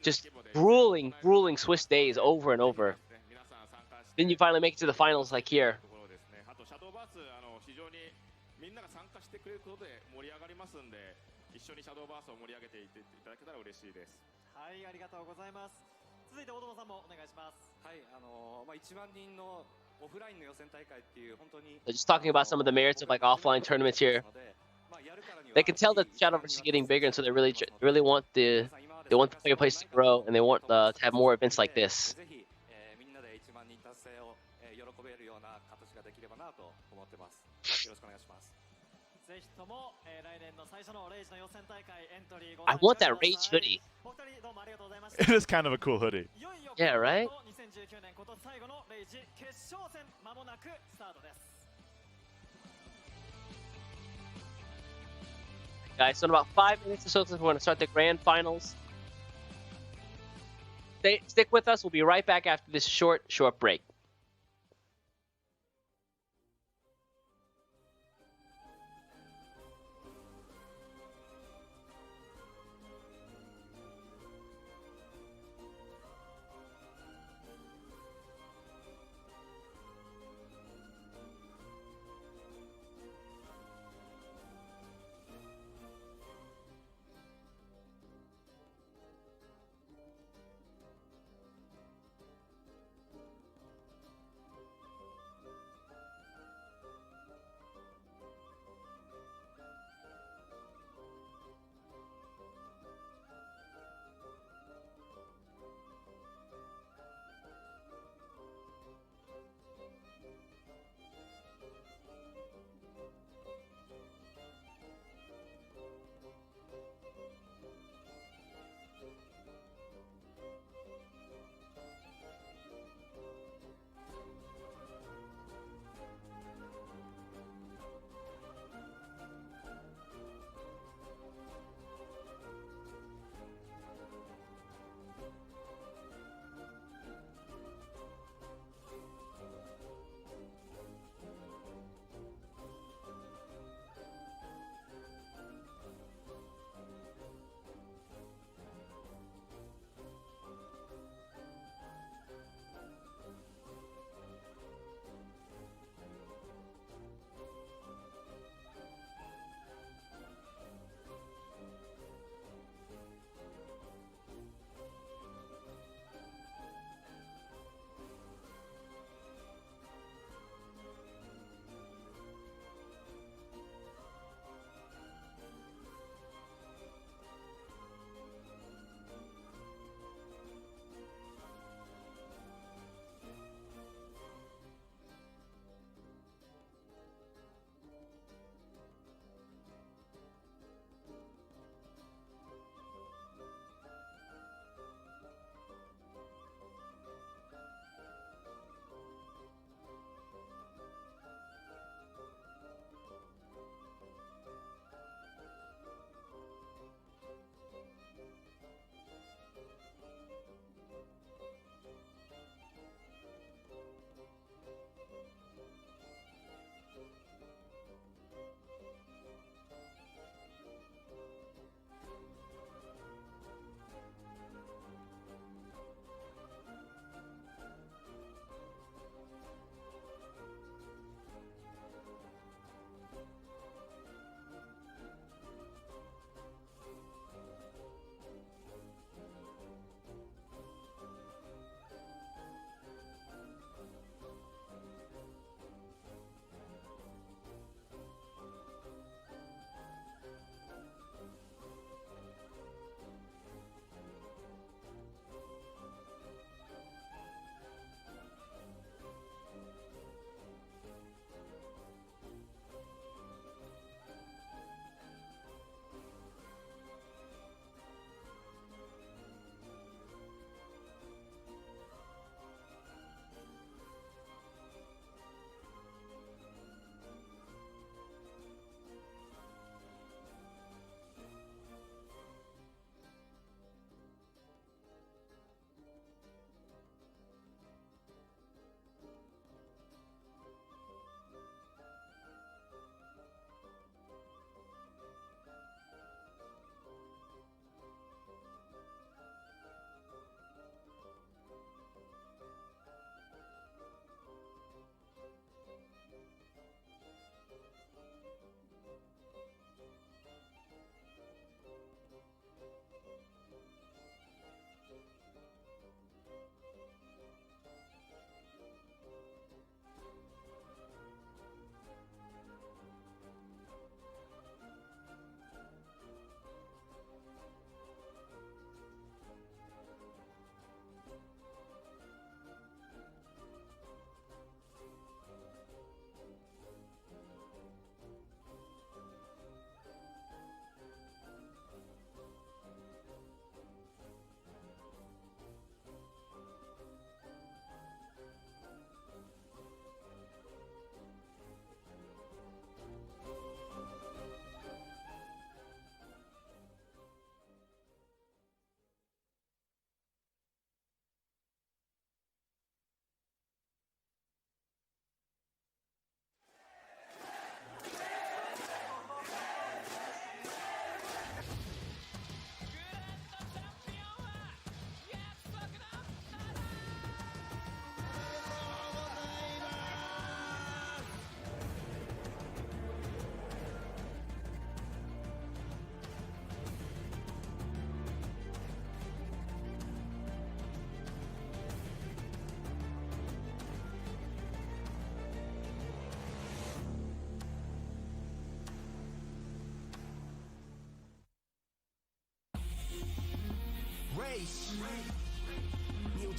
just grueling Swiss days over and over. Then you finally make it to the finals like here. Just talking about some of the merits of like offline tournaments here. They can tell that Shadowverse is getting bigger, and so they really want the player base to grow, and they want to have more events like this. I want that Rage hoodie. It is kind of a cool hoodie. Yeah, right? Guys, so in about 5 minutes or so, we're going to start the grand finals. Stick with us. We'll be right back after this short break.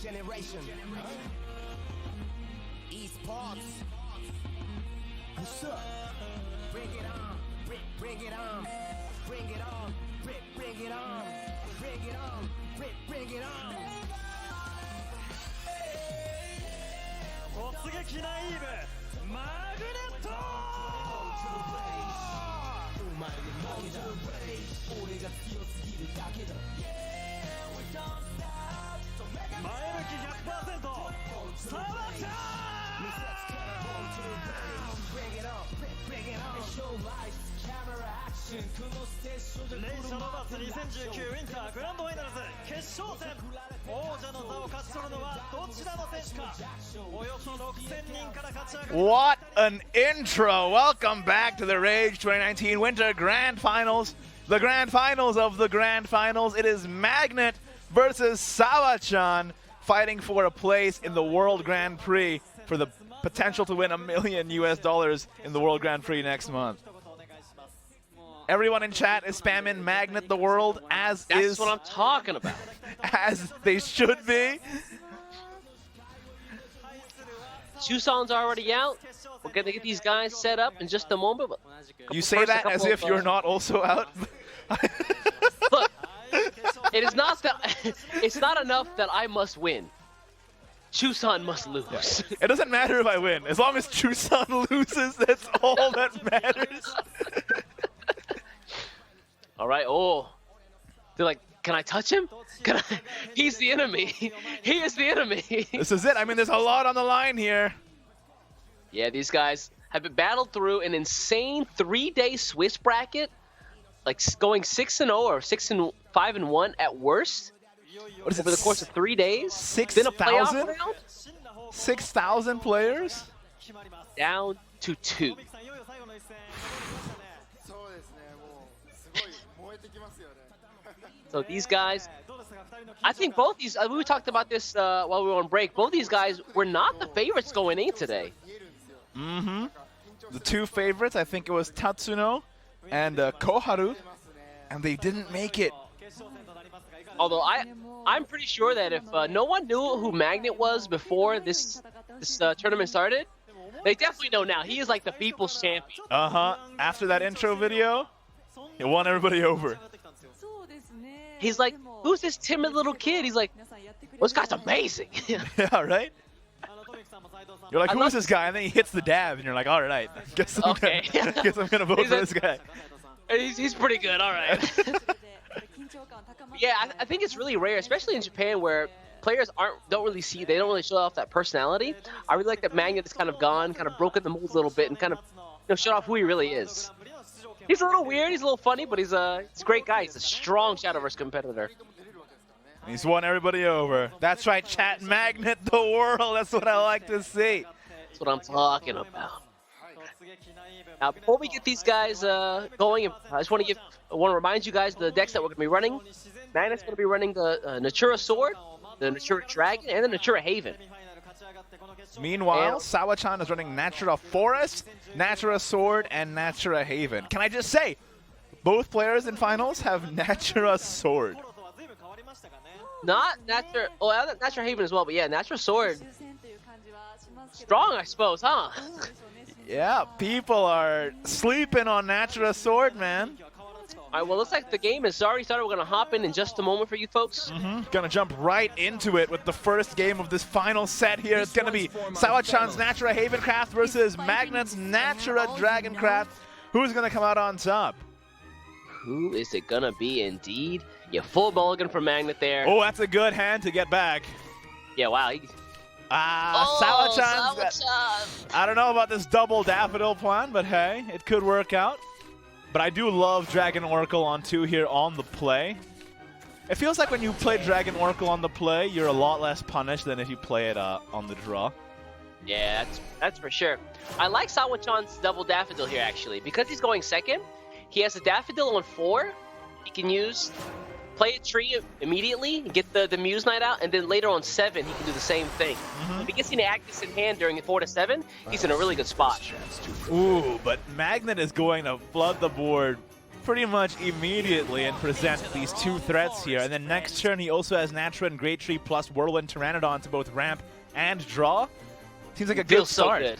generation. Esports. What's up? Bring it on, bring it on, bring it on, bring it on, bring it on, bring it on. 突撃ナイーブマグネット前向き 100% サワちゃんレイシャドバス2019ウィンターグランドファイナルズ決勝戦王者の座を勝ち取るのはどちらの選手かおよそ6000人から勝ち上がる What an intro! Welcome back to the Rage 2019 Winter Grand Finals. The Grand Finals of the Grand Finals. It is Magnet versus Sawa Chan fighting for a place in the World Grand Prix for the potential to win $1 million in the World Grand Prix next month. Everyone in chat is spamming Magnet the World as That's is what I'm talking about. as they should be. Tucson's already out. We're gonna get these guys set up in just a moment. But You say that as if you're not also out. Look, it is not that it's not enough that I must win. Tucson must lose. Yeah. It doesn't matter if I win. As long as Tucson loses, that's all that matters. All right. Oh, they're like, can I touch him? Can I? He's the enemy. He is the enemy. This is it. I mean, there's a lot on the line here. Yeah, these guys have been battled through an insane 3-day Swiss bracket, like going 6-0 or 6-5-1 at worst. What is over the course of 3 days? 6,000? 6,000 players? Down to 2. So these guys, I think both these, we talked about this while we were on break, both these guys were not the favorites going in today. Mm-hmm. The two favorites, I think it was Tatsuno and Koharu, and they didn't make it. Although I'm pretty sure that if no one knew who Magnet was before this tournament started, they definitely know now. He is like the people's champion. Uh-huh. After that intro video, he won everybody over. He's like, who's this timid little kid? He's like, well, this guy's amazing. Yeah, right? You're like, who is this guy? And then he hits the dab, and you're like, all right, guess I'm gonna vote for this guy. He's pretty good, all right. Yeah, I think it's really rare, especially in Japan, where players don't really show off that personality. I really like that Magnet has kind of broken the mold a little bit, and kind of showed off who he really is. He's a little weird, he's a little funny, but he's a great guy. He's a strong Shadowverse competitor. He's won everybody over. That's right, chat. Magnet the world. That's what I like to see. That's what I'm talking about. Now, before we get these guys going, I just want to remind you guys the decks that we're going to be running. Magnet's going to be running the Natura Sword, the Natura Dragon, and the Natura Haven. Meanwhile, Sawa Chan is running Natura Forest, Natura Sword, and Natura Haven. Can I just say, both players in finals have Natura Sword. Not Natura, Natura Haven as well, but yeah, Natura Sword. Strong, I suppose, huh? Yeah, people are sleeping on Natura Sword, man. All right, well, looks like the game has already started. We're going to hop in just a moment for you folks. Gonna jump right into it with the first game of this final set here. It's gonna be Sawa Chan's Natura Havencraft versus Magnet's Natura Dragoncraft. Who's gonna come out on top? Who is it gonna be indeed? Yeah, full mulligan for Magnet there. Oh, that's a good hand to get back. Yeah, wow. Sawa Chan's I don't know about this double Daffodil plan, but hey, it could work out. But I do love Dragon Oracle on 2 here on the play. It feels like when you play Dragon Oracle on the play, you're a lot less punished than if you play it on the draw. Yeah, that's for sure. I like Sawa Chan's double Daffodil here, actually. Because he's going second, he has a Daffodil on 4. He can play a tree immediately, get the Muse Knight out, and then later on 7, he can do the same thing. If he gets any Agnes in hand during 4 to 7, he's in a really good spot. Ooh, but Magnet is going to flood the board pretty much immediately and present these two threats here. And then next turn, he also has Natural and Great Tree plus Whirlwind Pteranodon to both ramp and draw. Seems like a good start. Feels so good.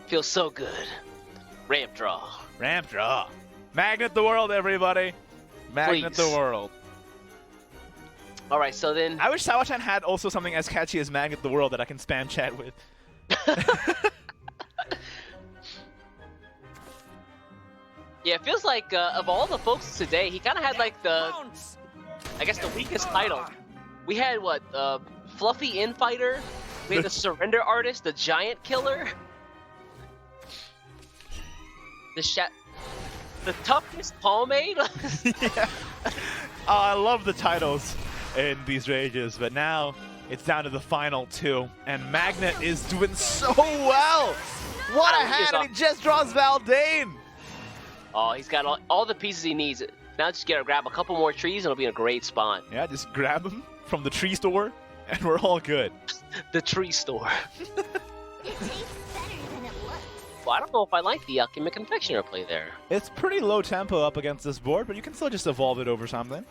Feels so good. Ramp draw. Ramp draw. Magnet the world, everybody. Magnet Please. the world. All right, so then... I wish Sawa Chan had also something as catchy as Magnet the world that I can spam chat with. Yeah, it feels like of all the folks today, he kind of had like the, I guess the weakest title. We had what, Fluffy Infighter. We had the Surrender Artist, the Giant Killer, the toughest Pomade. Yeah. Oh, I love the titles in these rages, but now it's down to the final two, and Magnet is doing so well. What a hand, and he just draws Valdane. Oh, he's got all the pieces he needs. Now just gotta grab a couple more trees and it'll be in a great spot. Yeah, just grab them from the tree store and we're all good. The tree store. Well, I don't know if I like the Alchemy Confectioner play there. It's pretty low tempo up against this board, but you can still just evolve it over something.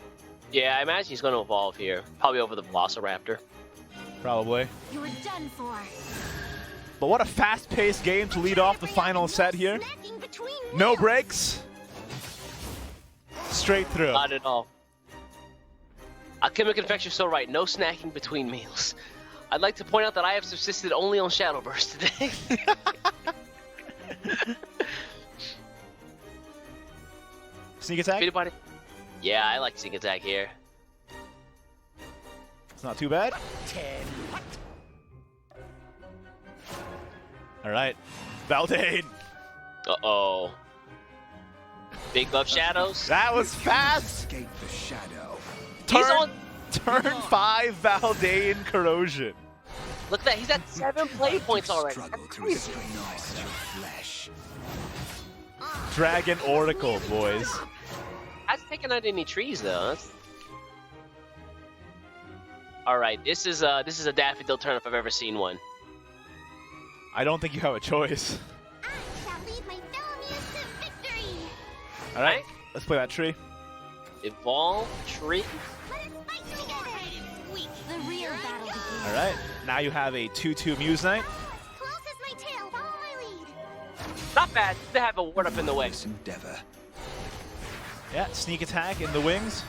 Yeah, I imagine he's going to evolve here. Probably over the Velociraptor. Probably. You're done for. But what a fast-paced game to lead off the final set here. No breaks. Straight through. Not at all. Alchemic Confectioner's so right. No snacking between meals. I'd like to point out that I have subsisted only on Shadowverse today. Sneak attack? Anybody? Yeah, I like sneak attack here. It's not too bad. All right, Valdane. Uh-oh. Big buff shadows. That was fast. Escape the shadow. Turn 5 Valdane Corrosion. Look at that. He's at 7 play points already. Struggle to restrain myself. Flesh. Dragon Oracle, boys. That's taking out any trees though. All right, this is a Daffodil turn if I've ever seen one. I don't think you have a choice. All right, let's play that tree. Evolve tree. All right, now you have a 2/2 Muse Knight. Not bad. They have a ward up in the way. Endeavor. Yeah, sneak attack in the wings.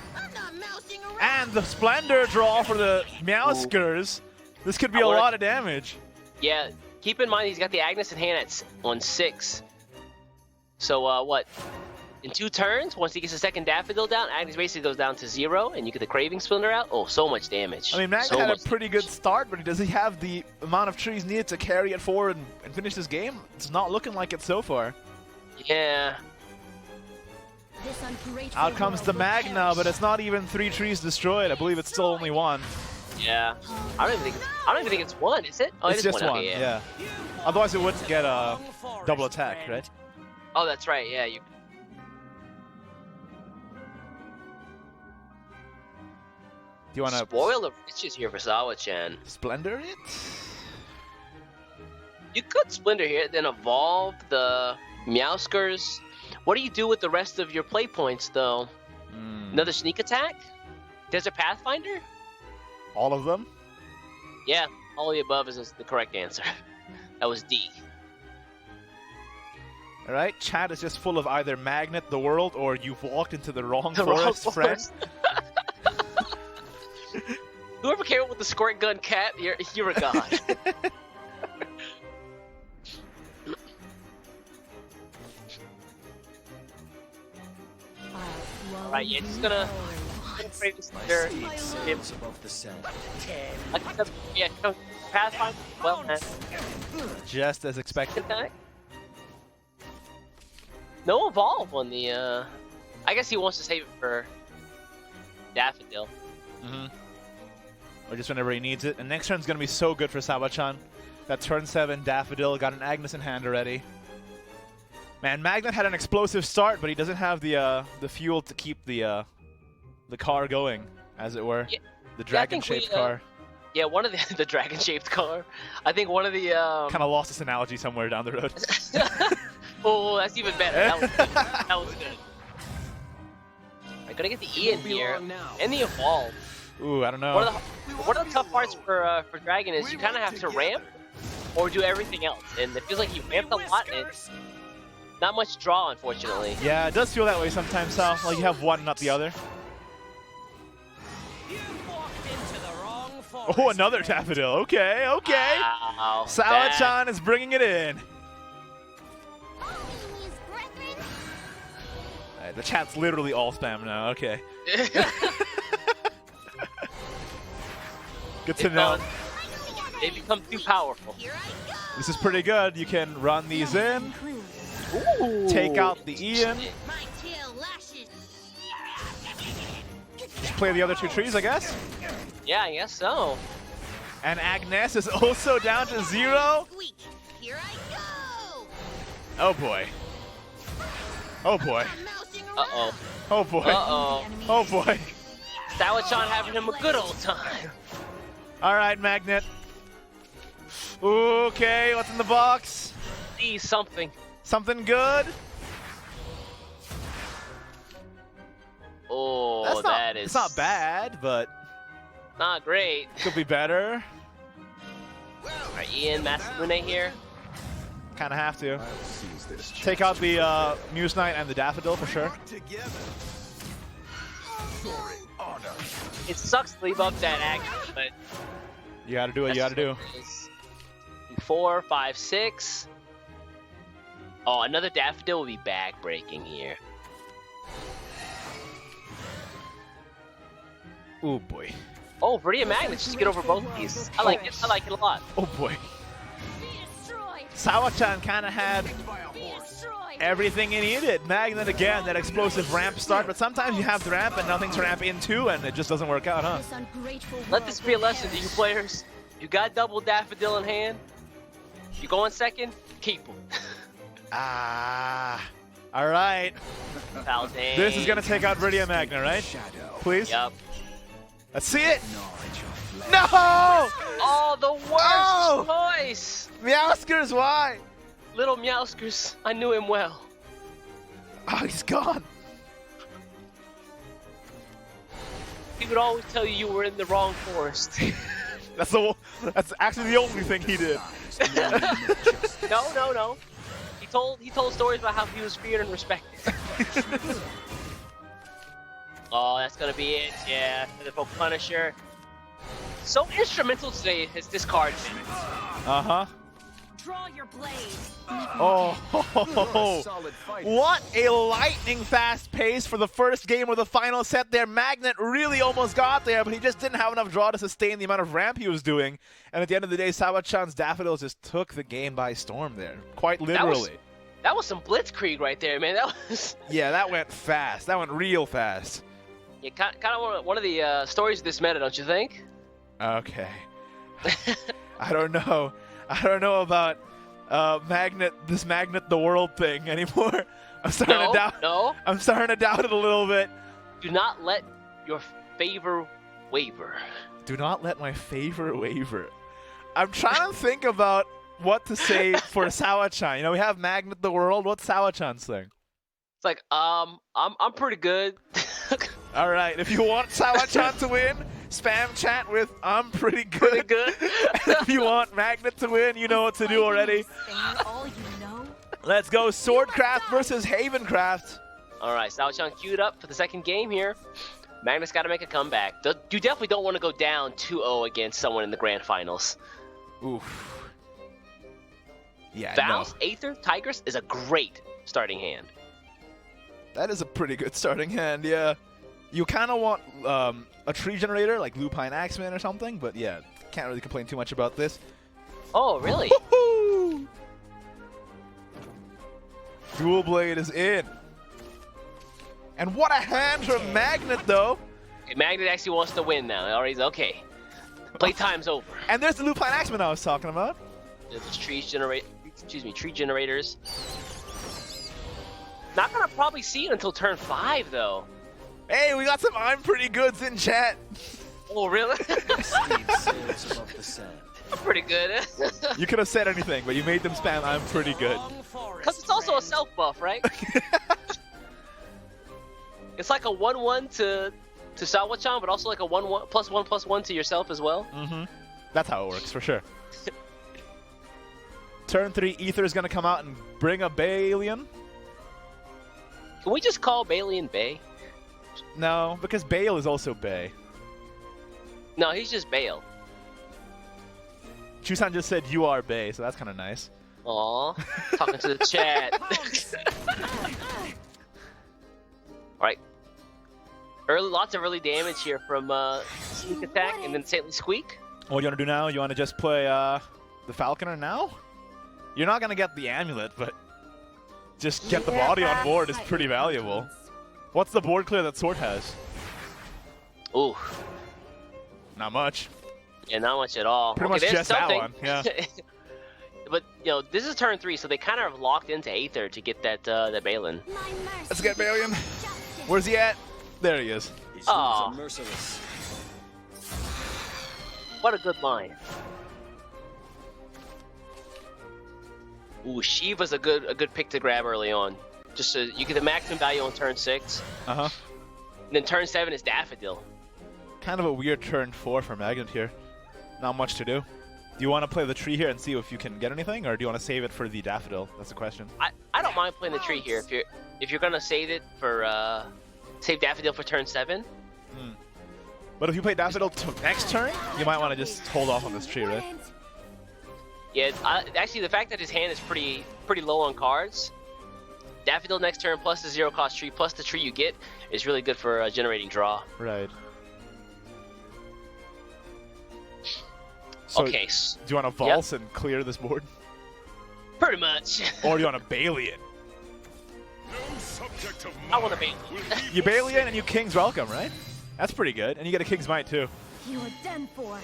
And the Splendor draw for the Meowskers. This could be a lot of damage. Yeah, keep in mind he's got the Agnes in hand on 6. So what? In 2 turns, once he gets the second Daffodil down, Agnes basically goes down to 0, and you get the Craving Splinter out. Oh, so much damage. I mean, Magnet had a pretty good start, but does he have the amount of trees needed to carry it forward and finish this game? It's not looking like it so far. Yeah. Out comes the Magna, but it's not even 3 trees destroyed. I believe it's still only 1. Yeah. I don't even think it's 1, is it? Oh, it's it is just 1. one. Okay, Yeah. Otherwise, it wouldn't get a double attack, right? Oh, that's right. Yeah. You. Do you want to spoil the riches here for Sawa Chan? Splendor it? You could Splendor here, then evolve the Meowskers. What do you do with the rest of your play points, though? Another sneak attack? Desert Pathfinder? All of them? Yeah, all of the above is the correct answer. That was D. All right, chat is just full of either Magnet the world or you've walked into the wrong forest, friend. Whoever came up with the squirt gun cat, you're a god. Alright, yeah, just gonna trade this there. Yeah, Pathfinder, well, Just as expected. No evolve on the, I guess he wants to save it for Daffodil. Or just whenever he needs it. And next turn's going to be so good for Sawa Chan. That turn 7 Daffodil got an Agnes in hand already. Man, Magnet had an explosive start, but he doesn't have the fuel to keep the car going, as it were. Yeah, the dragon-shaped car. Yeah, one of the dragon-shaped car. I think one of the kind of lost this analogy somewhere down the road. Oh, that's even better. That was good. gonna get the Ian here and the evolve. Ooh, I don't know. One of the tough parts for Dragon is you kind of have to ramp or do everything else, and it feels like he ramped a lot and not much draw, unfortunately. Yeah, it does feel that way sometimes, Sal. Like you have one, not the other. Oh, another Daffodil. Okay, okay. Wow, Sawa Chan is bringing it in. The chat's literally all spam now. Okay. Good to know. They become too powerful. This is pretty good. You can run these in. Ooh. Take out the Ian. Just play the other two trees, I guess. Yeah, I guess so. And Agnes is also down to 0. Oh boy. Oh boy. Uh-oh. Oh boy. Uh-oh. Oh boy. Sawa Chan having him a good old time. All right, Magnet. Okay, what's in the box? See something. Something good? Oh, that is... It's not bad, but... Not great. Could be better. Alright, Ian, Masamune here. Kind of have to. Take out the Muse Knight and the Daffodil for sure. It sucks to leave up that action, but... You gotta do what you gotta do. 4, 5, 6. Oh, another Daffodil will be back-breaking here. Oh boy. Oh, Viridian Magnet just to get over both of these. I like it. I like it a lot. Oh boy. Sawa Chan kind of had everything he needed. Magnet again, that explosive ramp start, but sometimes you have the ramp and nothing to ramp into, and it just doesn't work out, huh? Let this be a lesson to you players. You got double Daffodil in hand. You going second? Keep them. All right. Paladin. This is gonna take out Viridian Magnet, right? Please. Yep. Let's see it. No! Oh, the worst choice. Meowskers, why? Little Meowskers. I knew him well. Oh, he's gone. He would always tell you were in the wrong forest. That's actually the only thing he did. No. He told stories about how he was feared and respected. Oh, that's gonna be it. Yeah, the Punisher. So instrumental today is this card. Uh-huh. Draw your blade. Oh, what a lightning fast pace for the first game of the final set there. Magnet really almost got there, but he just didn't have enough draw to sustain the amount of ramp he was doing. And at the end of the day, Sawa Chan's Daffodils just took the game by storm there, quite literally. That was some blitzkrieg right there, man. That was... Yeah, that went fast. That went real fast. Yeah, kind of one of the stories of this meta, don't you think? Okay. I don't know. I don't know about this Magnet the World thing anymore. I'm starting to doubt. No. I'm starting to doubt it a little bit. Do not let your favor waver. Do not let my favor waver. I'm trying to think about what to say for Sawa Chan. You know, we have Magnet the World. What's Sawa Chan's thing? It's like, I'm pretty good. All right, if you want Sawa Chan to win, spam chat with I'm pretty good. If you want Magnet to win, you know what to do already. Let's go Swordcraft versus Havencraft. All right, Sawa Chan queued up for the second game here. Magnet's got to make a comeback. You definitely don't want to go down 2-0 against someone in the grand finals. Oof. Yeah, Val's Aether Tigress is a great starting hand. That is a pretty good starting hand, yeah. You kind of want a tree generator like Lupine Axeman or something, but yeah, can't really complain too much about this. Oh, really? Dual Blade is in. And what a hand from Magnet, though. Okay, Magnet actually wants to win now. Already, okay. Playtime's over. And there's the Lupine Axeman I was talking about. There's tree generators. Not gonna probably see it until turn 5, though. Hey, we got some I'm pretty goods in chat. Oh, really? I'm pretty good. You could have said anything, but you made them spam I'm pretty good. Because it's also a self buff, right? It's like a 1/1 to Sawa Chan, but also like a 1/1 +1/+1 to yourself as well. Mm-hmm. That's how it works for sure. Turn 3, Ether is gonna come out and bring a Balian. Can we just call Balian Bay? No, because Bale is also Bay. No, he's just Bale. Chusan just said you are Bay, so that's kind of nice. Aw, talking to the chat. Alright. Lots of early damage here from Sneak Attack and then Saintly Squeak. What do you want to do now? You want to just play the Falconer now? You're not going to get the Amulet, but just get the body on board is pretty valuable. What's the board clear that Sword has? Ooh. Not much. Yeah, not much at all. Pretty much just something. that one, yeah. But, you know, this is turn 3, so they kind of locked into Aether to get that Balin. Let's get Balian. Where's he at? There he is. Aw. What a good line. Ooh, Shiva's a good pick to grab early on. Just so you get the maximum value on turn 6. Uh-huh. And then turn 7 is Daffodil. Kind of a weird turn 4 for Magnet here. Not much to do. Do you want to play the tree here and see if you can get anything, or do you want to save it for the Daffodil? That's the question. I don't mind playing the tree here if you're gonna save it for save Daffodil for turn 7. But if you play Daffodil next turn, you might want to just hold off on this tree, right? Yeah, actually the fact that his hand is pretty low on cards, Daffodil next turn plus the 0-cost tree plus the tree you get is really good for generating draw. Right. So, okay. Do you want to Valse and clear this board? Pretty much. Or do you want to Balian? I want a Balian. You Balian and you King's Welcome, right? That's pretty good. And you get a King's Might too. You are done for.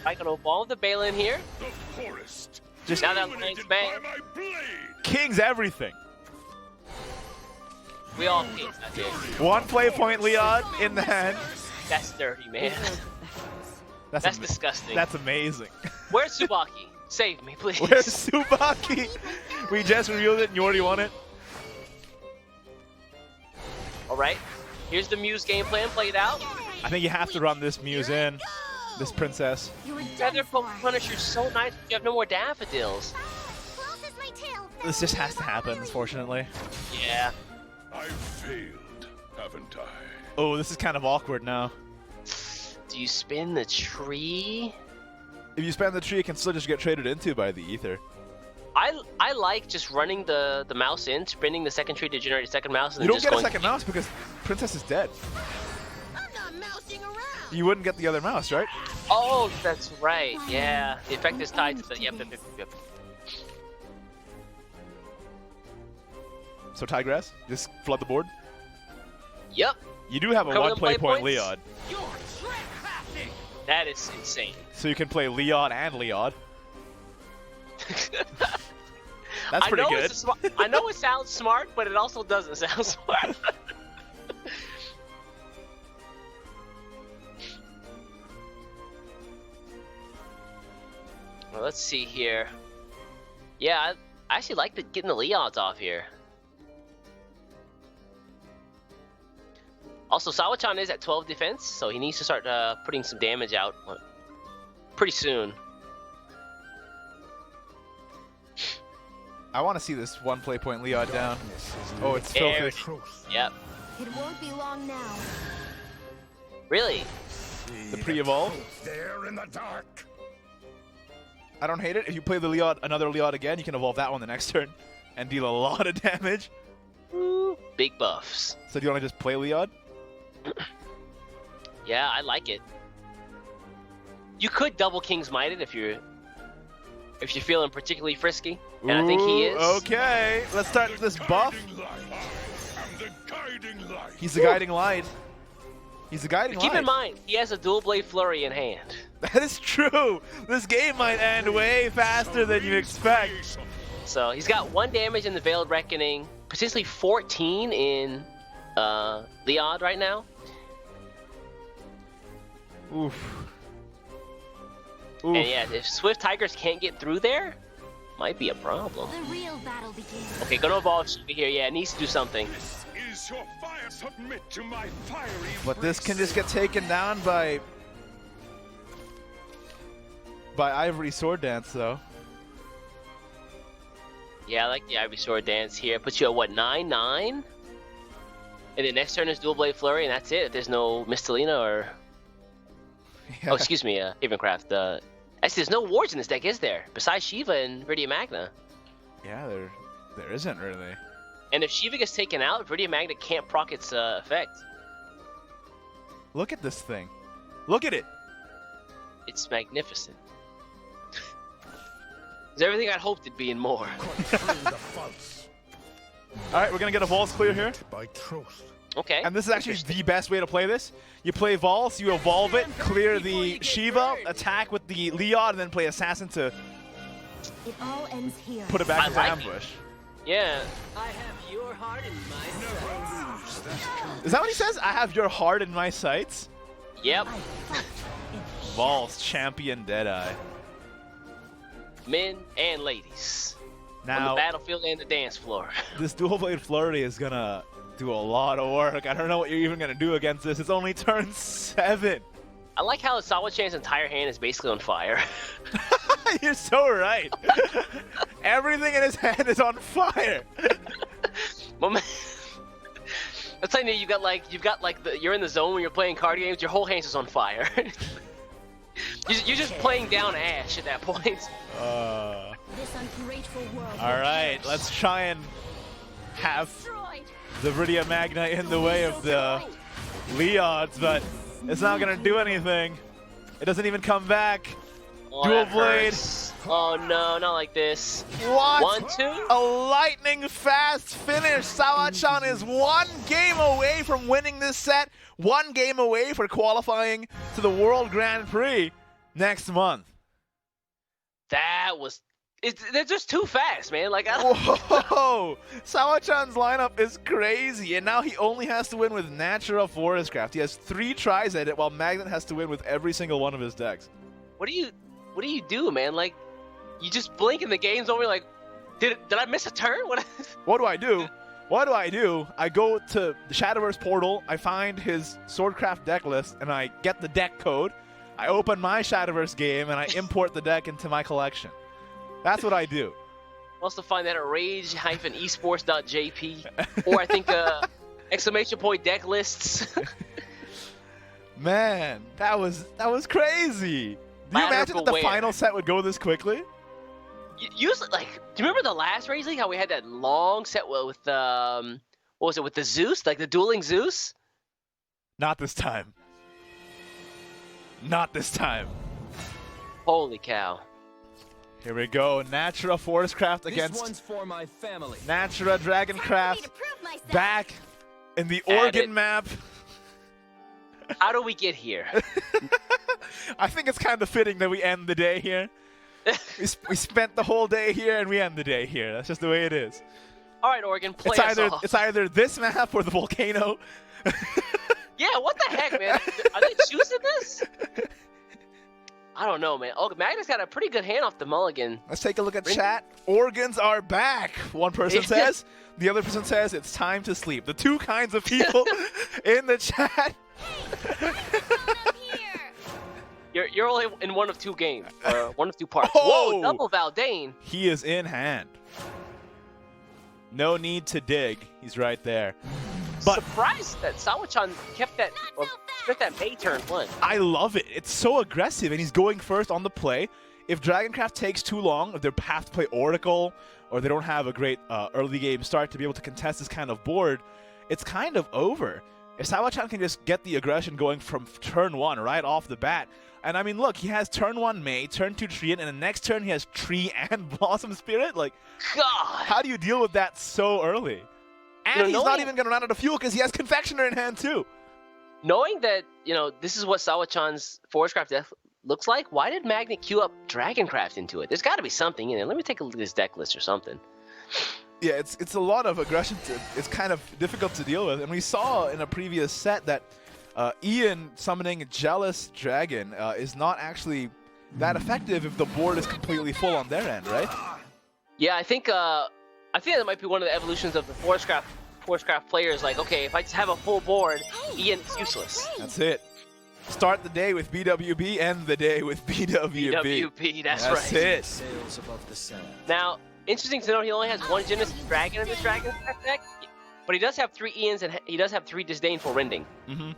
I can evolve the Balin here. The forest. Just now that line's bang. King's everything. We all kings, I think. 1 play point Leon in the hand. That's dirty, man. That's disgusting. That's amazing. Where's Tsubaki? Save me, please. Where's Tsubaki? We just revealed it and you already won it. Alright. Here's the Muse game plan played out. I think you have to run this Muse in. This princess. Feather Punisher's so nice, but you have no more Daffodils. This just has to happen, unfortunately. Yeah. I failed, haven't I? Oh, this is kind of awkward now. Do you spin the tree? If you spin the tree, it can still just get traded into by the Ether. I like just running the mouse in, spinning the second tree to generate a second mouse, and you then don't just get a second mouse because Princess is dead. I'm not mousing around. You wouldn't get the other mouse, right? Oh, that's right. Yeah, the effect is tied to the. Yep. So Tigress, just flood the board. Yep. You do have a Cover 1 play point points. Leod. That is insane. So you can play Leod and Leod. That's pretty good. I know it sounds smart, but it also doesn't sound smart. Well, let's see here. Yeah, I actually like getting the Leods off here. Also, Sawa Chan is at 12 defense, so he needs to start putting some damage out pretty soon. I want to see this 1 play point Leod down. Oh, it's filthy. Yep. It won't be long now. Really? The pre-evolve. There in the dark. I don't hate it. If you play the Leod, another Leod again, you can evolve that one the next turn and deal a lot of damage. Ooh, big buffs. So do you want to just play Leod? Yeah, I like it. You could double King's Might it if you're feeling particularly frisky, and I think he is. Okay, let's start this buff. He's the guiding light. He's the guiding light. Keep in mind, he has a dual blade flurry in hand. That is true. This game might end way faster than you expect. So he's got 1 damage in the Veiled Reckoning, potentially 14 in Leod right now. Oof. And yeah, if Swift Tigers can't get through there, might be a problem. The real battle begins. Okay, gonna evolve Shiva here. Yeah, it needs to do something. Is your fire submit to my fiery But this can just get taken down by Ivory Sword Dance, though. Yeah, I like the Ivory Sword Dance here. Puts you at what, 9-9? And the next turn is Dual Blade Flurry, and that's it. If there's no Mistalina or... Yeah. Oh, excuse me, Havencraft. Actually, there's no wards in this deck, is there? Besides Shiva and Viridian Magna. Yeah, there isn't really. And if Shiva gets taken out, Viridian Magna can't proc its effect. Look at this thing. Look at it. It's magnificent. It's everything I'd hoped it'd be and more. Alright, we're gonna get a Vols clear here. Okay. And this is actually the best way to play this. You play Vols, you evolve it, clear the Shiva, attack with the Leod, and then play Assassin to It all ends here. put it back into like ambush. Yeah. I have your heart in my sights. Is that what he says? I have your heart in my sights? Yep. Vols, champion Deadeye. Men and ladies. On Now, the battlefield and the dance floor. this Dual Blade Flurry is gonna do a lot of work. I don't know what you're even gonna do against this. It's only turn 7. I like how Sawa Chan's entire hand is basically on fire. You're so right. Everything in his hand is on fire. I'm telling you, you've got like you're in the zone when you're playing card games. Your whole hand is on fire. You're just playing down Ash at that point. This ungrateful world. All right, let's try and have the Viridian Magna in the way of the Leods, but it's not gonna do anything. It doesn't even come back. Oh, Dual that Blade. hurts. Oh no, not like this. What? 1-2? A lightning fast finish. Sawa Chan is 1 game away from winning this set. 1 game away for qualifying to the World Grand Prix next month. That was. They're just too fast, man. Like, Whoa! Sawa Chan's lineup is crazy, and now he only has to win with Natura Forestcraft. He has 3 tries at it, while Magnet has to win with every single one of his decks. What do you do, man? Like, you just blink and the game's over. Like, did I miss a turn? What do I do? What do I do? I go to the Shadowverse portal, I find his Swordcraft deck list, and I get the deck code. I open my Shadowverse game, and I import the deck into my collection. That's what I do. Also find that at rage-esports.jp, or I think exclamation point deck lists. Man, that was crazy. Do you imagine that the final set would go this quickly? Usually, like, do you remember the last Rage League? How we had that long set with what was it, with the Zeus, like the dueling Zeus? Not this time. Not this time. Holy cow! Here we go. Natura Forestcraft against This one's for my family. Natura Dragoncraft. Back in the Oregon map. How do we get here? I think it's kind of fitting that we end the day here. We spent the whole day here and we end the day here. That's just the way it is. All right, Oregon, play us off. It's either this map or the volcano. Yeah, what the heck, man? Are they choosing this? I don't know, man. Oh, Magnus got a pretty good hand off the mulligan. Let's take a look at chat. Organs are back, one person says. The other person says it's time to sleep. The 2 kinds of people in the chat. You're only in one of 2 games, or one of 2 parts. Oh! Whoa, double Valdane. He is in hand. No need to dig. He's right there. But surprised that Sawa Chan kept that May turn 1. I love it. It's so aggressive, and he's going first on the play. If Dragoncraft takes too long, if they have to play Oracle, or they don't have a great early game start to be able to contest this kind of board, it's kind of over. If Sawa Chan can just get the aggression going from turn 1 right off the bat, and I mean, look, he has turn 1 May, turn 2 Treant, and the next turn he has Tree and Blossom Spirit. Like, God, how do you deal with that so early? And he's not even going to run out of fuel because he has Confectioner in hand too. Knowing that, this is what Sawa Chan's Forestcraft deck looks like, why did Magnet queue up Dragoncraft into it? There's got to be something in it. Let me take a look at his deck list or something. Yeah, it's a lot of aggression. It's kind of difficult to deal with. And we saw in a previous set that Ian summoning Jealous Dragon is not actually that effective if the board is completely full on their end, right? Yeah, I think that might be one of the evolutions of the Forcecraft players. Like, okay, if I just have a full board, Ian is useless. That's it. Start the day with BWB, end the day with BWB. BWB, that's right. it. Sails above the sand. Now, interesting to note, he only has one Genesis Dragon in this Dragon deck, but he does have 3 Ians and he does have 3 Disdainful Rending. Mm-hmm.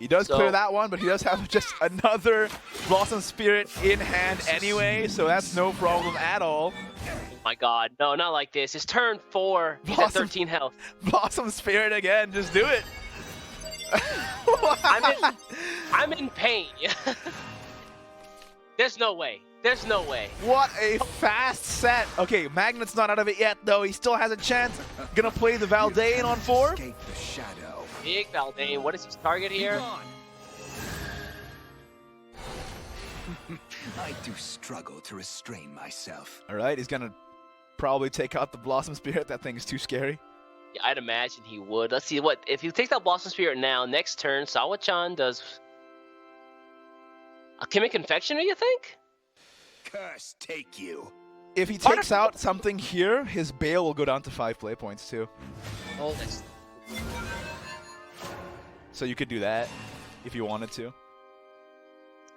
He does clear that one, but he does have just another Blossom Spirit in hand anyway, so that's no problem at all. Oh my god, no, not like this. It's turn 4, he's at 13 health. Blossom Spirit again, just do it. I'm in pain. There's no way. There's no way. What a fast set. Okay, Magnet's not out of it yet, though. He still has a chance. Gonna play the Valdane on 4. Escape the shadow. Big Valdane. What is his target here? I do struggle to restrain myself. All right, he's gonna probably take out the Blossom Spirit. That thing's too scary. Yeah, I'd imagine he would. Let's see what if he takes out Blossom Spirit now. Next turn, Sawa Chan does Alchemic Confectioner. You think? Curse take you. If he takes out something here, his Bale will go down to 5 play points too. Oh, that's. So you could do that if you wanted to. All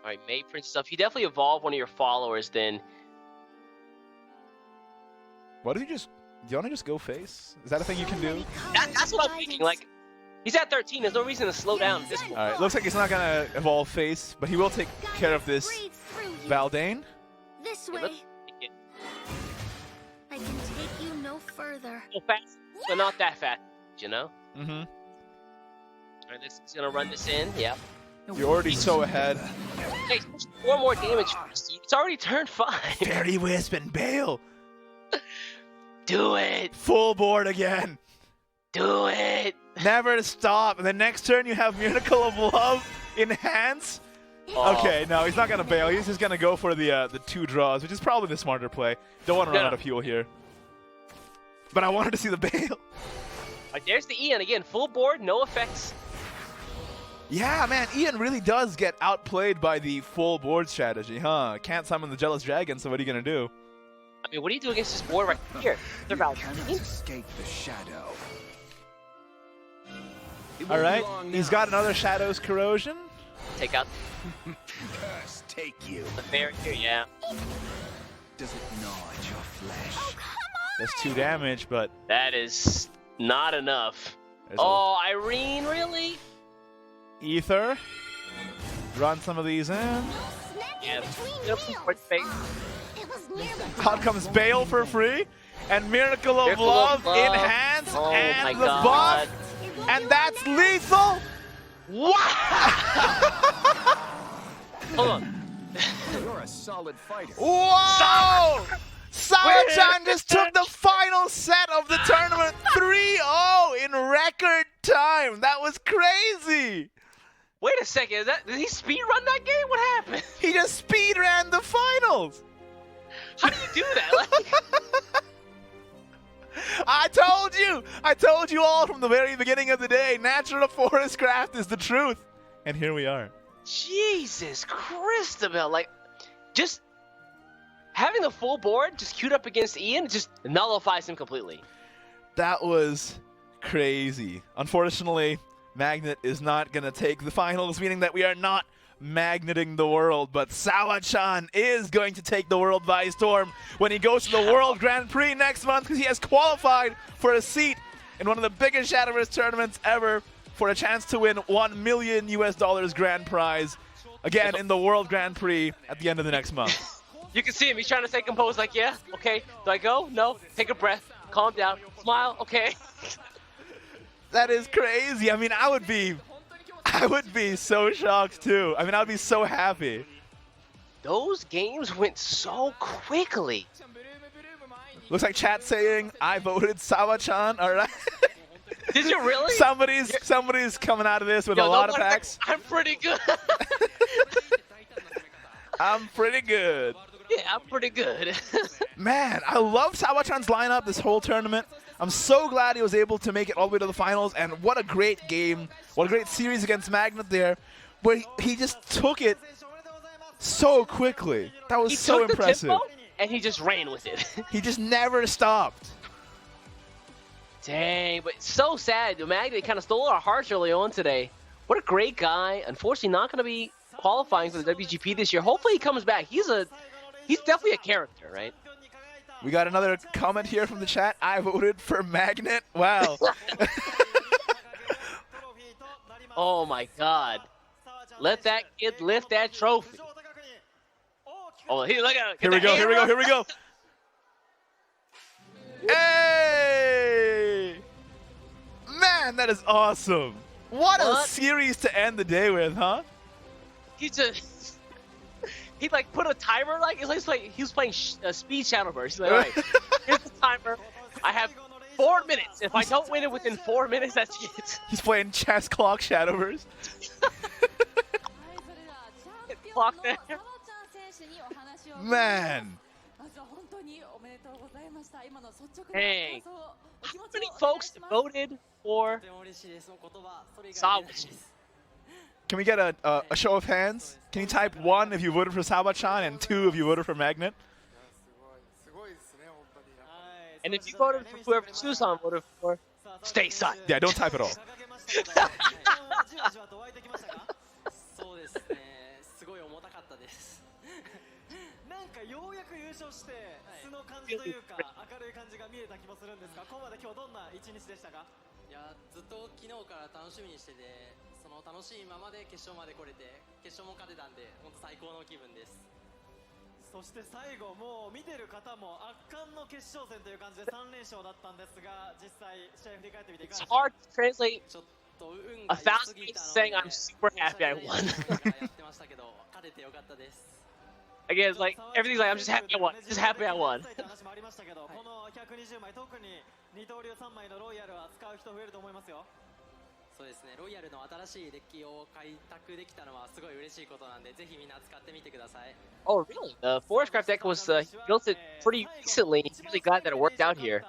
right, May Prince stuff. You definitely evolve one of your followers. Then. What if you just? Do you want to just go face? Is that a thing you can do? That's what I'm thinking. Like, he's at 13. There's no reason to slow down at this point. All right, looks like he's not gonna evolve face, but he will take care of this Valdane. This way. I can take you no further. So fast, but not that fast, you know? Mm-hmm. All right, this is gonna run this in. Yep. You're already so ahead. Hey, 4 more damage. It's already turned 5. Fairy Wisp and Bale. Do it. Full board again. Do it. Never stop. And the next turn you have Miracle of Love Enhance. Oh. Okay, no, he's not gonna bail. He's just gonna go for the 2 draws, which is probably the smarter play. Don't want to run out of fuel here. But I wanted to see the bail. Right, there's the Ian again. Full board, no effects. Yeah, man, Ian really does get outplayed by the full board strategy, huh? Can't summon the Jealous Dragon, so what are you gonna do? I mean, what do you do against this board right here? They're about escape the shadow. All right, he's got another Shadow's Corrosion. Take out. Curse take you. The fairy here, yeah. Does it gnaw at your flesh? That's 2 damage, but that is not enough. Oh, Irene, really? Ether. Run some of these in. Yeah. Out comes Bale for free, and Miracle of Love enhance, and the buff, and that's lethal. What? Hold on. You're a solid fighter. Whoa! Sawa Chan just took the final set of the tournament 3-0 in record time. That was crazy. Wait a second. Did he speed run that game? What happened? He just speed ran the finals. How do you do that? Like... I told you all from the very beginning of the day. Natural Forest Craft is the truth. And here we are. Jesus Christabel. Like, just having the full board just queued up against Ian just nullifies him completely. That was crazy. Unfortunately, Magnet is not going to take the finals, meaning that we are not magneting the world, but Sawa Chan is going to take the world by storm when he goes to the World Grand Prix next month, because he has qualified for a seat in one of the biggest Shadowverse tournaments ever for a chance to win $1 million grand prize again in the World Grand Prix at the end of the next month. You can see him. He's trying to stay composed. Like, yeah, okay. Do I go? No. Take a breath. Calm down. Smile. Okay. That is crazy. I mean, I would be so shocked too. I mean, I would be so happy. Those games went so quickly. Looks like chat saying, I voted Sawa Chan. All right. Did you really? Somebody's coming out of this with a lot of packs. I'm pretty good. I'm pretty good. Yeah, I'm pretty good. Man, I love Sawa Chan's lineup this whole tournament. I'm so glad he was able to make it all the way to the finals, and what a great game. What a great series against Magnet there, where he just took it so quickly. That was so impressive. and he just ran with it. He just never stopped. Dang, but it's so sad. The Magnet kind of stole our hearts early on today. What a great guy. Unfortunately, not going to be qualifying for the WGP this year. Hopefully he comes back. He's definitely a character, right? We got another comment here from the chat. I voted for Magnet. Wow. Oh my God. Let that kid lift that trophy. Oh, look at it. Here we go, here we go, here we go. Hey! Man, that is awesome. What a series to end the day with, huh? He like put a timer, like he was playing Speed Shadowverse. He's like, all right, here's the timer. I have 4 minutes. If I don't win it within 4 minutes, that's it. He's playing chess clock Shadowverse. Clock there. Man. Hey, how many folks voted for Sawa Chan? Can we get a show of hands? Can you type 1 if you voted for Sawa Chan and 2 if you voted for Magnet? And if you voted for whoever Susan voted for, stay silent. Yeah, don't type at all. そうですね、すごい重たかったです。なんかようやく優勝して素の感じというか明るい感じが見えた気もするんですが、ここまで今日どんな一日でしたか？いや、ずっと昨日から楽しみにしてて、その楽しいままで決勝まで来れて、決勝も勝てたんで、本当最高の気分です。そして最後もう見てる方も圧巻の決勝戦という感じで3連勝だったんですが、実際試合振り返ってみていかがですか？ It's hard to translate 1,000 people saying I'm super happy I won. Again, it's like everything's like I'm just happy I won. Just happy I won. この120枚特に二刀流3枚のロイヤルは使う人増えると思いますよ。そうですね、ロイヤルの新しいデッキを開拓できたのはすごい嬉しいことなんで、ぜひみんな使ってみてください。Oh, really? The Forestcraft deck was built it pretty recently. Really glad that it worked out here.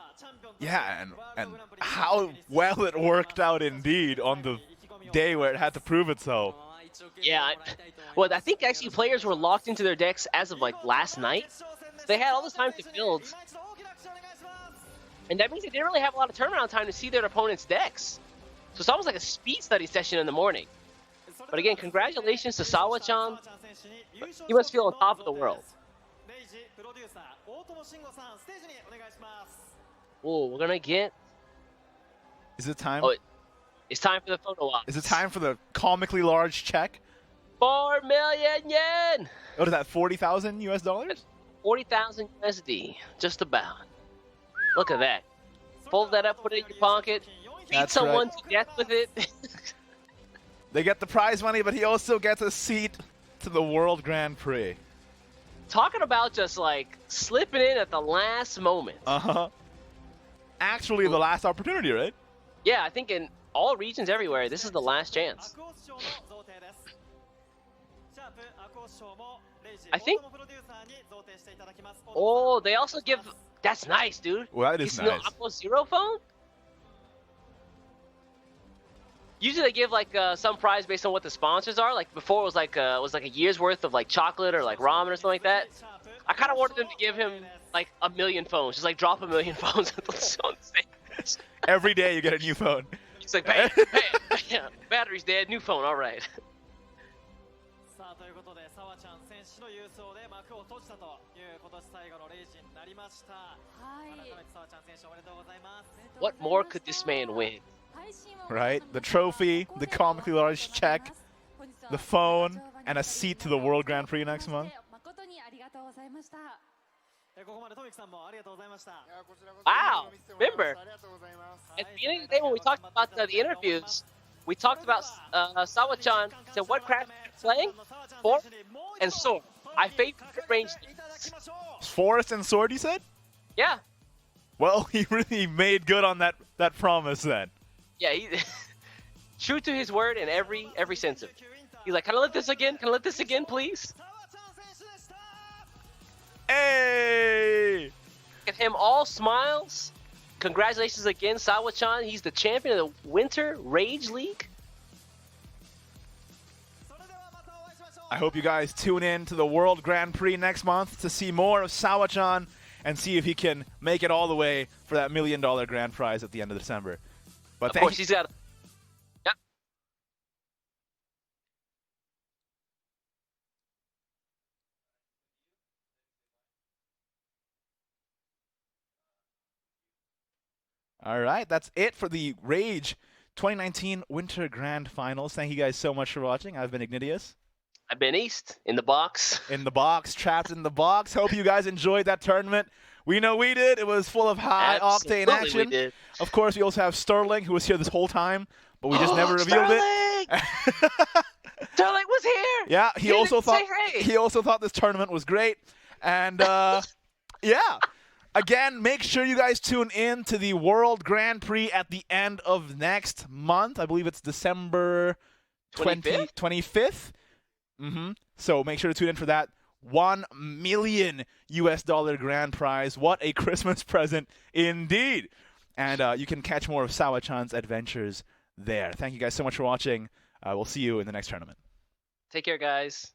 Yeah, and how well it worked out indeed on the day where it had to prove itself. Yeah, well, I think actually players were locked into their decks as of like last night. So they had all this time to build. And that means they didn't really have a lot of turnaround time to see their opponent's decks. So it's almost like a speed study session in the morning. But again, congratulations to Sawa Chan. He must feel on top of the world. Oh, we're gonna get. Is it time? Oh, it's time for the photo op. Is it time for the comically large check? 4 million yen. What is that? 40,000 US dollars? 40,000 USD, just about. Look at that. Fold that up, put it in your pocket. Beat someone to death with it. They get the prize money, but he also gets a seat to the World Grand Prix. Talking about just like slipping in at the last moment. Uh-huh. Actually, the last opportunity, right? Yeah, I think in all regions everywhere, this is the last chance. I think. Oh, they also give. That's nice, dude. Well, that is nice. Aqua Zero phone? Usually they give like some prize based on what the sponsors are. Like before, it was like a year's worth of like chocolate or like ramen or something like that. I kind of wanted them to give him like 1 million phones, just like drop 1 million phones on the stage. Every day you get a new phone. It's like, bam, bam, battery's dead, new phone, all right. ということで、澤ちゃん選手の優勝で幕を閉じたという今年最後のレイジになりました。改めて澤ちゃん選手おめでとうございます。What more could this man win? Right? The trophy, the comically large check, the phone, and a seat to the World Grand Prix next month. Wow! Remember, at the beginning of the day when we talked about the interviews, we talked about Sawa Chan said what craft playing? Forest and Sword. I favor mid-range. Forest and Sword, you said? Yeah. Well, he really made good on that promise then. Yeah, he true to his word in every sense of it. He's like, can I let this again? Can I let this again, please? Hey! Look at him, all smiles. Congratulations again, Sawa Chan. He's the champion of the Winter Rage League. I hope you guys tune in to the World Grand Prix next month to see more of Sawa Chan and see if he can make it all the way for that $1 million grand prize at the end of December. But of course, he's got. Yep. All right, that's it for the Rage 2019 Winter Grand Finals. Thank you guys so much for watching. I've been Ignitius. I've been East, in the box. In the box, trapped in the box. Hope you guys enjoyed that tournament. We know we did. It was full of high-octane action. We did. Of course, we also have Sterling, who was here this whole time, but we just never revealed it. Sterling was here. Yeah, he also thought this tournament was great. And, yeah. Again, make sure you guys tune in to the World Grand Prix at the end of next month. I believe it's December 25th. So make sure to tune in for that. $1 million grand prize. What a Christmas present indeed. And you can catch more of Sawa-chan's adventures there. Thank you guys so much for watching. We'll see you in the next tournament. Take care, guys.